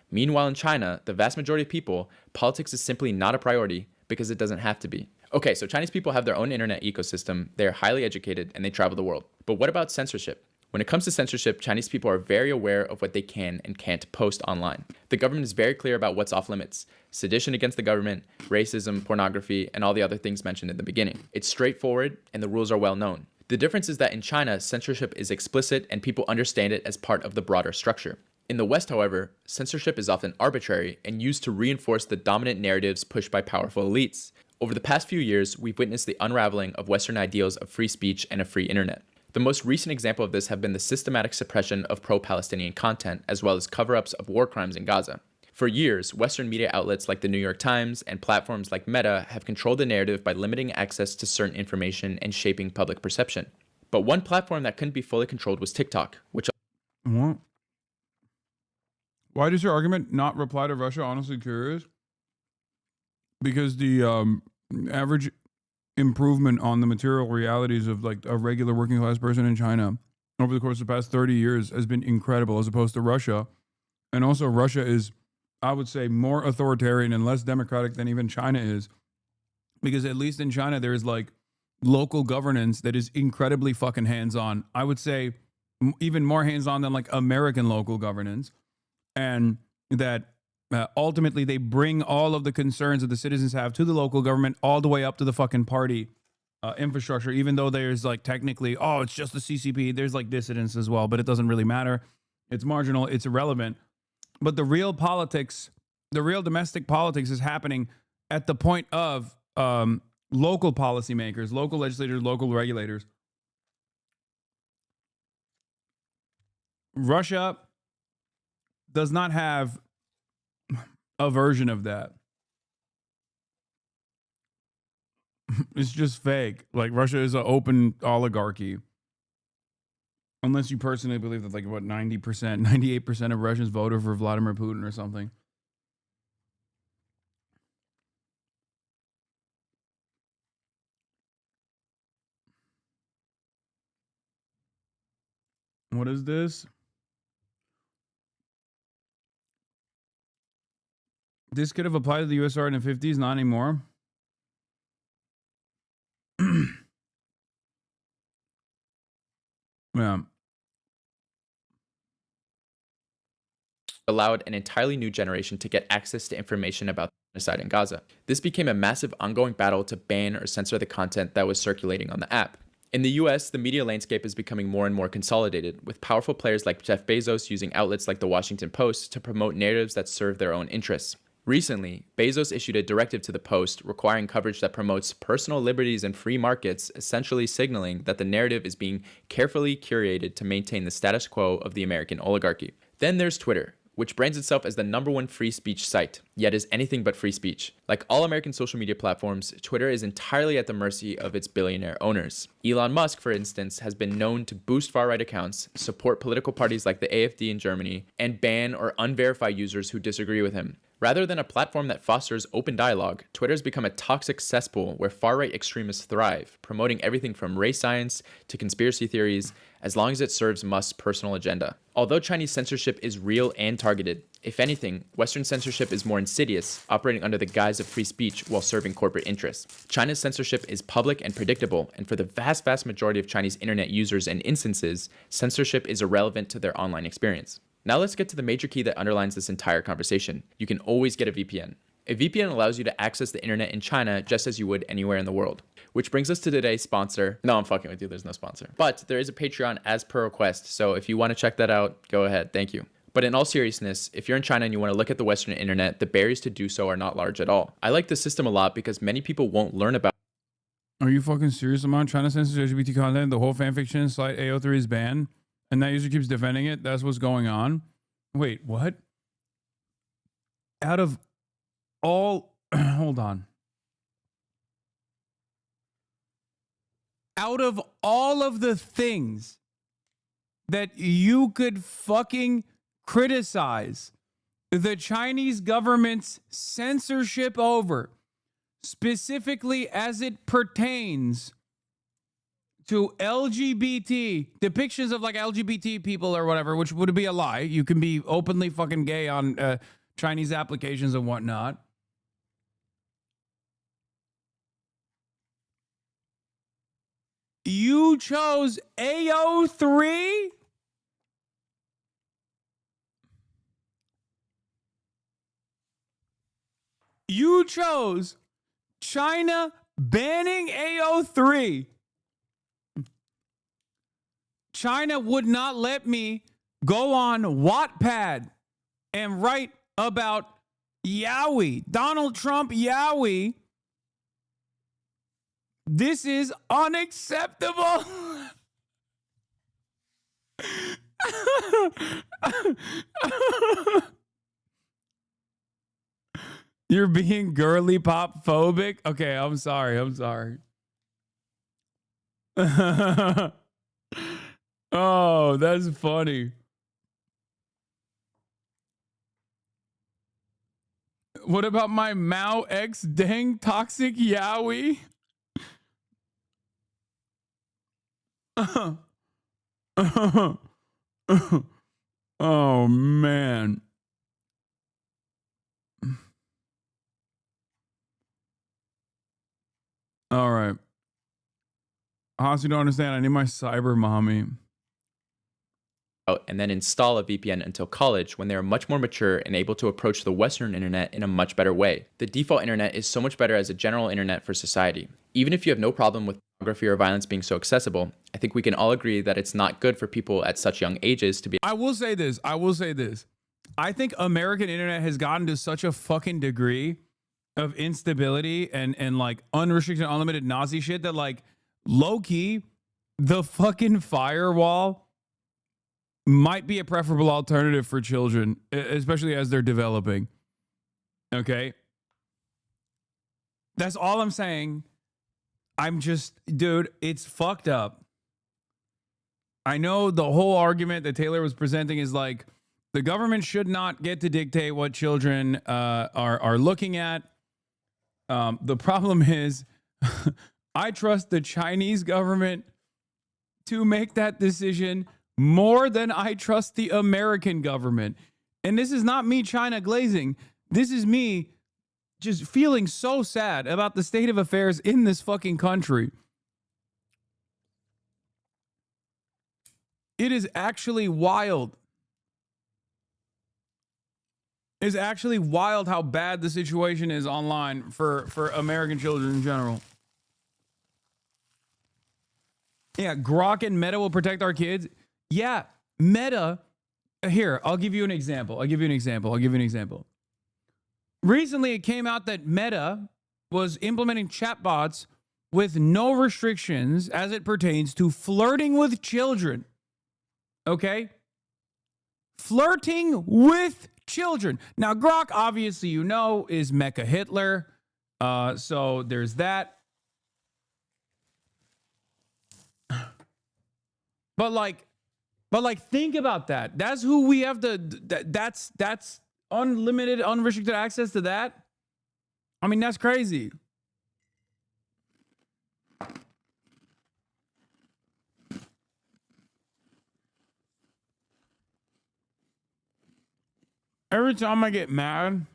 Meanwhile, in China, the vast majority of people, politics is simply not a priority because it doesn't have to be. Okay, so Chinese people have their own internet ecosystem, they're highly educated, and they travel the world. But what about censorship? When it comes to censorship, Chinese people are very aware of what they can and can't post online. The government is very clear about what's off limits: sedition against the government, racism, pornography, and all the other things mentioned in the beginning. It's straightforward, and the rules are well known. The difference is that in China, censorship is explicit and people understand it as part of the broader structure. In the West, however, censorship is often arbitrary and used to reinforce the dominant narratives pushed by powerful elites. Over the past few years, we've witnessed the unraveling of Western ideals of free speech and a free internet. The most recent example of this have been the systematic suppression of pro-Palestinian content, as well as cover-ups of war crimes in Gaza. For years, Western media outlets like the New York Times and platforms like Meta have controlled the narrative by limiting access to certain information and shaping public perception. But one platform that couldn't be fully controlled was TikTok, which... What? Why does your argument not reply to Russia? Honestly curious. Because the average improvement on the material realities of like a regular working class person in China over the course of the past 30 years has been incredible, as opposed to Russia. And also Russia is, I would say, more authoritarian and less democratic than even China is. Because at least in China, there's like local governance that is incredibly fucking hands-on. I would say even more hands-on than like American local governance. And that ultimately they bring all of the concerns that the citizens have to the local government all the way up to the fucking party infrastructure, even though there's like technically, oh, it's just the CCP. There's like dissidents as well, but it doesn't really matter. It's marginal. It's irrelevant. But the real politics, the real domestic politics is happening at the point of local policymakers, local legislators, local regulators. Russia does not have a version of that. It's just fake. Like Russia is an open oligarchy. Unless you personally believe that like what 90%, 98% of Russians voted for Vladimir Putin or something. What is this? This could have applied to the USSR in the 50s, not anymore. Yeah. Allowed an entirely new generation to get access to information about the genocide in Gaza. This became a massive ongoing battle to ban or censor the content that was circulating on the app. In the US, the media landscape is becoming more and more consolidated, with powerful players like Jeff Bezos using outlets like the Washington Post to promote narratives that serve their own interests. Recently, Bezos issued a directive to the Post requiring coverage that promotes personal liberties and free markets, essentially signaling that the narrative is being carefully curated to maintain the status quo of the American oligarchy. Then there's Twitter, which brands itself as the #1 free speech site, yet is anything but free speech. Like all American social media platforms, Twitter is entirely at the mercy of its billionaire owners. Elon Musk, for instance, has been known to boost far-right accounts, support political parties like the AfD in Germany, and ban or unverify users who disagree with him. Rather than a platform that fosters open dialogue, Twitter has become a toxic cesspool where far-right extremists thrive, promoting everything from race science to conspiracy theories, as long as it serves Musk's personal agenda. Although Chinese censorship is real and targeted, if anything, Western censorship is more insidious, operating under the guise of free speech while serving corporate interests. China's censorship is public and predictable, and for the vast majority of Chinese internet users and instances, censorship is irrelevant to their online experience. Now let's get to the major key that underlines this entire conversation. You can always get a VPN. A VPN allows you to access the internet in China just as you would anywhere in the world. Which brings us to today's sponsor. No, I'm fucking with you, there's no sponsor. But there is a Patreon as per request, so if you want to check that out, go ahead, thank you. But in all seriousness, if you're in China and you want to look at the Western internet, the barriers to do so are not large at all. I like this system a lot because many people won't learn about. Are you fucking serious, Amon? China censors LGBT content, the whole fanfiction site AO3 is banned, and that user keeps defending it? That's what's going on? Wait, what? Out of all... Hold on. Out of all of the things that you could fucking criticize the Chinese government's censorship over, specifically as it pertains to LGBT, depictions of like LGBT people or whatever, which would be a lie. You can be openly fucking gay on Chinese applications and whatnot. You chose AO3? You chose China banning AO3. China would not let me go on Wattpad and write about Yowie, Donald Trump Yowie. This is unacceptable. You're being girly pop phobic? Okay, I'm sorry. Oh, that's funny. What about my Mao X dang toxic Yowie? Oh man. All right. Haas, you don't understand. I need my cyber mommy. And then install a VPN until college when they are much more mature and able to approach the Western internet in a much better way. The default internet is so much better as a general internet for society. Even if you have no problem with pornography or violence being so accessible, I think we can all agree that it's not good for people at such young ages to be. I will say this. I think American internet has gotten to such a fucking degree of instability and like unrestricted, unlimited Nazi shit that like low-key, the fucking firewall might be a preferable alternative for children, especially as they're developing. Okay? That's all I'm saying. Dude, it's fucked up. I know the whole argument that Taylor was presenting is like, the government should not get to dictate what children are looking at. The problem is, I trust the Chinese government to make that decision more than I trust the American government. And this is not me China glazing. This is me just feeling so sad about the state of affairs in this fucking country. It is actually wild. It's actually wild how bad the situation is online for American children in general. Yeah, Grok and Meta will protect our kids. Yeah, Meta. Here, I'll give you an example. Recently, it came out that Meta was implementing chatbots with no restrictions as it pertains to flirting with children. Okay? Flirting with children. Now, Grok, obviously, you know, is Mecha Hitler. So there's that. But like, think about that. That's who we have to. That's unlimited, unrestricted access to that. I mean, that's crazy. Every time I get mad,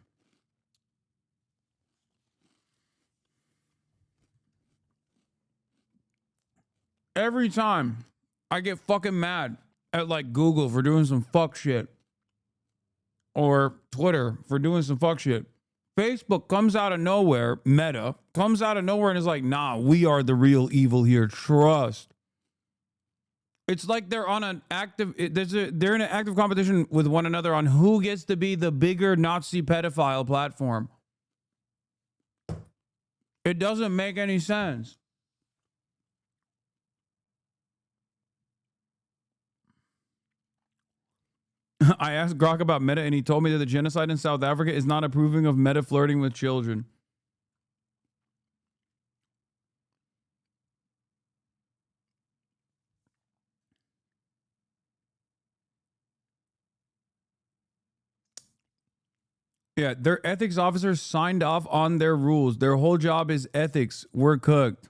every time I get fucking mad at like Google for doing some fuck shit or Twitter for doing some fuck shit, Facebook comes out of nowhere, Meta comes out of nowhere and is like, nah, we are the real evil here. Trust. It's like they're on an active, they're in an active competition with one another on who gets to be the bigger Nazi pedophile platform. It doesn't make any sense. I asked Grok about Meta and he told me that the genocide in South Africa is not approving of Meta flirting with children. Yeah, their ethics officers signed off on their rules. Their whole job is ethics. We're cooked.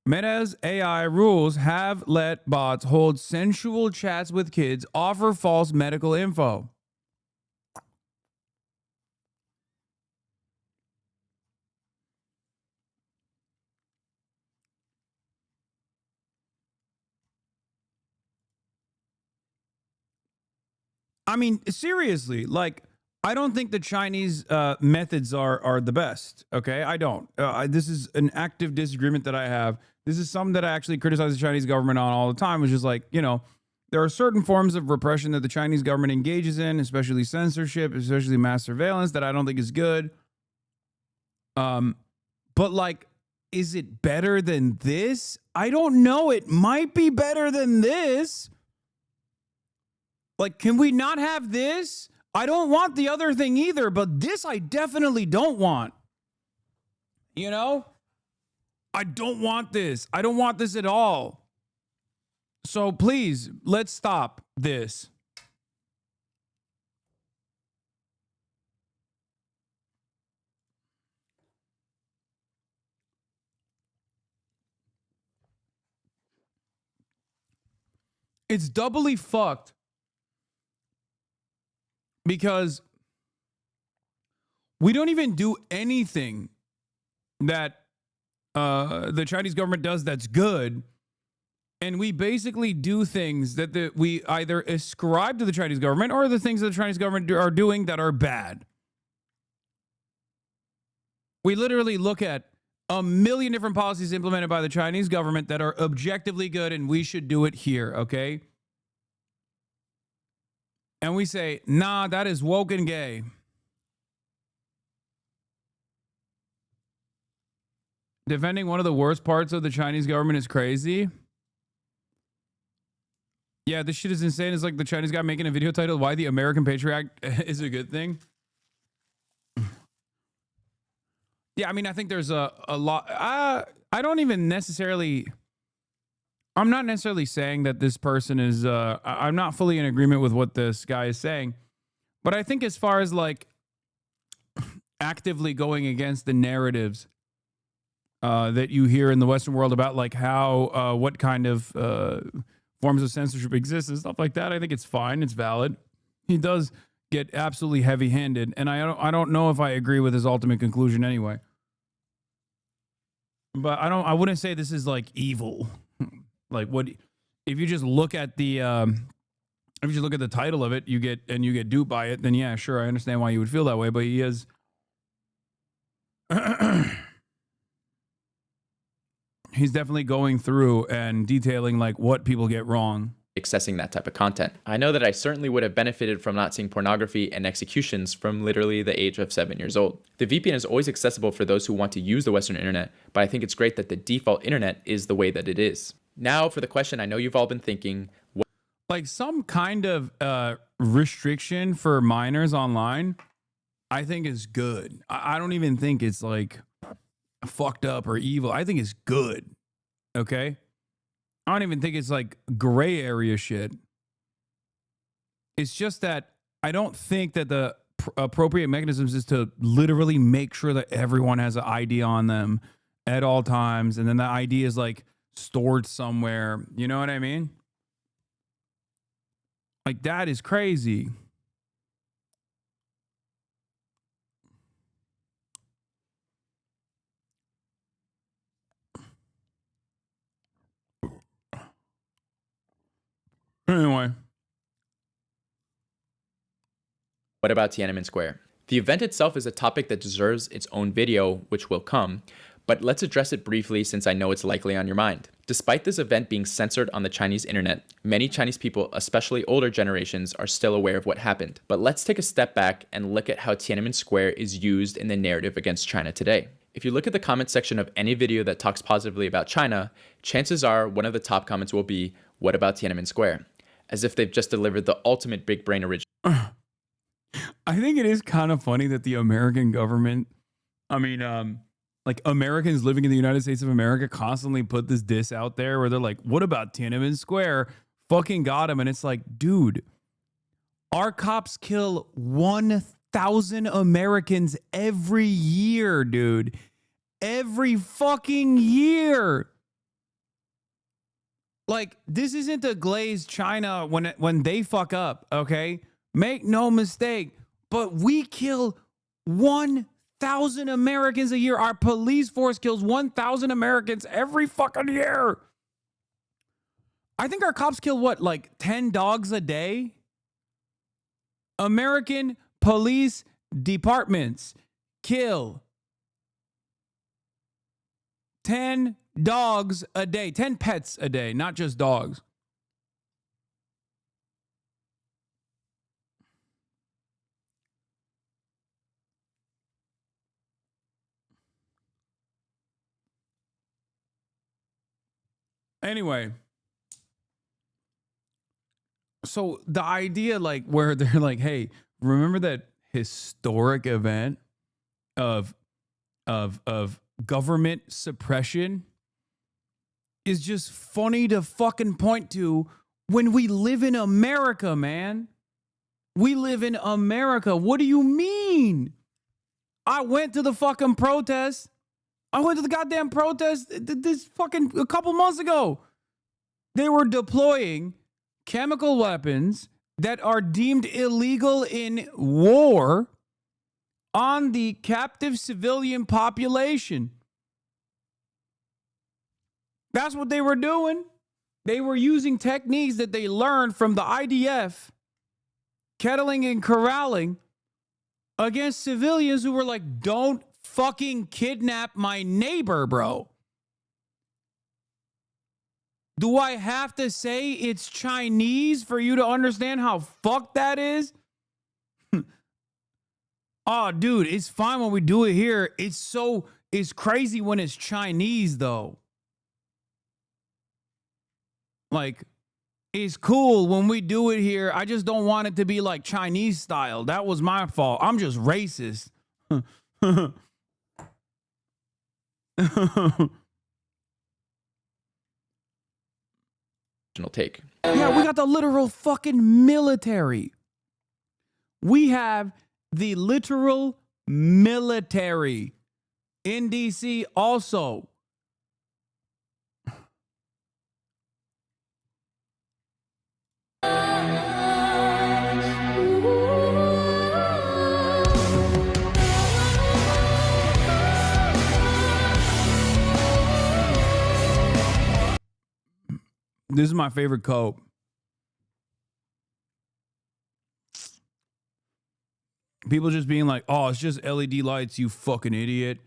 Meta's AI rules have let bots hold sensual chats with kids, offer false medical info. I mean, seriously, like, I don't think the Chinese methods are the best. Okay, I don't. This is an active disagreement that I have. This is something that I actually criticize the Chinese government on all the time, which is like, you know, there are certain forms of repression that the Chinese government engages in, especially censorship, especially mass surveillance, that I don't think is good. But like, is it better than this? I don't know. It might be better than this. Like, can we not have this? I don't want the other thing either, but this I definitely don't want. You know? I don't want this. I don't want this at all. So please, let's stop this. It's doubly fucked because we don't even do anything that the Chinese government does that's good, and we basically do things that we either ascribe to the Chinese government or the things that the Chinese government are doing that are bad. We literally look at a million different policies implemented by the Chinese government that are objectively good, and we should do it here, okay? And we say, nah, that is woke and gay. Defending one of the worst parts of the Chinese government is crazy. Yeah, this shit is insane. It's like the Chinese guy making a video titled "Why the American Patriot Act is a Good Thing." Yeah, I mean, I think there's a lot. I don't even necessarily. I'm not necessarily saying that this person is. I'm not fully in agreement with what this guy is saying, but I think as far as like actively going against the narratives that you hear in the Western world about like how what kind of forms of censorship exist and stuff like that, I think it's fine. It's valid. He does get absolutely heavy-handed, and I don't know if I agree with his ultimate conclusion anyway. But I wouldn't say this is like evil. Like, what if you just look at the if you just look at the title of it, you get duped by it, then yeah, sure, I understand why you would feel that way, but he is he's definitely going through and detailing like what people get wrong. Accessing that type of content. I know that I certainly would have benefited from not seeing pornography and executions from literally the age of 7 years old. The VPN is always accessible for those who want to use the Western internet, but I think it's great that the default internet is the way that it is. Now for the question I know you've all been thinking. Like some kind of restriction for minors online, I think is good. I don't even think it's like fucked up or evil. I think it's good. Okay? I don't even think it's like gray area shit. It's just that I don't think that the appropriate mechanisms is to literally make sure that everyone has an ID on them at all times. And then the ID is like stored somewhere. You know what I mean? Like, that is crazy. Anyway. What about Tiananmen Square? The event itself is a topic that deserves its own video, which will come, but let's address it briefly since I know it's likely on your mind. Despite this event being censored on the Chinese internet, many Chinese people, especially older generations, are still aware of what happened. But let's take a step back and look at how Tiananmen Square is used in the narrative against China today. If you look at the comment section of any video that talks positively about China, chances are one of the top comments will be, "What about Tiananmen Square?" As if they've just delivered the ultimate big brain original. I think it is kind of funny that the American government, like Americans living in the United States of America constantly put this diss out there where they're like, what about Tiananmen Square? Fucking got him. And it's like, dude, our cops kill 1,000 Americans every year, dude. Every fucking year. Like, this isn't to glaze China when they fuck up, okay? Make no mistake, but we kill 1,000 Americans a year. Our police force kills 1,000 Americans every fucking year. I think our cops kill what, like 10 dogs a day? American police departments kill 10 dogs a day, 10 pets a day, not just dogs. Anyway, so the idea, like, where they're like, hey, remember that historic event of government suppression is just funny to fucking point to when we live in America, man. We live in America. What do you mean? I went to the fucking protest. I went to the goddamn protest this fucking a couple months ago. They were deploying chemical weapons that are deemed illegal in war on the captive civilian population. That's what they were doing. They were using techniques that they learned from the IDF, kettling and corralling against civilians who were like, don't fucking kidnap my neighbor, bro. Do I have to say it's Chinese for you to understand how fucked that is? Oh, dude, it's fine when we do it here. It's crazy when it's Chinese, though. Like, it's cool when we do it here. I just don't want it to be like Chinese style. That was my fault. I'm just racist. Take. Yeah, we got the literal fucking military. We have the literal military in DC also. This is my favorite quote. People just being like, oh, it's just LED lights, you fucking idiot.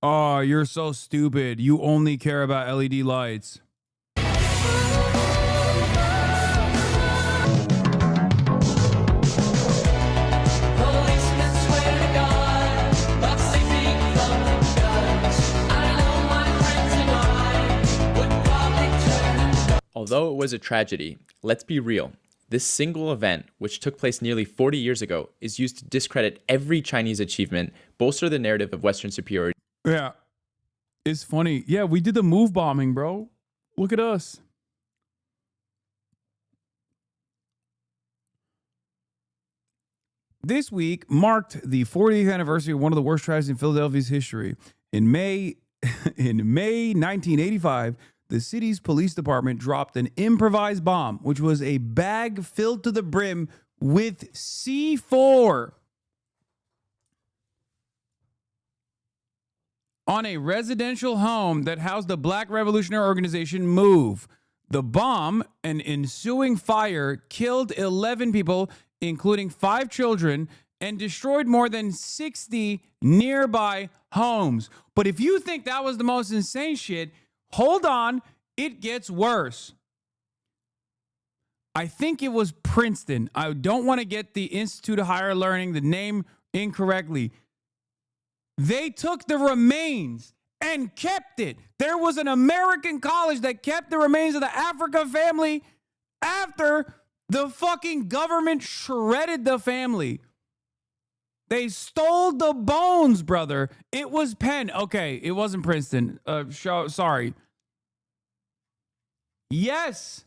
Oh, you're so stupid. You only care about LED lights. Although it was a tragedy, let's be real. This single event, which took place nearly 40 years ago, is used to discredit every Chinese achievement, bolster the narrative of Western superiority. Yeah. It's funny. Yeah, we did the move bombing, bro. Look at us. This week marked the 40th anniversary of one of the worst tragedies in Philadelphia's history. In May 1985, the city's police department dropped an improvised bomb, which was a bag filled to the brim with C4 on a residential home that housed the Black Revolutionary Organization MOVE. The bomb and ensuing fire killed 11 people, including 5 children, and destroyed more than 60 nearby homes. But if you think that was the most insane shit, hold on, it gets worse. I think it was Princeton. I don't want to get the Institute of Higher Learning, the name incorrectly. They took the remains and kept it. There was an American college that kept the remains of the Africa family after the fucking government shredded the family. They stole the bones, brother. It was Penn. Okay, it wasn't Princeton. Sorry. Yes.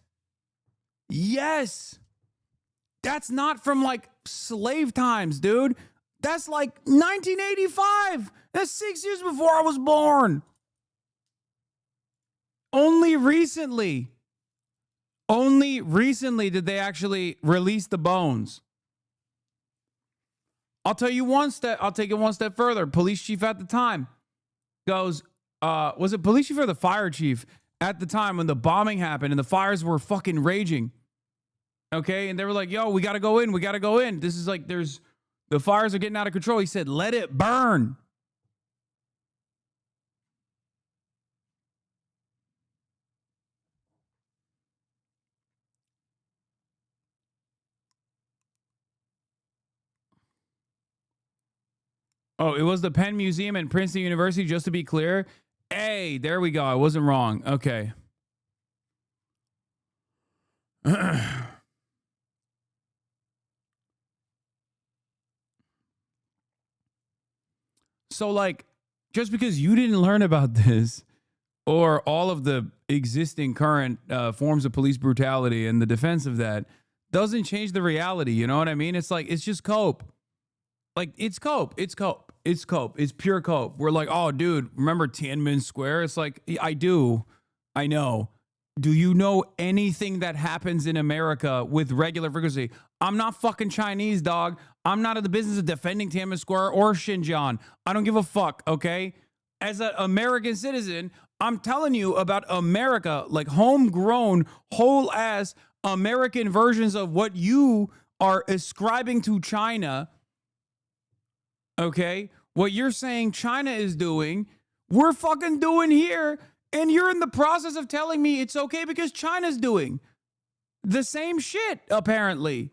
Yes. That's not from like slave times, dude. That's like 1985. That's 6 years before I was born. Only recently did they actually release the bones. I'll tell you one step. I'll take it one step further. Police chief at the time goes, was it police chief or the fire chief at the time when the bombing happened and the fires were fucking raging? Okay. And they were like, yo, we got to go in. We got to go in. This is like, the fires are getting out of control. He said, let it burn. Oh, it was the Penn Museum and Princeton University, just to be clear. Hey, there we go. I wasn't wrong. Okay. So, like, just because you didn't learn about this or all of the existing current forms of police brutality and the defense of that doesn't change the reality. You know what I mean? It's like, it's just cope. Like, it's cope. It's cope. It's cope. It's pure cope. We're like, oh, dude, remember Tiananmen Square? It's like, I do. I know. Do you know anything that happens in America with regular frequency? I'm not fucking Chinese, dog. I'm not in the business of defending Tiananmen Square or Xinjiang. I don't give a fuck, okay? As an American citizen, I'm telling you about America, like homegrown, whole-ass American versions of what you are ascribing to China, okay? What you're saying China is doing, we're fucking doing here. And you're in the process of telling me it's okay because China's doing the same shit, apparently.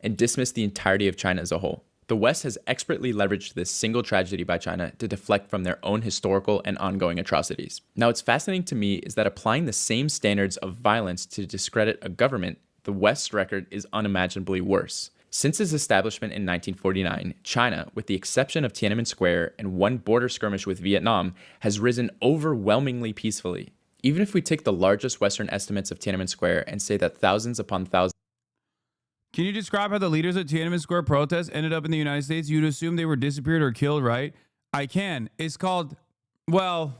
And dismiss the entirety of China as a whole. The West has expertly leveraged this single tragedy by China to deflect from their own historical and ongoing atrocities. Now, what's fascinating to me is that applying the same standards of violence to discredit a government, the West's record is unimaginably worse. Since its establishment in 1949, China, with the exception of Tiananmen Square and one border skirmish with Vietnam, has risen overwhelmingly peacefully. Even if we take the largest Western estimates of Tiananmen Square and say that thousands upon thousands. Can you describe how the leaders of Tiananmen Square protests ended up in the United States? You'd assume they were disappeared or killed, right? I can. It's called, well,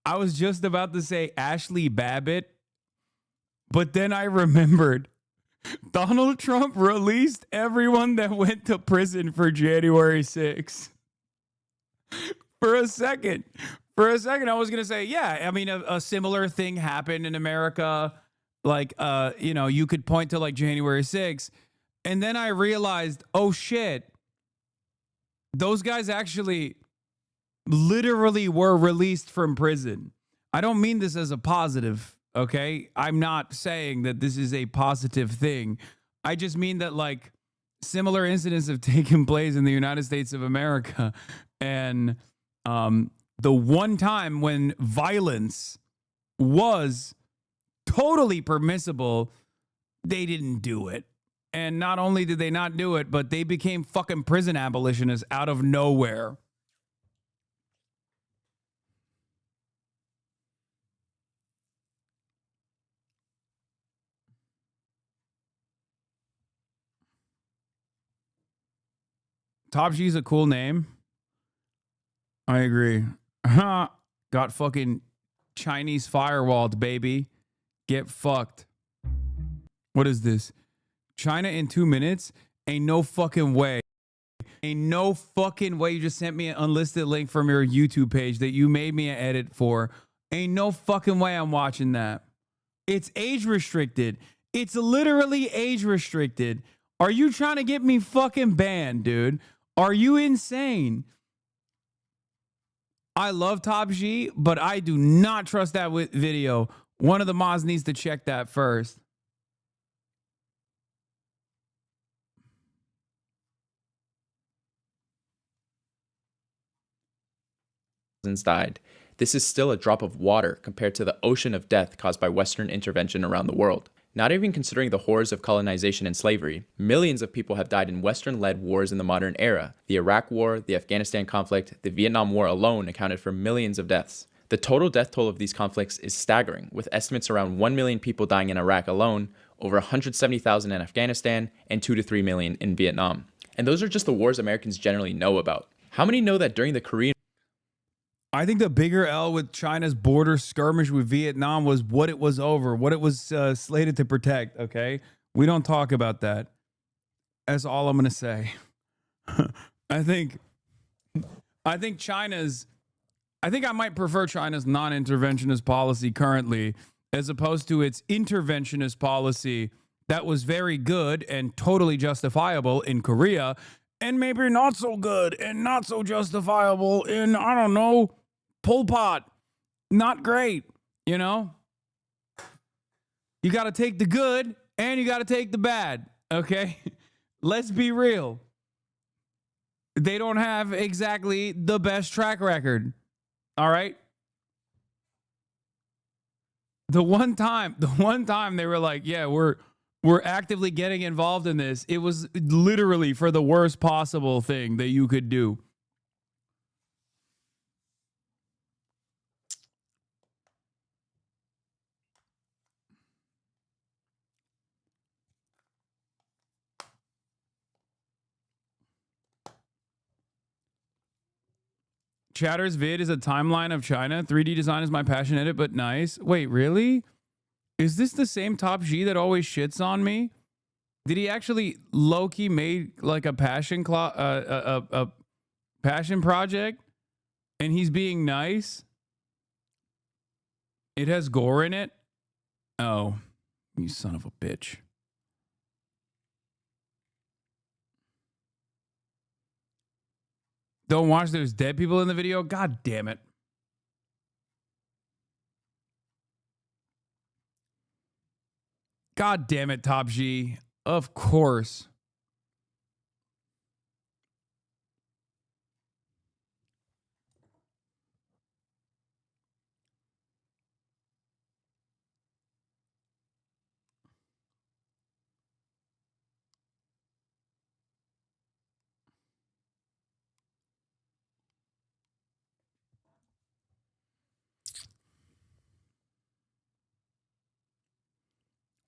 I was just about to say Ashley Babbitt, but then I remembered Donald Trump released everyone that went to prison for January 6th. For a second, I was going to say, yeah, I mean, a similar thing happened in America. Like, you know, you could point to like January 6th. And then I realized, oh shit, those guys actually literally were released from prison. I don't mean this as a positive, okay? I'm not saying that this is a positive thing. I just mean that like similar incidents have taken place in the United States of America. And the one time when violence was totally permissible, they didn't do it. And not only did they not do it, but they became fucking prison abolitionists out of nowhere. Top G's a cool name. I agree. Got fucking Chinese firewalled, baby. Get fucked. What is this? China in 2 minutes? Ain't no fucking way. Ain't no fucking way you just sent me an unlisted link from your YouTube page that you made me an edit for. Ain't no fucking way I'm watching that. It's age restricted. It's literally age restricted. Are you trying to get me fucking banned, dude? Are you insane? I love Top G, but I do not trust that video. One of the mods needs to check that first. Died. This is still a drop of water compared to the ocean of death caused by Western intervention around the world. Not even considering the horrors of colonization and slavery, millions of people have died in Western-led wars in the modern era. The Iraq War, the Afghanistan conflict, the Vietnam War alone accounted for millions of deaths. The total death toll of these conflicts is staggering, with estimates around 1 million people dying in Iraq alone, over 170,000 in Afghanistan, and 2 to 3 million in Vietnam. And those are just the wars Americans generally know about. How many know that during the Korean I think the bigger L with China's border skirmish with Vietnam was what it was over, what it was slated to protect, okay? We don't talk about that. That's all I'm going to say. I think I might prefer China's non-interventionist policy currently as opposed to its interventionist policy that was very good and totally justifiable in Korea and maybe not so good and not so justifiable in, I don't know, Pol Pot. Not great, you know? You got to take the good and you got to take the bad, okay? Let's be real. They don't have exactly the best track record, all right? The one time they were like, yeah, we're actively getting involved in this. It was literally for the worst possible thing that you could do. Chatter's vid is a timeline of China. 3D design is my passion edit, but nice. Wait, really? Is this the same Top G that always shits on me? Did he actually low-key made like a passion passion project and he's being nice? It has gore in it? Oh, you son of a bitch. Don't watch, there's dead people in the video? God damn it. God damn it, Top G. Of course.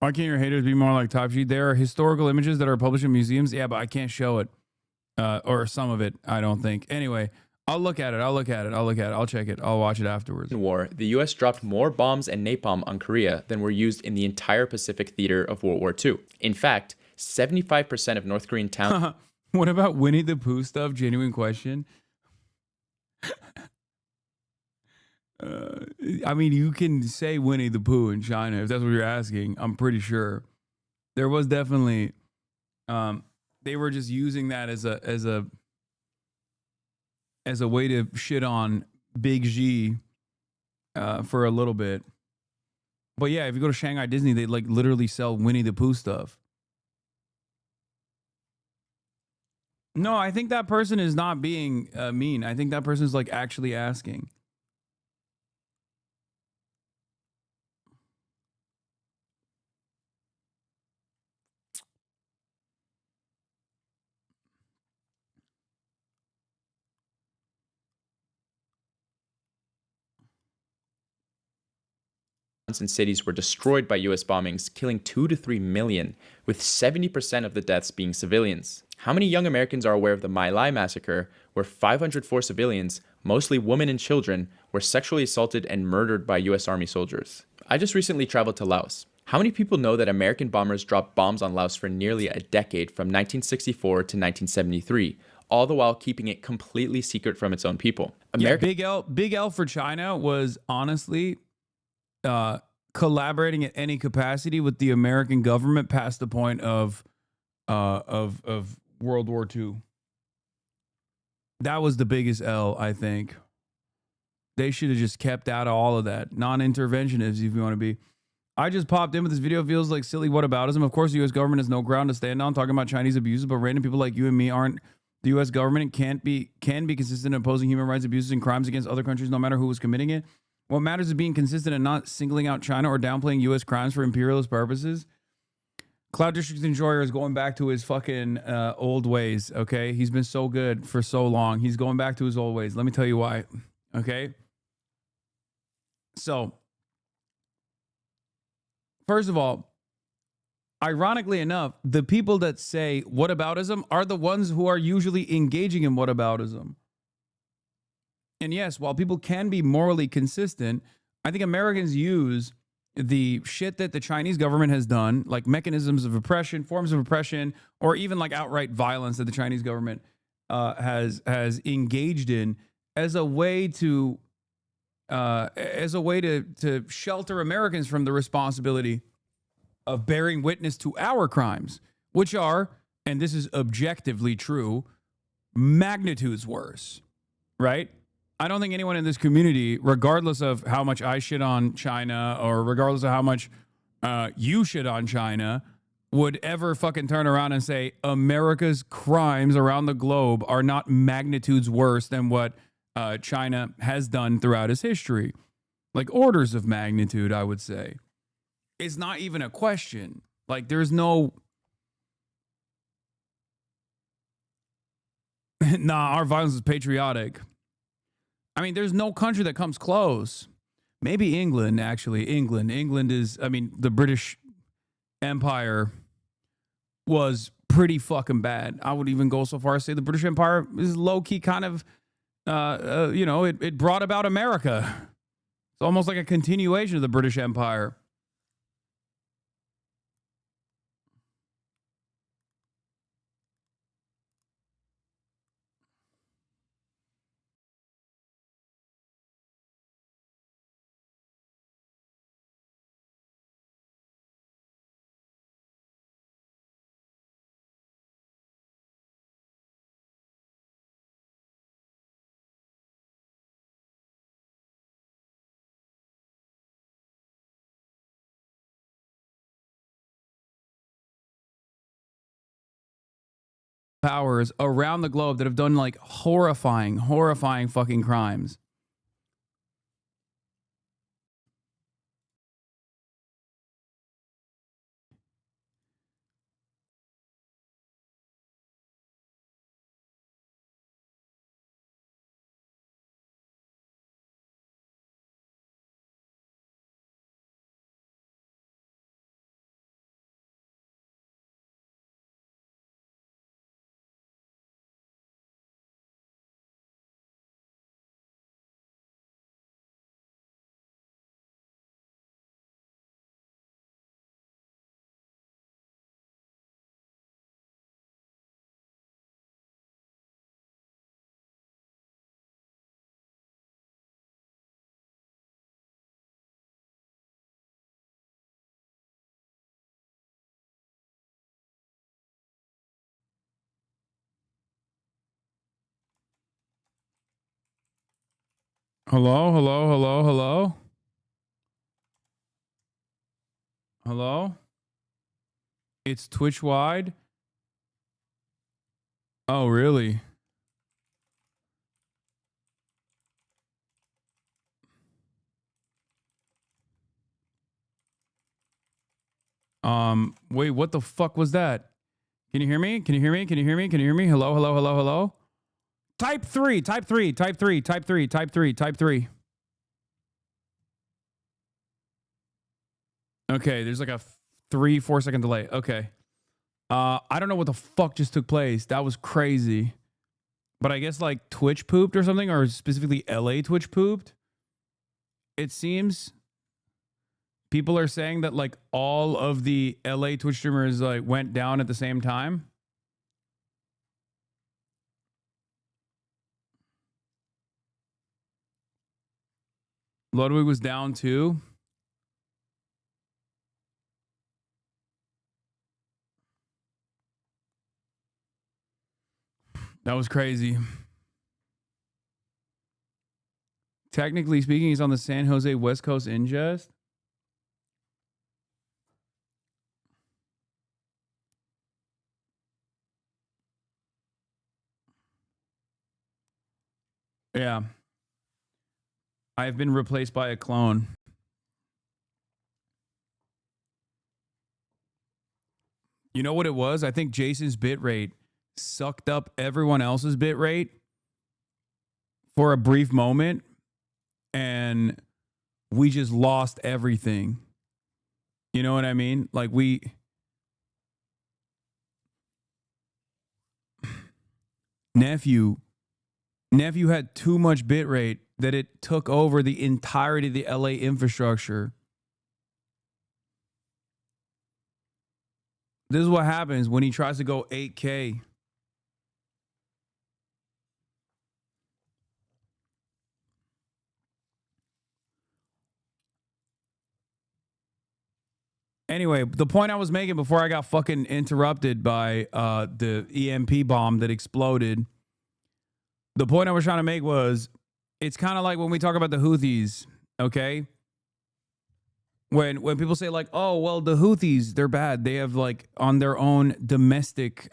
Why can't your haters be more like Top G? There are historical images that are published in museums. Yeah, but I can't show it. Or some of it, I don't think. Anyway, I'll look at it. I'll check it. I'll watch it afterwards. War, the US dropped more bombs and napalm on Korea than were used in the entire Pacific theater of World War II. In fact, 75% of North Korean towns... What about Winnie the Pooh stuff? Genuine question. I mean, you can say Winnie the Pooh in China if that's what you're asking. I'm pretty sure there was definitely they were just using that as a way to shit on Big G for a little bit. But yeah, if you go to Shanghai Disney, they like literally sell Winnie the Pooh stuff. No, I think that person is not being mean. I think that person is like actually asking. and cities were destroyed by US bombings, killing 2 to 3 million, with 70% of the deaths being civilians. How many young Americans are aware of the My Lai massacre, where 504 civilians, mostly women and children, were sexually assaulted and murdered by US Army soldiers? I just recently traveled to Laos. How many people know that American bombers dropped bombs on Laos for nearly a decade from 1964 to 1973, all the while keeping it completely secret from its own people? Big L for China was honestly collaborating at any capacity with the American government past the point of World War II. That was the biggest L, I think. They should have just kept out of all of that. Non-interventionists, if you want to be. I just popped in with this video. Feels like silly whataboutism. Of course, the U.S. government has no ground to stand on talking about Chinese abuses, but random people like you and me aren't. The U.S. government can be consistent in opposing human rights abuses and crimes against other countries, no matter who was committing it. What matters is being consistent and not singling out China or downplaying U.S. crimes for imperialist purposes. Cloud District Enjoyer is going back to his fucking old ways, okay? He's been so good for so long. He's going back to his old ways. Let me tell you why, okay? So, first of all, ironically enough, the people that say whataboutism are the ones who are usually engaging in whataboutism. And yes, while people can be morally consistent, I think Americans use the shit that the Chinese government has done, like mechanisms of oppression, forms of oppression, or even like outright violence that the Chinese government has engaged in, as a way to shelter Americans from the responsibility of bearing witness to our crimes, which are, and this is objectively true, magnitudes worse, right? I don't think anyone in this community, regardless of how much I shit on China or regardless of how much you shit on China, would ever fucking turn around and say America's crimes around the globe are not magnitudes worse than what China has done throughout its history. Like orders of magnitude, I would say. It's not even a question. Like there's no... Nah, our violence is patriotic. I mean, there's no country that comes close. Maybe England, actually. England is, I mean, the British Empire was pretty fucking bad. I would even go so far as to say the British Empire is low-key kind of, it brought about America. It's almost like a continuation of the British Empire. Powers around the globe that have done like horrifying fucking crimes. Hello? Hello? It's Twitch wide? Oh, really? Wait, what the fuck was that? Can you hear me? Hello? Type 3. Okay, there's like a 3-4 second delay. Okay. I don't know what the fuck just took place. That was crazy. But I guess like Twitch pooped or something, or specifically LA Twitch pooped. It seems people are saying that like all of the LA Twitch streamers like went down at the same time. Ludwig was down too. That was crazy. Technically speaking, he's on the San Jose West Coast ingest. Yeah. I've been replaced by a clone. You know what it was? I think Jason's bitrate sucked up everyone else's bitrate for a brief moment, and we just lost everything. You know what I mean? Like nephew had too much bitrate that it took over the entirety of the LA infrastructure. This is what happens when he tries to go 8K. Anyway, the point I was making before I got fucking interrupted by the EMP bomb that exploded, the point I was trying to make was, it's kind of like when we talk about the Houthis, okay? When people say like, oh, well, the Houthis, they're bad. They have like on their own domestic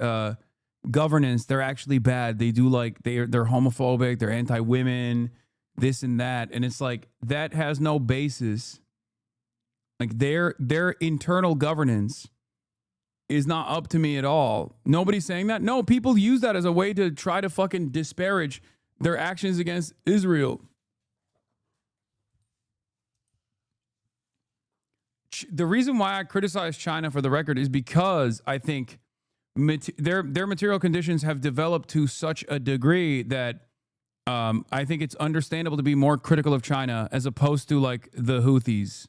governance, they're actually bad. They do like, they're homophobic, they're anti-women, this and that. And it's like, that has no basis. Like their internal governance is not up to me at all. Nobody's saying that. No, people use that as a way to try to fucking disparage their actions against Israel. The reason why I criticize China, for the record, is because I think their material conditions have developed to such a degree that I think it's understandable to be more critical of China as opposed to like the Houthis.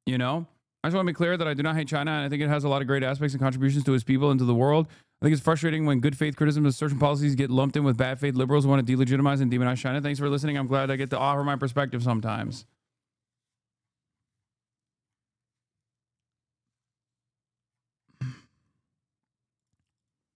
You know, I just want to be clear that I do not hate China, and I think it has a lot of great aspects and contributions to its people and to the world. I think it's frustrating when good faith criticism of certain policies get lumped in with bad faith liberals who want to delegitimize and demonize China. Thanks for listening. I'm glad I get to offer my perspective sometimes.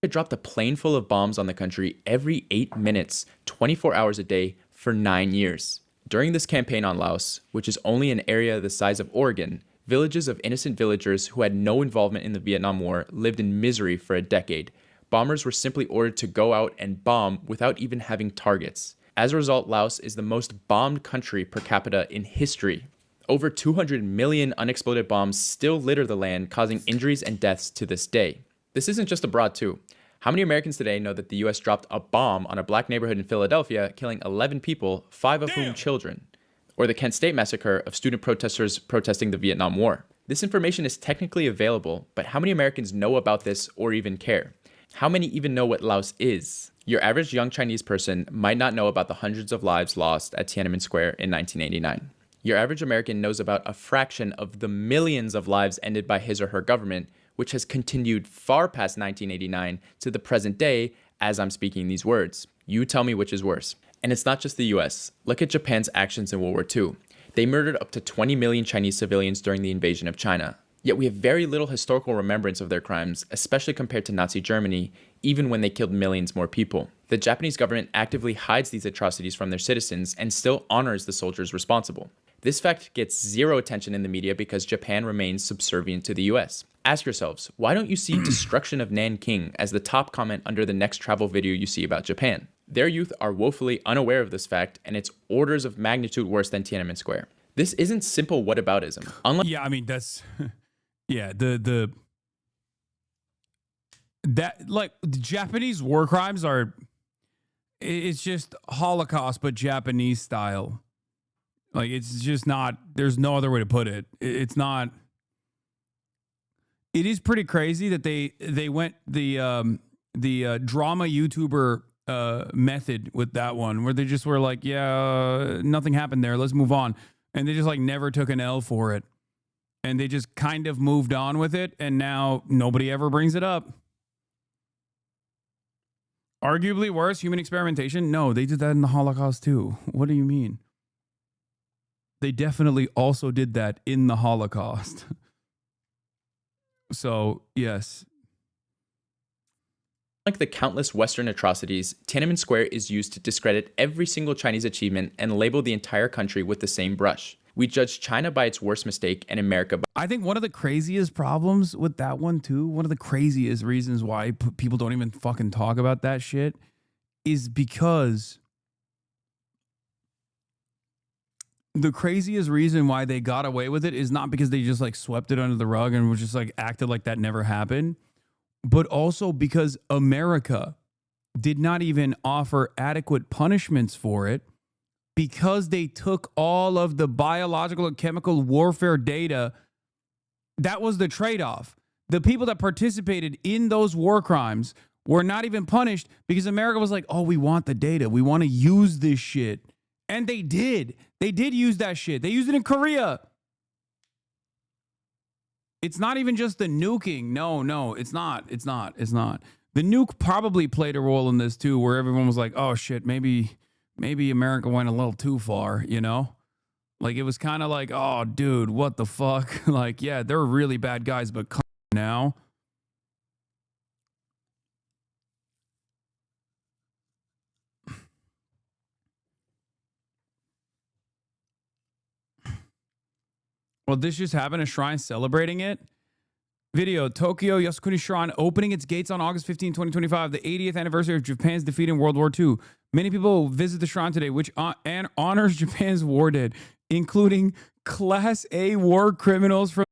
It dropped a plane full of bombs on the country every 8 minutes, 24 hours a day for 9 years. During this campaign on Laos, which is only an area the size of Oregon, villages of innocent villagers who had no involvement in the Vietnam War lived in misery for a decade. Bombers were simply ordered to go out and bomb without even having targets. As a result, Laos is the most bombed country per capita in history. Over 200 million unexploded bombs still litter the land, causing injuries and deaths to this day. This isn't just abroad too. How many Americans today know that the US dropped a bomb on a black neighborhood in Philadelphia, killing 11 people, 5 of whom children? Or the Kent State massacre of student protesters protesting the Vietnam War. This information is technically available, but how many Americans know about this or even care? How many even know what Laos is? Your average young Chinese person might not know about the hundreds of lives lost at Tiananmen Square in 1989. Your average American knows about a fraction of the millions of lives ended by his or her government, which has continued far past 1989 to the present day as I'm speaking these words. You tell me which is worse. And it's not just the US. Look at Japan's actions in World War II. They murdered up to 20 million Chinese civilians during the invasion of China. Yet we have very little historical remembrance of their crimes, especially compared to Nazi Germany, even when they killed millions more people. The Japanese government actively hides these atrocities from their citizens and still honors the soldiers responsible. This fact gets zero attention in the media because Japan remains subservient to the US. Ask yourselves, why don't you see destruction of Nanking as the top comment under the next travel video you see about Japan? Their youth are woefully unaware of this fact, and it's orders of magnitude worse than Tiananmen Square. This isn't simple whataboutism. Yeah, I mean, that's... Yeah, that, like, the Japanese war crimes are... It's just Holocaust, but Japanese style. Like, it's just not, there's no other way to put it. It's not, it is pretty crazy that they went the drama YouTuber method with that one, where they just were like, yeah, nothing happened there, let's move on. And they just like never took an L for it. And they just kind of moved on with it, and now nobody ever brings it up. Arguably worse, human experimentation? No, they did that in the Holocaust too. What do you mean? They definitely also did that in the Holocaust. So, yes. Like the countless Western atrocities, Tiananmen Square is used to discredit every single Chinese achievement and label the entire country with the same brush. We judge China by its worst mistake and America by... I think one of the craziest problems with that one too, one of the craziest reasons why people don't even fucking talk about that shit, is because the craziest reason why they got away with it is not because they just like swept it under the rug and was just like acted like that never happened, but also because America did not even offer adequate punishments for it, because they took all of the biological and chemical warfare data. That was the trade-off. The people that participated in those war crimes were not even punished because America was like, oh, we want the data. We want to use this shit. And they did. They did use that shit. They used it in Korea. It's not even just the nuking. No, it's not. It's not. The nuke probably played a role in this too, where everyone was like, oh shit, maybe America went a little too far, you know? Like, it was kind of like, oh, dude, what the fuck? Like, yeah, they're really bad guys, but come on now. Well, this just happened, a shrine celebrating it. Video, Tokyo Yasukuni Shrine opening its gates on August 15, 2025, the 80th anniversary of Japan's defeat in World War II. Many people visit the shrine today, which honors Japan's war dead, including Class A war criminals from...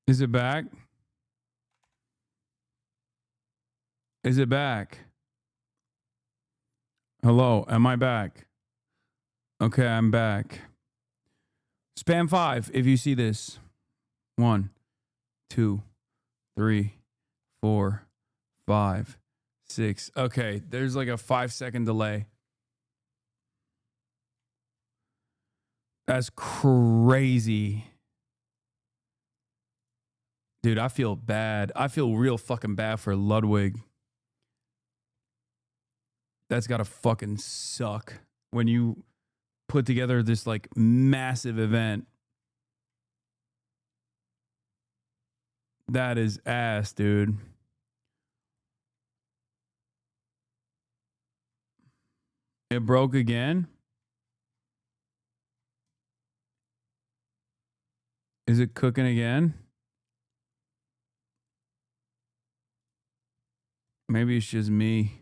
Is it back? Is it back? Hello, am I back? Okay, I'm back. Spam 5 if you see this. 1, 2, 3, 4, 5, 6. Okay, there's like a 5-second delay. That's crazy. Dude, I feel bad. I feel real fucking bad for Ludwig. That's gotta fucking suck when you put together this like massive event. That is ass, dude. It broke again? Is it cooking again? Maybe it's just me.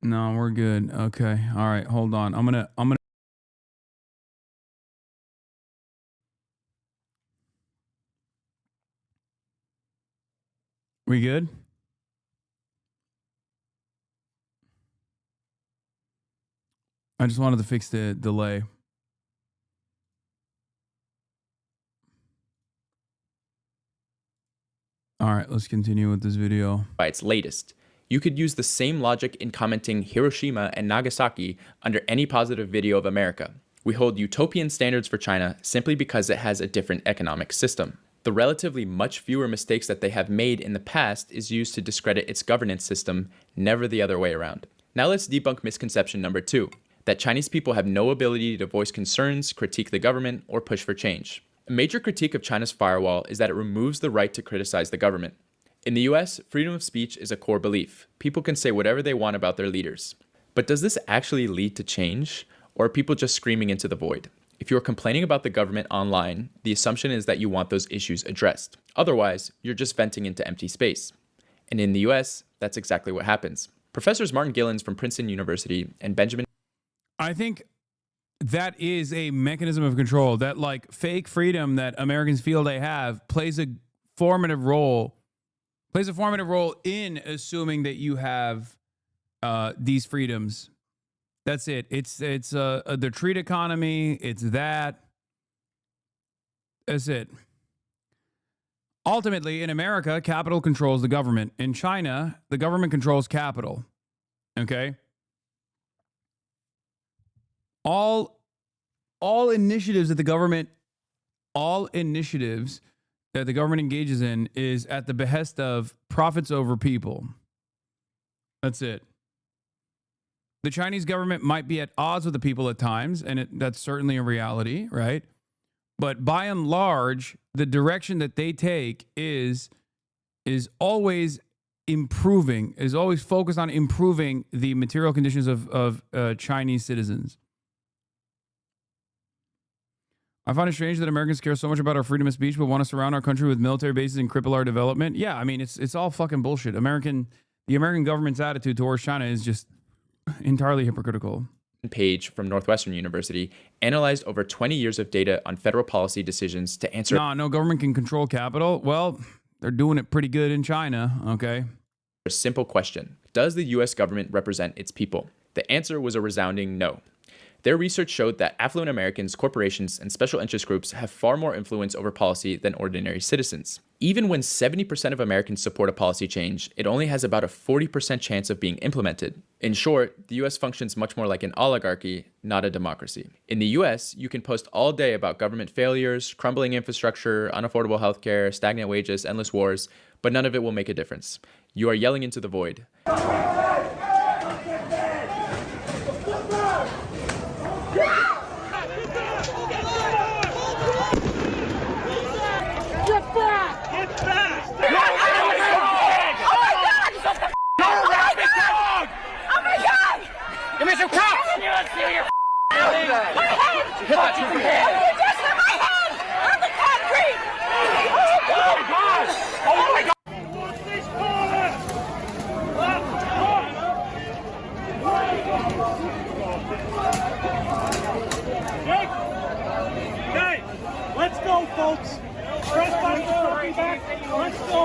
No, we're good. Okay. All right. Hold on. I'm gonna. We good? I just wanted to fix the delay. All right, let's continue with this video. By its latest. You could use the same logic in commenting Hiroshima and Nagasaki under any positive video of America. We hold utopian standards for China simply because it has a different economic system. The relatively much fewer mistakes that they have made in the past is used to discredit its governance system, never the other way around. Now let's debunk misconception number 2, that Chinese people have no ability to voice concerns, critique the government, or push for change. A major critique of China's firewall is that it removes the right to criticize the government. In the US, freedom of speech is a core belief. People can say whatever they want about their leaders. But does this actually lead to change? Or are people just screaming into the void? If you're complaining about the government online, the assumption is that you want those issues addressed. Otherwise, you're just venting into empty space. And in the US, that's exactly what happens. Professors Martin Gillens from Princeton University and Benjamin... I think that is a mechanism of control. That like fake freedom that Americans feel they have plays a formative role in assuming that you have these freedoms. That's it. It's the treat economy. It's that. That's it. Ultimately, in America, capital controls the government. In China, the government controls capital. Okay? All initiatives that the government engages in is at the behest of profits over people. That's it. The Chinese government might be at odds with the people at times, and that's certainly a reality, right? But by and large, the direction that they take is always improving, is always focused on improving the material conditions of Chinese citizens. I find it strange that Americans care so much about our freedom of speech but want to surround our country with military bases and cripple our development. Yeah, I mean, it's all fucking bullshit. The American government's attitude towards China is just entirely hypocritical. Page from Northwestern University analyzed over 20 years of data on federal policy decisions to answer... No government can control capital. Well, they're doing it pretty good in China, okay? A simple question. Does the U.S. government represent its people? The answer was a resounding no. Their research showed that affluent Americans, corporations, and special interest groups have far more influence over policy than ordinary citizens. Even when 70% of Americans support a policy change, it only has about a 40% chance of being implemented. In short, the US functions much more like an oligarchy, not a democracy. In the US, you can post all day about government failures, crumbling infrastructure, unaffordable healthcare, stagnant wages, endless wars, but none of it will make a difference. You are yelling into the void. Give me some cops! Hit that tree. You just hit my head on the concrete! Oh my God! Oh my God! Okay, let's go, folks. Trespassers coming back. Let's go.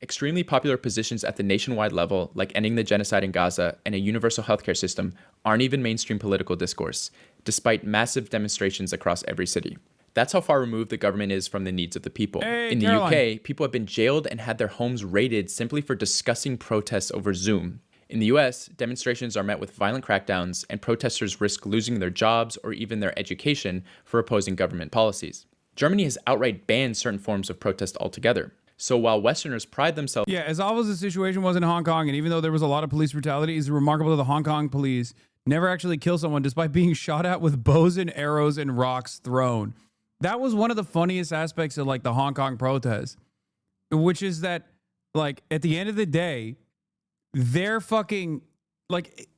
Extremely popular positions at the nationwide level, like ending the genocide in Gaza and a universal healthcare system, aren't even mainstream political discourse, despite massive demonstrations across every city. That's how far removed the government is from the needs of the people. In the UK, people have been jailed and had their homes raided simply for discussing protests over Zoom. In the US, demonstrations are met with violent crackdowns, and protesters risk losing their jobs or even their education for opposing government policies. Germany has outright banned certain forms of protest altogether. So while Westerners pride themselves... Yeah, as awful as the situation was in Hong Kong, and even though there was a lot of police brutality, it's remarkable that the Hong Kong police never actually kill someone despite being shot at with bows and arrows and rocks thrown. That was one of the funniest aspects of like the Hong Kong protests, which is that like at the end of the day, they're fucking like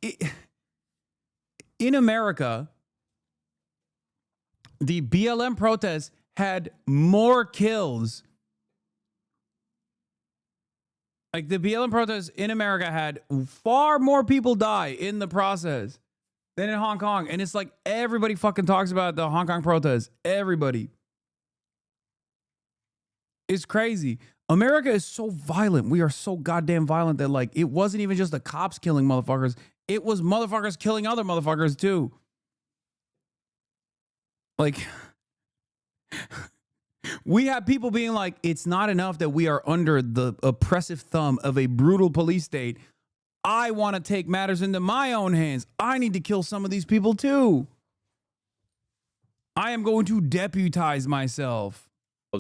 in America, the BLM protests had more kills. Like the BLM protests in America had far more people die in the process than in Hong Kong. And it's like everybody fucking talks about the Hong Kong protests. Everybody. It's crazy. America is so violent. We are so goddamn violent that like it wasn't even just the cops killing motherfuckers. It was motherfuckers killing other motherfuckers too. Like we have people being like, it's not enough that we are under the oppressive thumb of a brutal police state. I want to take matters into my own hands. I need to kill some of these people too. I am going to deputize myself.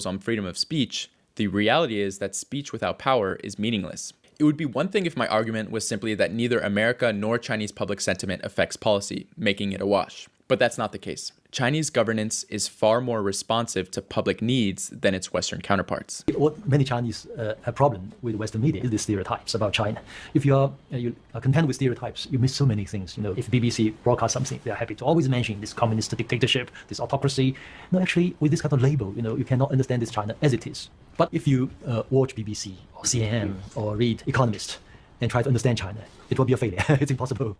On freedom of speech, the reality is that speech without power is meaningless. It would be one thing if my argument was simply that neither America nor Chinese public sentiment affects policy, making it a wash. But that's not the case. Chinese governance is far more responsive to public needs than its Western counterparts. What many Chinese have problem with Western media is the stereotypes about China. If you are content with stereotypes, you miss so many things. If BBC broadcasts something, they are happy to always mention this communist dictatorship, this autocracy. No, actually, with this kind of label, you cannot understand this China as it is. But if you watch BBC or CNN or read Economist and try to understand China, it will be a failure. It's impossible.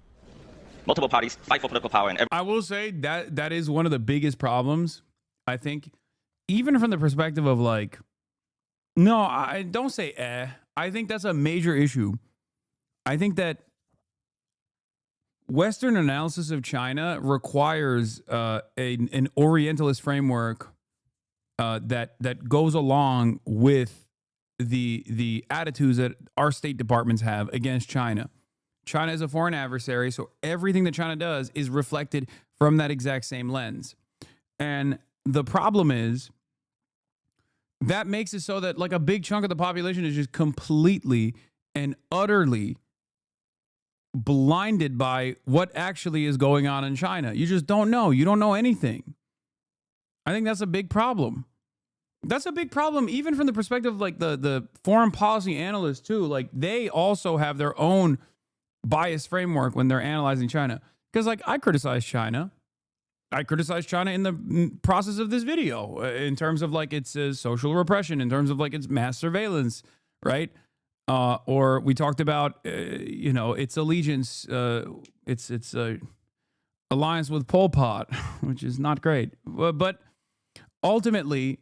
Multiple parties fight for political power. And I will say that is one of the biggest problems, I think, even from the perspective of no, I don't say I think that's a major issue. I think that Western analysis of China requires an Orientalist framework that goes along with the attitudes that our State Departments have against China. China is a foreign adversary, so everything that China does is reflected from that exact same lens. And the problem is that makes it so that a big chunk of the population is just completely and utterly blinded by what actually is going on in China. You just don't know. You don't know anything. I think that's a big problem. That's a big problem, even from the perspective of the foreign policy analysts too. They also have their own bias framework when they're analyzing China. Because I criticize China. I criticize China in the process of this video in terms of its social repression, in terms of its mass surveillance, right? Or we talked about its allegiance, its alliance with Pol Pot, which is not great. But ultimately,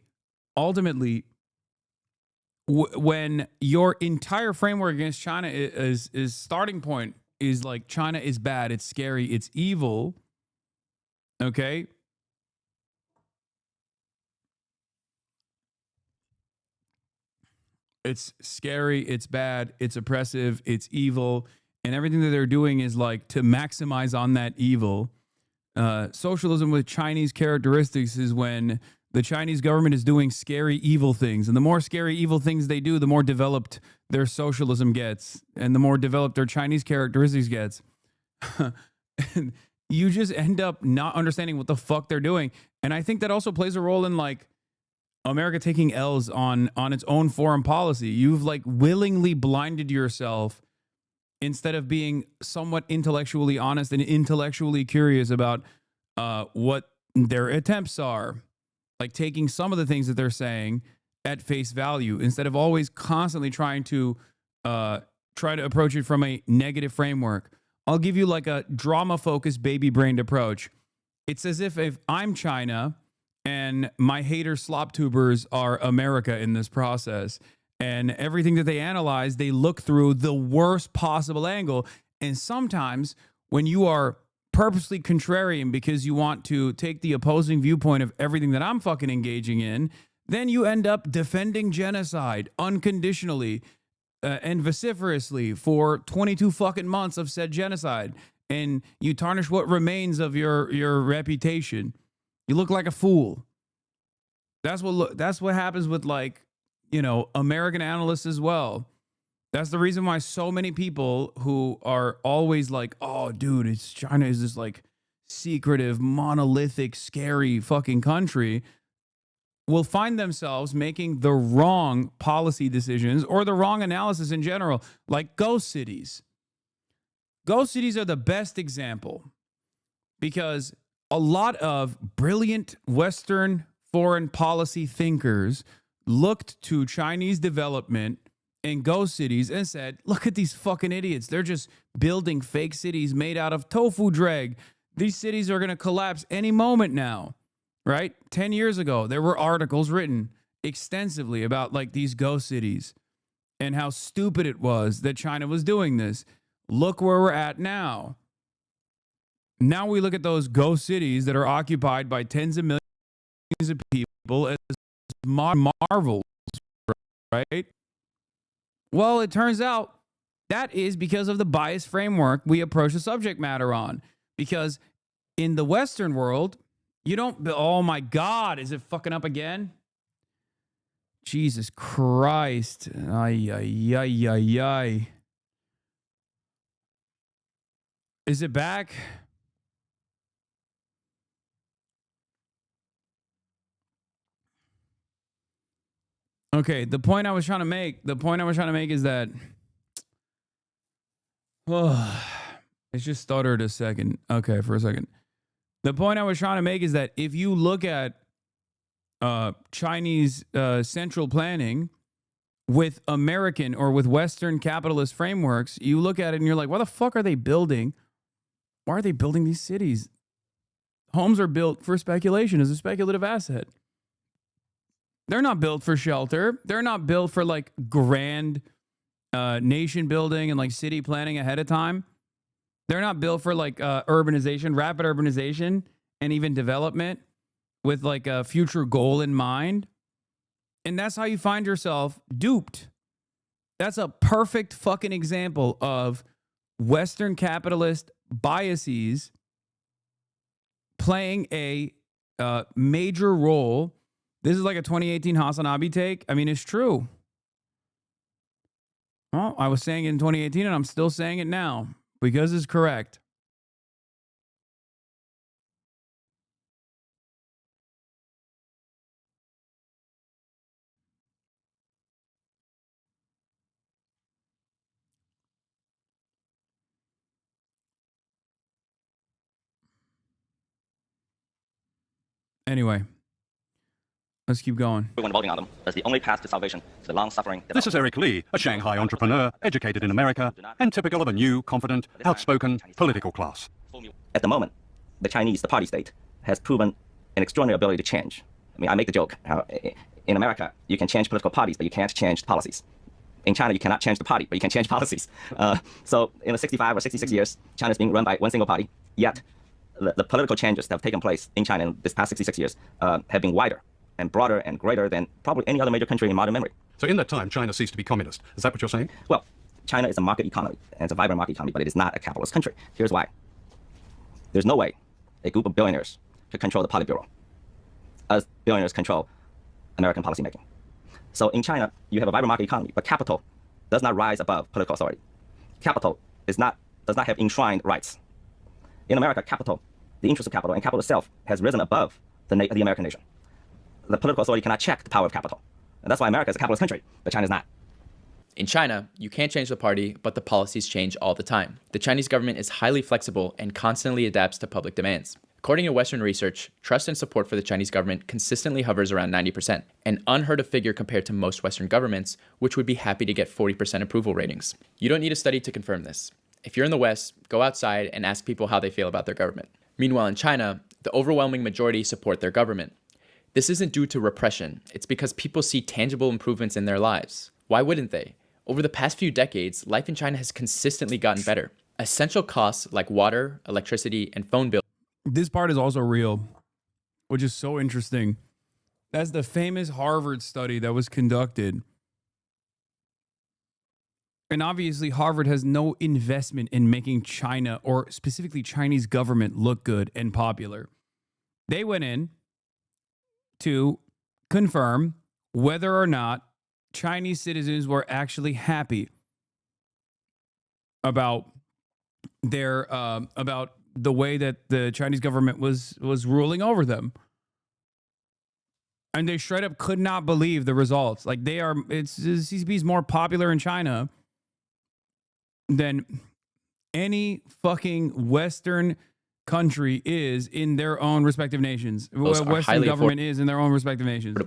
when your entire framework against China is starting point is China is bad, it's scary, it's evil, okay? It's scary, it's bad, it's oppressive, it's evil, and everything that they're doing is to maximize on that evil. Socialism with Chinese characteristics is when the Chinese government is doing scary, evil things. And the more scary, evil things they do, the more developed their socialism gets. And the more developed their Chinese characteristics gets. And you just end up not understanding what the fuck they're doing. And I think that also plays a role in America taking L's on its own foreign policy. You've willingly blinded yourself instead of being somewhat intellectually honest and intellectually curious about what their attempts are. Taking some of the things that they're saying at face value instead of always constantly trying to approach it from a negative framework. I'll give you a drama-focused, baby-brained approach. It's as if I'm China and my hater slop tubers are America in this process, and everything that they analyze, they look through the worst possible angle. And sometimes when you are purposely contrarian because you want to take the opposing viewpoint of everything that I'm fucking engaging in, then you end up defending genocide unconditionally and vociferously for 22 fucking months of said genocide. And you tarnish what remains of your reputation. You look like a fool. That's what happens with American analysts as well. That's the reason why so many people who are always oh, dude, China is this secretive, monolithic, scary fucking country, will find themselves making the wrong policy decisions or the wrong analysis in general, ghost cities. Ghost cities are the best example because a lot of brilliant Western foreign policy thinkers looked to Chinese development in ghost cities and said, look at these fucking idiots. They're just building fake cities made out of tofu dreg. These cities are going to collapse any moment now, right? 10 years ago, there were articles written extensively about these ghost cities and how stupid it was that China was doing this. Look where we're at now. Now we look at those ghost cities that are occupied by tens of millions of people as marvels, right? Well, it turns out that is because of the biased framework we approach the subject matter on. Because in the Western world, you don't... Oh my God, is it fucking up again? Jesus Christ. Ay, ay, ay, ay, ay. Is it back? Okay, the point I was trying to make is that it's just stuttered a second. Okay, for a second. The point I was trying to make is that if you look at Chinese central planning with American or with Western capitalist frameworks, you look at it and you're like, why the fuck are they building? Why are they building these cities? Homes are built for speculation as a speculative asset. They're not built for shelter. They're not built for like grand nation building and like city planning ahead of time. They're not built for like urbanization, rapid urbanization, and even development with like a future goal in mind. And that's how you find yourself duped. That's a perfect fucking example of Western capitalist biases playing a major role. This is like a 2018 Hasanabi take. I mean, it's true. Well, I was saying it in 2018 and I'm still saying it now because it's correct. Anyway, let's keep going. Everyone voting on them as the only path to salvation to the long-suffering. This is Eric Lee, a Shanghai entrepreneur, educated in America, and typical of a new, confident, outspoken political class. At the moment, the Chinese, the party state, has proven an extraordinary ability to change. I mean, I make the joke, in America, you can change political parties, but you can't change policies. In China, you cannot change the party, but you can change policies. So in the 65 or 66 years, China is being run by one single party, yet the political changes that have taken place in China in this past 66 years have been wider and broader and greater than probably any other major country in modern memory. So in that time, China ceased to be communist. Is that what you're saying? Well, China is a market economy, and it's a vibrant market economy, but it is not a capitalist country. Here's why. There's no way a group of billionaires could control the Politburo as billionaires control American policymaking. So in China, you have a vibrant market economy, but capital does not rise above political authority. Capital does not have enshrined rights. In America, capital, the interest of capital and capital itself has risen above the American nation. The political authority cannot check the power of capital. And that's why America is a capitalist country, but China is not. In China, you can't change the party, but the policies change all the time. The Chinese government is highly flexible and constantly adapts to public demands. According to Western research, trust and support for the Chinese government consistently hovers around 90%, an unheard of figure compared to most Western governments, which would be happy to get 40% approval ratings. You don't need a study to confirm this. If you're in the West, go outside and ask people how they feel about their government. Meanwhile, in China, the overwhelming majority support their government. This isn't due to repression. It's because people see tangible improvements in their lives. Why wouldn't they? Over the past few decades, life in China has consistently gotten better. Essential costs like water, electricity, and phone bills. This part is also real, which is so interesting. That's the famous Harvard study that was conducted. And obviously, Harvard has no investment in making China or specifically Chinese government look good and popular. They went in to confirm whether or not Chinese citizens were actually happy about their about the way that the Chinese government was ruling over them. And they straight up could not believe the results. Like CCP is more popular in China than any fucking Western country is in their own respective nations. Western government is in their own respective nations.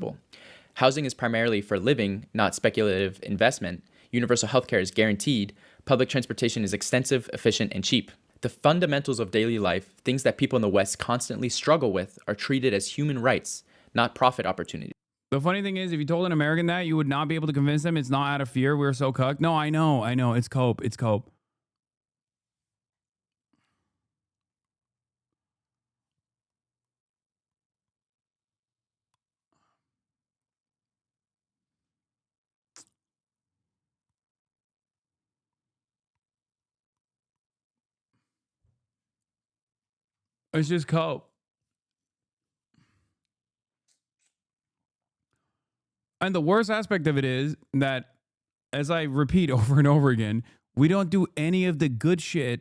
Housing is primarily for living, not speculative investment. Universal healthcare is guaranteed. Public transportation is extensive, efficient, and cheap. The fundamentals of daily life, things that people in the West constantly struggle with, are treated as human rights, not profit opportunities. The funny thing is, if you told an American that, you would not be able to convince them it's not out of fear. We're so cucked. No, I know. It's cope. It's cope. It's just cope. And the worst aspect of it is that, as I repeat over and over again, we don't do any of the good shit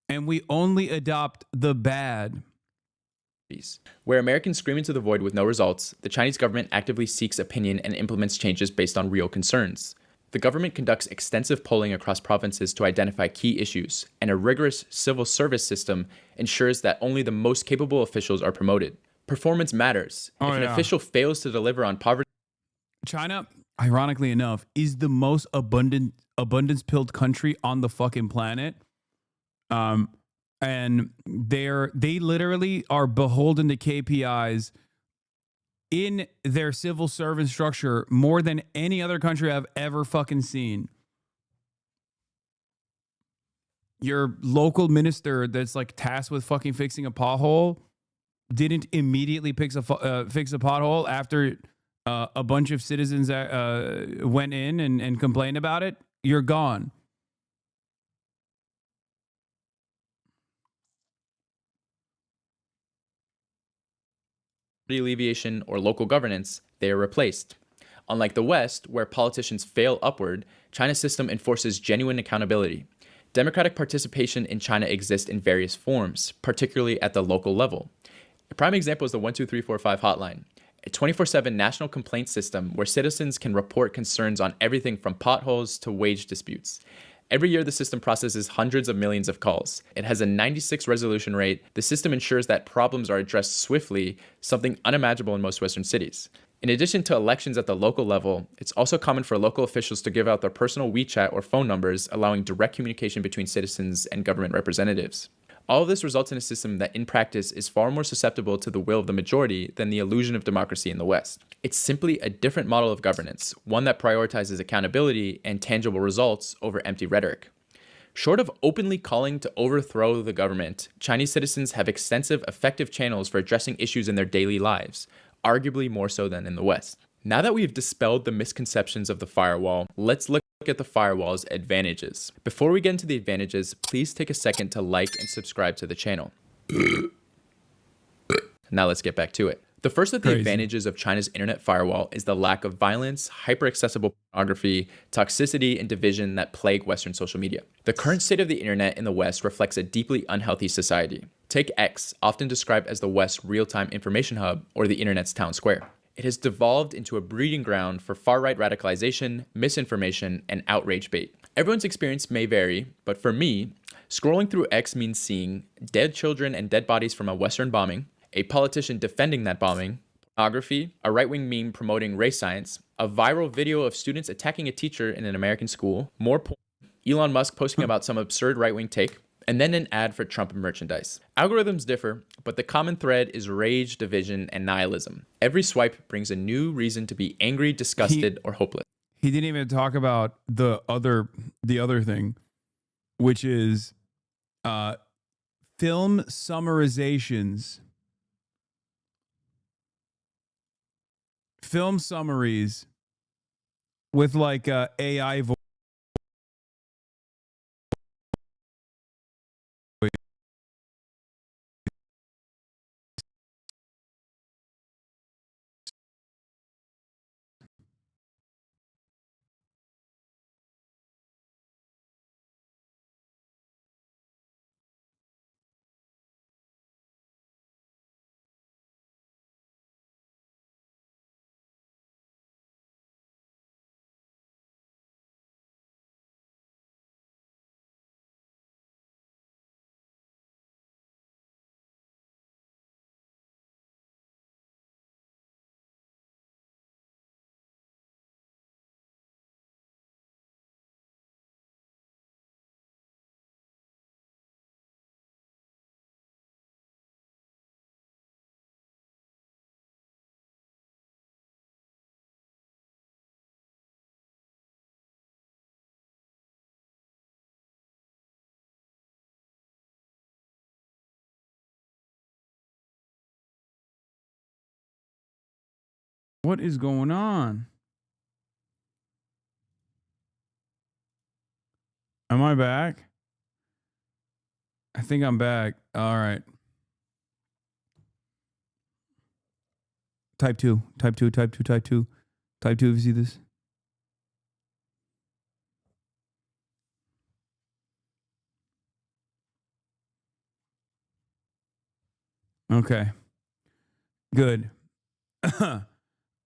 and we only adopt the bad. Where Americans scream into the void with no results, the Chinese government actively seeks opinion and implements changes based on real concerns. The government conducts extensive polling across provinces to identify key issues, and a rigorous civil service system ensures that only the most capable officials are promoted. Performance matters. If an official fails to deliver on poverty, China, ironically enough, is the most abundance-pilled country on the fucking planet. And they literally are beholden to KPIs in their civil servant structure more than any other country I've ever fucking seen. Your local minister that's like tasked with fucking fixing a pothole didn't immediately fix a pothole after a bunch of citizens went in and complained about it. You're gone. alleviation, or local governance, they are replaced. Unlike the West, where politicians fail upward, China's system enforces genuine accountability. Democratic participation in China exists in various forms, particularly at the local level. A prime example is the 12345 hotline, a 24/7 national complaint system where citizens can report concerns on everything from potholes to wage disputes. Every year, the system processes hundreds of millions of calls. It has a 96 resolution rate. The system ensures that problems are addressed swiftly, something unimaginable in most Western cities. In addition to elections at the local level, it's also common for local officials to give out their personal WeChat or phone numbers, allowing direct communication between citizens and government representatives. All of this results in a system that in practice is far more susceptible to the will of the majority than the illusion of democracy in the West. It's simply a different model of governance, one that prioritizes accountability and tangible results over empty rhetoric. Short of openly calling to overthrow the government, Chinese citizens have extensive, effective channels for addressing issues in their daily lives, arguably more so than in the West. Now that we've dispelled the misconceptions of the firewall, let's look at the firewall's advantages. Before we get into the advantages, please take a second to like and subscribe to the channel. Now let's get back to it. The first of the advantages of China's internet firewall is the lack of violence, hyper-accessible pornography, toxicity, and division that plague Western social media. The current state of the internet in the West reflects a deeply unhealthy society. Take X, often described as the West's real-time information hub or the internet's town square. It has devolved into a breeding ground for far-right radicalization, misinformation, and outrage bait. Everyone's experience may vary, but for me, scrolling through X means seeing dead children and dead bodies from a Western bombing, a politician defending that bombing, pornography, a right-wing meme promoting race science, a viral video of students attacking a teacher in an American school, more porn, Elon Musk posting about some absurd right-wing take, and then an ad for Trump merchandise. Algorithms differ, but the common thread is rage, division, and nihilism. Every swipe brings a new reason to be angry, disgusted, or hopeless. He didn't even talk about the other thing, which is film summarizations. Film summaries with like AI voice. What is going on? Am I back? I think I'm back. All right. Type 2. Type 2. Type 2. Type 2. Type 2 if you see this. Okay. Good.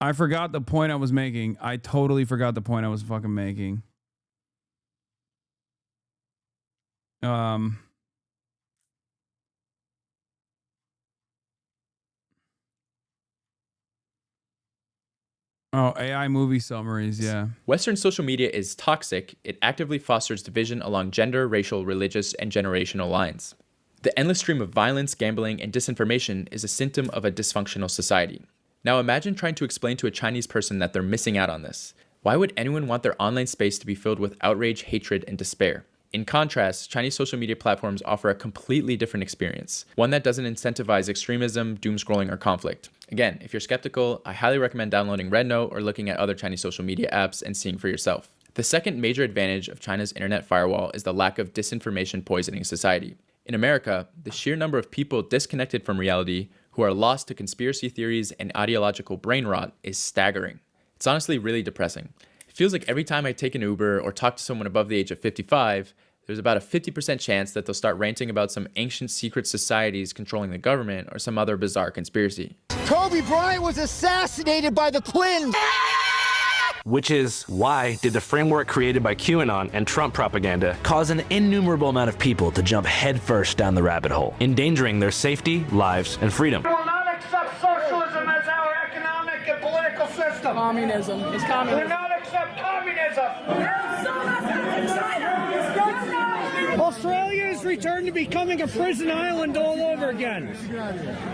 I forgot the point I was making. I totally forgot the point I was fucking making. Oh, AI movie summaries, yeah. Western social media is toxic. It actively fosters division along gender, racial, religious, and generational lines. The endless stream of violence, gambling, and disinformation is a symptom of a dysfunctional society. Now imagine trying to explain to a Chinese person that they're missing out on this. Why would anyone want their online space to be filled with outrage, hatred, and despair? In contrast, Chinese social media platforms offer a completely different experience, one that doesn't incentivize extremism, doom scrolling, or conflict. Again, if you're skeptical, I highly recommend downloading RedNote or looking at other Chinese social media apps and seeing for yourself. The second major advantage of China's internet firewall is the lack of disinformation poisoning society. In America, the sheer number of people disconnected from reality who are lost to conspiracy theories and ideological brain rot is staggering. It's honestly really depressing. It feels like every time I take an Uber or talk to someone above the age of 55, there's about a 50% chance that they'll start ranting about some ancient secret societies controlling the government or some other bizarre conspiracy. Kobe Bryant was assassinated by the Clintons. Which is why did the framework created by QAnon and Trump propaganda cause an innumerable amount of people to jump headfirst down the rabbit hole, endangering their safety, lives, and freedom. We will not accept socialism as our economic and political system. Communism is communism. We will not accept communism. Australia has returned to becoming a prison island all over again.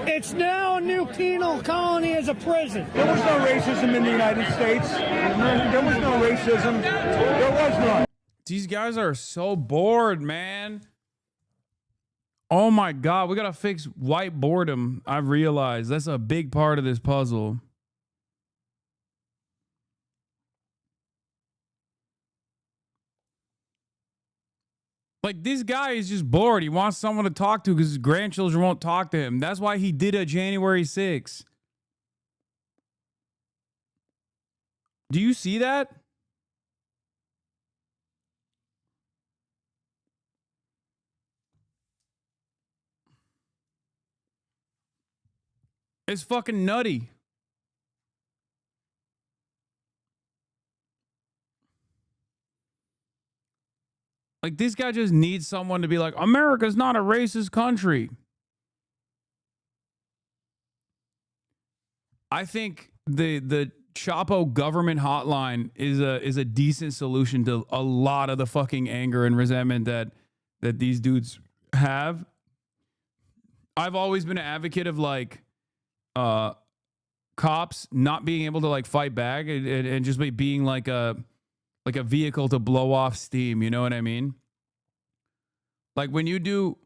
It's now a new penal colony as a prison. There was no racism in the United States. There was no racism. There was none. These guys are so bored, man. Oh my God, we gotta fix white boredom. I've realized that's a big part of this puzzle. Like, this guy is just bored. He wants someone to talk to because his grandchildren won't talk to him. That's why he did a January 6th. Do you see that? It's fucking nutty. Like, this guy just needs someone to be like, America's not a racist country. I think the Chapo government hotline is a decent solution to a lot of the fucking anger and resentment that these dudes have. I've always been an advocate of like cops not being able to like fight back and just being like a vehicle to blow off steam, you know what I mean? Like when you do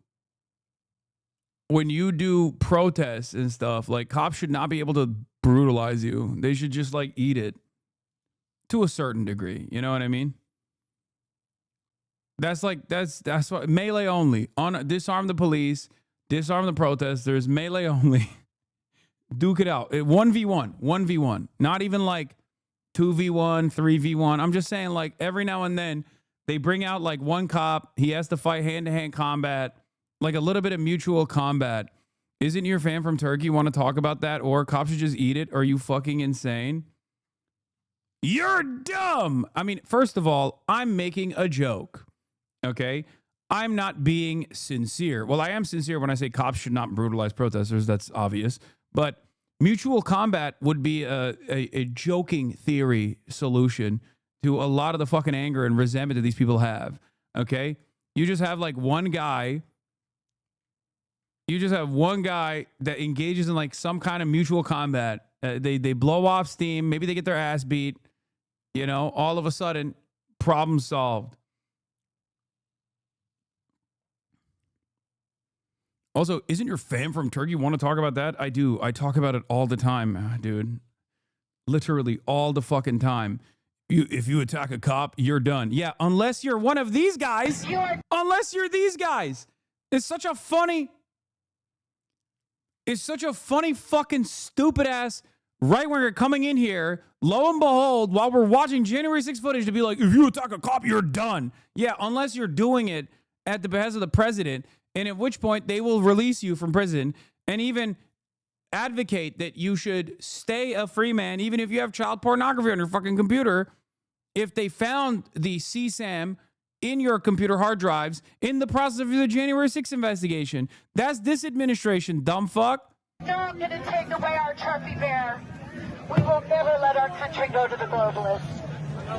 protests and stuff, like cops should not be able to brutalize you. They should just like eat it to a certain degree, you know what I mean? That's what melee only. Disarm the police, disarm the protesters, melee only. Duke it out. 1v1. Not even like 2v1, 3v1. I'm just saying, like, every now and then they bring out like one cop. He has to fight hand-to-hand combat, like a little bit of mutual combat. Isn't your fan from Turkey want to talk about that? Or cops should just eat it? Are you fucking insane? You're dumb. I mean, first of all, I'm making a joke. Okay? I'm not being sincere. Well, I am sincere when I say cops should not brutalize protesters. That's obvious. But mutual combat would be a joking theory solution to a lot of the fucking anger and resentment that these people have. Okay? You just have like one guy. You just have one guy that engages in like some kind of mutual combat. They blow off steam. Maybe they get their ass beat. You know, all of a sudden, problem solved. Also, isn't your fam from Turkey want to talk about that? I do. I talk about it all the time, dude. Literally all the fucking time. If you attack a cop, you're done. Yeah, unless you're one of these guys. Unless you're these guys. It's such a funny fucking stupid ass right when you're coming in here. Lo and behold, while we're watching January 6th footage to be like, if you attack a cop, you're done. Yeah, unless you're doing it at the behest of the president. And at which point they will release you from prison. And even advocate that you should stay a free man, even if you have child pornography on your fucking computer, if they found the CSAM in your computer hard drives in the process of the January 6th investigation. That's this administration, dumb fuck. Not going to take away our trophy bear. We will never let our country go to the globalists.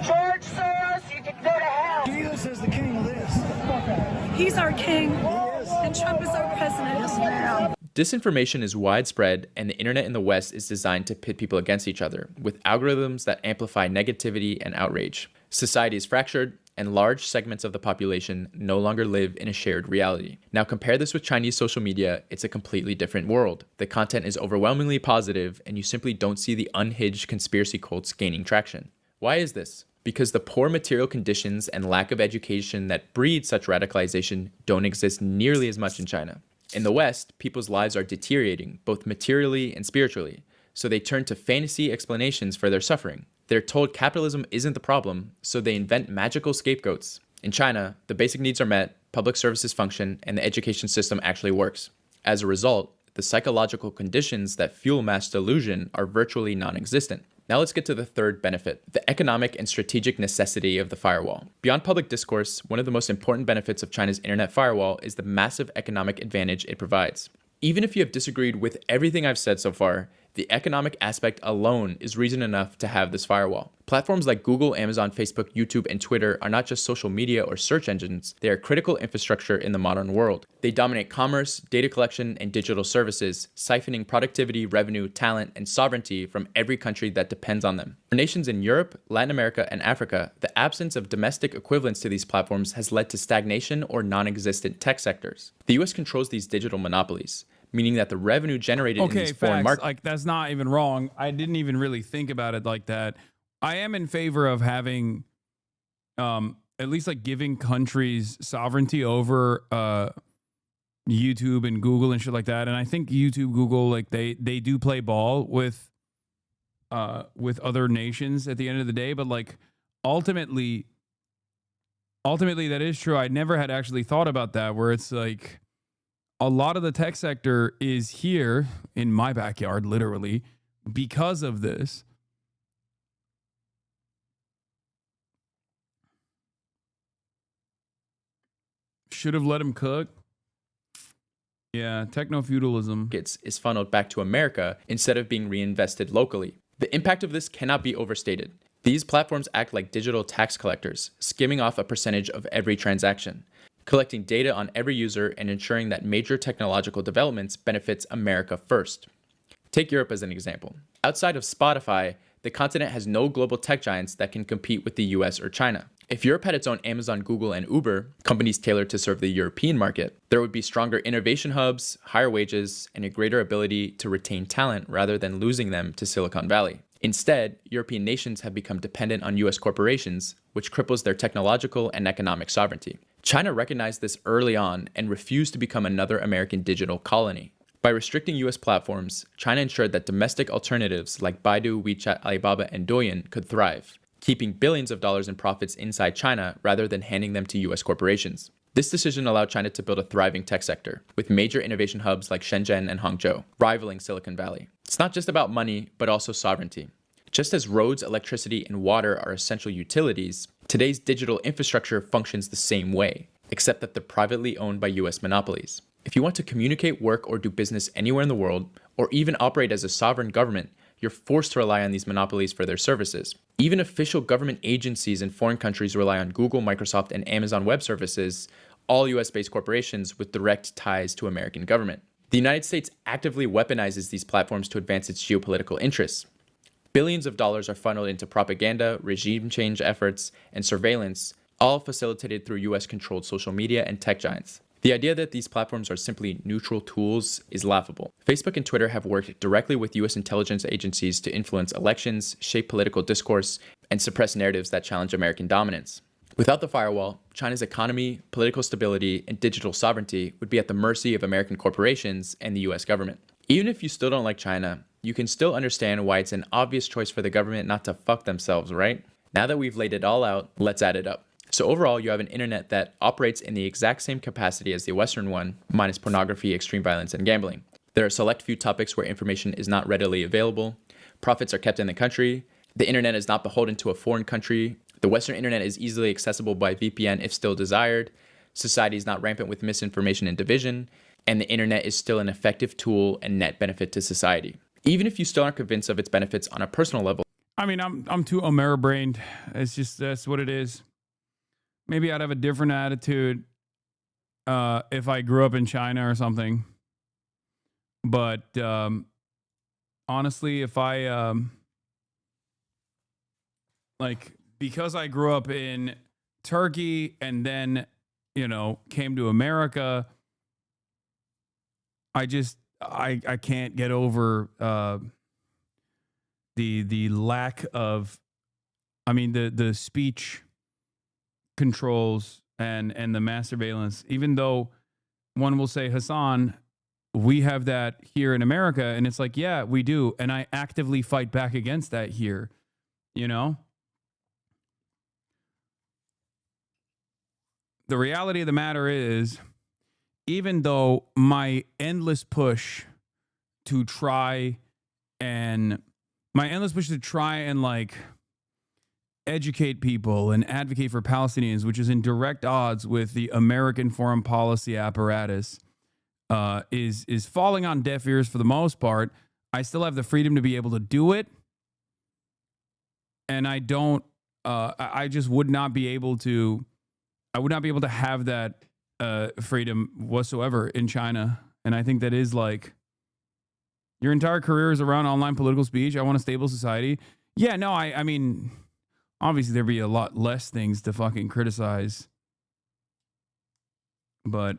George Soros, you can go to hell. Jesus is the king of this. He's our king, and Trump is our president. Yes, ma'am. Disinformation is widespread, and the internet in the West is designed to pit people against each other, with algorithms that amplify negativity and outrage. Society is fractured, and large segments of the population no longer live in a shared reality. Now compare this with Chinese social media, it's a completely different world. The content is overwhelmingly positive, and you simply don't see the unhinged conspiracy cults gaining traction. Why is this? Because the poor material conditions and lack of education that breed such radicalization don't exist nearly as much in China. In the West, people's lives are deteriorating, both materially and spiritually, so they turn to fantasy explanations for their suffering. They're told capitalism isn't the problem, so they invent magical scapegoats. In China, the basic needs are met, public services function, and the education system actually works. As a result, the psychological conditions that fuel mass delusion are virtually non-existent. Now let's get to the third benefit, the economic and strategic necessity of the firewall. Beyond public discourse, one of the most important benefits of China's internet firewall is the massive economic advantage it provides. Even if you have disagreed with everything I've said so far, the economic aspect alone is reason enough to have this firewall. Platforms like Google, Amazon, Facebook, YouTube, and Twitter are not just social media or search engines, they are critical infrastructure in the modern world. They dominate commerce, data collection, and digital services, siphoning productivity, revenue, talent, and sovereignty from every country that depends on them. For nations in Europe, Latin America, and Africa, the absence of domestic equivalents to these platforms has led to stagnation or non-existent tech sectors. The US controls these digital monopolies, meaning that the revenue generated in these foreign markets... Like, that's not even wrong. I didn't even really think about it like that. I am in favor of having, at least like giving countries sovereignty over YouTube and Google and shit like that. And I think YouTube, Google, like they do play ball with other nations at the end of the day. But like ultimately that is true. I never had actually thought about that, where it's like, a lot of the tech sector is here in my backyard, literally, because of this. Should have let him cook. Yeah, techno-feudalism. Is funneled back to America instead of being reinvested locally. The impact of this cannot be overstated. These platforms act like digital tax collectors, skimming off a percentage of every transaction, collecting data on every user and ensuring that major technological developments benefits America first. Take Europe as an example. Outside of Spotify, the continent has no global tech giants that can compete with the US or China. If Europe had its own Amazon, Google, and Uber, companies tailored to serve the European market, there would be stronger innovation hubs, higher wages, and a greater ability to retain talent rather than losing them to Silicon Valley. Instead, European nations have become dependent on US corporations, which cripples their technological and economic sovereignty. China recognized this early on and refused to become another American digital colony. By restricting US platforms, China ensured that domestic alternatives like Baidu, WeChat, Alibaba, and Douyin could thrive, keeping billions of dollars in profits inside China rather than handing them to US corporations. This decision allowed China to build a thriving tech sector, with major innovation hubs like Shenzhen and Hangzhou, rivaling Silicon Valley. It's not just about money, but also sovereignty. Just as roads, electricity, and water are essential utilities, today's digital infrastructure functions the same way, except that they're privately owned by US monopolies. If you want to communicate, work, or do business anywhere in the world, or even operate as a sovereign government, you're forced to rely on these monopolies for their services. Even official government agencies in foreign countries rely on Google, Microsoft, and Amazon Web Services, all US-based corporations with direct ties to American government. The United States actively weaponizes these platforms to advance its geopolitical interests. Billions of dollars are funneled into propaganda, regime change efforts, and surveillance, all facilitated through US-controlled social media and tech giants. The idea that these platforms are simply neutral tools is laughable. Facebook and Twitter have worked directly with US intelligence agencies to influence elections, shape political discourse, and suppress narratives that challenge American dominance. Without the firewall, China's economy, political stability, and digital sovereignty would be at the mercy of American corporations and the US government. Even if you still don't like China, you can still understand why it's an obvious choice for the government not to fuck themselves, right? Now that we've laid it all out, let's add it up. So overall, you have an internet that operates in the exact same capacity as the Western one, minus pornography, extreme violence, and gambling. There are a select few topics where information is not readily available. Profits are kept in the country. The internet is not beholden to a foreign country. The Western internet is easily accessible by VPN if still desired. Society is not rampant with misinformation and division. And the internet is still an effective tool and net benefit to society. Even if you still aren't convinced of its benefits on a personal level. I mean, I'm too Ameri-brained. It's just, that's what it is. Maybe I'd have a different attitude if I grew up in China or something. But honestly, if I, because I grew up in Turkey and then, came to America, I can't get over the lack of, the speech controls and the mass surveillance. Even though one will say, Hasan, we have that here in America, and it's like, yeah, we do, and I actively fight back against that here. The reality of the matter is, even though my endless push to try and educate people and advocate for Palestinians, which is in direct odds with the American foreign policy apparatus, is falling on deaf ears for the most part. I still have the freedom to be able to do it, and I just would not be able to. I would not be able to have that freedom whatsoever in China. And I think that is like, your entire career is around online political speech. I want a stable society. Yeah, no, I mean, obviously there'd be a lot less things to fucking criticize. But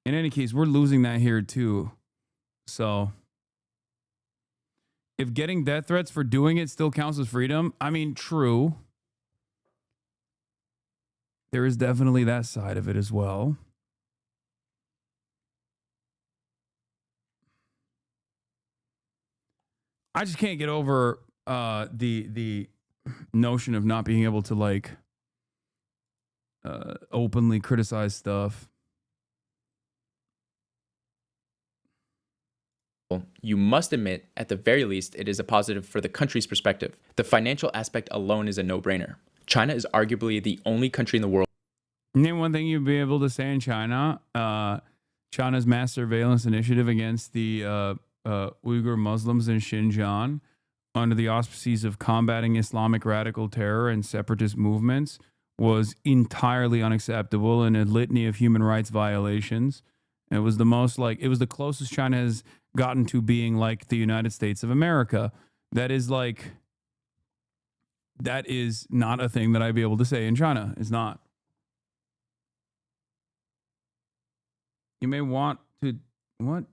in any case, we're losing that here too. So if getting death threats for doing it still counts as freedom, I mean, true. There is definitely that side of it as well. I just can't get over the notion of not being able to openly criticize stuff. You must admit, at the very least, it is a positive for the country's perspective. The financial aspect alone is a no-brainer. China is arguably the only country in the world. Name one thing you'd be able to say in China. China's mass surveillance initiative against the Uyghur Muslims in Xinjiang under the auspices of combating Islamic radical terror and separatist movements was entirely unacceptable and a litany of human rights violations. It was the most it was the closest China has gotten to being like the United States of America. That is not a thing that I'd be able to say in China. It's not. You may want to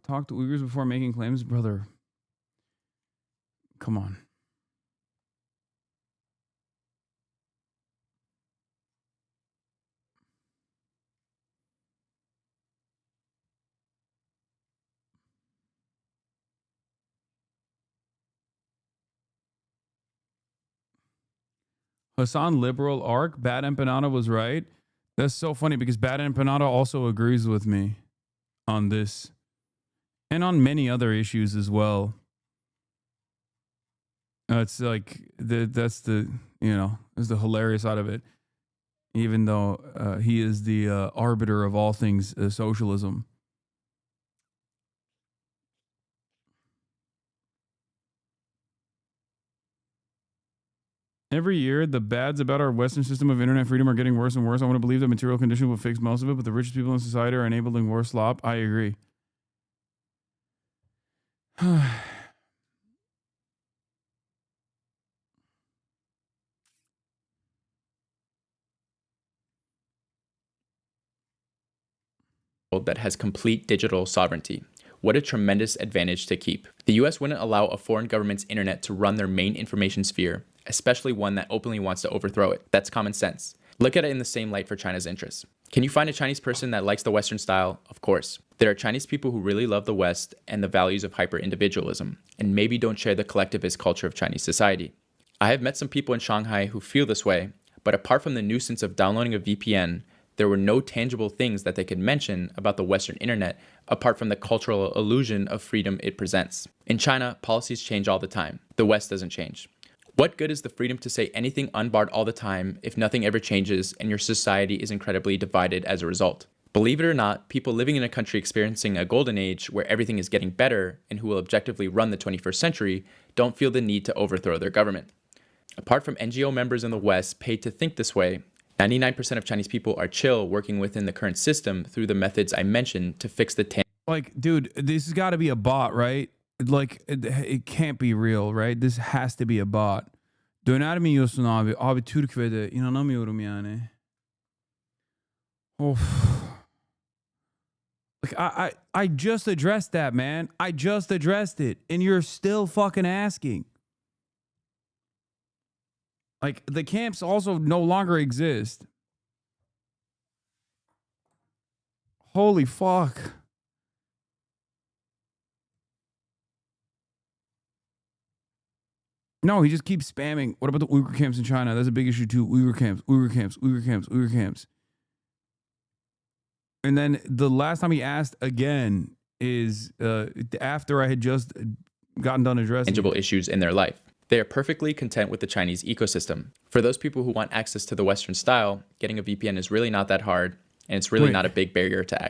talk to Uyghurs before making claims, brother. Come on. Hasan liberal arc, Bad Empanada was right. That's so funny because Bad Empanada also agrees with me on this and on many other issues as well. It's like that's the hilarious side of it, even though he is the arbiter of all things socialism. Every year, the bads about our Western system of internet freedom are getting worse and worse. I want to believe that material conditions will fix most of it, but the richest people in society are enabling worse slop. I agree. That has complete digital sovereignty. What a tremendous advantage to keep. The US wouldn't allow a foreign government's internet to run their main information sphere, especially one that openly wants to overthrow it. That's common sense. Look at it in the same light for China's interests. Can you find a Chinese person that likes the Western style? Of course. There are Chinese people who really love the West and the values of hyper-individualism, and maybe don't share the collectivist culture of Chinese society. I have met some people in Shanghai who feel this way, but apart from the nuisance of downloading a VPN, there were no tangible things that they could mention about the Western internet apart from the cultural illusion of freedom it presents. In China, policies change all the time. The West doesn't change. What good is the freedom to say anything unbarred all the time if nothing ever changes and your society is incredibly divided as a result? Believe it or not, people living in a country experiencing a golden age where everything is getting better and who will objectively run the 21st century don't feel the need to overthrow their government. Apart from NGO members in the West paid to think this way, 99% of Chinese people are chill working within the current system through the methods I mentioned to fix the Like, dude, this has got to be a bot, right? Like, it can't be real, right? This has to be a bot. Döner mi yiyorsun abi? Abi Türkiye'de inanamıyorum yani. Of. Like, I just addressed that, man. I just addressed it. And you're still fucking asking. Like, the camps also no longer exist. Holy fuck. No, he just keeps spamming. What about the Uyghur camps in China? That's a big issue too. Uyghur camps, Uyghur camps, Uyghur camps, Uyghur camps. And then the last time he asked again is after I had just gotten done addressing tangible issues in their life. They are perfectly content with the Chinese ecosystem. For those people who want access to the Western style, getting a VPN is really not that hard, and it's really not a big barrier to access.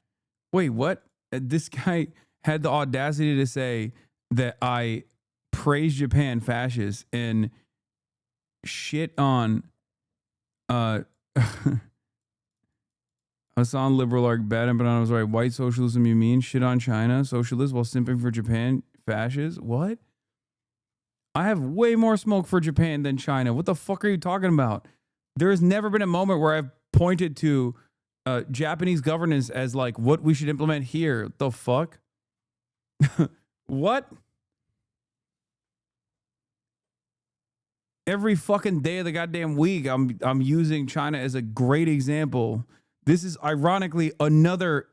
Wait, what? This guy had the audacity to say that I praise Japan fascists and shit on Hasan liberal arc bad and banana was right. White socialism, you mean? Shit on China socialists while simping for Japan fascists? What? I have way more smoke for Japan than China. What the fuck are you talking about? There has never been a moment where I've pointed to Japanese governance as like what we should implement here. The fuck? What? Every fucking day of the goddamn week, I'm using China as a great example. This is ironically another.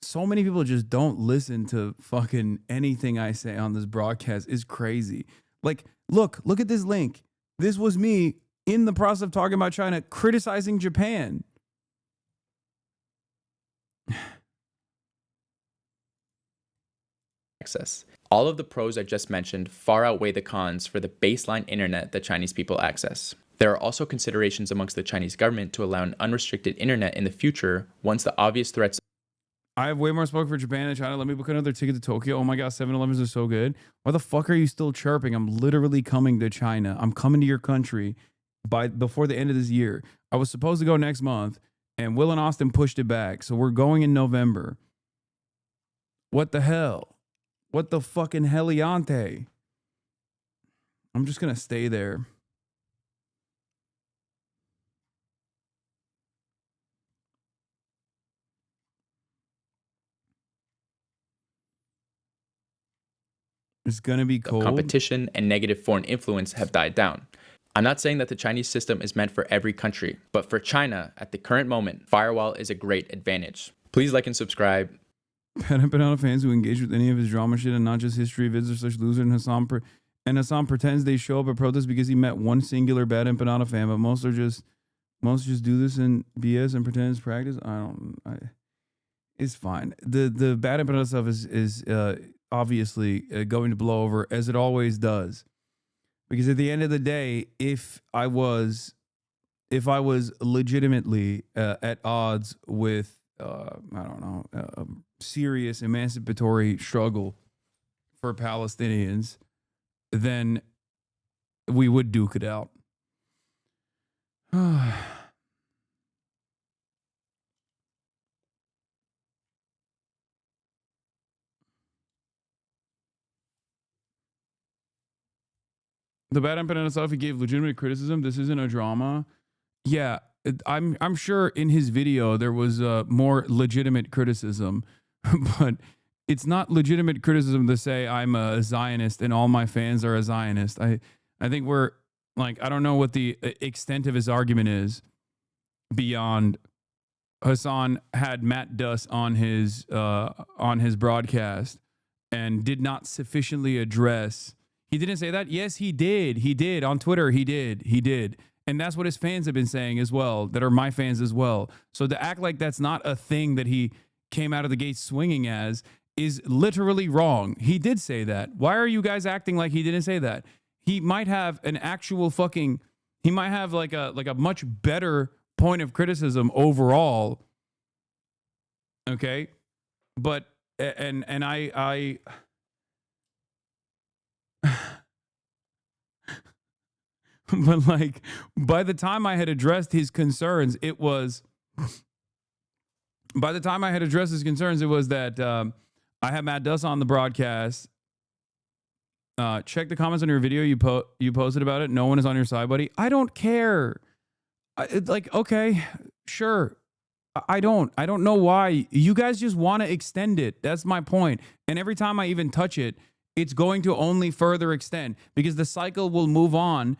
So many people just don't listen to fucking anything I say on this broadcast. It's crazy. Like, look at this link. This was me in the process of talking about China, criticizing Japan. Access. All of the pros I just mentioned far outweigh the cons for the baseline internet that Chinese people access. There are also considerations amongst the Chinese government to allow an unrestricted internet in the future once the obvious threats. I have way more smoke for Japan and China. Let me book another ticket to Tokyo. Oh my god, 7-Elevens are so good. Why the fuck are you still chirping? I'm literally coming to China. I'm coming to your country before the end of this year. I was supposed to go next month, and Will and Austin pushed it back. So we're going in November. What the hell? What the fucking heliante? I'm just gonna stay there. It's gonna be cold. Competition and negative foreign influence have died down. I'm not saying that the Chinese system is meant for every country, but for China, at the current moment, firewall is a great advantage. Please like and subscribe. Bad and Banana fans who engage with any of his drama shit and not just history vids are such loser, and Hasan pretends they show up at protests because he met one singular Bad and Banana fan, but most just do this in BS and pretend it's practice. It's fine. The Bad and Banana stuff is obviously going to blow over, as it always does, because at the end of the day, if I was legitimately at odds with a serious emancipatory struggle for Palestinians, then we would duke it out. The Bad and Banana stuff, he gave legitimate criticism. This isn't a drama. Yeah, I'm sure in his video there was more legitimate criticism, but it's not legitimate criticism to say I'm a Zionist and all my fans are a Zionist. I think we're like, I don't know what the extent of his argument is beyond Hasan had Matt Duss on his broadcast and did not sufficiently address. He didn't say that. Yes, he did. He did on Twitter. He did. And that's what his fans have been saying as well, that are my fans as well. So to act like that's not a thing that he came out of the gate swinging as is literally wrong. He did say that. Why are you guys acting like he didn't say that? He might have an actual fucking, he might have like a much better point of criticism overall. Okay? But, and I but like, by the time I had addressed his concerns, it was that I had Matt Duss on the broadcast. Check the comments on your video you posted about it. No one is on your side, buddy. I don't care. Okay, sure. I don't know why. You guys just want to extend it. That's my point. And every time I even touch it, it's going to only further extend because the cycle will move on.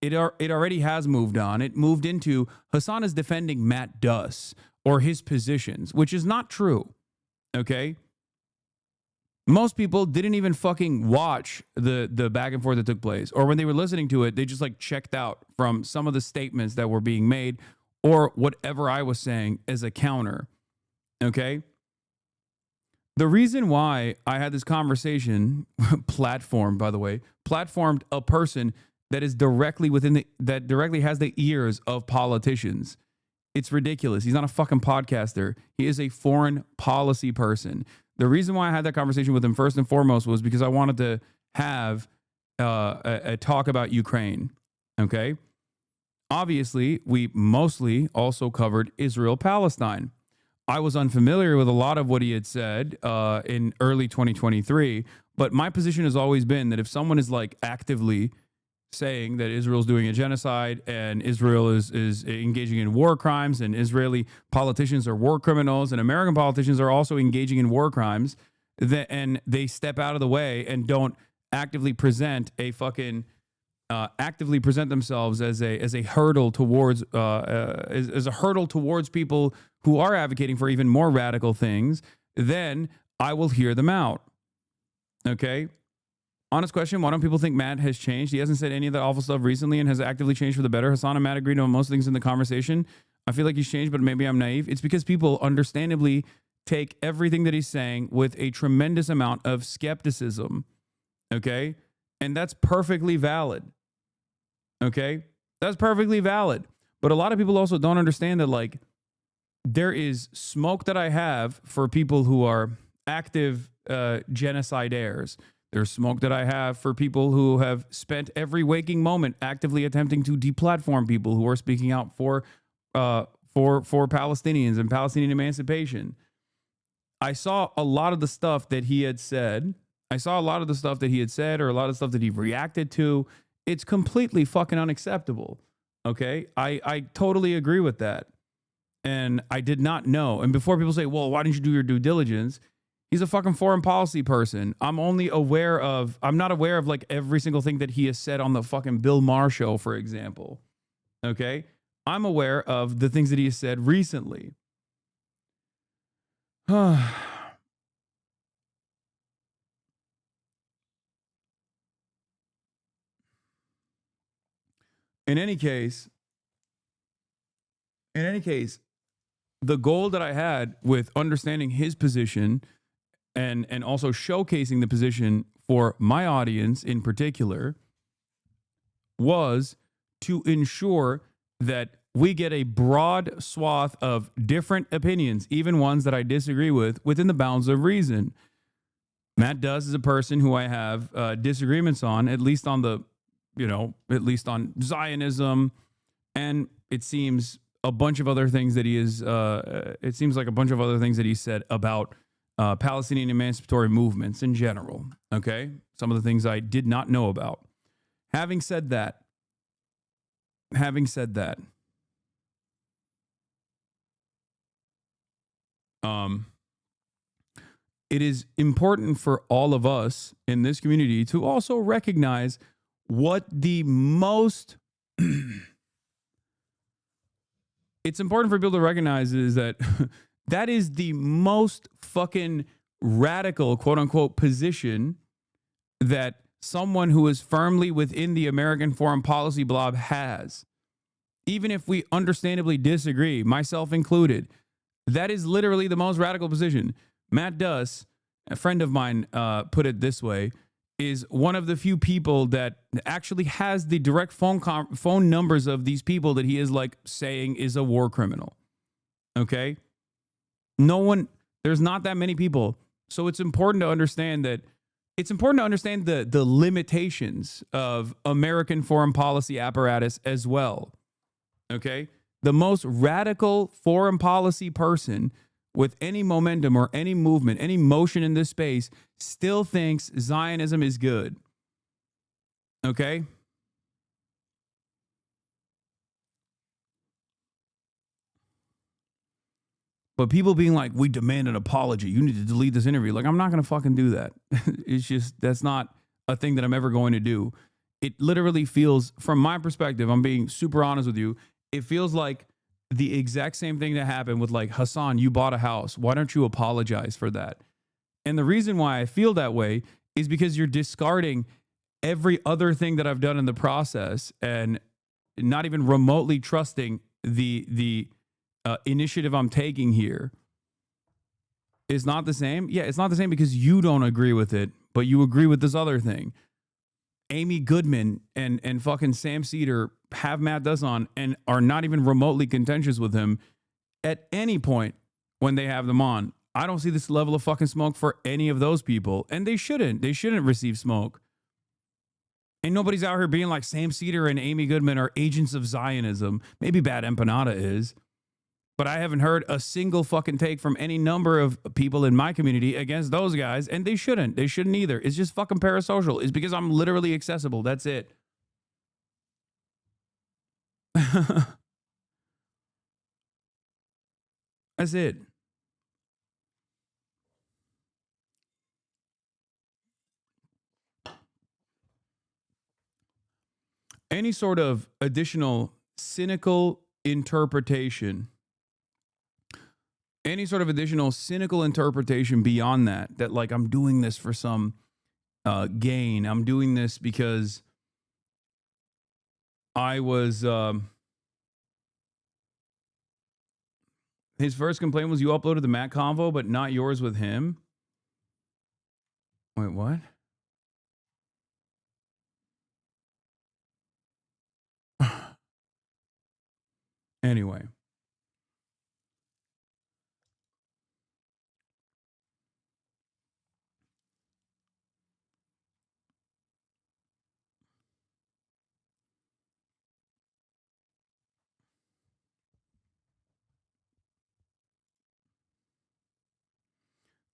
It already has moved on. It moved into Hasan is defending Matt Duss or his positions, which is not true. Okay? Most people didn't even fucking watch the back and forth that took place. Or when they were listening to it, they just like checked out from some of the statements that were being made or whatever I was saying as a counter. Okay? The reason why I had this conversation, platformed, by the way, platformed a person that is directly that directly has the ears of politicians. It's ridiculous. He's not a fucking podcaster. He is a foreign policy person. The reason why I had that conversation with him first and foremost was because I wanted to have a talk about Ukraine. Okay. Obviously, we mostly also covered Israel-Palestine. I was unfamiliar with a lot of what he had said in early 2023, but my position has always been that if someone is like actively saying that Israel's doing a genocide and Israel is engaging in war crimes and Israeli politicians are war criminals and American politicians are also engaging in war crimes, and they step out of the way and don't actively present themselves as a hurdle towards as a hurdle towards people who are advocating for even more radical things, then I will hear them out. Okay? Honest question, why don't people think Matt has changed? He hasn't said any of that awful stuff recently and has actively changed for the better. Hasan and Matt agreed on most things in the conversation. I feel like he's changed, but maybe I'm naive. It's because people understandably take everything that he's saying with a tremendous amount of skepticism. Okay? And that's perfectly valid. Okay? That's perfectly valid. But a lot of people also don't understand that, like, there is smoke that I have for people who are active genocidaires. There's smoke that I have for people who have spent every waking moment actively attempting to deplatform people who are speaking out for Palestinians and Palestinian emancipation. I saw a lot of the stuff that he had said. Or a lot of the stuff that he reacted to. It's completely fucking unacceptable. Okay? I totally agree with that. And I did not know. And before people say, well, why didn't you do your due diligence? He's a fucking foreign policy person. I'm not aware of like every single thing that he has said on the fucking Bill Maher show, for example. Okay? I'm aware of the things that he has said recently. In any case, the goal that I had with understanding his position and also showcasing the position for my audience in particular was to ensure that we get a broad swath of different opinions, even ones that I disagree with, within the bounds of reason. Matt Duss is a person who I have disagreements on, at least on Zionism, and it seems a bunch of other things that he is. It seems like a bunch of other things that he said about Palestinian emancipatory movements in general. Okay, some of the things I did not know about. Having said that, it is important for all of us in this community to also recognize what the most it's important for people to recognize is that that is the most fucking radical, quote unquote, position that someone who is firmly within the American foreign policy blob has. even if we understandably disagree, myself included. That is literally the most radical position. Matt Duss, a friend of mine, put it this way, is one of the few people that actually has the direct phone numbers of these people that he is like saying is a war criminal. Okay? No one, there's not that many people. So it's important to understand that the limitations of American foreign policy apparatus as well. Okay? The most radical foreign policy person with any momentum or any movement, any motion in this space, still thinks Zionism is good. Okay? But people being like, we demand an apology. You need to delete this interview. Like, I'm not going to fucking do that. It's just, that's not a thing that I'm ever going to do. It literally feels, from my perspective, I'm being super honest with you, it feels like the exact same thing that happened with like, Hasan, you bought a house. Why don't you apologize for that? And the reason why I feel that way is because you're discarding every other thing that I've done in the process and not even remotely trusting the initiative I'm taking here. Is not the same. Yeah, it's not the same because you don't agree with it, but you agree with this other thing. Amy Goodman and fucking Sam Cedar have Matt Duss on and are not even remotely contentious with him at any point when they have them on. I don't see this level of fucking smoke for any of those people, and they shouldn't. They shouldn't receive smoke. And nobody's out here being like Sam Cedar and Amy Goodman are agents of Zionism. Maybe Bad Empanada is. But I haven't heard a single fucking take from any number of people in my community against those guys, and they shouldn't. They shouldn't either. It's just fucking parasocial. It's because I'm literally accessible. That's it. That's it. Any sort of additional cynical interpretation, beyond that like I'm doing this for some gain. I'm doing this because I was, his first complaint was you uploaded the Matt convo, but not yours with him. Wait, what? Anyway.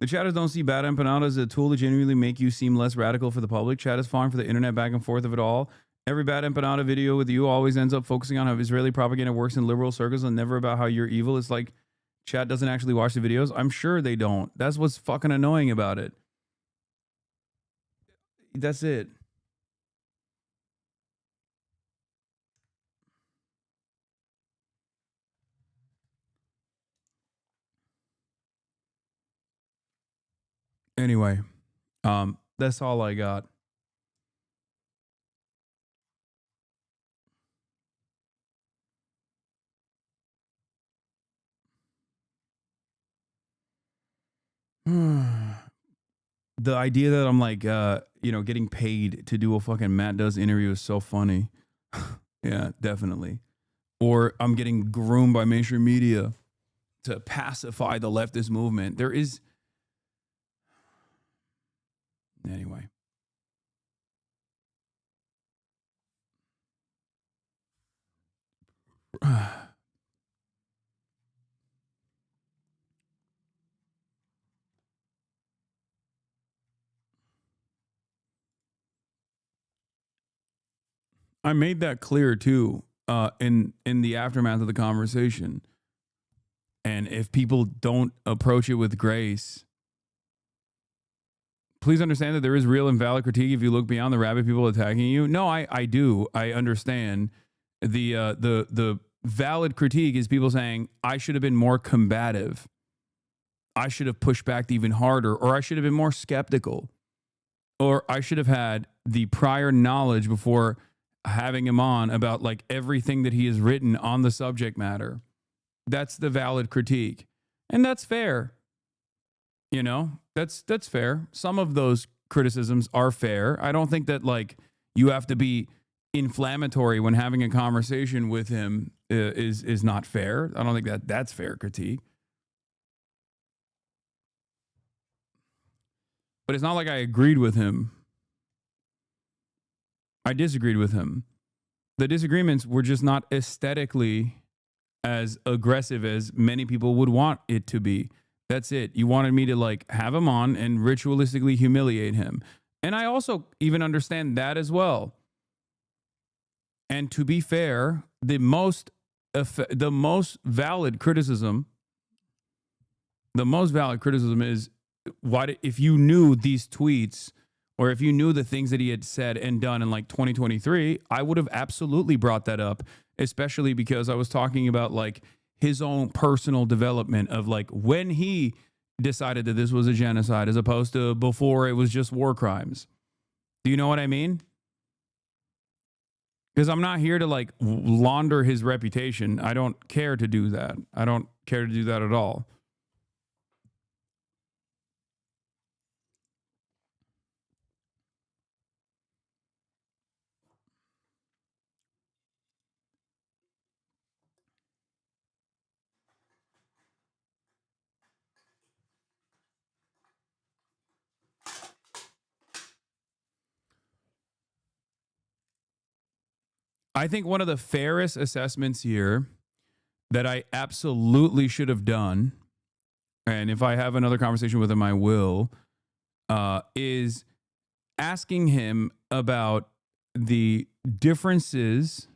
The chatters don't see Bad Empanada as a tool to genuinely make you seem less radical for the public. Chat is fine for the internet back and forth of it all. Every Bad Empanada video with you always ends up focusing on how Israeli propaganda works in liberal circles and never about how you're evil. It's like chat doesn't actually watch the videos. I'm sure they don't. That's what's fucking annoying about it. That's it. Anyway, that's all I got. The idea that I'm like, getting paid to do a fucking Matt Duss interview is so funny. Yeah, definitely. Or I'm getting groomed by mainstream media to pacify the leftist movement. There is... Anyway. I made that clear too in the aftermath of the conversation. And if people don't approach it with grace, please understand that there is real and valid critique if you look beyond the rabid people attacking you. No, I do. I understand. The valid critique is people saying, I should have been more combative. I should have pushed back even harder, or I should have been more skeptical, or I should have had the prior knowledge before having him on about like everything that he has written on the subject matter. That's the valid critique. And that's fair. You know, that's fair. Some of those criticisms are fair. I don't think that like you have to be inflammatory when having a conversation with him is not fair. I don't think that that's fair critique. But it's not like I agreed with him. I disagreed with him. The disagreements were just not aesthetically as aggressive as many people would want it to be. That's it. You wanted me to like have him on and ritualistically humiliate him. And I also even understand that as well. And to be fair, the most valid criticism is if you knew these tweets or if you knew the things that he had said and done in like 2023, I would have absolutely brought that up, especially because I was talking about like his own personal development of like when he decided that this was a genocide as opposed to before it was just war crimes. Do you know what I mean? Because I'm not here to like launder his reputation. I don't care to do that. I don't care to do that at all. I think one of the fairest assessments here that I absolutely should have done, and if I have another conversation with him, I will, is asking him about the differences,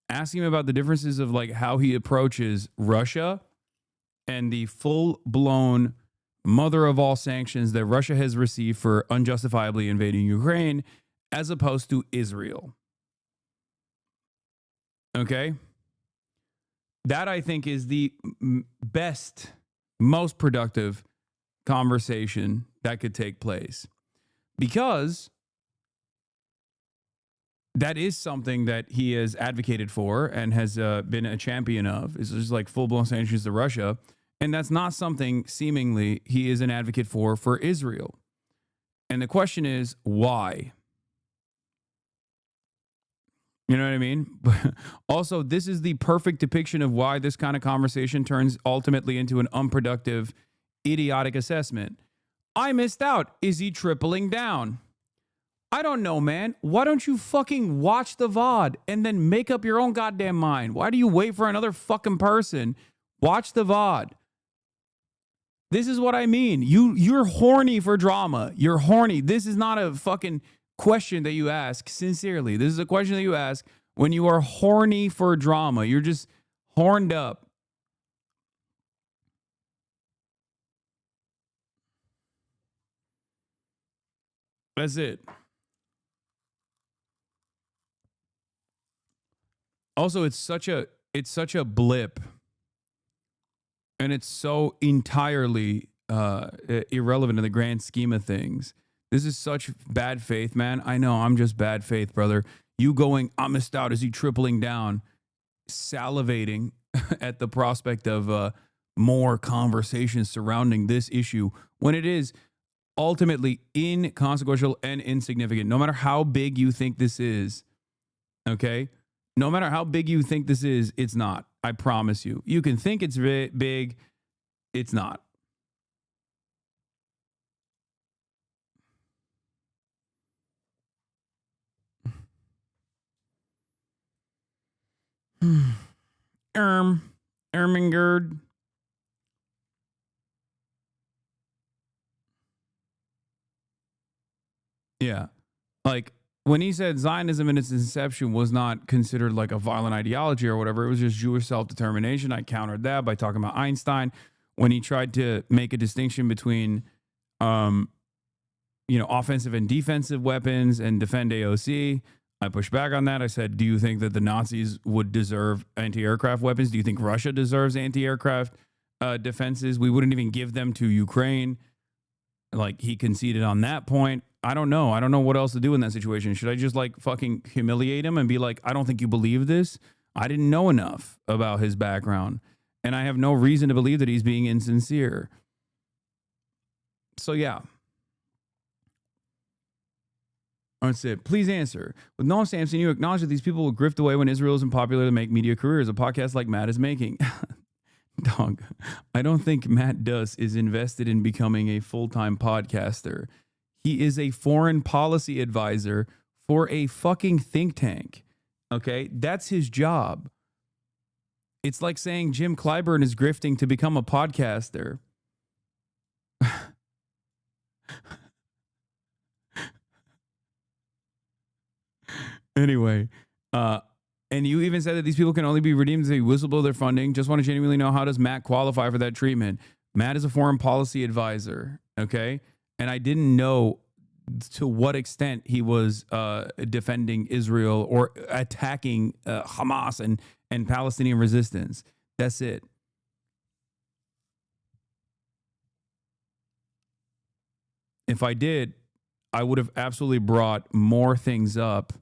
asking him about the differences of like how he approaches Russia and the full-blown mother of all sanctions that Russia has received for unjustifiably invading Ukraine, as opposed to Israel. Okay? That, I think, is the best, most productive conversation that could take place. Because that is something that he has advocated for and has been a champion of. It's just like full-blown sanctions to Russia. And that's not something, seemingly, he is an advocate for Israel. And the question is, why? You know what I mean? Also, this is the perfect depiction of why this kind of conversation turns ultimately into an unproductive, idiotic assessment. I missed out. Is he tripling down? I don't know, man. Why don't you fucking watch the VOD and then make up your own goddamn mind? Why do you wait for another fucking person? Watch the VOD. This is what I mean. You're horny for drama. You're horny. This is not a fucking question that you ask sincerely. This is a question that you ask when you are horny for drama. You're just horned up. That's it. Also, it's such a blip, and it's so entirely irrelevant in the grand scheme of things. This is such bad faith, man. I know, I'm just bad faith, brother. You going, I missed out. Is he tripling down? Salivating at the prospect of more conversations surrounding this issue when it is ultimately inconsequential and insignificant. No matter how big you think this is, okay? No matter how big you think this is, it's not. I promise you. You can think it's big. It's not. Ermingerd. Yeah. Like when he said Zionism in its inception was not considered like a violent ideology or whatever, it was just Jewish self-determination. I countered that by talking about Einstein when he tried to make a distinction between, offensive and defensive weapons and defend AOC. I pushed back on that. I said, do you think that the Nazis would deserve anti-aircraft weapons? Do you think Russia deserves anti-aircraft defenses? We wouldn't even give them to Ukraine. Like, he conceded on that point. I don't know. I don't know what else to do in that situation. Should I just like fucking humiliate him and be like, I don't think you believe this? I didn't know enough about his background, and I have no reason to believe that he's being insincere. So yeah. That's it. Please answer. With Noam Sampson, you acknowledge that these people will grift away when Israel isn't popular to make media careers. A podcast like Matt is making. Dog, I don't think Matt Duss is invested in becoming a full-time podcaster. He is a foreign policy advisor for a fucking think tank. Okay? That's his job. It's like saying Jim Clyburn is grifting to become a podcaster. Anyway, and you even said that these people can only be redeemed if they whistleblow their funding. Just want to genuinely know, how does Matt qualify for that treatment? Matt is a foreign policy advisor, okay? And I didn't know to what extent he was defending Israel or attacking Hamas and Palestinian resistance. That's it. If I did, I would have absolutely brought more things up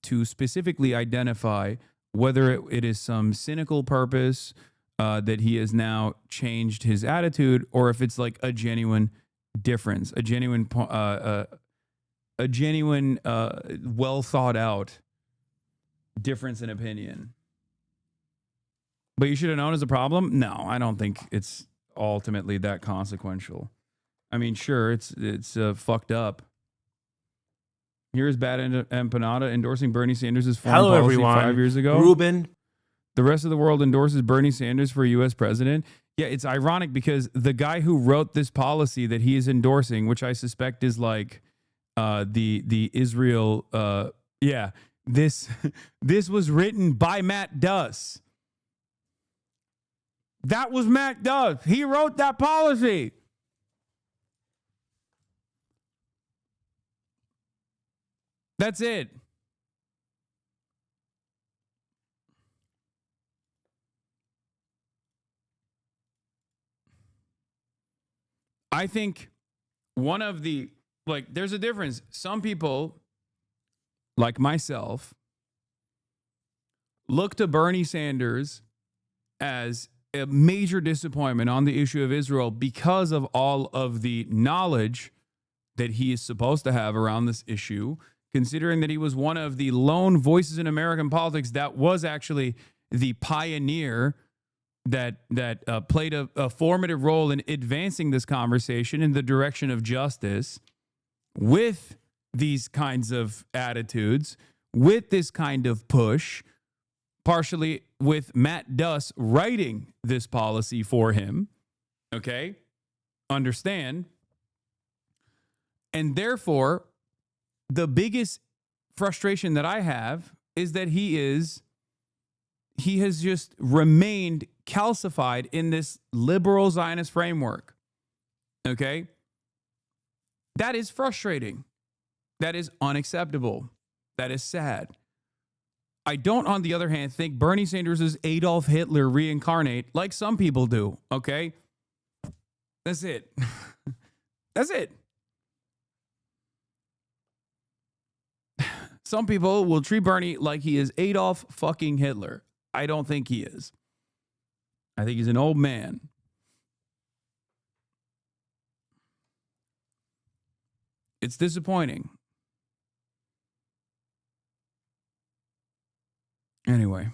to specifically identify whether it is some cynical purpose that he has now changed his attitude, or if it's like a genuine difference, a genuine well thought out difference in opinion. But you should have known as a problem? No, I don't think it's ultimately that consequential. I mean, sure, it's fucked up. Here's Bad Empanada endorsing Bernie Sanders' foreign policy everyone. 5 years ago. Ruben. The rest of the world endorses Bernie Sanders for U.S. president. Yeah, it's ironic because the guy who wrote this policy that he is endorsing, which I suspect is like the Israel, this was written by Matt Duss. That was Matt Duss. He wrote that policy. That's it. I think one of the, like, there's a difference. Some people, like myself, look to Bernie Sanders as a major disappointment on the issue of Israel because of all of the knowledge that he is supposed to have around this issue, considering that he was one of the lone voices in American politics that was actually the pioneer that played a formative role in advancing this conversation in the direction of justice with these kinds of attitudes, with this kind of push, partially with Matt Duss writing this policy for him. Okay? Understand? And therefore, the biggest frustration that I have is that he has just remained calcified in this liberal Zionist framework. Okay? That is frustrating. That is unacceptable. That is sad. I don't, on the other hand, think Bernie Sanders is Adolf Hitler reincarnate like some people do. Okay? That's it. That's it. Some people will treat Bernie like he is Adolf fucking Hitler. I don't think he is. I think he's an old man. It's disappointing. Anyway.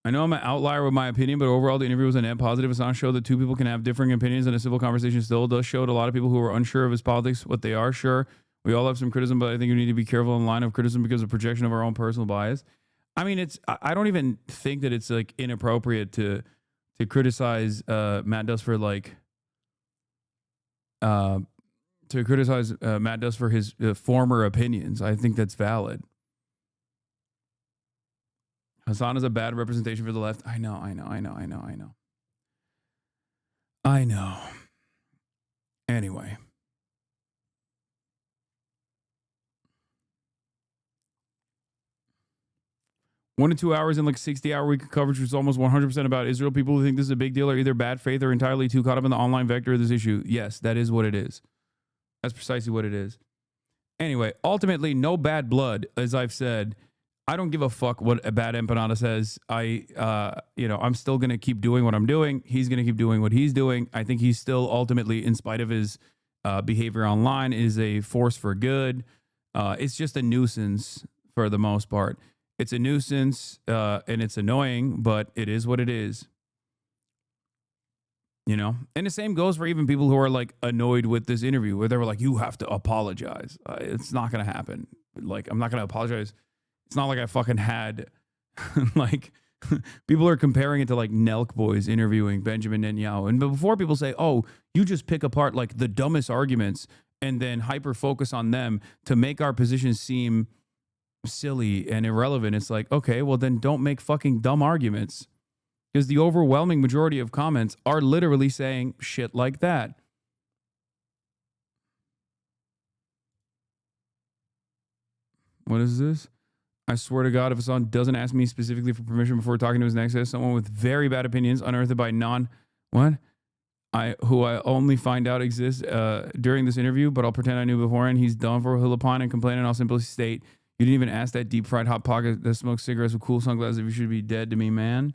I know I'm an outlier with my opinion, but overall the interview was a net positive. It's not show that two people can have differing opinions, and a civil conversation still does show to a lot of people who are unsure of his politics what they are. Sure, we all have some criticism, but I think we need to be careful in the line of criticism because of projection of our own personal bias. I mean, I don't even think that it's like inappropriate to criticize Matt Duss for like Matt Duss for his former opinions. I think that's valid. Hasan is a bad representation for the left. I know. Anyway. 1 to 2 hours in like 60-hour week of coverage was almost 100% about Israel. People who think this is a big deal are either bad faith or entirely too caught up in the online vector of this issue. Yes, that is what it is. That's precisely what it is. Anyway, ultimately, no bad blood, as I've said. I don't give a fuck what a bad empanada says. I'm still going to keep doing what I'm doing. He's going to keep doing what he's doing. I think he's still ultimately, in spite of his behavior online, is a force for good. It's just a nuisance for the most part. It's a nuisance and it's annoying, but it is what it is. You know? And the same goes for even people who are like annoyed with this interview where they were like, you have to apologize. It's not going to happen. Like, I'm not going to apologize. It's not like I fucking had like people are comparing it to like Nelk Boys interviewing Benjamin Netanyahu. And before people say, oh, you just pick apart like the dumbest arguments and then hyper focus on them to make our positions seem silly and irrelevant. It's like, okay, well then don't make fucking dumb arguments. Because the overwhelming majority of comments are literally saying shit like that. What is this? I swear to God, if Hassan doesn't ask me specifically for permission before talking to his next guest, someone with very bad opinions unearthed by who I only find out exists during this interview, but I'll pretend I knew beforehand. He's done for. He'll opine and complain, and I'll simply state, you didn't even ask that deep fried hot pocket that smokes cigarettes with cool sunglasses if you should be dead to me, man.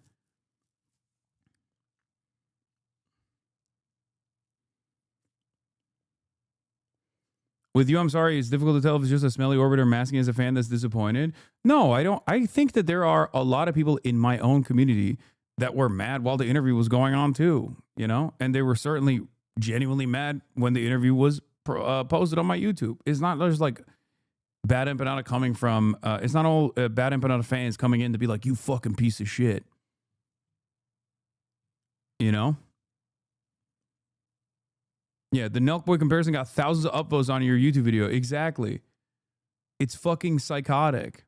With you, I'm sorry, it's difficult to tell if it's just a smelly orbiter masking as a fan that's disappointed. No, I don't. I think that there are a lot of people in my own community that were mad while the interview was going on too, you know? And they were certainly genuinely mad when the interview was posted on my YouTube. It's not just like bad empanada coming from, it's not all bad empanada fans coming in to be like, you fucking piece of shit. You know? Yeah, the Nelk Boy comparison got thousands of upvotes on your YouTube video. Exactly. It's fucking psychotic.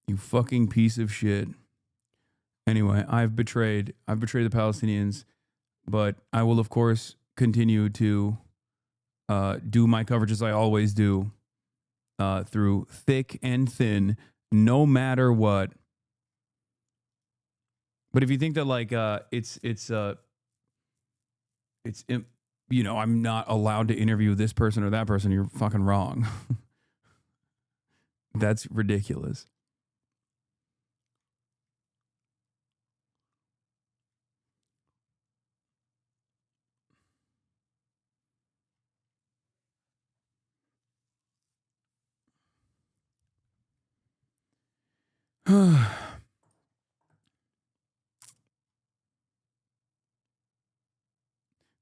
You fucking piece of shit. Anyway, I've betrayed the Palestinians, but I will of course continue to do my coverage as I always do, through thick and thin, no matter what. But if you think that like you know, I'm not allowed to interview this person or that person, you're fucking wrong. That's ridiculous.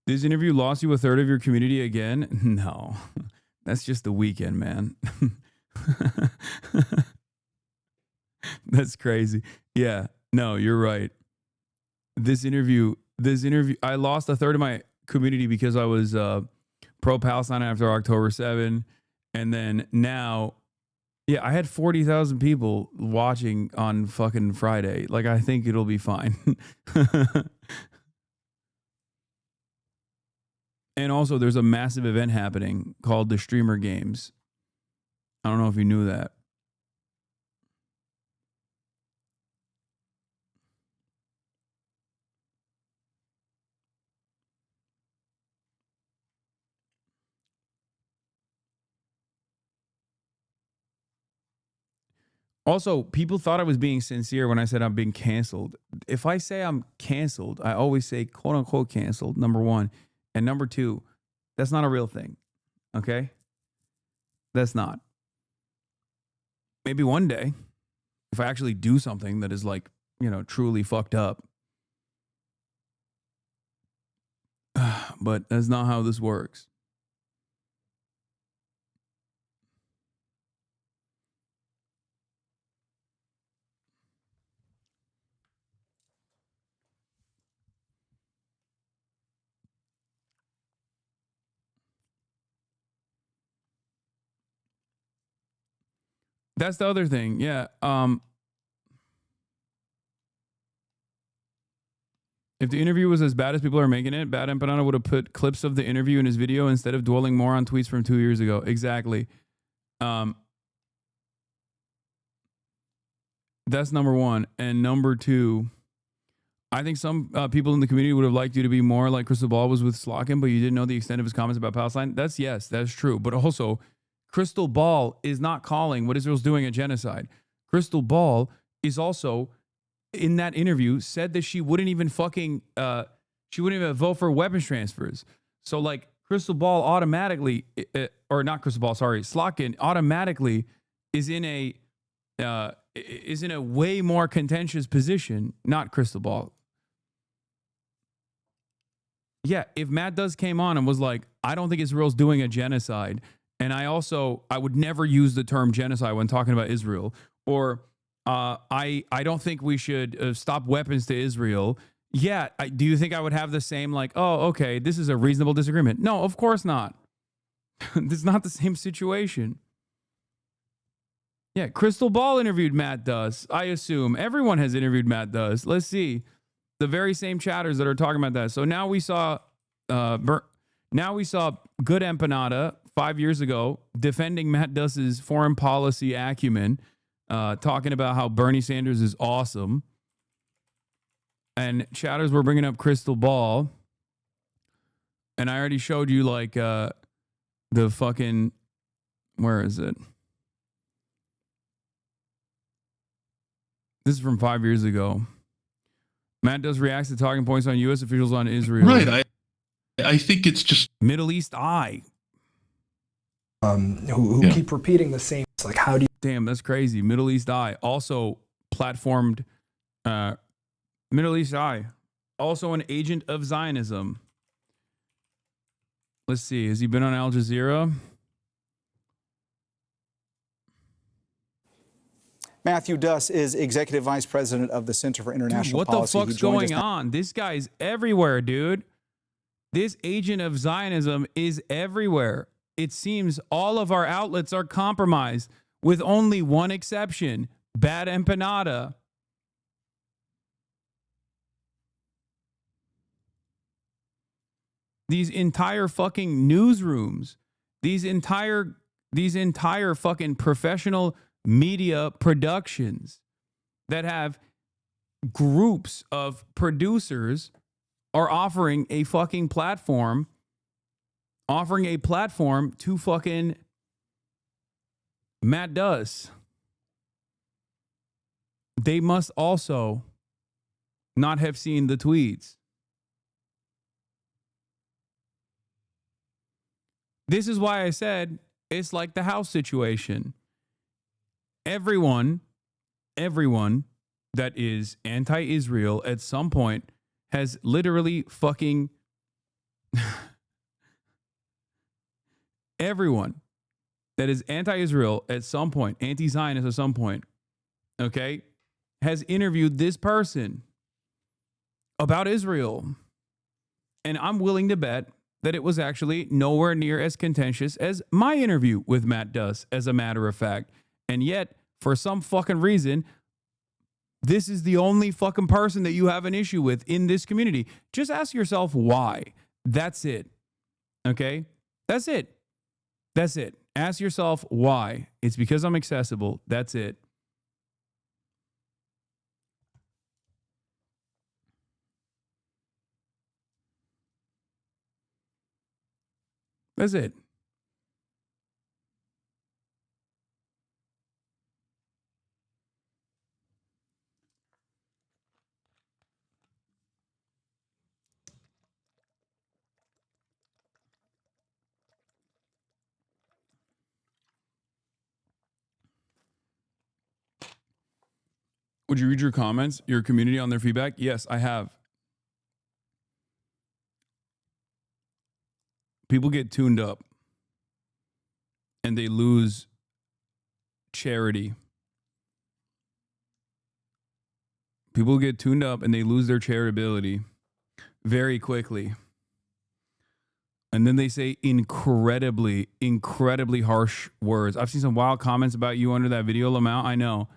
This interview lost you a third of your community again? No, that's just the weekend, man. That's crazy. Yeah, no, you're right. This interview, I lost a third of my community because I was pro-Palestine after October 7. And then now, yeah, I had 40,000 people watching on fucking Friday. Like, I think it'll be fine. And also, there's a massive event happening called the Streamer Games. I don't know if you knew that. Also, people thought I was being sincere when I said I'm being canceled. If I say I'm canceled, I always say quote unquote canceled, number one. And number two, that's not a real thing. Okay? That's not. Maybe one day, if I actually do something that is like, you know, truly fucked up. But that's not how this works. That's the other thing. Yeah. If the interview was as bad as people are making it, Bad Empanada would have put clips of the interview in his video instead of dwelling more on tweets from 2 years ago. Exactly. That's number one. And number two, I think some people in the community would have liked you to be more like Crystal Ball was with Slockin, but you didn't know the extent of his comments about Palestine. That's true. But also, Crystal Ball is not calling what Israel's doing a genocide. Crystal Ball is also, in that interview, said that she wouldn't even she wouldn't even vote for weapons transfers. So like Crystal Ball automatically, or not Crystal Ball, sorry, Slockin automatically is in a way more contentious position, not Crystal Ball. Yeah, if Matt Does came on and was like, I don't think Israel's doing a genocide, and I would never use the term genocide when talking about Israel, or I don't think we should stop weapons to Israel. Yeah, do you think I would have the same like, oh, okay, this is a reasonable disagreement? No, of course not. This is not the same situation. Yeah, Crystal Ball interviewed Matt Does. I assume everyone has interviewed Matt Does. Let's see. The very same chatters that are talking about that. So now we saw Good Empanada 5 years ago defending Matt Does's foreign policy acumen, talking about how Bernie Sanders is awesome. And chatters were bringing up Crystal Ball. And I already showed you like the fucking, where is it? This is from 5 years ago. Matt Does reacts to talking points on U.S. officials on Israel. Right. I think it's just Middle East Eye. Who keep repeating the same. It's like, how do you? Damn, that's crazy. Middle East Eye also platformed. Middle East Eye, also an agent of Zionism. Let's see. Has he been on Al Jazeera? Matthew Duss is Executive Vice President of the Center for International Policy. What the fuck's going on? This guy's everywhere, dude. This agent of Zionism is everywhere. It seems all of our outlets are compromised, with only one exception: Bad Empanada. These entire fucking newsrooms, these entire fucking professional media productions that have groups of producers are offering a platform to fucking Matt Does. They must also not have seen the tweets. This is why I said it's like the House situation. Everyone that is anti-Israel at some point has literally fucking everyone that is anti-Israel at some point, anti-Zionist at some point, okay, has interviewed this person about Israel. And I'm willing to bet that it was actually nowhere near as contentious as my interview with Matt Does, as a matter of fact. And yet, for some fucking reason, this is the only fucking person that you have an issue with in this community. Just ask yourself why. That's it. Okay? That's it. That's it. Ask yourself why. It's because I'm accessible. That's it. That's it. Would you read your comments, your community on their feedback? Yes, I have. People get tuned up and they lose charity. People get tuned up and they lose their charitability very quickly. And then they say incredibly harsh words. I've seen some wild comments about you under that video, Lamau. I know.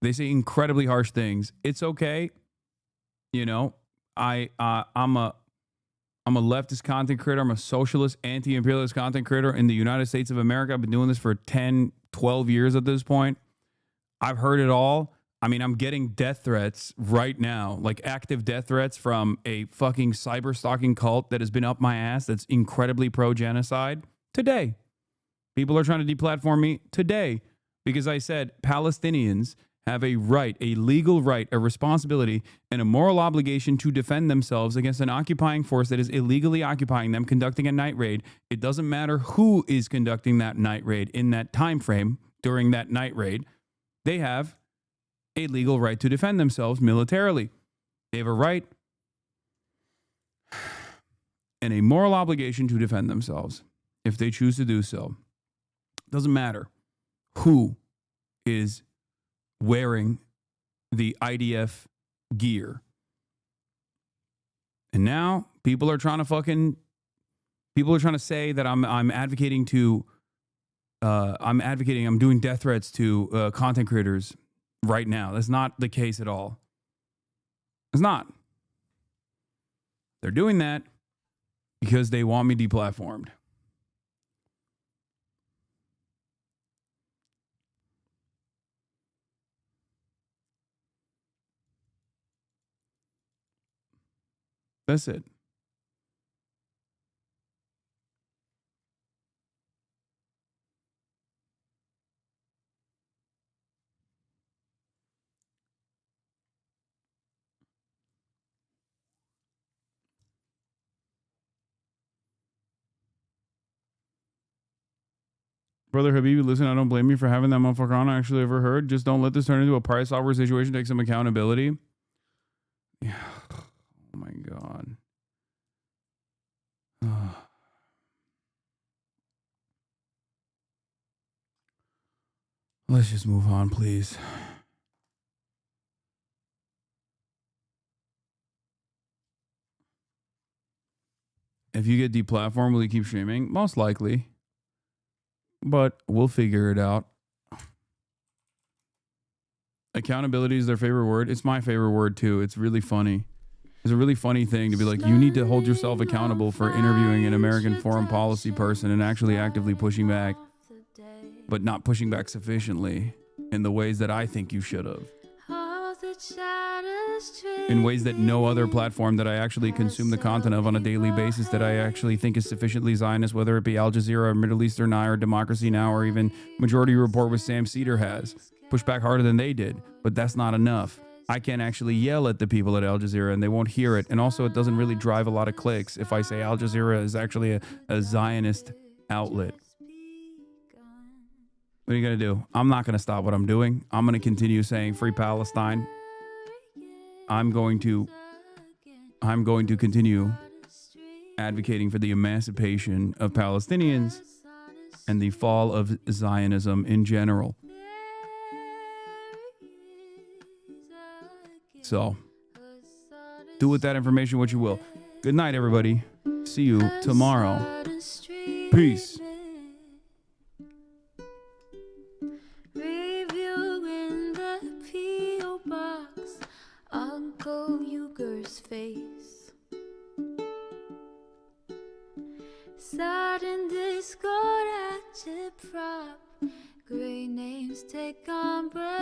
They say incredibly harsh things. It's okay. You know, I'm a leftist content creator. I'm a socialist, anti-imperialist content creator in the United States of America. I've been doing this for 10, 12 years at this point. I've heard it all. I mean, I'm getting death threats right now, like active death threats from a fucking cyber stalking cult that has been up my ass that's incredibly pro-genocide today. People are trying to deplatform me today because I said Palestinians have a right, a legal right, a responsibility, and a moral obligation to defend themselves against an occupying force that is illegally occupying them, conducting a night raid. It doesn't matter who is conducting that night raid in that time frame during that night raid. They have a legal right to defend themselves militarily. They have a right and a moral obligation to defend themselves if they choose to do so. Doesn't matter who is wearing the IDF gear. And now people are trying to say that I'm advocating to I'm doing death threats to content creators right now. That's not the case at all. It's not. They're doing that because they want me deplatformed. That's it. Brother Habibi, listen, I don't blame you for having that motherfucker on. I actually ever heard. Just don't let this turn into a price offer situation. Take some accountability. Yeah. Oh my God. Let's just move on, please. If you get deplatformed, will you keep streaming? Most likely. But we'll figure it out. Accountability is their favorite word. It's my favorite word too. It's really funny. It's a really funny thing to be like, you need to hold yourself accountable for interviewing an American foreign policy person and actually actively pushing back, but not pushing back sufficiently in the ways that I think you should have. In ways that no other platform that I actually consume the content of on a daily basis that I actually think is sufficiently Zionist, whether it be Al Jazeera or Middle Eastern Eye or Democracy Now! Or even Majority Report with Sam Cedar has. Push back harder than they did, but that's not enough. I can't actually yell at the people at Al Jazeera and they won't hear it. And also it doesn't really drive a lot of clicks if I say Al Jazeera is actually a Zionist outlet. What are you going to do? I'm not going to stop what I'm doing. I'm going to continue saying free Palestine. I'm going to continue advocating for the emancipation of Palestinians and the fall of Zionism in general. So, do with that information what you will. Good night, everybody. See you tomorrow. Peace. Uncle Uger's face. Sudden discord at your prop. Great names take embrace.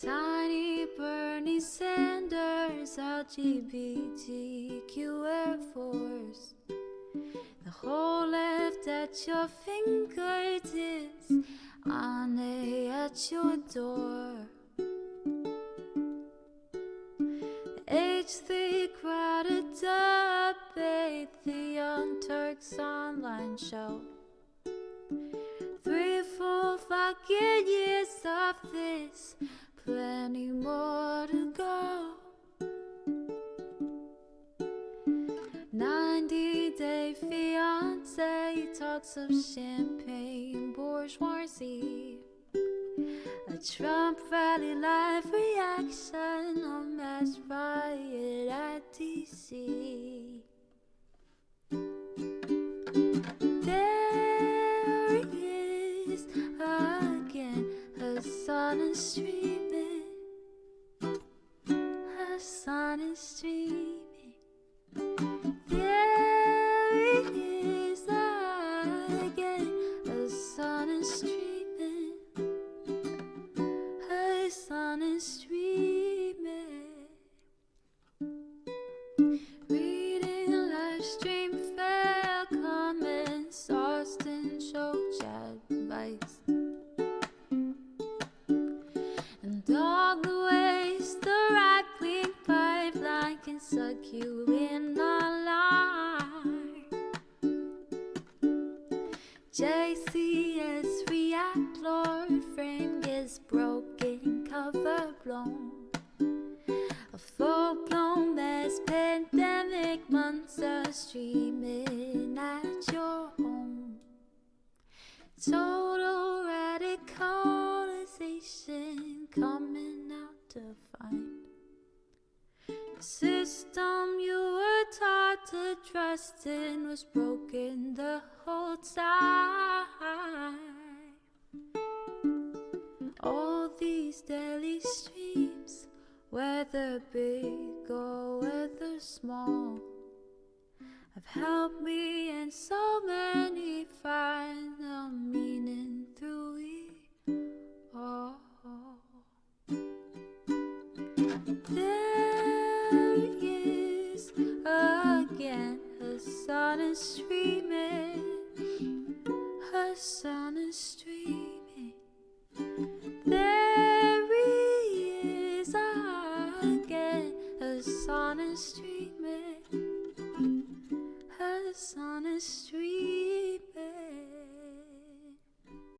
Tiny Bernie Sanders, LGBTQ Air Force. The whole left at your fingertips. Ane at your door. H3 crowded debate, the Young Turks online show. 3 full fucking years of this, plenty more to go. 90-day fiance, talks of champagne bourgeoisie. A Trump rally live reaction, a mass riot at DC. There he is again, Hasan and streaming. sun is streaming. There he is again. The sun is streaming. The sun is streaming. Reading a live stream, fair comments, Austin show chat advice. And all the ways the right-wing pipeline can suck you in online. JCS react, Lord frame gets broken, cover blown. A full-blown mass pandemic monster streaming at your home. Total radicalization coming out to find. The system you were taught to trust in was broken the whole time. All these daily streams, whether big or whether small, have helped me and so many find the meaning through it all. There he is again, her sun is streaming, her sun is streaming. There he is again, her sun is streaming, her sun is streaming.